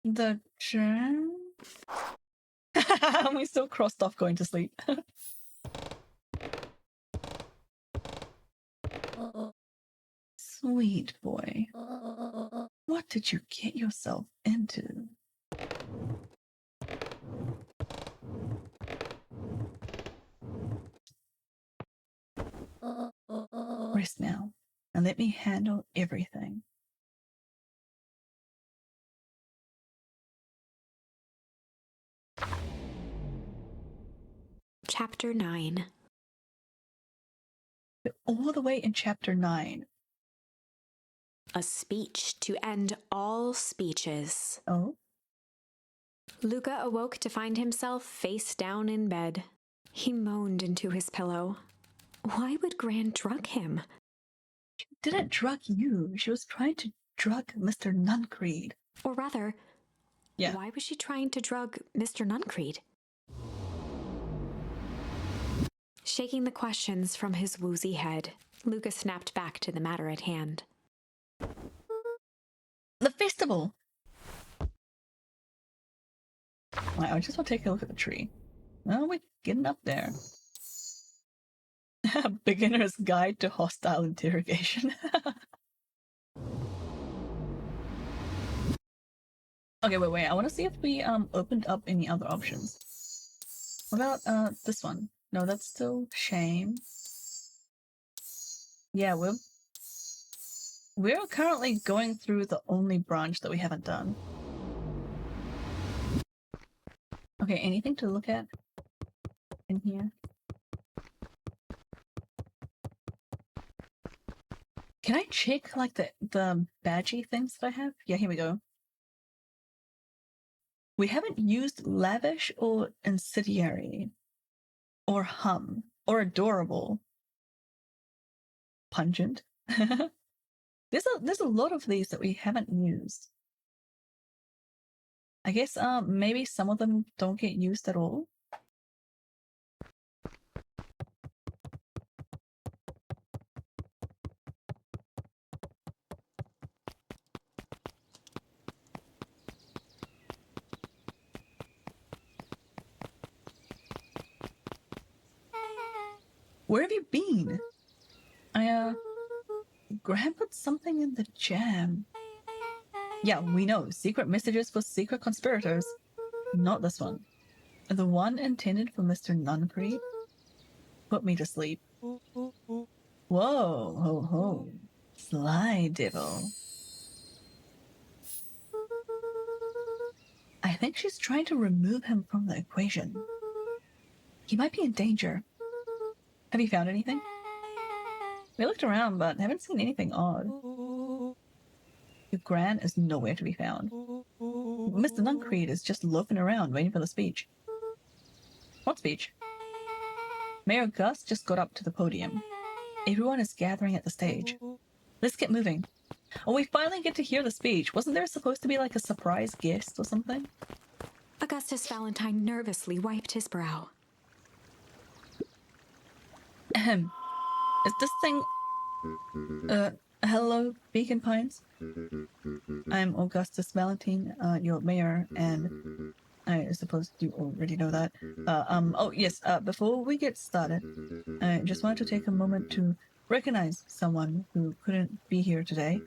Speaker 1: The jam? We still crossed off going to sleep. Sweet boy. What did you get yourself into? Rest now, and let me handle everything.
Speaker 2: Chapter 9.
Speaker 1: All the way in chapter 9.
Speaker 2: A speech to end all speeches.
Speaker 1: Oh?
Speaker 2: Luca awoke to find himself face down in bed. He moaned into his pillow. Why would Gran drug him?
Speaker 1: She didn't drug you. She was trying to drug Mr. Nuncreed.
Speaker 2: Or rather,
Speaker 1: Yeah.
Speaker 2: why was she trying to drug Mr. Nuncreed? Shaking the questions from his woozy head, Lucas snapped back to the matter at hand.
Speaker 1: The festival! Right, I just want to take a look at the tree. Oh, we're getting up there. Beginner's Guide to Hostile Interrogation. Okay, wait. I want to see if we opened up any other options. What about this one? No, that's still shame. Yeah, we're currently going through the only branch that we haven't done. Okay, anything to look at in here? Can I check like the badgy things that I have? Yeah, here we go. We haven't used lavish or incendiary or hum or adorable. Pungent. There's a lot of these that we haven't used. I guess maybe some of them don't get used at all. Where have you been? Graham put something in the jam. Yeah, we know. Secret messages for secret conspirators. Not this one. The one intended for Mr. Nuncreed? Put me to sleep. Whoa, ho, ho. Sly devil. I think she's trying to remove him from the equation. He might be in danger. Have you found anything? We looked around, but haven't seen anything odd. Your Gran is nowhere to be found. Mr. Nuncreed is just loafing around, waiting for the speech. What speech? Mayor Gus just got up to the podium. Everyone is gathering at the stage. Let's get moving. Oh, we finally get to hear the speech. Wasn't there supposed to be like a surprise guest or something?
Speaker 2: Augustus Valentine nervously wiped his brow.
Speaker 1: Ahem. Is this thing... hello, Beacon Pines? I'm Augustus Valentine, your mayor, and I suppose you already know that. Oh yes, before we get started, I just wanted to take a moment to recognize someone who couldn't be here today.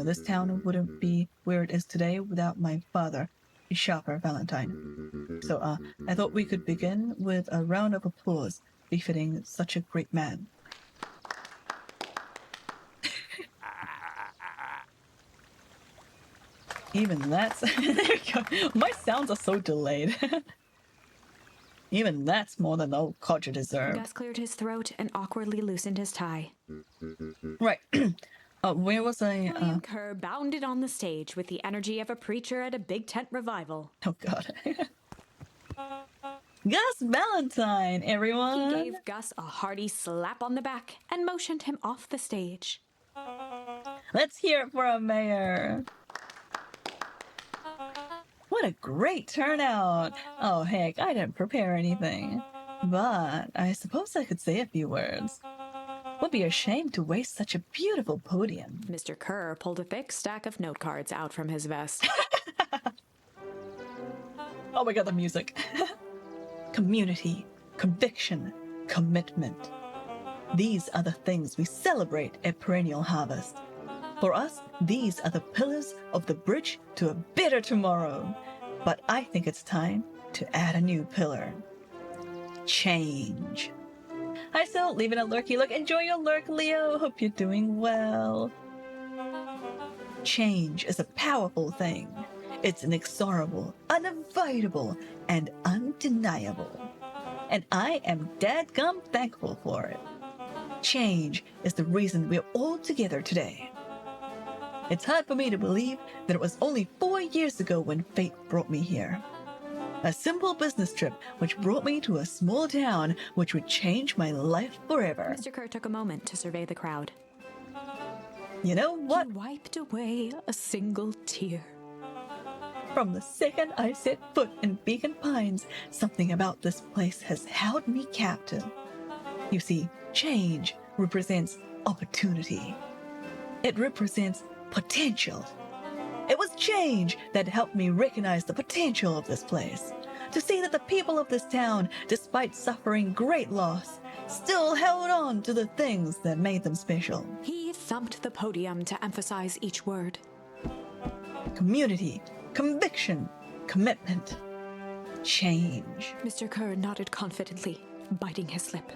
Speaker 1: This town wouldn't be where it is today without my father, Shopper Valentine. So, I thought we could begin with a round of applause befitting such a great man. Even that's... there we go. My sounds are so delayed. Even that's more than the old codger deserved.
Speaker 2: Gus cleared his throat and awkwardly loosened his tie.
Speaker 1: Right. Where was I?
Speaker 2: William Kerr bounded on the stage with the energy of a preacher at a big tent revival.
Speaker 1: Oh, God. Gus Valentine, everyone!
Speaker 2: He gave Gus a hearty slap on the back and motioned him off the stage.
Speaker 1: Let's hear it for a mayor! What a great turnout! Oh, heck, I didn't prepare anything. But I suppose I could say a few words. Would be a shame to waste such a beautiful podium.
Speaker 2: Mr. Kerr pulled a thick stack of note cards out from his vest.
Speaker 1: Oh my God, the music. Community, conviction, commitment. These are the things we celebrate at Perennial Harvest. For us, these are the pillars of the bridge to a better tomorrow. But I think it's time to add a new pillar. Change. Hi, Sil. Leaving a lurky. Look, enjoy your lurk, Leo. Hope you're doing well. Change is a powerful thing. It's inexorable, unavoidable, and undeniable. And I am dadgum thankful for it. Change is the reason we're all together today. It's hard for me to believe that it was only 4 years ago when fate brought me here. A simple business trip which brought me to a small town which would change my life forever.
Speaker 2: Mr. Kerr took a moment to survey the crowd.
Speaker 1: You know what?
Speaker 2: He wiped away a single tear.
Speaker 1: From the second I set foot in Beacon Pines, something about this place has held me captive. You see, change represents opportunity. It represents potential. It was change that helped me recognize the potential of this place. To see that the people of this town, despite suffering great loss, still held on to the things that made them special.
Speaker 2: He thumped the podium to emphasize each word.
Speaker 1: Community, conviction, commitment, change.
Speaker 2: Mr. Kerr nodded confidently, biting his lip.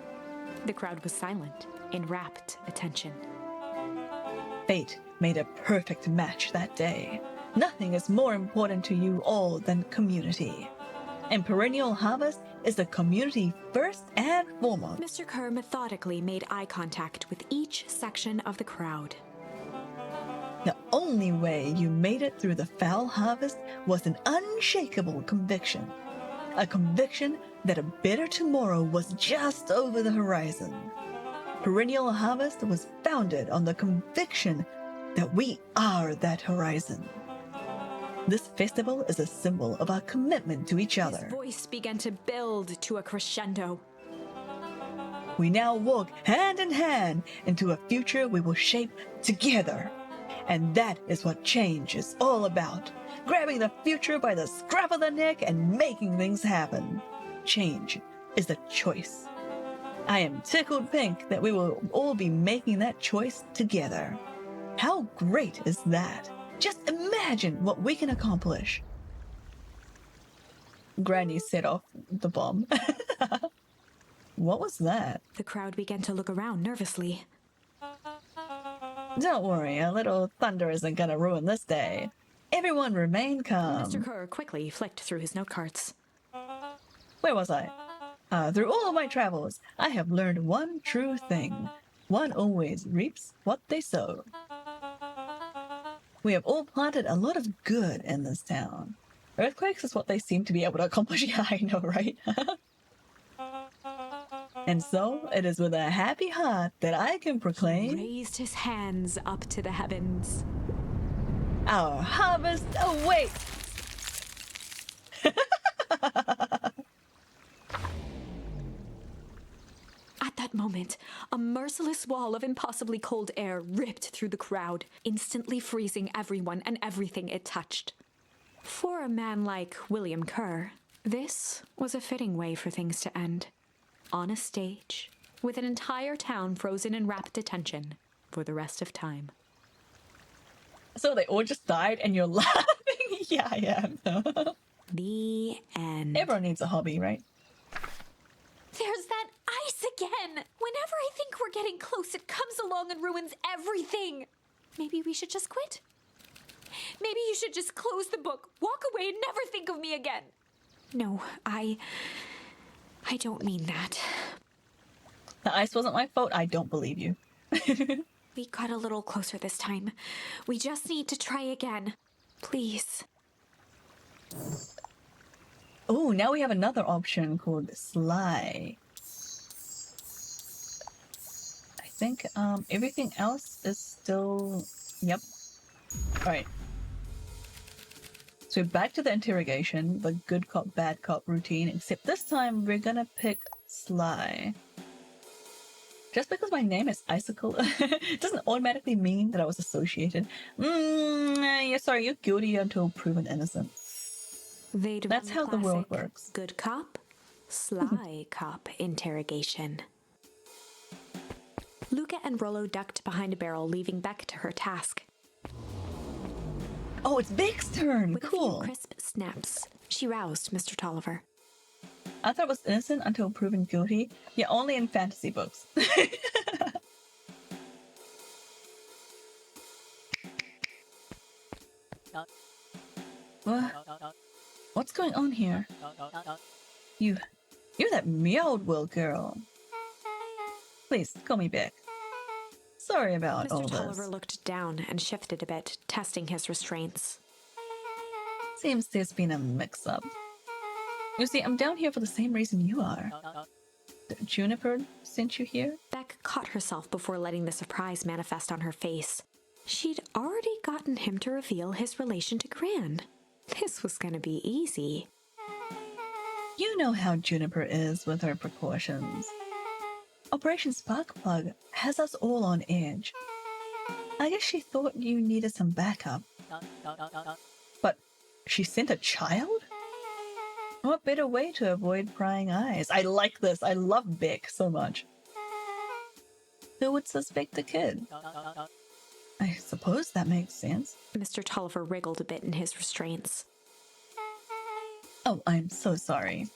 Speaker 2: The crowd was silent, in rapt attention.
Speaker 1: Fate made a perfect match that day. Nothing is more important to you all than community. And Perennial Harvest is the community first and foremost.
Speaker 2: Mr. Kerr methodically made eye contact with each section of the crowd.
Speaker 1: The only way you made it through the foul harvest was an unshakable conviction. A conviction that a better tomorrow was just over the horizon. Perennial Harvest was founded on the conviction that we are that horizon. This festival is a symbol of our commitment to each other.
Speaker 2: His voice began to build to a crescendo.
Speaker 1: We now walk hand in hand into a future we will shape together. And that is what change is all about. Grabbing the future by the scruff of the neck and making things happen. Change is a choice. I am tickled pink that we will all be making that choice together. How great is that? Just imagine what we can accomplish. Granny set off the bomb. What was that?
Speaker 2: The crowd began to look around nervously.
Speaker 1: Don't worry, a little thunder isn't gonna ruin this day. Everyone remain calm.
Speaker 2: Mr. Kerr quickly flicked through his note cards.
Speaker 1: Where was I? Through all of my travels, I have learned one true thing. One always reaps what they sow. We have all planted a lot of good in this town. Earthquakes is what they seem to be able to accomplish. Yeah, I know, right? And so, it is with a happy heart that I can proclaim
Speaker 2: Raised his hands up to the heavens.
Speaker 1: our harvest awaits!
Speaker 2: At that moment, a merciless wall of impossibly cold air ripped through the crowd, instantly freezing everyone and everything it touched. For a man like William Kerr, this was a fitting way for things to end. On a stage, with an entire town frozen in rapt attention for the rest of time.
Speaker 1: So they all just died and you're laughing? Yeah, I am.
Speaker 2: The end.
Speaker 1: Everyone needs a hobby, right?
Speaker 2: There's that ice again! Whenever I think we're getting close, it comes along and ruins everything! Maybe we should just quit? Maybe you should just close the book, walk away, and never think of me again! No, I don't mean that.
Speaker 1: The ice wasn't my fault. I don't believe you.
Speaker 2: We got a little closer this time. We just need to try again. Please.
Speaker 1: Oh, now we have another option called Sly. I think everything else is still... Yep. Alright. So we're back to the interrogation, the good cop, bad cop routine, except this time we're gonna pick Sly. Just because my name is Icicle doesn't automatically mean that I was associated. Yeah, sorry, you're guilty until proven innocent. That's how the world works.
Speaker 2: Good cop, sly cop interrogation. Luca and Rollo ducked behind a barrel, leaving Beck to her task.
Speaker 1: Oh, it's Beck's turn.
Speaker 2: With
Speaker 1: Cool.
Speaker 2: a few crisp snaps, she roused Mr. Tolliver.
Speaker 1: I thought it was innocent until proven guilty. Yeah, only in fantasy books. What's going on here? You're that Meowdwell girl. Please, call me Beck. Sorry about all
Speaker 2: Mr.
Speaker 1: this.
Speaker 2: Tolliver looked down and shifted a bit, testing his restraints.
Speaker 1: Seems there's been a mix-up. You see, I'm down here for the same reason you are. Juniper sent you here?
Speaker 2: Beck caught herself before letting the surprise manifest on her face. She'd already gotten him to reveal his relation to Gran. This was gonna be easy.
Speaker 1: You know how Juniper is with her precautions. Operation Sparkplug has us all on edge. I guess she thought you needed some backup. But she sent a child? What better way to avoid prying eyes? I like this. I love Beck so much. Who would suspect the kid? I suppose that makes sense.
Speaker 2: Mr. Tolliver wriggled a bit in his restraints.
Speaker 1: Oh, I'm so sorry.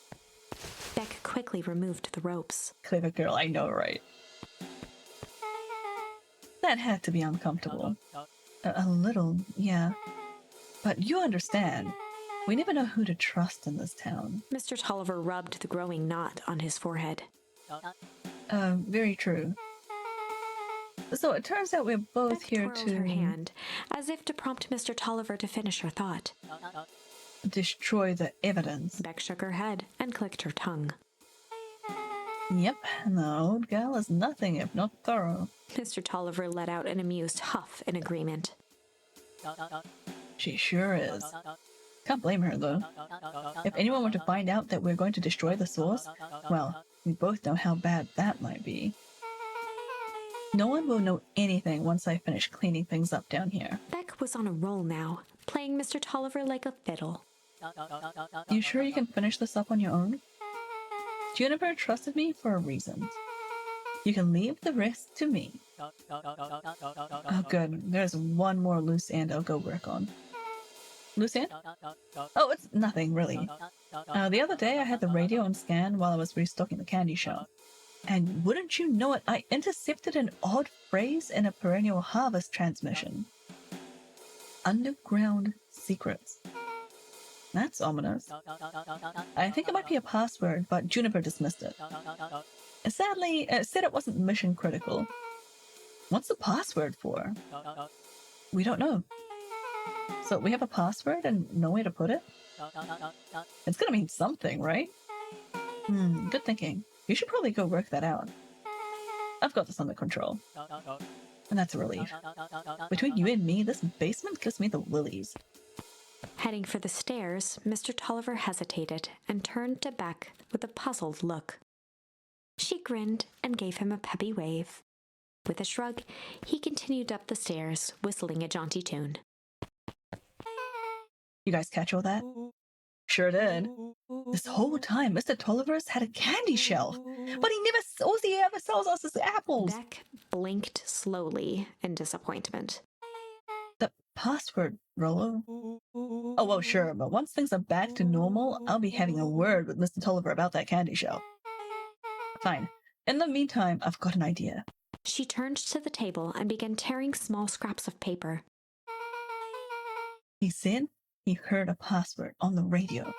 Speaker 2: Beck quickly removed the ropes.
Speaker 1: Clever girl, I know, right? That had to be uncomfortable. A little, yeah. But you understand, we never know who to trust in this town.
Speaker 2: Mr. Tolliver rubbed the growing knot on his forehead.
Speaker 1: Very true. So it turns out we're both
Speaker 2: Beck
Speaker 1: here
Speaker 2: twirled
Speaker 1: to
Speaker 2: her hand, as if to prompt Mr. Tolliver to finish her thought.
Speaker 1: destroy the evidence.
Speaker 2: Beck shook her head and clicked her tongue.
Speaker 1: Yep, and the old gal is nothing if not thorough.
Speaker 2: Mr. Tolliver let out an amused huff in agreement.
Speaker 1: She sure is. Can't blame her, though. If anyone were to find out that we're going to destroy the source, well, we both know how bad that might be. No one will know anything once I finish cleaning things up down here.
Speaker 2: Beck was on a roll now, playing Mr. Tolliver like a fiddle.
Speaker 1: You sure you can finish this up on your own? Juniper trusted me for a reason. You can leave the rest to me. Oh good, there's one more loose end I'll go work on. Loose end? Oh, it's nothing, really. The other day I had the radio on scan while I was restocking the candy shop. And wouldn't you know it, I intercepted an odd phrase in a perennial harvest transmission. Underground secrets. That's ominous. I think it might be a password, but Juniper dismissed it. Sadly, it said it wasn't mission critical. What's the password for? We don't know. So we have a password and no way to put it? It's gonna mean something, right? Good thinking. You should probably go work that out. I've got this under control. And that's a relief. Between you and me, this basement gives me the willies.
Speaker 2: Heading for the stairs, Mr. Tolliver hesitated and turned to Beck with a puzzled look. She grinned and gave him a peppy wave. With a shrug, he continued up the stairs, whistling a jaunty tune.
Speaker 1: You guys catch all that? Sure did. This whole time, Mr. Tolliver's had a candy shelf, but he ever sells us his apples.
Speaker 2: Beck blinked slowly in disappointment.
Speaker 1: The password, Rollo. Oh, well, sure, but once things are back to normal, I'll be having a word with Mr. Tolliver about that candy shelf. Fine. In the meantime, I've got an idea.
Speaker 2: She turned to the table and began tearing small scraps of paper.
Speaker 1: He said he heard a password on the radio.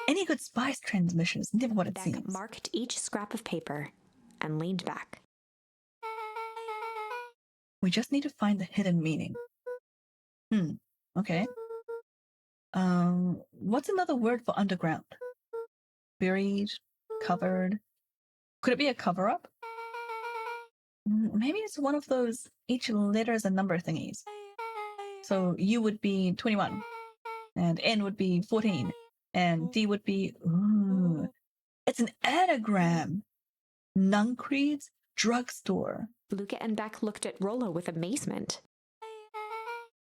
Speaker 1: Any good spy's transmission is never what it
Speaker 2: Beck
Speaker 1: seems.
Speaker 2: marked each scrap of paper and leaned back.
Speaker 1: We just need to find the hidden meaning. Okay. What's another word for underground? Buried? Covered? Could it be a cover-up? Maybe it's one of those each letter is a number thingies. So U would be 21, and N would be 14, and D would be... Ooh, it's an anagram! Nuncreed's drugstore.
Speaker 2: Luca and Beck looked at Rollo with amazement.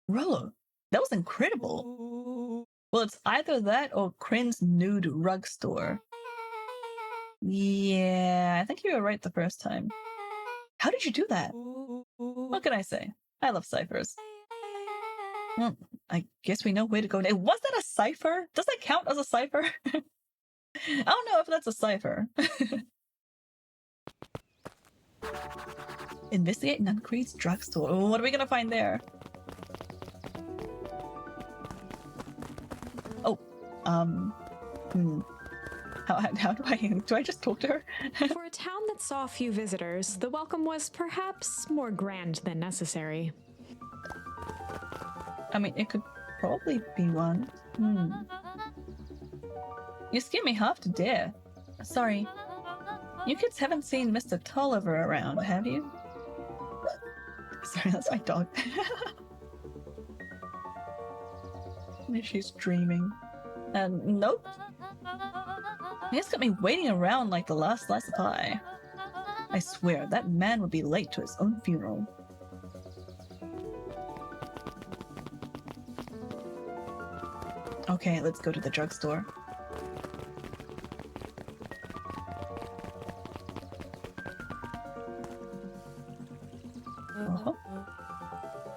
Speaker 1: Rollo, that was incredible. Well, it's either that or Kren's nude rug store. Yeah, I think you were right the first time. How did you do that? What can I say? I love ciphers. Well, I guess we know where to go now. Was that a cipher? Does that count as a cipher? I don't know if that's a cipher. Investigate Nuncreed's drugstore. Oh, what are we gonna find there? Oh, How do I just talk to her?
Speaker 2: For a town that saw few visitors, the welcome was perhaps more grand than necessary.
Speaker 1: I mean, it could probably be one. You scared me half to death. Sorry. You kids haven't seen Mr. Tolliver around, have you? Sorry, that's my dog. She's dreaming. Nope. He's got me waiting around like the last slice of pie. I swear, that man would be late to his own funeral. Okay, let's go to the drugstore.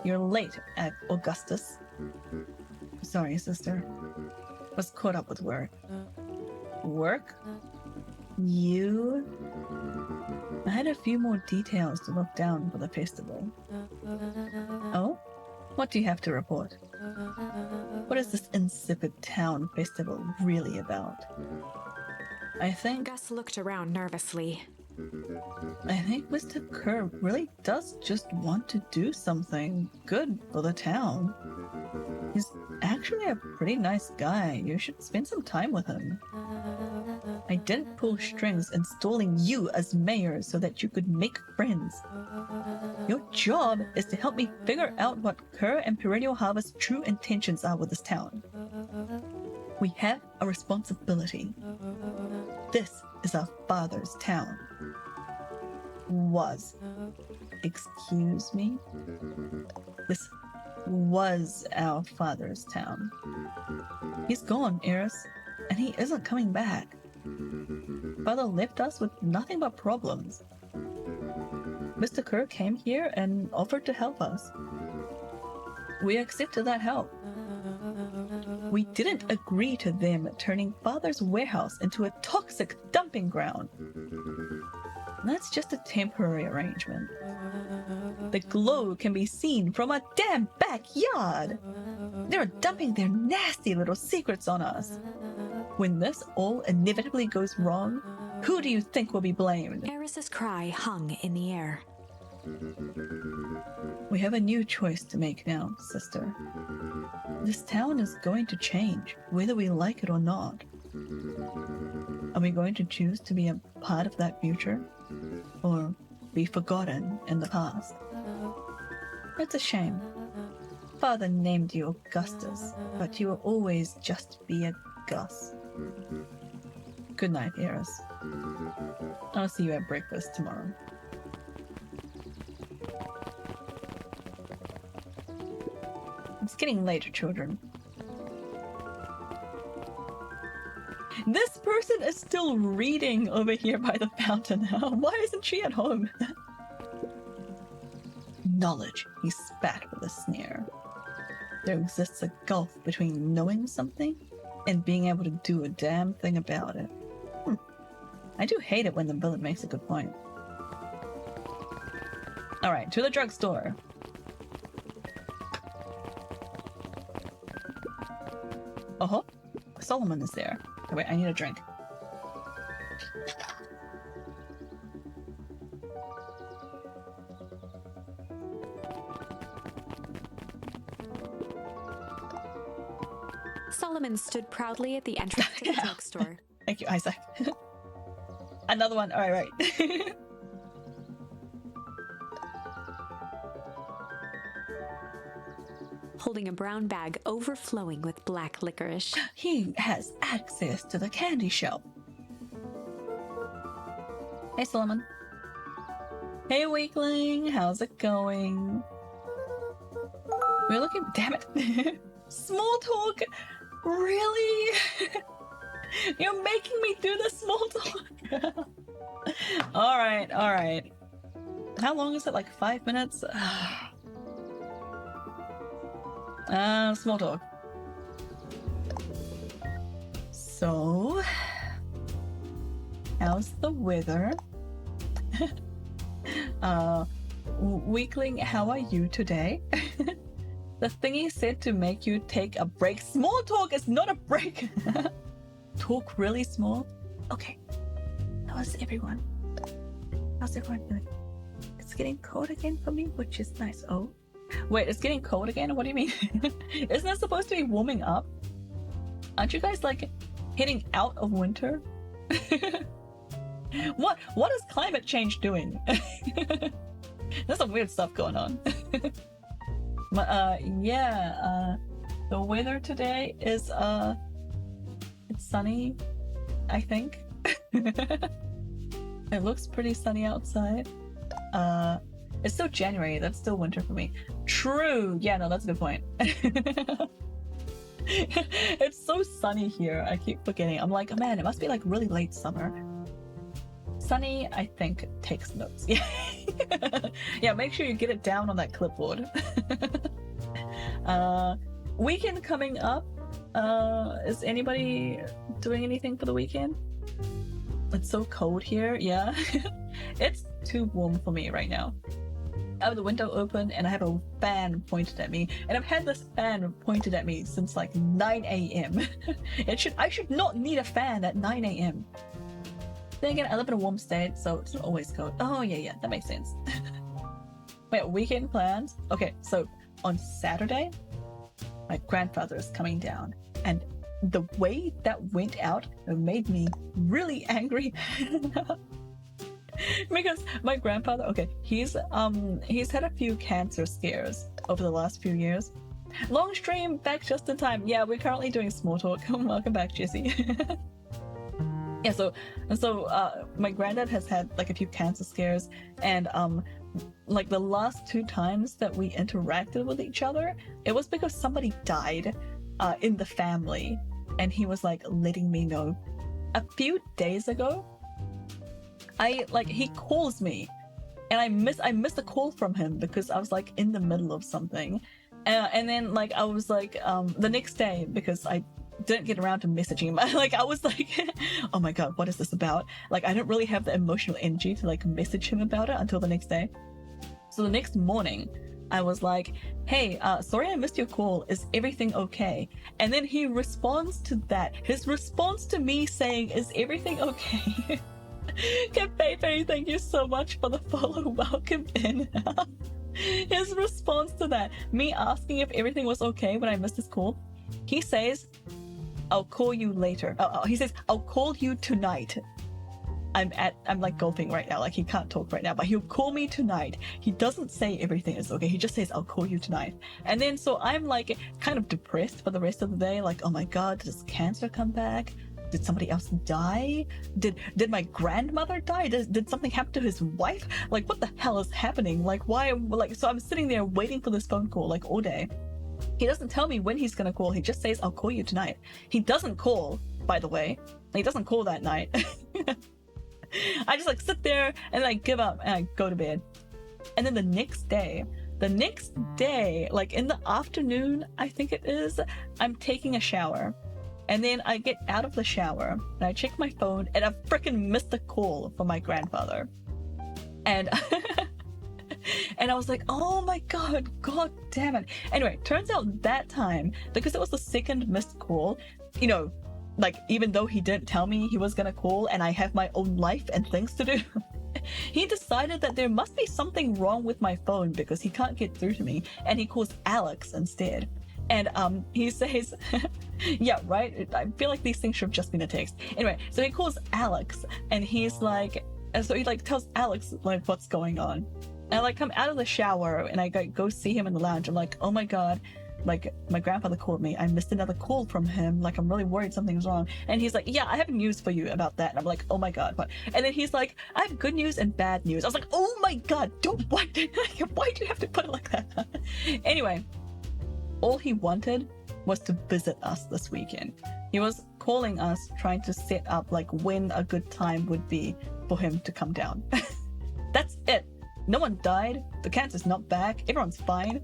Speaker 1: You're late, Augustus. Sorry, sister. Was caught up with work. Work? You? I had a few more details to look down for the festival. Oh? What do you have to report? What is this insipid town festival really about? I think
Speaker 2: Gus looked around nervously.
Speaker 1: Mr. Kerr really does just want to do something good for the town. He's actually a pretty nice guy. You should spend some time with him. I didn't pull strings installing you as mayor so that you could make friends. Your job is to help me figure out what Kerr and Perennial Harvest's true intentions are with this town. We have a responsibility. This is our father's town. Was. Excuse me? This was our father's town. He's gone, Eris, and he isn't coming back. Father left us with nothing but problems. Mr. Kerr came here and offered to help us. We accepted that help. We didn't agree to them turning Father's warehouse into a toxic dumping ground. That's just a temporary arrangement. The glow can be seen from our damn backyard. They're dumping their nasty little secrets on us. When this all inevitably goes wrong, who do you think will be blamed?
Speaker 2: Eris's cry hung in the air.
Speaker 1: We have a new choice to make now, sister. This town is going to change, whether we like it or not. Are we going to choose to be a part of that future? Or be forgotten in the past? It's a shame. Father named you Augustus, but you will always just be a Gus. Good night, Eris. I'll see you at breakfast tomorrow. It's getting later, children. This person is still reading over here by the fountain. Why isn't she at home? Knowledge, he spat with a sneer. There exists a gulf between knowing something and being able to do a damn thing about it. I do hate it when the villain makes a good point. Alright, to the drugstore. Oh, Solomon is there. Oh, wait, I need a drink.
Speaker 2: Solomon stood proudly at the entrance to the drugstore.
Speaker 1: Thank you, Isaac. Another one. All right.
Speaker 2: Holding a brown bag overflowing with black licorice.
Speaker 1: He has access to the candy shelf. Hey, Solomon. Hey, weakling. How's it going? We're looking... Damn it. Small talk? Really? You're making me do the small talk. All right. How long is it? Like 5 minutes? Small talk. So, how's the weather? Weakling, how are you today? The thingy said to make you take a break. Small talk is not a break. Talk really small. Okay. How's everyone doing? It's getting cold again for me, which is nice. Oh. Wait, it's getting cold again? What do you mean? Isn't it supposed to be warming up? Aren't you guys like heading out of winter? What is climate change doing? There's some weird stuff going on. But the weather today is it's sunny, I think. It looks pretty sunny outside. It's still January, that's still winter for me. True! Yeah, no, that's a good point. It's so sunny here, I keep forgetting. I'm like, oh man, it must be like really late summer. Sunny, I think, takes notes. Yeah, yeah, make sure you get it down on that clipboard. Weekend coming up. Is anybody doing anything for the weekend? It's so cold here, yeah. It's too warm for me right now. I have the window open and I have a fan pointed at me, and I've had this fan pointed at me since like 9 a.m. I should not need a fan at 9 a.m. Then again, I live in a warm state, so it's not always cold. Oh yeah, that makes sense. Wait, weekend plans? Okay, so on Saturday, my grandfather is coming down, and the way that went out made me really angry. Because my grandfather, okay, he's had a few cancer scares over the last few years. Long stream, back just in time. Yeah, we're currently doing small talk. Welcome back, Jesse. Yeah, so my granddad has had like a few cancer scares, and like the last 2 times that we interacted with each other, it was because somebody died in the family, and he was like letting me know. A few days ago, he calls me, and I missed a call from him because I was like in the middle of something, and then like I was like the next day, because I didn't get around to messaging him. Like I was like, oh my god, what is this about? Like I didn't really have the emotional energy to like message him about it until the next day. So the next morning, I was like, hey, sorry I missed your call. Is everything okay? And then he responds to that. His response to me saying, is everything okay? Pepe, thank you so much for the follow. Welcome in. His response to that, me asking if everything was okay when I missed his call, he says, I'll call you later. He says, I'll call you tonight. I'm like gulping right now, like he can't talk right now, but he'll call me tonight. He doesn't say everything is okay, he just says, I'll call you tonight. And then so I'm like kind of depressed for the rest of the day, like, oh my god, does cancer come back? Did somebody else die? Did my grandmother die? Did something happen to his wife? Like, what the hell is happening? Like, why? Like, so I'm sitting there waiting for this phone call like all day. He doesn't tell me when he's gonna call. He just says, I'll call you tonight. He doesn't call, by the way. He doesn't call that night. I just like sit there and I give up and I go to bed. And then the next day, like in the afternoon, I think it is, I'm taking a shower. And then I get out of the shower and I check my phone and I freaking missed a call from my grandfather. And and I was like, oh my god damn it. Anyway, turns out that time, because it was the second missed call, you know, like even though he didn't tell me he was gonna call and I have my own life and things to do, he decided that there must be something wrong with my phone because he can't get through to me, and he calls Alex instead. And he says, yeah, right? I feel like these things should have just been a text. Anyway, so he calls Alex and he's like, and so he like tells Alex like what's going on. And I like come out of the shower and I go see him in the lounge. I'm like, oh my god, like my grandfather called me. I missed another call from him. Like I'm really worried something's wrong. And he's like, yeah, I have news for you about that. And I'm like, oh my god, what? And then he's like, I have good news and bad news. I was like, oh my god, why do you have to put it like that? Anyway, all he wanted was to visit us this weekend. He was calling us, trying to set up like when a good time would be for him to come down. That's it. No one died. The cancer's not back. Everyone's fine.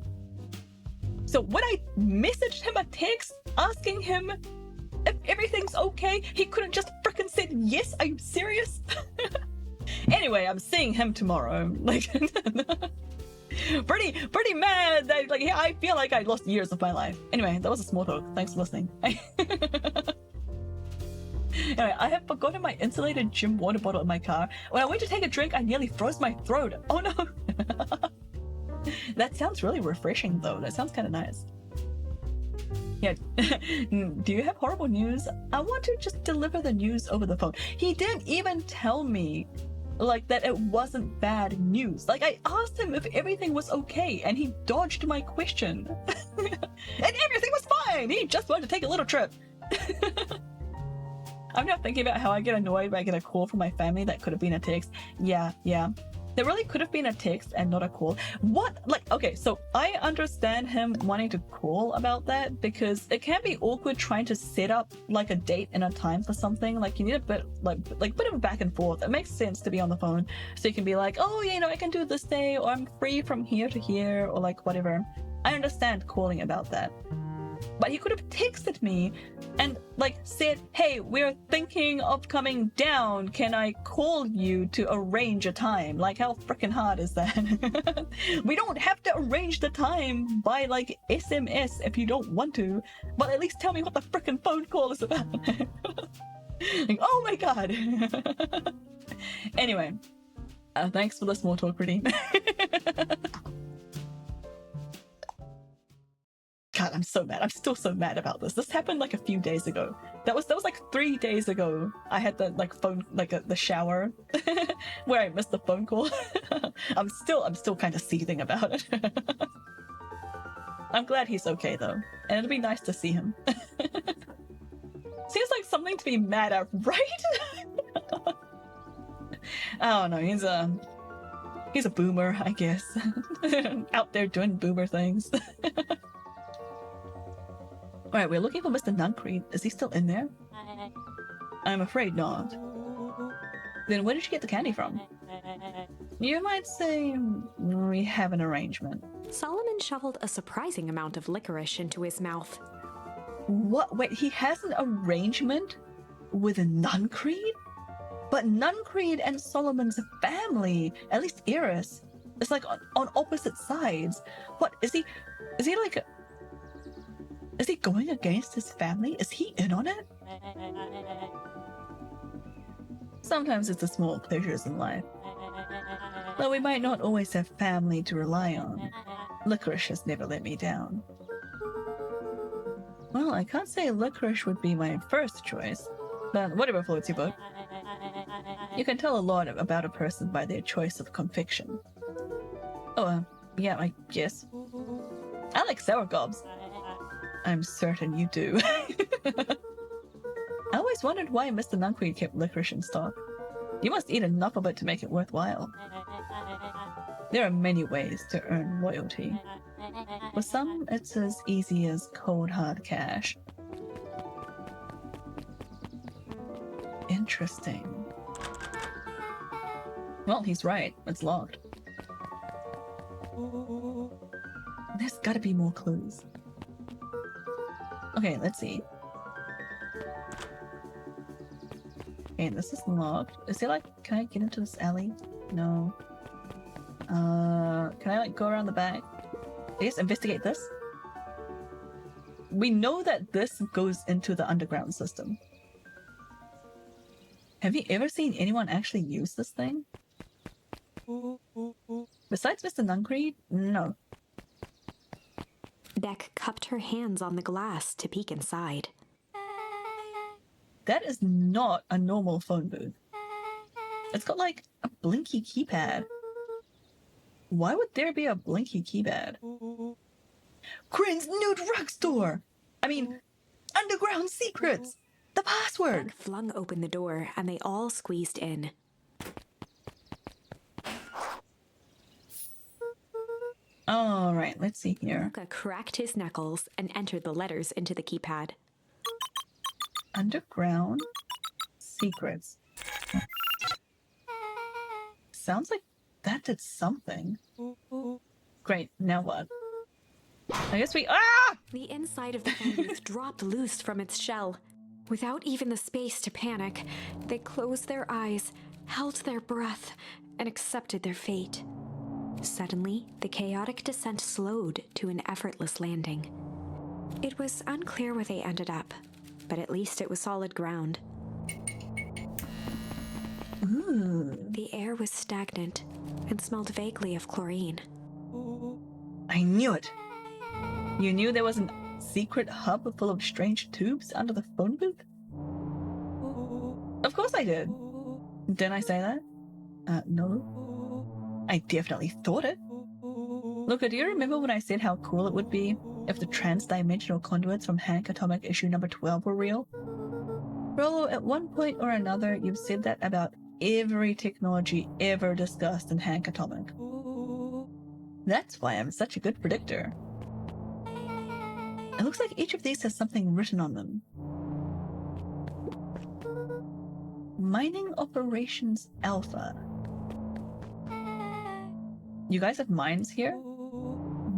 Speaker 1: So when I messaged him a text asking him if everything's okay, he couldn't just frickin' said yes. Are you serious? Anyway, I'm seeing him tomorrow. Like, pretty mad that like I feel like I lost years of my life. Anyway, that was a small talk. Thanks for listening. Anyway, I have forgotten my insulated gym water bottle in my car. When I went to take a drink, I nearly froze my throat. Oh no. That sounds really refreshing though. That sounds kind of nice. Yeah. Do you have horrible news? I want to just deliver the news over the phone. He didn't even tell me like that it wasn't bad news. Like I asked him if everything was okay and he dodged my question. And everything was fine. He just wanted to take a little trip. I'm now thinking about how I get annoyed when I get a call from my family that could have been a text. Yeah. There really could have been a text and not a call. What? Like, okay, so I understand him wanting to call about that because it can be awkward trying to set up like a date and a time for something. Like you need a bit bit of a back and forth. It makes sense to be on the phone so you can be like, oh, yeah, you know, I can do it this day, or I'm free from here to here, or like whatever. I understand calling about that. But he could have texted me and like said, hey, we're thinking of coming down. Can I call you to arrange a time? Like, how freaking hard is that? We don't have to arrange the time by like SMS if you don't want to, but at least tell me what the freaking phone call is about. Like, oh my god. Anyway, thanks for the small talk, Redeem. God, I'm so mad. I'm still so mad about this. This happened like a few days ago. That was like 3 days ago. I had the like phone, like the shower where I missed the phone call. I'm still kind of seething about it. I'm glad he's okay though. And it'll be nice to see him. Seems like something to be mad at, right? I don't know. He's a boomer, I guess. Out there doing boomer things. Alright, we're looking for Mr. Nuncreed. Is he still in there? I'm afraid not. Then where did you get the candy from? You might say we have an arrangement.
Speaker 2: Solomon shoveled a surprising amount of licorice into his mouth.
Speaker 1: What? Wait, he has an arrangement with Nuncreed? But Nuncreed and Solomon's family, at least Eris, is like on opposite sides. What, is he like... Is he going against his family? Is he in on it? Sometimes it's the small pleasures in life. Though we might not always have family to rely on, licorice has never let me down. Well, I can't say licorice would be my first choice, but whatever floats your boat. You can tell a lot about a person by their choice of conviction. Oh, yeah, I guess. I like sour gobs. I'm certain you do. I always wondered why Mr. Nuncreed kept licorice in stock. You must eat enough of it to make it worthwhile. There are many ways to earn loyalty. For some, it's as easy as cold hard cash. Interesting. Well, he's right. It's locked. There's gotta be more clues. Okay, let's see. Okay, this is locked. Is there like, can I get into this alley? No. Can I like go around the back? I guess investigate this? We know that this goes into the underground system. Have you ever seen anyone actually use this thing? Besides Mr. Nuncreed? No.
Speaker 2: Beck cupped her hands on the glass to peek inside.
Speaker 1: That is not a normal phone booth. It's got like a blinky keypad. Why would there be a blinky keypad? Crin's Nude Drugstore! I mean, Underground Secrets! The password!
Speaker 2: Beck flung open the door and they all squeezed in.
Speaker 1: Alright, let's see here.
Speaker 2: Luca cracked his knuckles and entered the letters into the keypad.
Speaker 1: Underground Secrets. Sounds like that did something. Great, now what? I guess we— Ah!
Speaker 2: The inside of the phone booth dropped loose from its shell. Without even the space to panic, they closed their eyes, held their breath, and accepted their fate. Suddenly, the chaotic descent slowed to an effortless landing. It was unclear where they ended up, but at least it was solid ground.
Speaker 1: Ooh.
Speaker 2: The air was stagnant and smelled vaguely of chlorine.
Speaker 1: I knew it! You knew there was a secret hub full of strange tubes under the phone booth? Of course I did. Didn't I say that? No. I definitely thought it. Luca, do you remember when I said how cool it would be if the trans-dimensional conduits from Hank Atomic issue number 12 were real? Rollo, at one point or another, you've said that about every technology ever discussed in Hank Atomic. That's why I'm such a good predictor. It looks like each of these has something written on them. Mining Operations Alpha. You guys have mines here?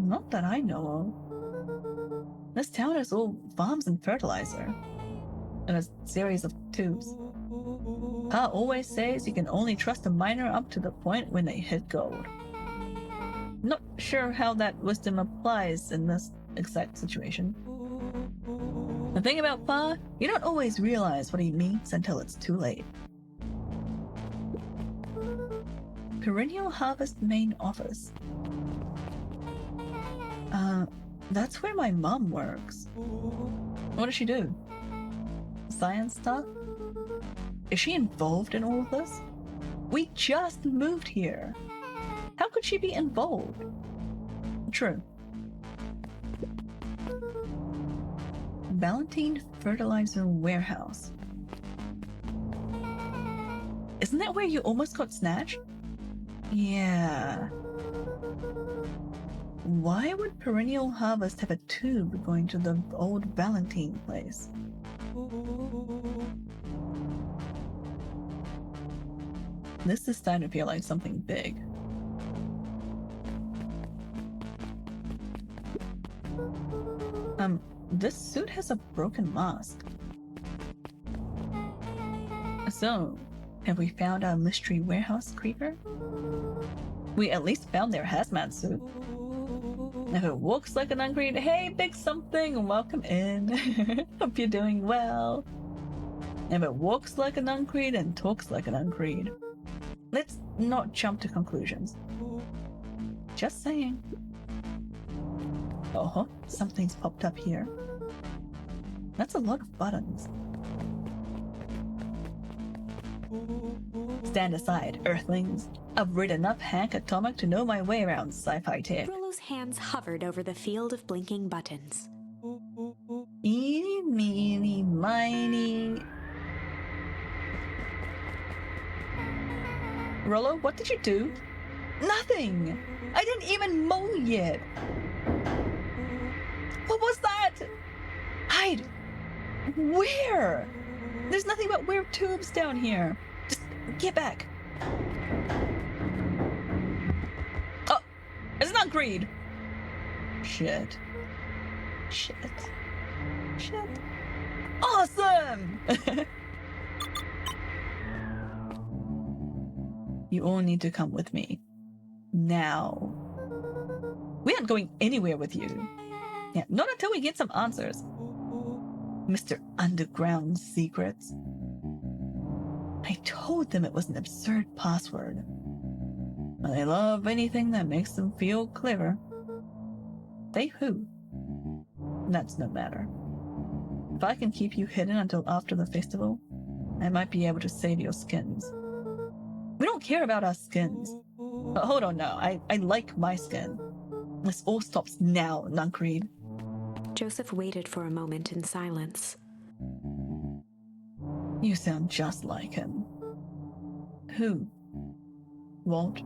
Speaker 1: Not that I know of. This town is all farms and fertilizer. And a series of tubes. Pa always says you can only trust a miner up to the point when they hit gold. Not sure how that wisdom applies in this exact situation. The thing about Pa, you don't always realize what he means until it's too late. Perennial Harvest main office. That's where my mom works. What does she do? Science stuff? Is she involved in all of this? We just moved here. How could she be involved? True. Valentine Fertilizer Warehouse. Isn't that where you almost got snatched? Yeah. Why would Perennial Harvest have a tube going to the old Valentine place? This is starting to feel like something big. This suit has a broken mask. So, have we found our mystery warehouse creeper? We at least found their hazmat suit. If it walks like an Uncreed, hey, big something, welcome in. Hope you're doing well. If it walks like an Uncreed and talks like an Uncreed, let's not jump to conclusions. Just saying. Oh, something's popped up here. That's a lot of buttons. Stand aside, Earthlings. I've read enough Hank Atomic to know my way around sci-fi tech.
Speaker 2: Rollo's hands hovered over the field of blinking buttons.
Speaker 1: Eeny, meeny, miny. Rollo, what did you do? Nothing! I didn't even mow yet! What was that? Hide! Where? There's nothing but weird tubes down here. Just get back. Oh! It's not greed! Shit. Shit. Shit. Awesome! You all need to come with me. Now. We aren't going anywhere with you. Yeah, not until we get some answers. Mr. Underground Secrets. I told them it was an absurd password. They love anything that makes them feel clever. They who? That's no matter. If I can keep you hidden until after the festival, I might be able to save your skins. We don't care about our skins. But hold on now, I like my skin. This all stops now, Nunkreed.
Speaker 2: Joseph waited for a moment in silence.
Speaker 1: You sound just like him. Who? Walt?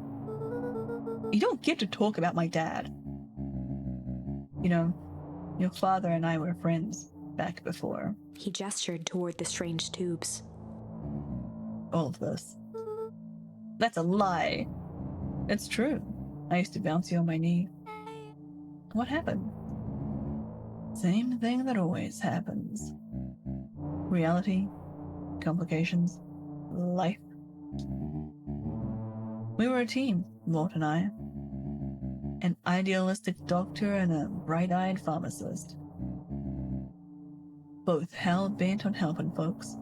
Speaker 1: You don't get to talk about my dad. You know, your father and I were friends back before.
Speaker 2: He gestured toward the strange tubes.
Speaker 1: All of this. That's a lie. It's true. I used to bounce you on my knee. What happened? Same thing that always happens. Reality, complications, life. We were a team, Walt and I. An idealistic doctor and a bright-eyed pharmacist. Both hell-bent on helping folks.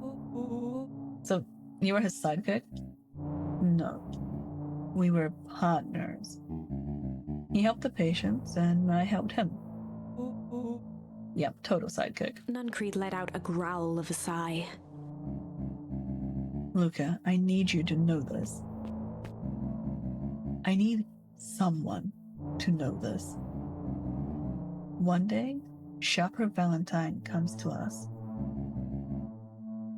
Speaker 1: So, you were his sidekick? No. We were partners. He helped the patients, and I helped him. Yep, total sidekick.
Speaker 2: Nunkreed let out a growl of a sigh.
Speaker 1: Luca, I need you to know this. I need someone to know this. One day, Shopper Valentine comes to us,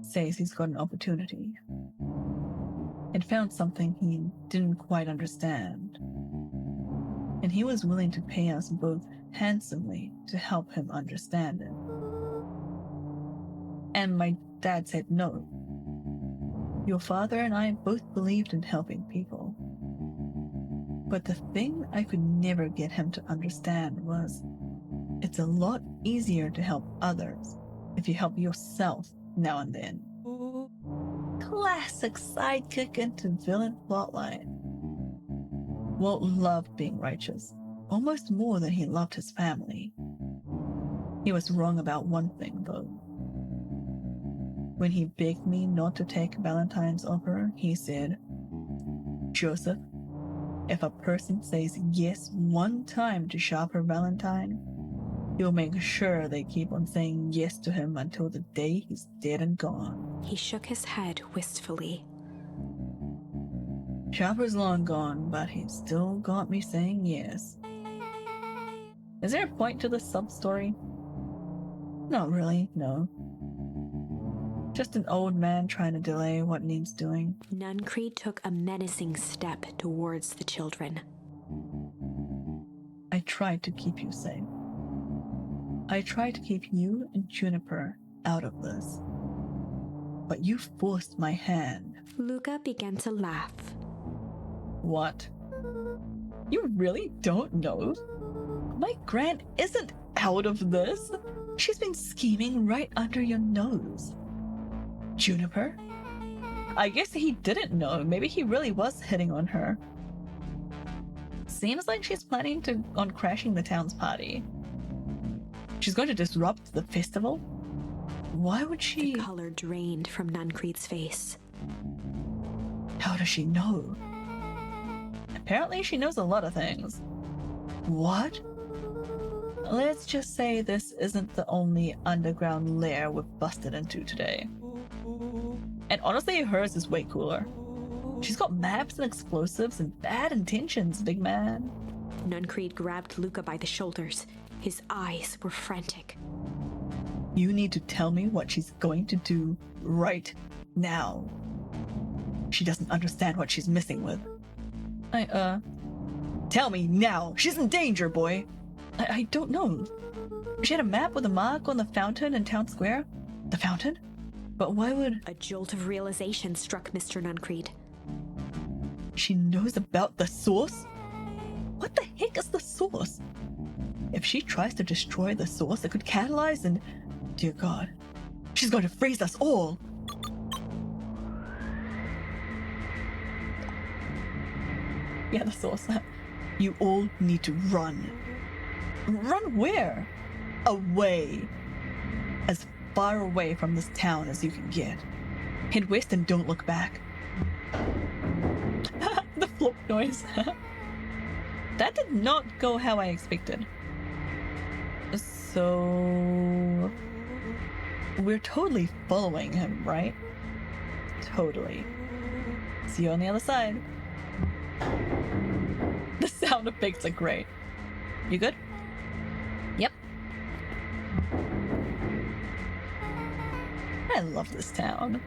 Speaker 1: says he's got an opportunity, and found something he didn't quite understand. And he was willing to pay us both handsomely to help him understand it. And my dad said no. Your father and I both believed in helping people. But the thing I could never get him to understand was it's a lot easier to help others if you help yourself now and then. Classic sidekick into villain plotline. Walt loved being righteous, almost more than he loved his family. He was wrong about one thing, though. When he begged me not to take Valentine's offer, he said, Joseph, if a person says yes one time to Shopper Valentine, he'll make sure they keep on saying yes to him until the day he's dead and gone.
Speaker 2: He shook his head wistfully.
Speaker 1: Shopper's long gone, but he's still got me saying yes. Is there a point to this sub-story? Not really, no. Just an old man trying to delay what needs doing.
Speaker 2: Nuncreed took a menacing step towards the children.
Speaker 1: I tried to keep you safe. I tried to keep you and Juniper out of this. But you forced my hand.
Speaker 2: Luca began to laugh.
Speaker 1: What? You really don't know? My Gran isn't out of this. She's been scheming right under your nose. Juniper? I guess he didn't know. Maybe he really was hitting on her. Seems like she's planning on crashing the town's party. She's going to disrupt the festival? Why would she?
Speaker 2: The color drained from Nuncreed's face.
Speaker 1: How does she know? Apparently she knows a lot of things. What? Let's just say this isn't the only underground lair we've busted into today. And honestly, hers is way cooler. She's got maps and explosives and bad intentions, big man.
Speaker 2: Nuncreed grabbed Luca by the shoulders. His eyes were frantic.
Speaker 1: You need to tell me what she's going to do right now. She doesn't understand what she's messing with. Tell me now. She's in danger, boy. I don't know. She had a map with a mark on the fountain in town square. The fountain? But why would...
Speaker 2: A jolt of realization struck Mr. Nuncreed.
Speaker 1: She knows about the source? What the heck is the source? If she tries to destroy the source, it could catalyze and... Dear God, she's going to freeze us all! Yeah, the source. You all need to run. Run where? Away. As far away from this town as you can get. Head west and don't look back. The flop noise. That did not go how I expected. So... we're totally following him, right? Totally. See you on the other side. The sound effects are great. You good? Yep. I love this town.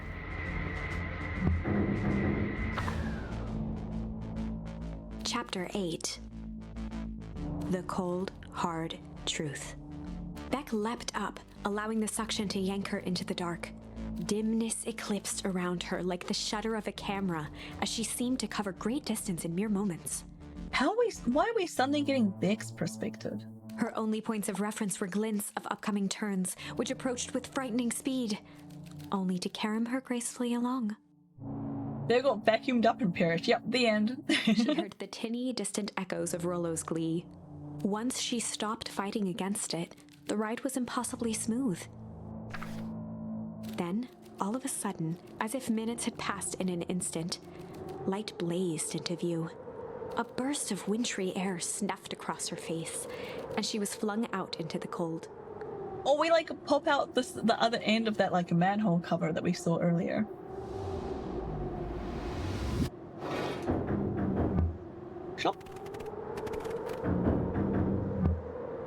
Speaker 2: Chapter 8. The Cold, Hard Truth. Beck leapt up, allowing the suction to yank her into the dark. Dimness eclipsed around her like the shutter of a camera as she seemed to cover great distance in mere moments.
Speaker 1: Why are we suddenly getting Beck's perspective?
Speaker 2: Her only points of reference were glints of upcoming turns, which approached with frightening speed, only to carom her gracefully along.
Speaker 1: They got vacuumed up and perished. Yep, the end.
Speaker 2: She heard the tinny, distant echoes of Rollo's glee. Once she stopped fighting against it, the ride was impossibly smooth. Then, all of a sudden, as if minutes had passed in an instant, light blazed into view. A burst of wintry air snuffed across her face, and she was flung out into the cold.
Speaker 1: Oh, we pop out the other end of that manhole cover that we saw earlier.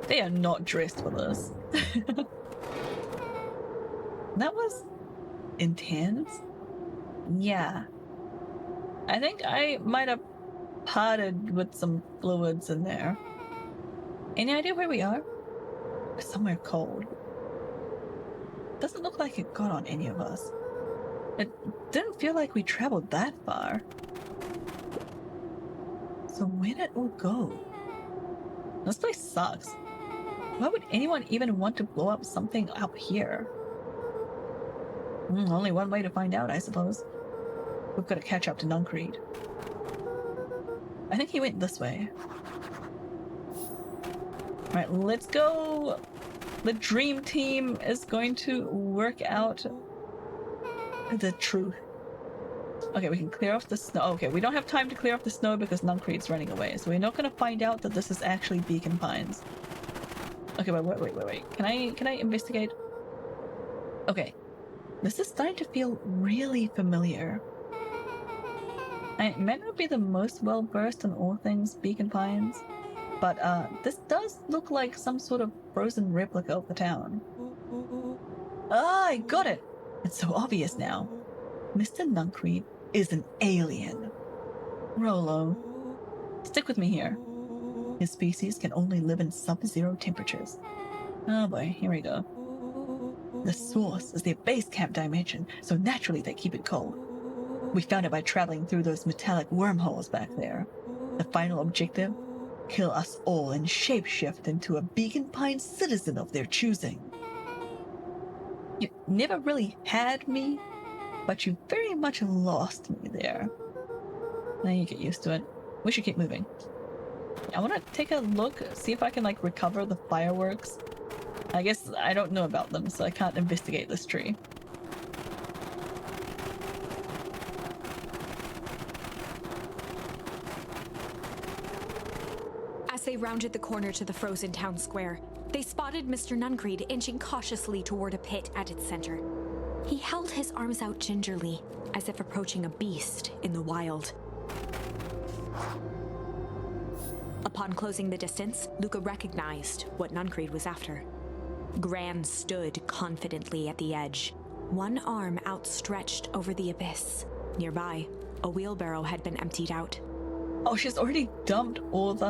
Speaker 1: They are not dressed for this. That was intense. Yeah. I think I might have potted with some fluids in there. Any idea where we are? Somewhere cold. Doesn't look like it got on any of us. It didn't feel like we traveled that far. So where did it all go? This place sucks. Why would anyone even want to blow up something out here? Only one way to find out, I suppose. We've got to catch up to Nuncreed. I think he went this way. Alright, let's go. The dream team is going to work out the truth. Okay, we can clear off the snow. Okay, we don't have time to clear off the snow because Nuncreed's running away. So we're not going to find out that this is actually Beacon Pines. Okay, wait. Can I investigate? Okay. This is starting to feel really familiar. I may not be the most well-versed in all things Beacon Pines, but this does look like some sort of frozen replica of the town. Ah, I got it! It's so obvious now. Mr. Nuncreed is an alien. Rollo, stick with me here. His species can only live in sub-zero temperatures. Oh boy, here we go. The source is their base camp dimension, so naturally they keep it cold. We found it by traveling through those metallic wormholes back there. The final objective? Kill us all and shapeshift into a Beacon Pine citizen of their choosing. You never really had me, but you very much lost me there. Now you get used to it. We should keep moving. I want to take a look, see if I can like recover the fireworks. I guess I don't know about them, so I can't investigate this tree.
Speaker 2: As they rounded the corner to the frozen town square, they spotted Mr. Nuncreed inching cautiously toward a pit at its center. He held his arms out gingerly, as if approaching a beast in the wild. Upon closing the distance, Luca recognized what Nuncreed was after. Gran stood confidently at the edge, one arm outstretched over the abyss. Nearby, a wheelbarrow had been emptied out.
Speaker 1: Oh, she's already dumped all the,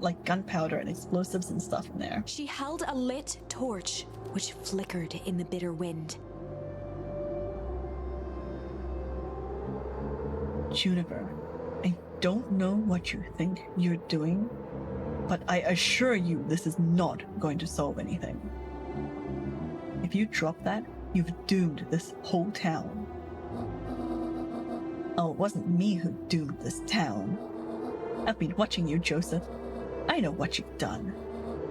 Speaker 1: like gunpowder and explosives and stuff in there.
Speaker 2: She held a lit torch, which flickered in the bitter wind.
Speaker 1: Juniper, I don't know what you think you're doing, but I assure you this is not going to solve anything. If you drop that, you've doomed this whole town. Oh, it wasn't me who doomed this town. I've been watching you, Joseph. I know what you've done.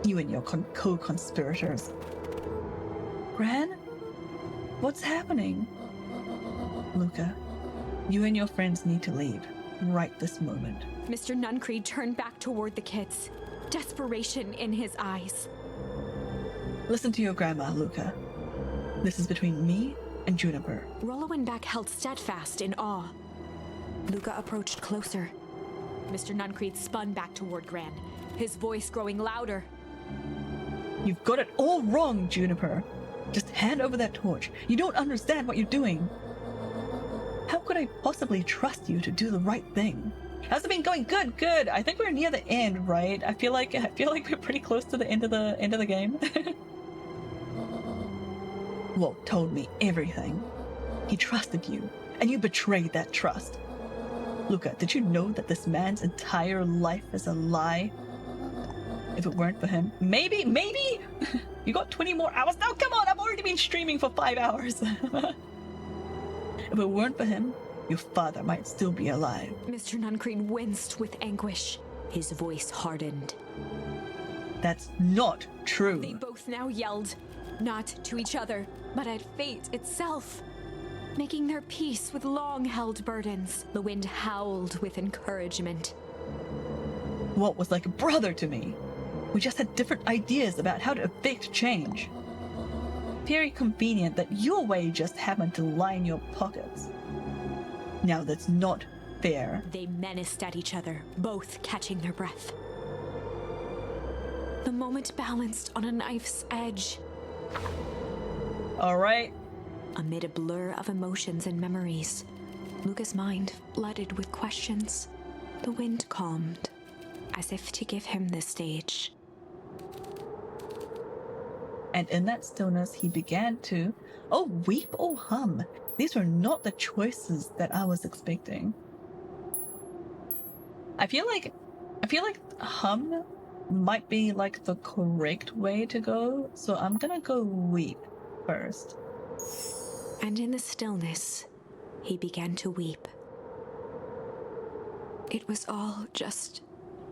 Speaker 1: You and your co-conspirators. Gran? What's happening? Luca, you and your friends need to leave right this moment.
Speaker 2: Mr. Nuncreed turned back toward the kids, desperation in his eyes.
Speaker 1: Listen to your grandma, Luca. This is between me and Juniper.
Speaker 2: Rollo and Beck held steadfast in awe. Luca approached closer. Mr. Nuncreed spun back toward Gran, his voice growing louder.
Speaker 1: You've got it all wrong, Juniper. Just hand over that torch. You don't understand what you're doing. How could I possibly trust you to do the right thing? How's it been going? Good. I think we're near the end, right? I feel like we're pretty close to the end of the game. Walt told me everything. He trusted you, and you betrayed that trust. Luca, did you know that this man's entire life is a lie? If it weren't for him, maybe? You got 20 more hours? No, come on, I've already been streaming for 5 hours. If it weren't for him, your father might still be alive.
Speaker 2: Mr. Nuncreed winced with anguish. His voice hardened.
Speaker 1: That's not true.
Speaker 2: They both now yelled, not to each other, but at fate itself. Making their peace with long-held burdens, the wind howled with encouragement.
Speaker 1: Walt was like a brother to me. We just had different ideas about how to effect change. Very convenient that your way just happened to line your pockets. Now that's not fair.
Speaker 2: They menaced at each other, both catching their breath. The moment balanced on a knife's edge.
Speaker 1: Alright.
Speaker 2: Amid a blur of emotions and memories, Luca's mind flooded with questions. The wind calmed, as if to give him the stage.
Speaker 1: And in that stillness, he began to, weep or hum. These were not the choices that I was expecting. I feel like hum might be like the correct way to go, so I'm gonna go weep first.
Speaker 2: And in the stillness, he began to weep. It was all just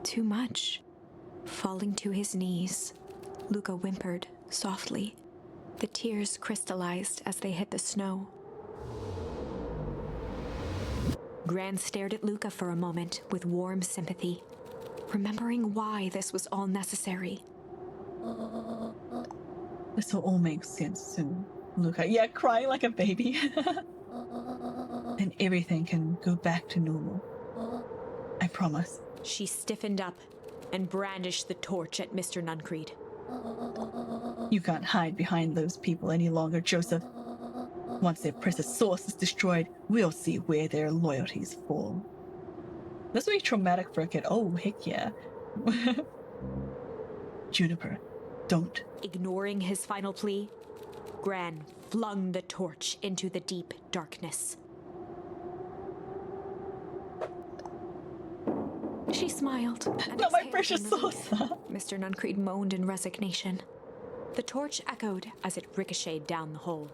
Speaker 2: too much. Falling to his knees, Luca whimpered softly. The tears crystallized as they hit the snow. Gran stared at Luca for a moment with warm sympathy, remembering why this was all necessary.
Speaker 1: This will all make sense soon, Luca. Yeah, crying like a baby. And everything can go back to normal. I promise.
Speaker 2: She stiffened up and brandished the torch at Mr. Nuncreed.
Speaker 1: You can't hide behind those people any longer, Joseph. Once their precious source is destroyed, we'll see where their loyalties fall. This will be traumatic for a kid. Oh, heck yeah. Juniper, don't.
Speaker 2: Ignoring his final plea, Gran flung the torch into the deep darkness. She smiled.
Speaker 1: Not my precious source.
Speaker 2: Mr. Nuncreed moaned in resignation. The torch echoed as it ricocheted down the hole,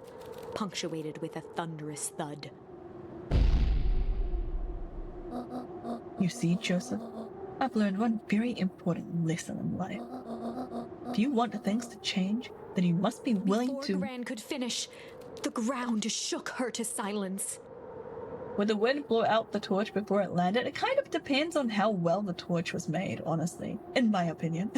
Speaker 2: punctuated with a thunderous thud.
Speaker 1: You see, Joseph, I've learned one very important lesson in life. If you want things to change, then you must be willing
Speaker 2: Before
Speaker 1: to...
Speaker 2: Gran could finish, the ground shook her to silence.
Speaker 1: Would the wind blow out the torch before it landed? It kind of depends on how well the torch was made, honestly, in my opinion.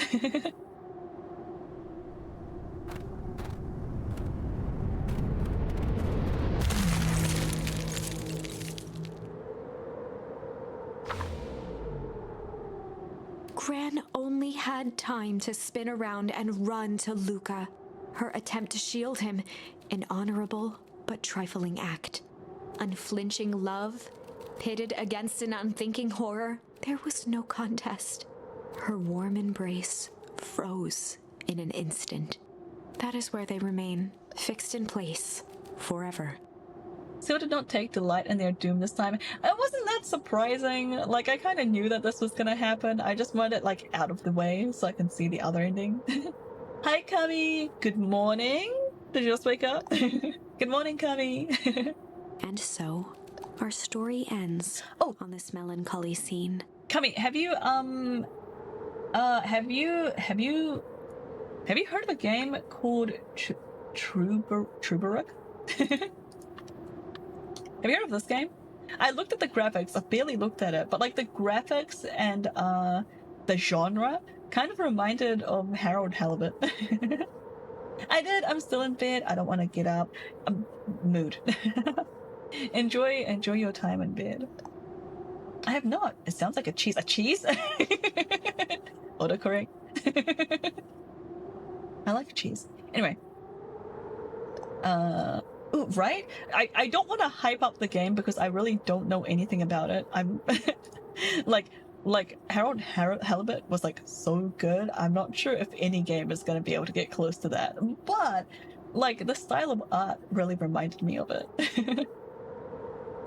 Speaker 2: Gran only had time to spin around and run to Luca, her attempt to shield him, an honorable but trifling act. Unflinching love, pitted against an unthinking horror, there was no contest. Her warm embrace froze in an instant. That is where they remain, fixed in place, forever.
Speaker 1: Still did not take delight in their doom this time. It wasn't that surprising. Like, I kind of knew that this was gonna happen. I just wanted it, like, out of the way so I can see the other ending. Hi, Kami! Good morning! Did you just wake up? Good morning, Kami!
Speaker 2: And so, our story ends on this melancholy scene.
Speaker 1: Kami, have you heard of a game called Trubaruk? Have you heard of this game? I looked at the graphics. I barely looked at it, but like the graphics and the genre kind of reminded of Harold Halibut. I did. I'm still in bed. I don't want to get up. Mood. Enjoy your time in bed. I have not. It sounds like a cheese. A cheese? Autocorrect. I like cheese. Anyway. Ooh, right? I don't want to hype up the game because I really don't know anything about it. I'm like Harold Halibut was like so good. I'm not sure if any game is going to be able to get close to that. But like the style of art really reminded me of it.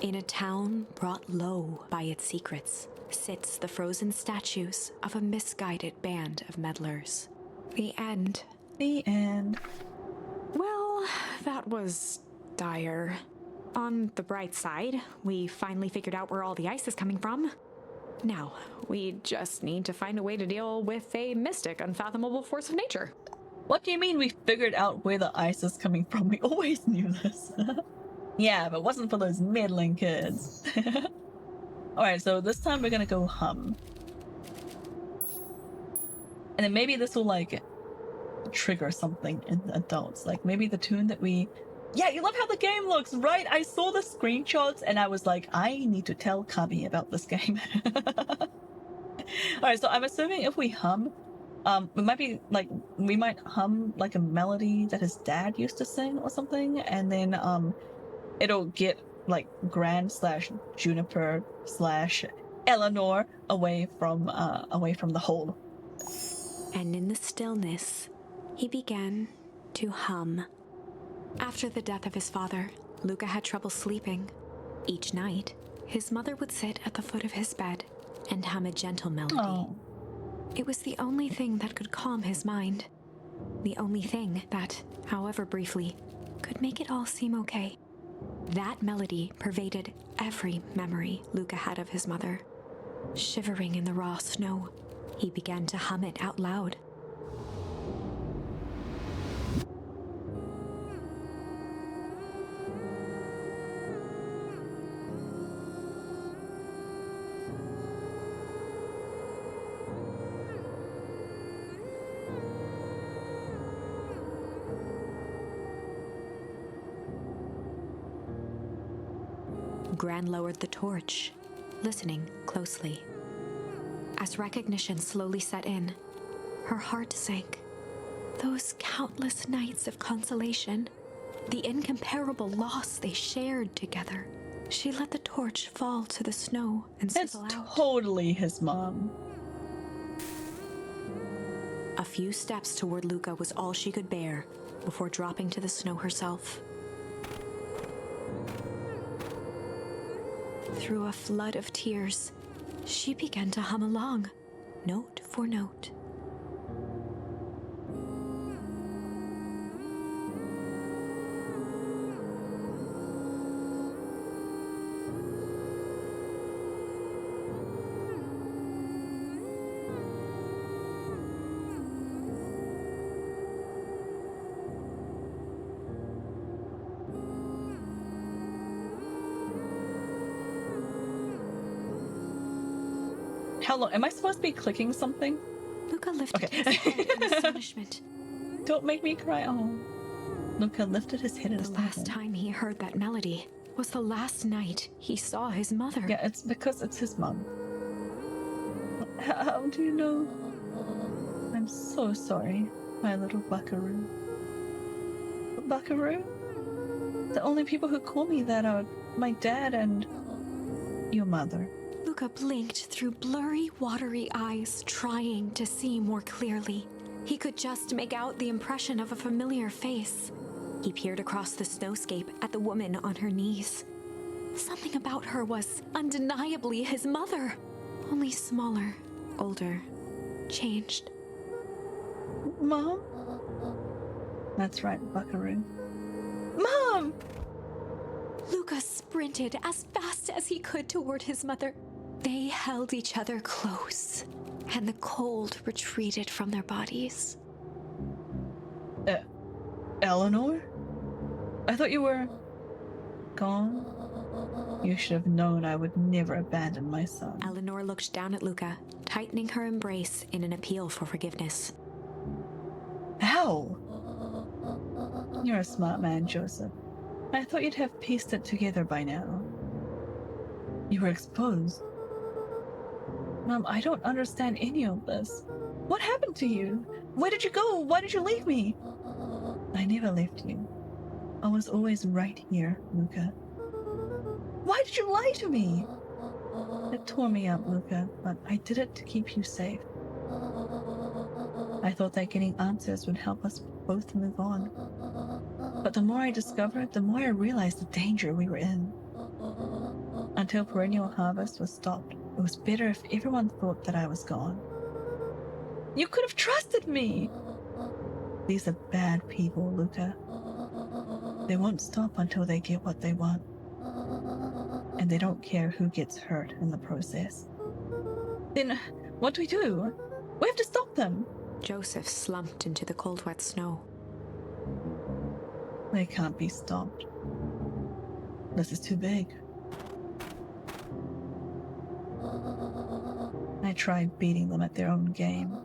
Speaker 2: In a town brought low by its secrets sits the frozen statues of a misguided band of meddlers. The end.
Speaker 1: The end.
Speaker 2: Well, that was dire. On the bright side, we finally figured out where all the ice is coming from. Now, we just need to find a way to deal with a mystic, unfathomable force of nature.
Speaker 1: What do you mean we figured out where the ice is coming from? We always knew this. Yeah, if it wasn't for those meddling kids. Alright, so this time we're gonna go hum. And then maybe this will like trigger something in the adults. Like maybe the tune that we... Yeah, you love how the game looks, right? I saw the screenshots and I was like, I need to tell Kami about this game. Alright, so I'm assuming if we hum, it might be like we might hum like a melody that his dad used to sing or something, and then it'll get like Gran slash Juniper slash Eleanor away from the hole.
Speaker 2: And in the stillness, he began to hum. After the death of his father, Luca had trouble sleeping. Each night, his mother would sit at the foot of his bed and hum a gentle melody.
Speaker 1: Oh.
Speaker 2: It was the only thing that could calm his mind. The only thing that, however briefly, could make it all seem okay. That melody pervaded every memory Luca had of his mother. Shivering in the raw snow, he began to hum it out loud. Gran lowered the torch, listening closely. As recognition slowly set in, her heart sank. Those countless nights of consolation, the incomparable loss they shared together. She let the torch fall to the snow and
Speaker 1: It's
Speaker 2: sizzle out.
Speaker 1: totally his mom.
Speaker 2: A few steps toward Luca was all she could bear before dropping to the snow herself. Through a flood of tears, she began to hum along, note for note.
Speaker 1: How long? Am I supposed to be clicking something?
Speaker 2: Luca lifted
Speaker 1: Okay.
Speaker 2: his head in astonishment.
Speaker 1: Don't make me cry. Oh. Luca lifted his head in
Speaker 2: The last time he heard that melody was the last night he saw his mother.
Speaker 1: Yeah, it's because it's his mom. How do you know? I'm so sorry, my little buckaroo. Buckaroo? The only people who call me that are my dad and your mother.
Speaker 2: Luca blinked through blurry, watery eyes, trying to see more clearly. He could just make out the impression of a familiar face. He peered across the snowscape at the woman on her knees. Something about her was undeniably his mother, only smaller, older, changed.
Speaker 1: Mom? That's right, buckaroo. Mom!
Speaker 2: Luca sprinted as fast as he could toward his mother. They held each other close, and the cold retreated from their bodies.
Speaker 1: Eleanor? I thought you were gone. You should have known I would never abandon my son.
Speaker 2: Eleanor looked down at Luca, tightening her embrace in an appeal for forgiveness.
Speaker 1: How? You're a smart man, Joseph. I thought you'd have pieced it together by now. You were exposed. Mom, I don't understand any of this. What happened to you? Where did you go? Why did you leave me? I never left you. I was always right here, Luca. Why did you lie to me? It tore me up, Luca, but I did it to keep you safe. I thought that getting answers would help us both move on. But the more I discovered, the more I realized the danger we were in. Until perennial harvest was stopped, it was better if everyone thought that I was gone. You could have trusted me! These are bad people, Luca. They won't stop until they get what they want. And they don't care who gets hurt in the process. Then, what do? We have to stop them!
Speaker 2: Joseph slumped into the cold, wet snow.
Speaker 1: They can't be stopped. This is too big. I tried beating them at their own game.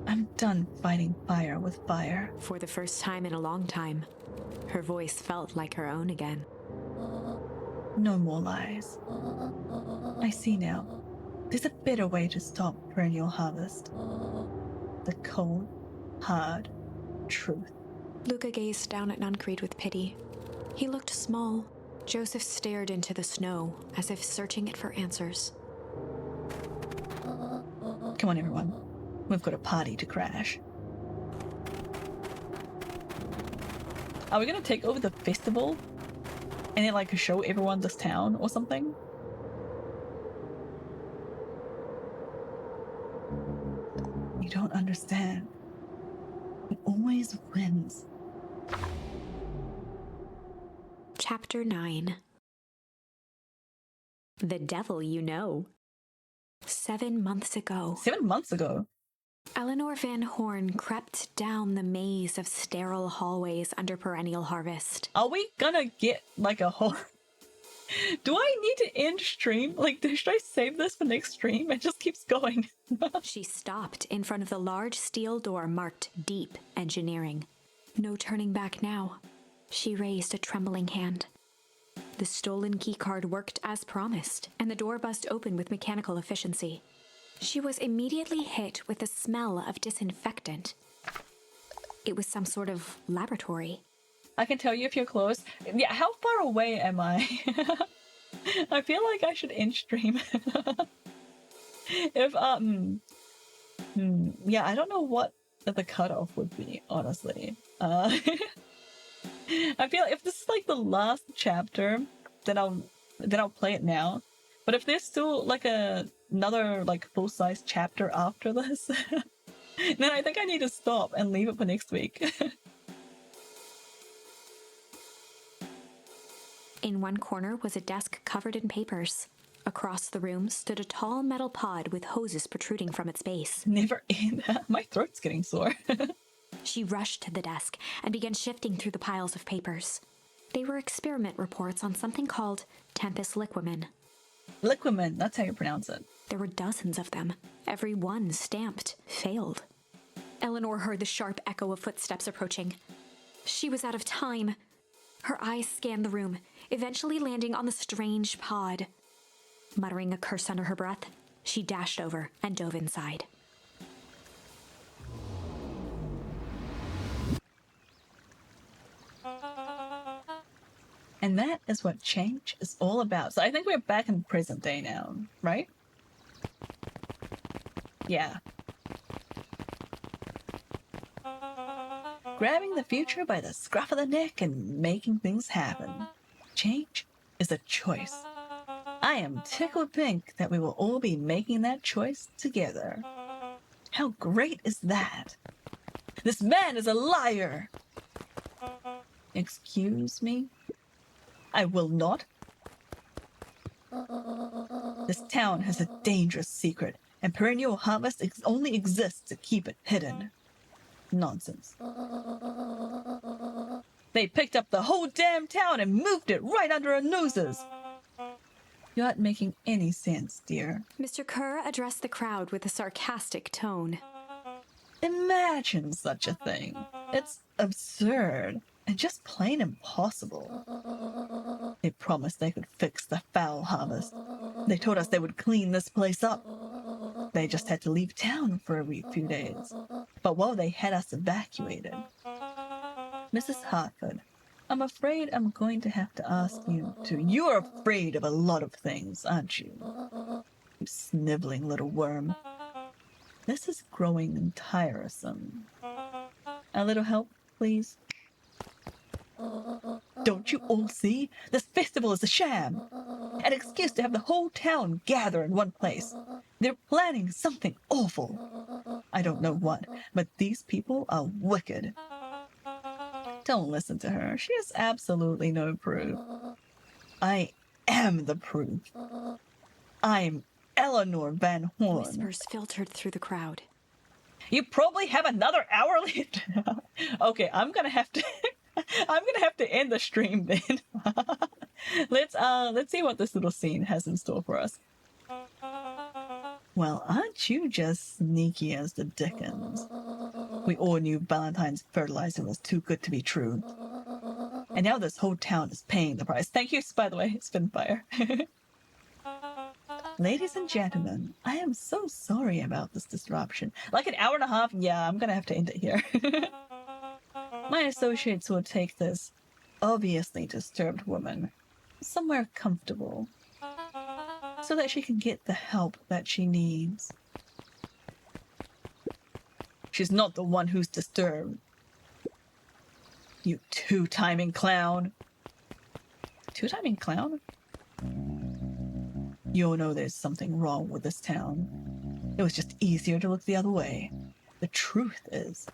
Speaker 1: I'm done fighting fire with fire.
Speaker 2: For the first time in a long time, her voice felt like her own again.
Speaker 1: No more lies. I see now. There's a better way to stop perennial harvest. The cold, hard truth.
Speaker 2: Luca gazed down at Nuncreed with pity. He looked small. Joseph stared into the snow, as if searching it for answers.
Speaker 1: Come on, everyone. We've got a party to crash. Are we gonna take over the festival and then like show everyone this town or something? You don't understand. It always wins.
Speaker 2: Chapter 9. The Devil You Know. 7 months ago,
Speaker 1: 7 months ago.
Speaker 2: Eleanor Van Horn crept down the maze of sterile hallways under Perennial Harvest.
Speaker 1: Are we gonna get like a whole... Do I need to end stream? Like, should I save this for next stream? It just keeps going.
Speaker 2: She stopped in front of the large steel door marked Deep Engineering. No turning back now. She raised a trembling hand. The stolen keycard worked as promised, and the door buzzed open with mechanical efficiency. She was immediately hit with the smell of disinfectant. It was some sort of laboratory.
Speaker 1: I can tell you if you're close. Yeah, how far away am I? I feel like I should end stream. If, yeah, I don't know what the cutoff would be, honestly. I feel if this is like the last chapter, then I'll play it now. But if there's still like another like full-size chapter after this, then I think I need to stop and leave it for next week.
Speaker 2: In one corner was a desk covered in papers. Across the room stood a tall metal pod with hoses protruding from its base.
Speaker 1: Never end. My throat's getting sore.
Speaker 2: She rushed to the desk and began shifting through the piles of papers. They were experiment reports on something called Tempus Liquamen.
Speaker 1: Liquamen, that's how you pronounce it.
Speaker 2: There were dozens of them, every one stamped failed. Eleanor heard the sharp echo of footsteps approaching. She was out of time. Her eyes scanned the room, eventually landing on the strange pod. Muttering a curse under her breath, she dashed over and dove inside.
Speaker 1: And that is what change is all about. So I think we're back in present day now, right? Yeah. Grabbing the future by the scruff of the neck and making things happen. Change is a choice. I am tickled pink that we will all be making that choice together. How great is that? This man is a liar! Excuse me? I will not. This town has a dangerous secret, and Perennial Harvest only exists to keep it hidden. Nonsense. They picked up the whole damn town and moved it right under our noses. You're not making any sense, dear.
Speaker 2: Mr. Kerr addressed the crowd with a sarcastic tone.
Speaker 1: Imagine such a thing. It's absurd and just plain impossible. They promised they could fix the foul harvest. They told us they would clean this place up. They just had to leave town for a few days. But while they had us evacuated. Mrs. Hartford, I'm afraid I'm going to have to ask you to... You're afraid of a lot of things, aren't you? You sniveling little worm. This is growing tiresome. A little help, please? Don't you all see? This festival is a sham. An excuse to have the whole town gather in one place. They're planning something awful. I don't know what, but these people are wicked. Don't listen to her. She has absolutely no proof. I am the proof. I'm Eleanor Van Horn.
Speaker 2: Whispers filtered through the crowd.
Speaker 1: You probably have another hour left. Okay, I'm gonna have to end the stream then. Let's see what this little scene has in store for us. Well, aren't you just sneaky as the dickens? We all knew Valentine's fertilizer was too good to be true. And now this whole town is paying the price. Thank you, by the way, Spinfire. Ladies and gentlemen, I am so sorry about this disruption. Like an hour and a half? Yeah, I'm gonna have to end it here. My associates will take this obviously disturbed woman somewhere comfortable so that she can get the help that she needs. She's not the one who's disturbed. You two-timing clown. Two-timing clown? You'll know there's something wrong with this town. It was just easier to look the other way. The truth is...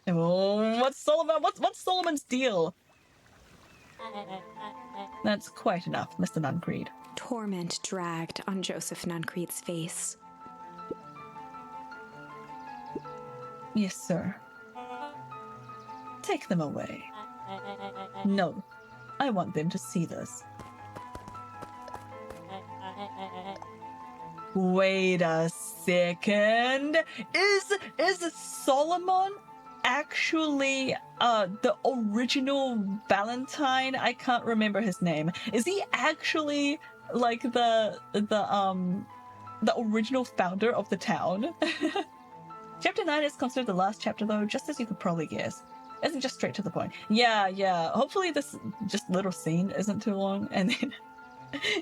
Speaker 1: Oh, what's Solomon's deal? That's quite enough, Mr. Nuncreed.
Speaker 2: Torment dragged on Joseph Nuncreed's face.
Speaker 1: Yes, sir. Take them away. No, I want them to see this. Wait a second. Is Solomon actually the original Valentine? I can't remember his name. Is he actually like the original founder of the town? Chapter 9 is considered the last chapter though, just as you could probably guess. Isn't just straight to the point. Yeah. Hopefully this just little scene isn't too long, and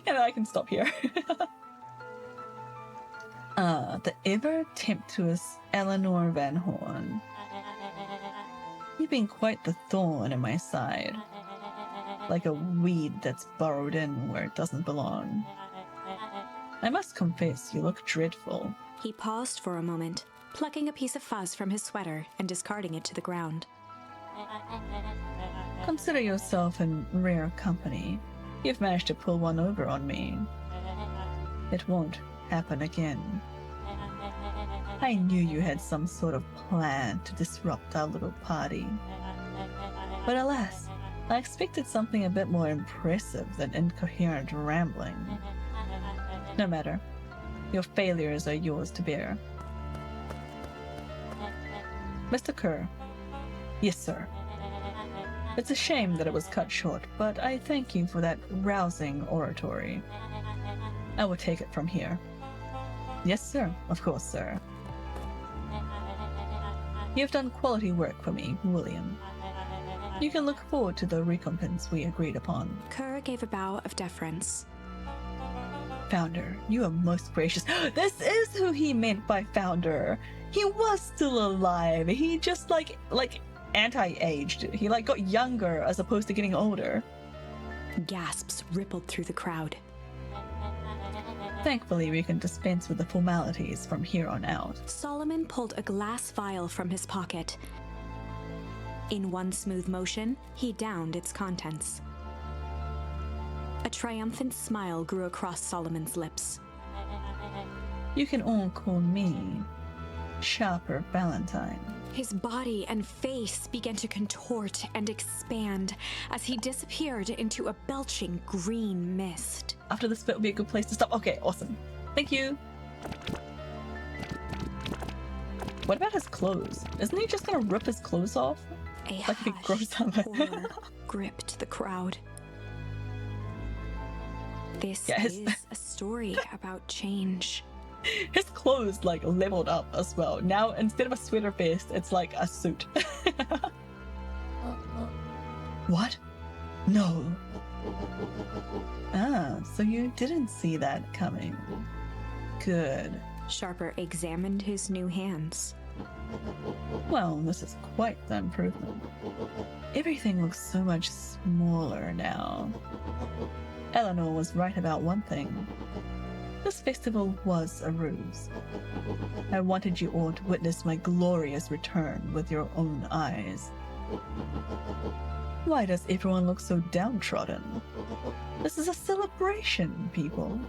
Speaker 1: then I can stop here. The ever tempestuous Eleanor Van Horn. You've been quite the thorn in my side. Like a weed that's burrowed in where it doesn't belong. I must confess, you look dreadful.
Speaker 2: He paused for a moment, plucking a piece of fuzz from his sweater and discarding it to the ground.
Speaker 1: Consider yourself in rare company. You've managed to pull one over on me. It won't happen again. I knew you had some sort of plan to disrupt our little party. But alas, I expected something a bit more impressive than incoherent rambling. No matter. Your failures are yours to bear. Mr. Kerr. Yes, sir. It's a shame that it was cut short, but I thank you for that rousing oratory. I will take it from here. Yes, sir. Of course, sir. You have done quality work for me, William. You can look forward to the recompense we agreed upon.
Speaker 2: Kerr gave a bow of deference.
Speaker 1: Founder, you are most gracious. This is who he meant by founder. He was still alive. He just like anti-aged. He got younger as opposed to getting older.
Speaker 2: Gasps rippled through the crowd.
Speaker 1: Thankfully, we can dispense with the formalities from here on out.
Speaker 2: Solomon pulled a glass vial from his pocket. In one smooth motion, he downed its contents. A triumphant smile grew across Solomon's lips.
Speaker 1: You can all call me Sharper Valentine.
Speaker 2: His body and face began to contort and expand as he disappeared into a belching green mist.
Speaker 1: After this bit would be a good place to stop. Okay, awesome. Thank you. What about his clothes? Isn't he just gonna rip his clothes off?
Speaker 2: A
Speaker 1: Like if he grows
Speaker 2: hushed
Speaker 1: up.
Speaker 2: horror gripped the crowd. This
Speaker 1: Yeah,
Speaker 2: is a story about change.
Speaker 1: His clothes leveled up as well. Now instead of a sweater vest, it's like a suit. What? No. Ah, so you didn't see that coming. Good.
Speaker 2: Sharper examined his new hands.
Speaker 1: Well, this is quite the improvement. Everything looks so much smaller now. Eleanor was right about one thing. This festival was a ruse. I wanted you all to witness my glorious return with your own eyes. Why does everyone look so downtrodden? This is a celebration, people.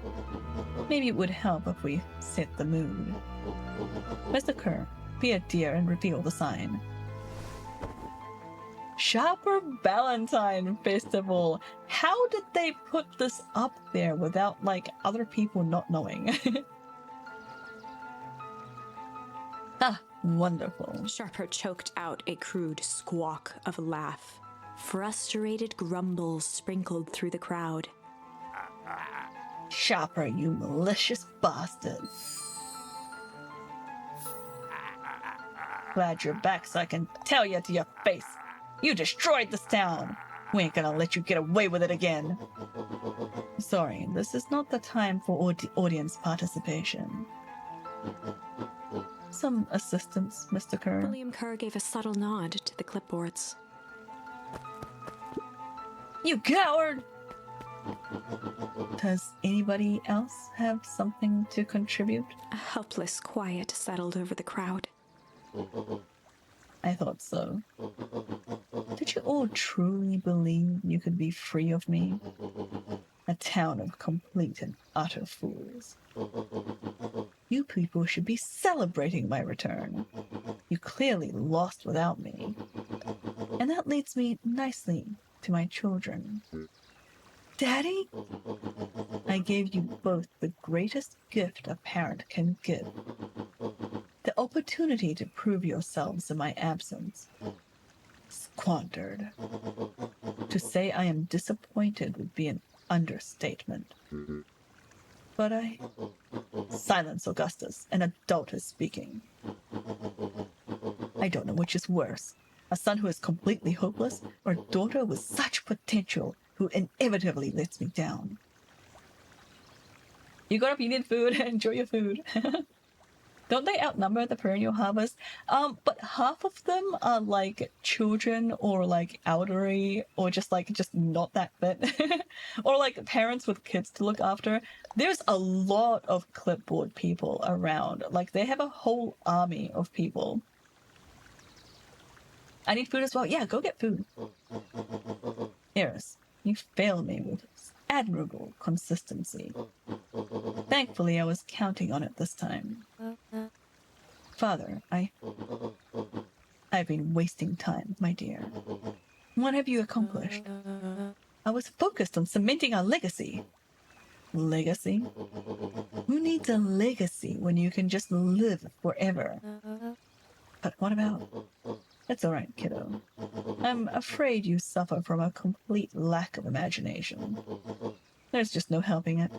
Speaker 1: Maybe it would help if we set the mood. Mr. Kerr, be a dear and reveal the sign. Sharper Valentine Festival. How did they put this up there without other people not knowing? Ah, wonderful.
Speaker 2: Sharper choked out a crude squawk of a laugh. Frustrated grumbles sprinkled through the crowd.
Speaker 1: Chopper, you malicious bastard. Glad you're back so I can tell you to your face. You destroyed this town. We ain't gonna let you get away with it again. Sorry, this is not the time for audience participation. Some assistance, Mr. Kerr.
Speaker 2: William Kerr gave a subtle nod to the clipboards.
Speaker 1: You coward! Does anybody else have something to contribute?
Speaker 2: A helpless quiet settled over the crowd.
Speaker 1: I thought so. Did you all truly believe you could be free of me? A town of complete and utter fools. You people should be celebrating my return. You clearly lost without me. And that leads me nicely to my children. Daddy? I gave you both the greatest gift a parent can give. The opportunity to prove yourselves in my absence. Squandered. To say I am disappointed would be an understatement. But Silence, Augustus. An adult is speaking. I don't know which is worse. A son who is completely hopeless, or a daughter with such potential who inevitably lets me down. You got up, you need food. Enjoy your food. Don't they outnumber the perennial harvest? But half of them are like children or like elderly or just not that fit. Or like parents with kids to look after. There's a lot of clipboard people around. Like they have a whole army of people. I need food as well. Yeah, go get food. Eris, you failed me with admirable consistency. Thankfully, I was counting on it this time. Father, I've been wasting time, my dear. What have you accomplished? I was focused on cementing our legacy. Legacy? Who needs a legacy when you can just live forever? But what about... It's all right, kiddo. I'm afraid you suffer from a complete lack of imagination. There's just no helping it.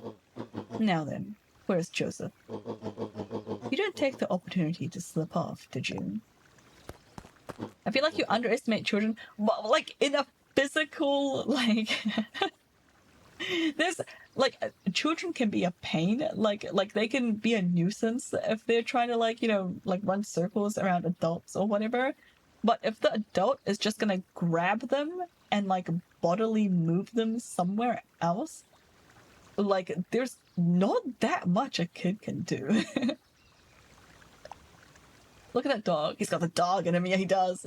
Speaker 1: Now then, where's Joseph? You didn't take the opportunity to slip off, did you? I feel like you underestimate children, like in a physical, like... There's, like, children can be a pain. Like they can be a nuisance if they're trying to, like, you know, like run circles around adults or whatever. But if the adult is just gonna grab them and, like, bodily move them somewhere else, like, there's not that much a kid can do. Look at that dog. He's got the dog in him. Yeah, he does.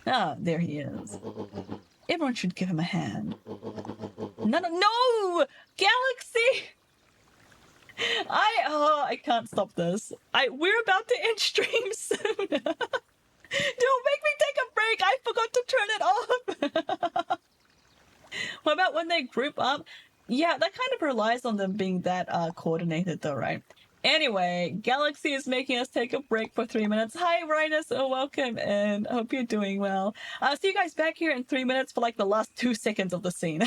Speaker 1: Ah, there he is. Everyone should give him a hand. No! Galaxy! I can't stop this. We're about to end stream soon. Don't make me take a break. I forgot to turn it off. What about when they group up? Yeah, that kind of relies on them being that coordinated though, right? Anyway, Galaxy is making us take a break for 3 minutes. Hi, Rhinus, welcome, and hope you're doing well. I'll see you guys back here in 3 minutes for like the last 2 seconds of the scene.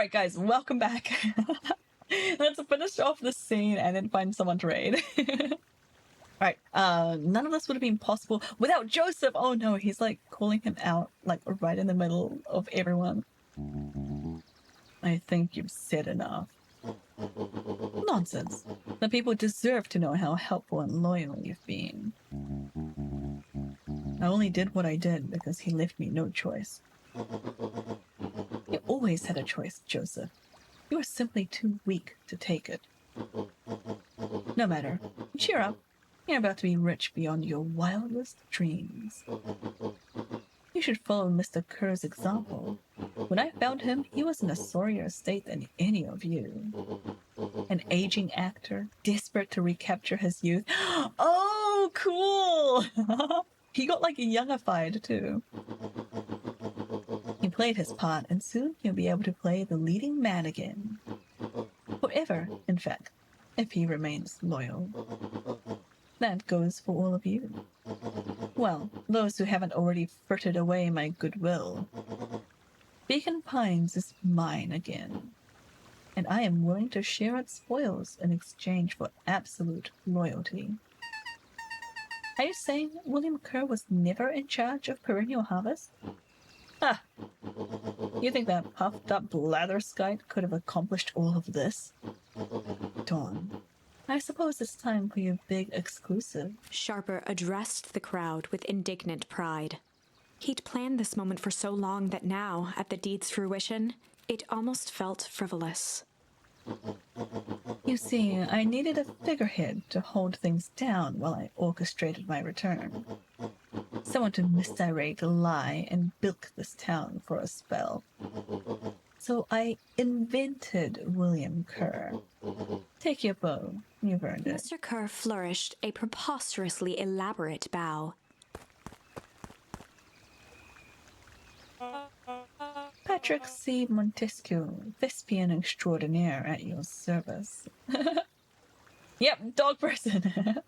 Speaker 1: Alright guys, welcome back. Let's finish off this scene and then find someone to raid. Alright, none of this would have been possible without Joseph! Oh no, he's like calling him out, like right in the middle of everyone. I think you've said enough. Nonsense. The people deserve to know how helpful and loyal you've been. I only did what I did because he left me no choice. You always had a choice, Joseph. You are simply too weak to take it. No matter. Cheer up. You're about to be rich beyond your wildest dreams. You should follow Mr. Kerr's example. When I found him, he was in a sorrier state than any of you. An aging actor, desperate to recapture his youth. Oh, cool! He got like youngified too. He played his part, and soon he'll be able to play the leading man again. Forever, in fact, if he remains loyal. That goes for all of you. Well, those who haven't already frittered away my goodwill. Beacon Pines is mine again, and I am willing to share its spoils in exchange for absolute loyalty. Are you saying William Kerr was never in charge of Perennial Harvest? Ah, you think that puffed-up blatherskite could have accomplished all of this? Dawn, I suppose it's time for your big exclusive.
Speaker 2: Sharper addressed the crowd with indignant pride. He'd planned this moment for so long that now, at the deed's fruition, it almost felt frivolous.
Speaker 1: You see, I needed a figurehead to hold things down while I orchestrated my return. Someone to misdirect, lie, and bilk this town for a spell. So I invented William Kerr. Take your bow. You've earned it.
Speaker 2: Mr. Kerr flourished a preposterously elaborate bow.
Speaker 1: Patrick C. Montesquieu, thespian extraordinaire at your service. Yep, dog person.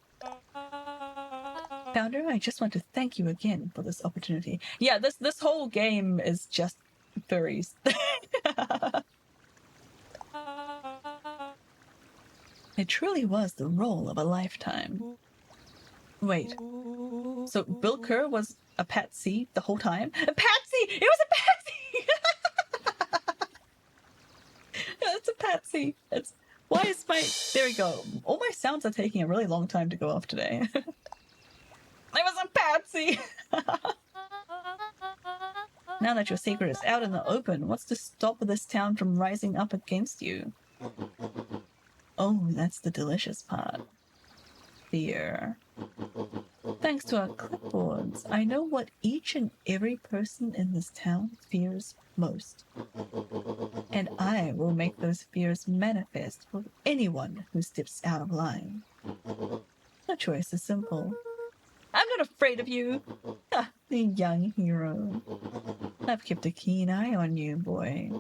Speaker 1: Founder, I just want to thank you again for this opportunity. Yeah, this whole game is just furries. It truly was the role of a lifetime. Wait, so Bill Kerr was a patsy the whole time? A patsy! It was a patsy! It's a patsy. It's why is my there we go. All my sounds are taking a really long time to go off today. It was a patsy. Now that your secret is out in the open, what's to stop this town from rising up against you? Oh, that's the delicious part. Fear. Thanks to our clipboards, I know what each and every person in this town fears most. And I will make those fears manifest for anyone who steps out of line. The choice is simple. I'm not afraid of you. Ah, the young hero. I've kept a keen eye on you, boy.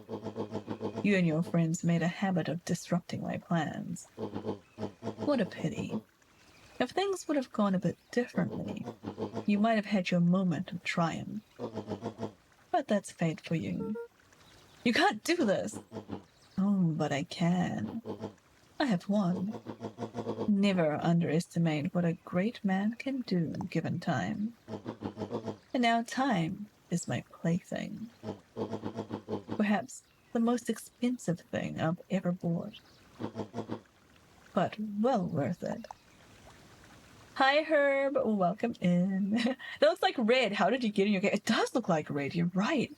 Speaker 1: You and your friends made a habit of disrupting my plans. What a pity. If things would have gone a bit differently, you might have had your moment of triumph. But that's fate for you. You can't do this! Oh, but I can. I have won. Never underestimate what a great man can do given time. And now time is my plaything. Perhaps the most expensive thing I've ever bought. But well worth it. Hi Herb, welcome in. That looks like red. How did you get in your game? It does look like red, you're right.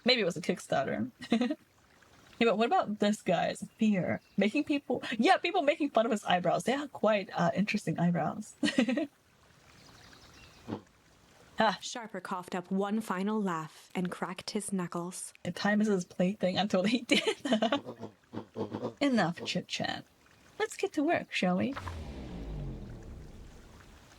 Speaker 1: Maybe it was a Kickstarter. Yeah, but what about this guy's fear? Making people... Yeah, people making fun of his eyebrows. They are quite interesting eyebrows.
Speaker 2: Sharper coughed up one final laugh and cracked his knuckles.
Speaker 1: Time is his plaything until he did. Enough chit-chat. Let's get to work, shall we?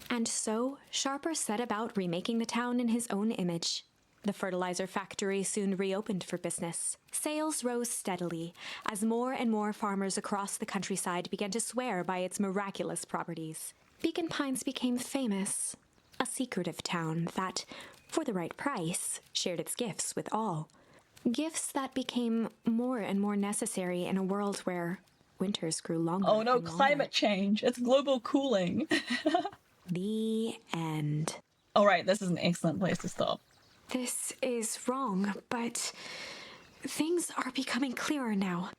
Speaker 2: And so, Sharper set about remaking the town in his own image. The fertilizer factory soon reopened for business. Sales rose steadily as more and more farmers across the countryside began to swear by its miraculous properties. Beacon Pines became famous, a secretive town that, for the right price, shared its gifts with all. Gifts that became more and more necessary in a world where winters grew longer.
Speaker 1: Oh no,
Speaker 2: and longer.
Speaker 1: climate change. It's global cooling.
Speaker 2: The end.
Speaker 1: All right, this is an excellent place to stop.
Speaker 2: This is wrong, but things are becoming clearer now.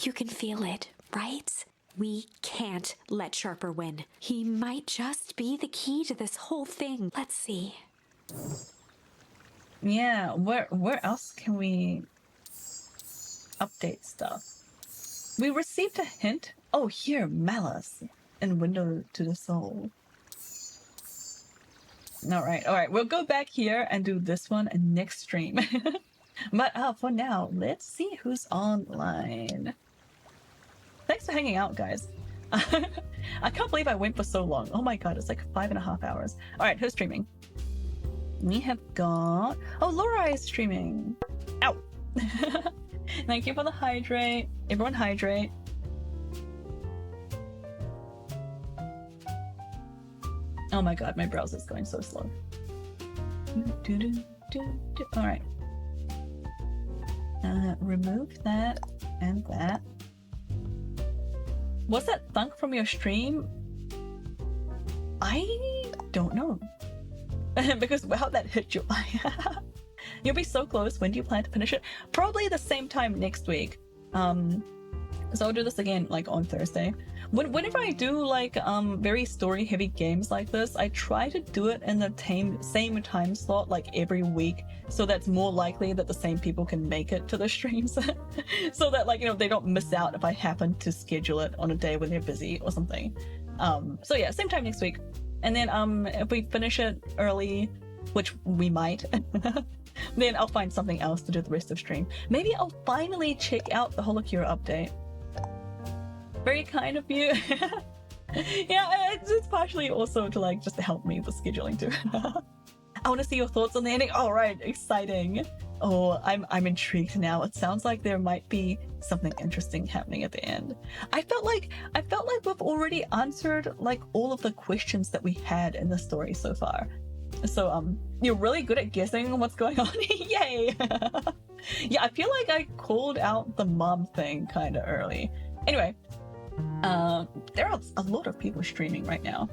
Speaker 2: You can feel it, right? We can't let Sharper win. He might just be the key to this whole thing. Let's see.
Speaker 1: Yeah, where else can we update stuff? We received a hint. Oh, here, Malice and Window to the Soul. All right, we'll go back here and do this one next stream. But for now, let's see who's online. Thanks for hanging out, guys. I can't believe I went for so long. Oh my god, it's like 5.5 hours. All right, who's streaming? We have got... Oh, Laura is streaming. Ow! Thank you for the hydrate. Everyone hydrate. Oh my god, my browser's going so slow. Alright. Remove that and that. Was that thunk from your stream? I don't know. Because how that hit you. You'll be so close. When do you plan to finish it? Probably the same time next week. So I'll do this again like on Thursday. Whenever I do like very story heavy games like this, I try to do it in the same time slot like every week, so that's more likely that the same people can make it to the streams. So that like, you know, they don't miss out if I happen to schedule it on a day when they're busy or something. So yeah, same time next week. And then if we finish it early, which we might, then I'll find something else to do the rest of stream. Maybe I'll finally check out the Holocure update. Very kind of you. Yeah, it's partially also to like just to help me with scheduling too. I want to see your thoughts on the ending. All right, exciting. Oh, I'm intrigued now. It sounds like there might be something interesting happening at the end. I felt like we've already answered like all of the questions that we had in the story so far. So you're really good at guessing what's going on. Yay! Yeah, I feel like I called out the mom thing kind of early. Anyway, there are a lot of people streaming right now.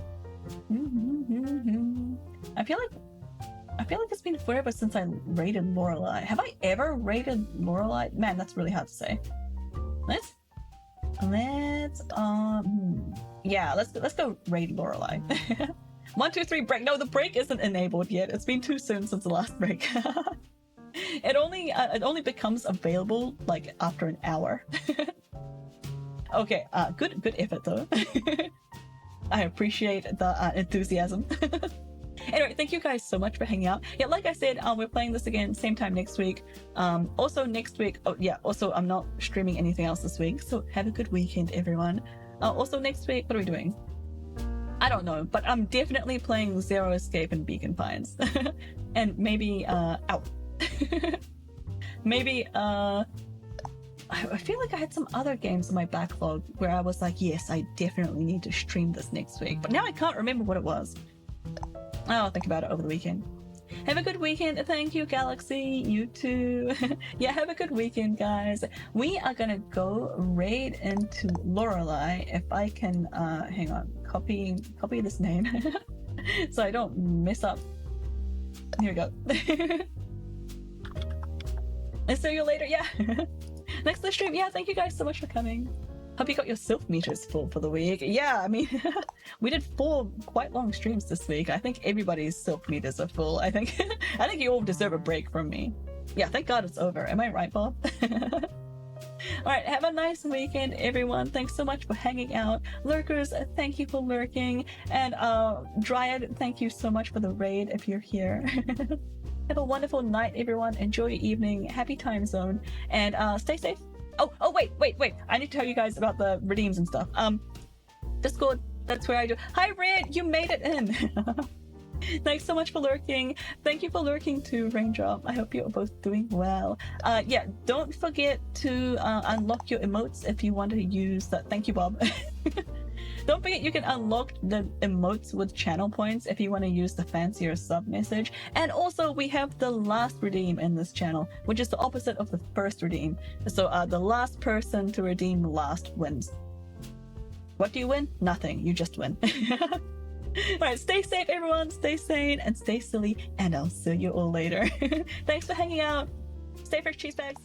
Speaker 1: I feel like it's been forever since I rated Lorelei. Have I ever rated Lorelei? Man, that's really hard to say. Let's go raid Lorelei. 1, 2, 3 break. No, the break isn't enabled yet. It's been too soon since the last break. It only becomes available like after an hour. Okay, good effort though. I appreciate the enthusiasm. Anyway, thank you guys so much for hanging out. Yeah, like I said, we're playing this again same time next week. Also next week, also I'm not streaming anything else this week, so have a good weekend, everyone. Also next week, what are we doing? I don't know, but I'm definitely playing Zero Escape and Beacon Pines. And maybe, maybe, I feel like I had some other games in my backlog where I was like, yes, I definitely need to stream this next week. But now I can't remember what it was. I'll think about it over the weekend. Have a good weekend. Thank you, Galaxy. You too. Yeah, have a good weekend, guys. We are gonna go raid into Lorelei. If I can, hang on, copy this name so I don't mess up. Here we go. And see you later. Yeah. Next to the stream. Yeah, thank you guys so much for coming. Hope you got your self meters full for the week. Yeah, I mean, we did 4 quite long streams this week. I think everybody's self meters are full. I think you all deserve a break from me. Yeah, thank God it's over. Am I right, Bob? All right, have a nice weekend, everyone. Thanks so much for hanging out. Lurkers, thank you for lurking. And Dryad, thank you so much for the raid if you're here. Have a wonderful night, everyone. Enjoy your evening. Happy time zone. And stay safe. Oh, wait. I need to tell you guys about the redeems and stuff. Discord, that's where I do. Hi, Red, you made it in. Thanks so much for lurking. Thank you for lurking too, Raindrop. I hope you're both doing well. Yeah, don't forget to unlock your emotes if you want to use that. Thank you, Bob. Don't forget you can unlock the emotes with channel points if you want to use the fancier sub message. And also we have the last redeem in this channel, which is the opposite of the first redeem. So the last person to redeem last wins. What do you win? Nothing. You just win. Alright, stay safe everyone, stay sane, and stay silly, and I'll see you all later. Thanks for hanging out. Stay fresh, cheese bags.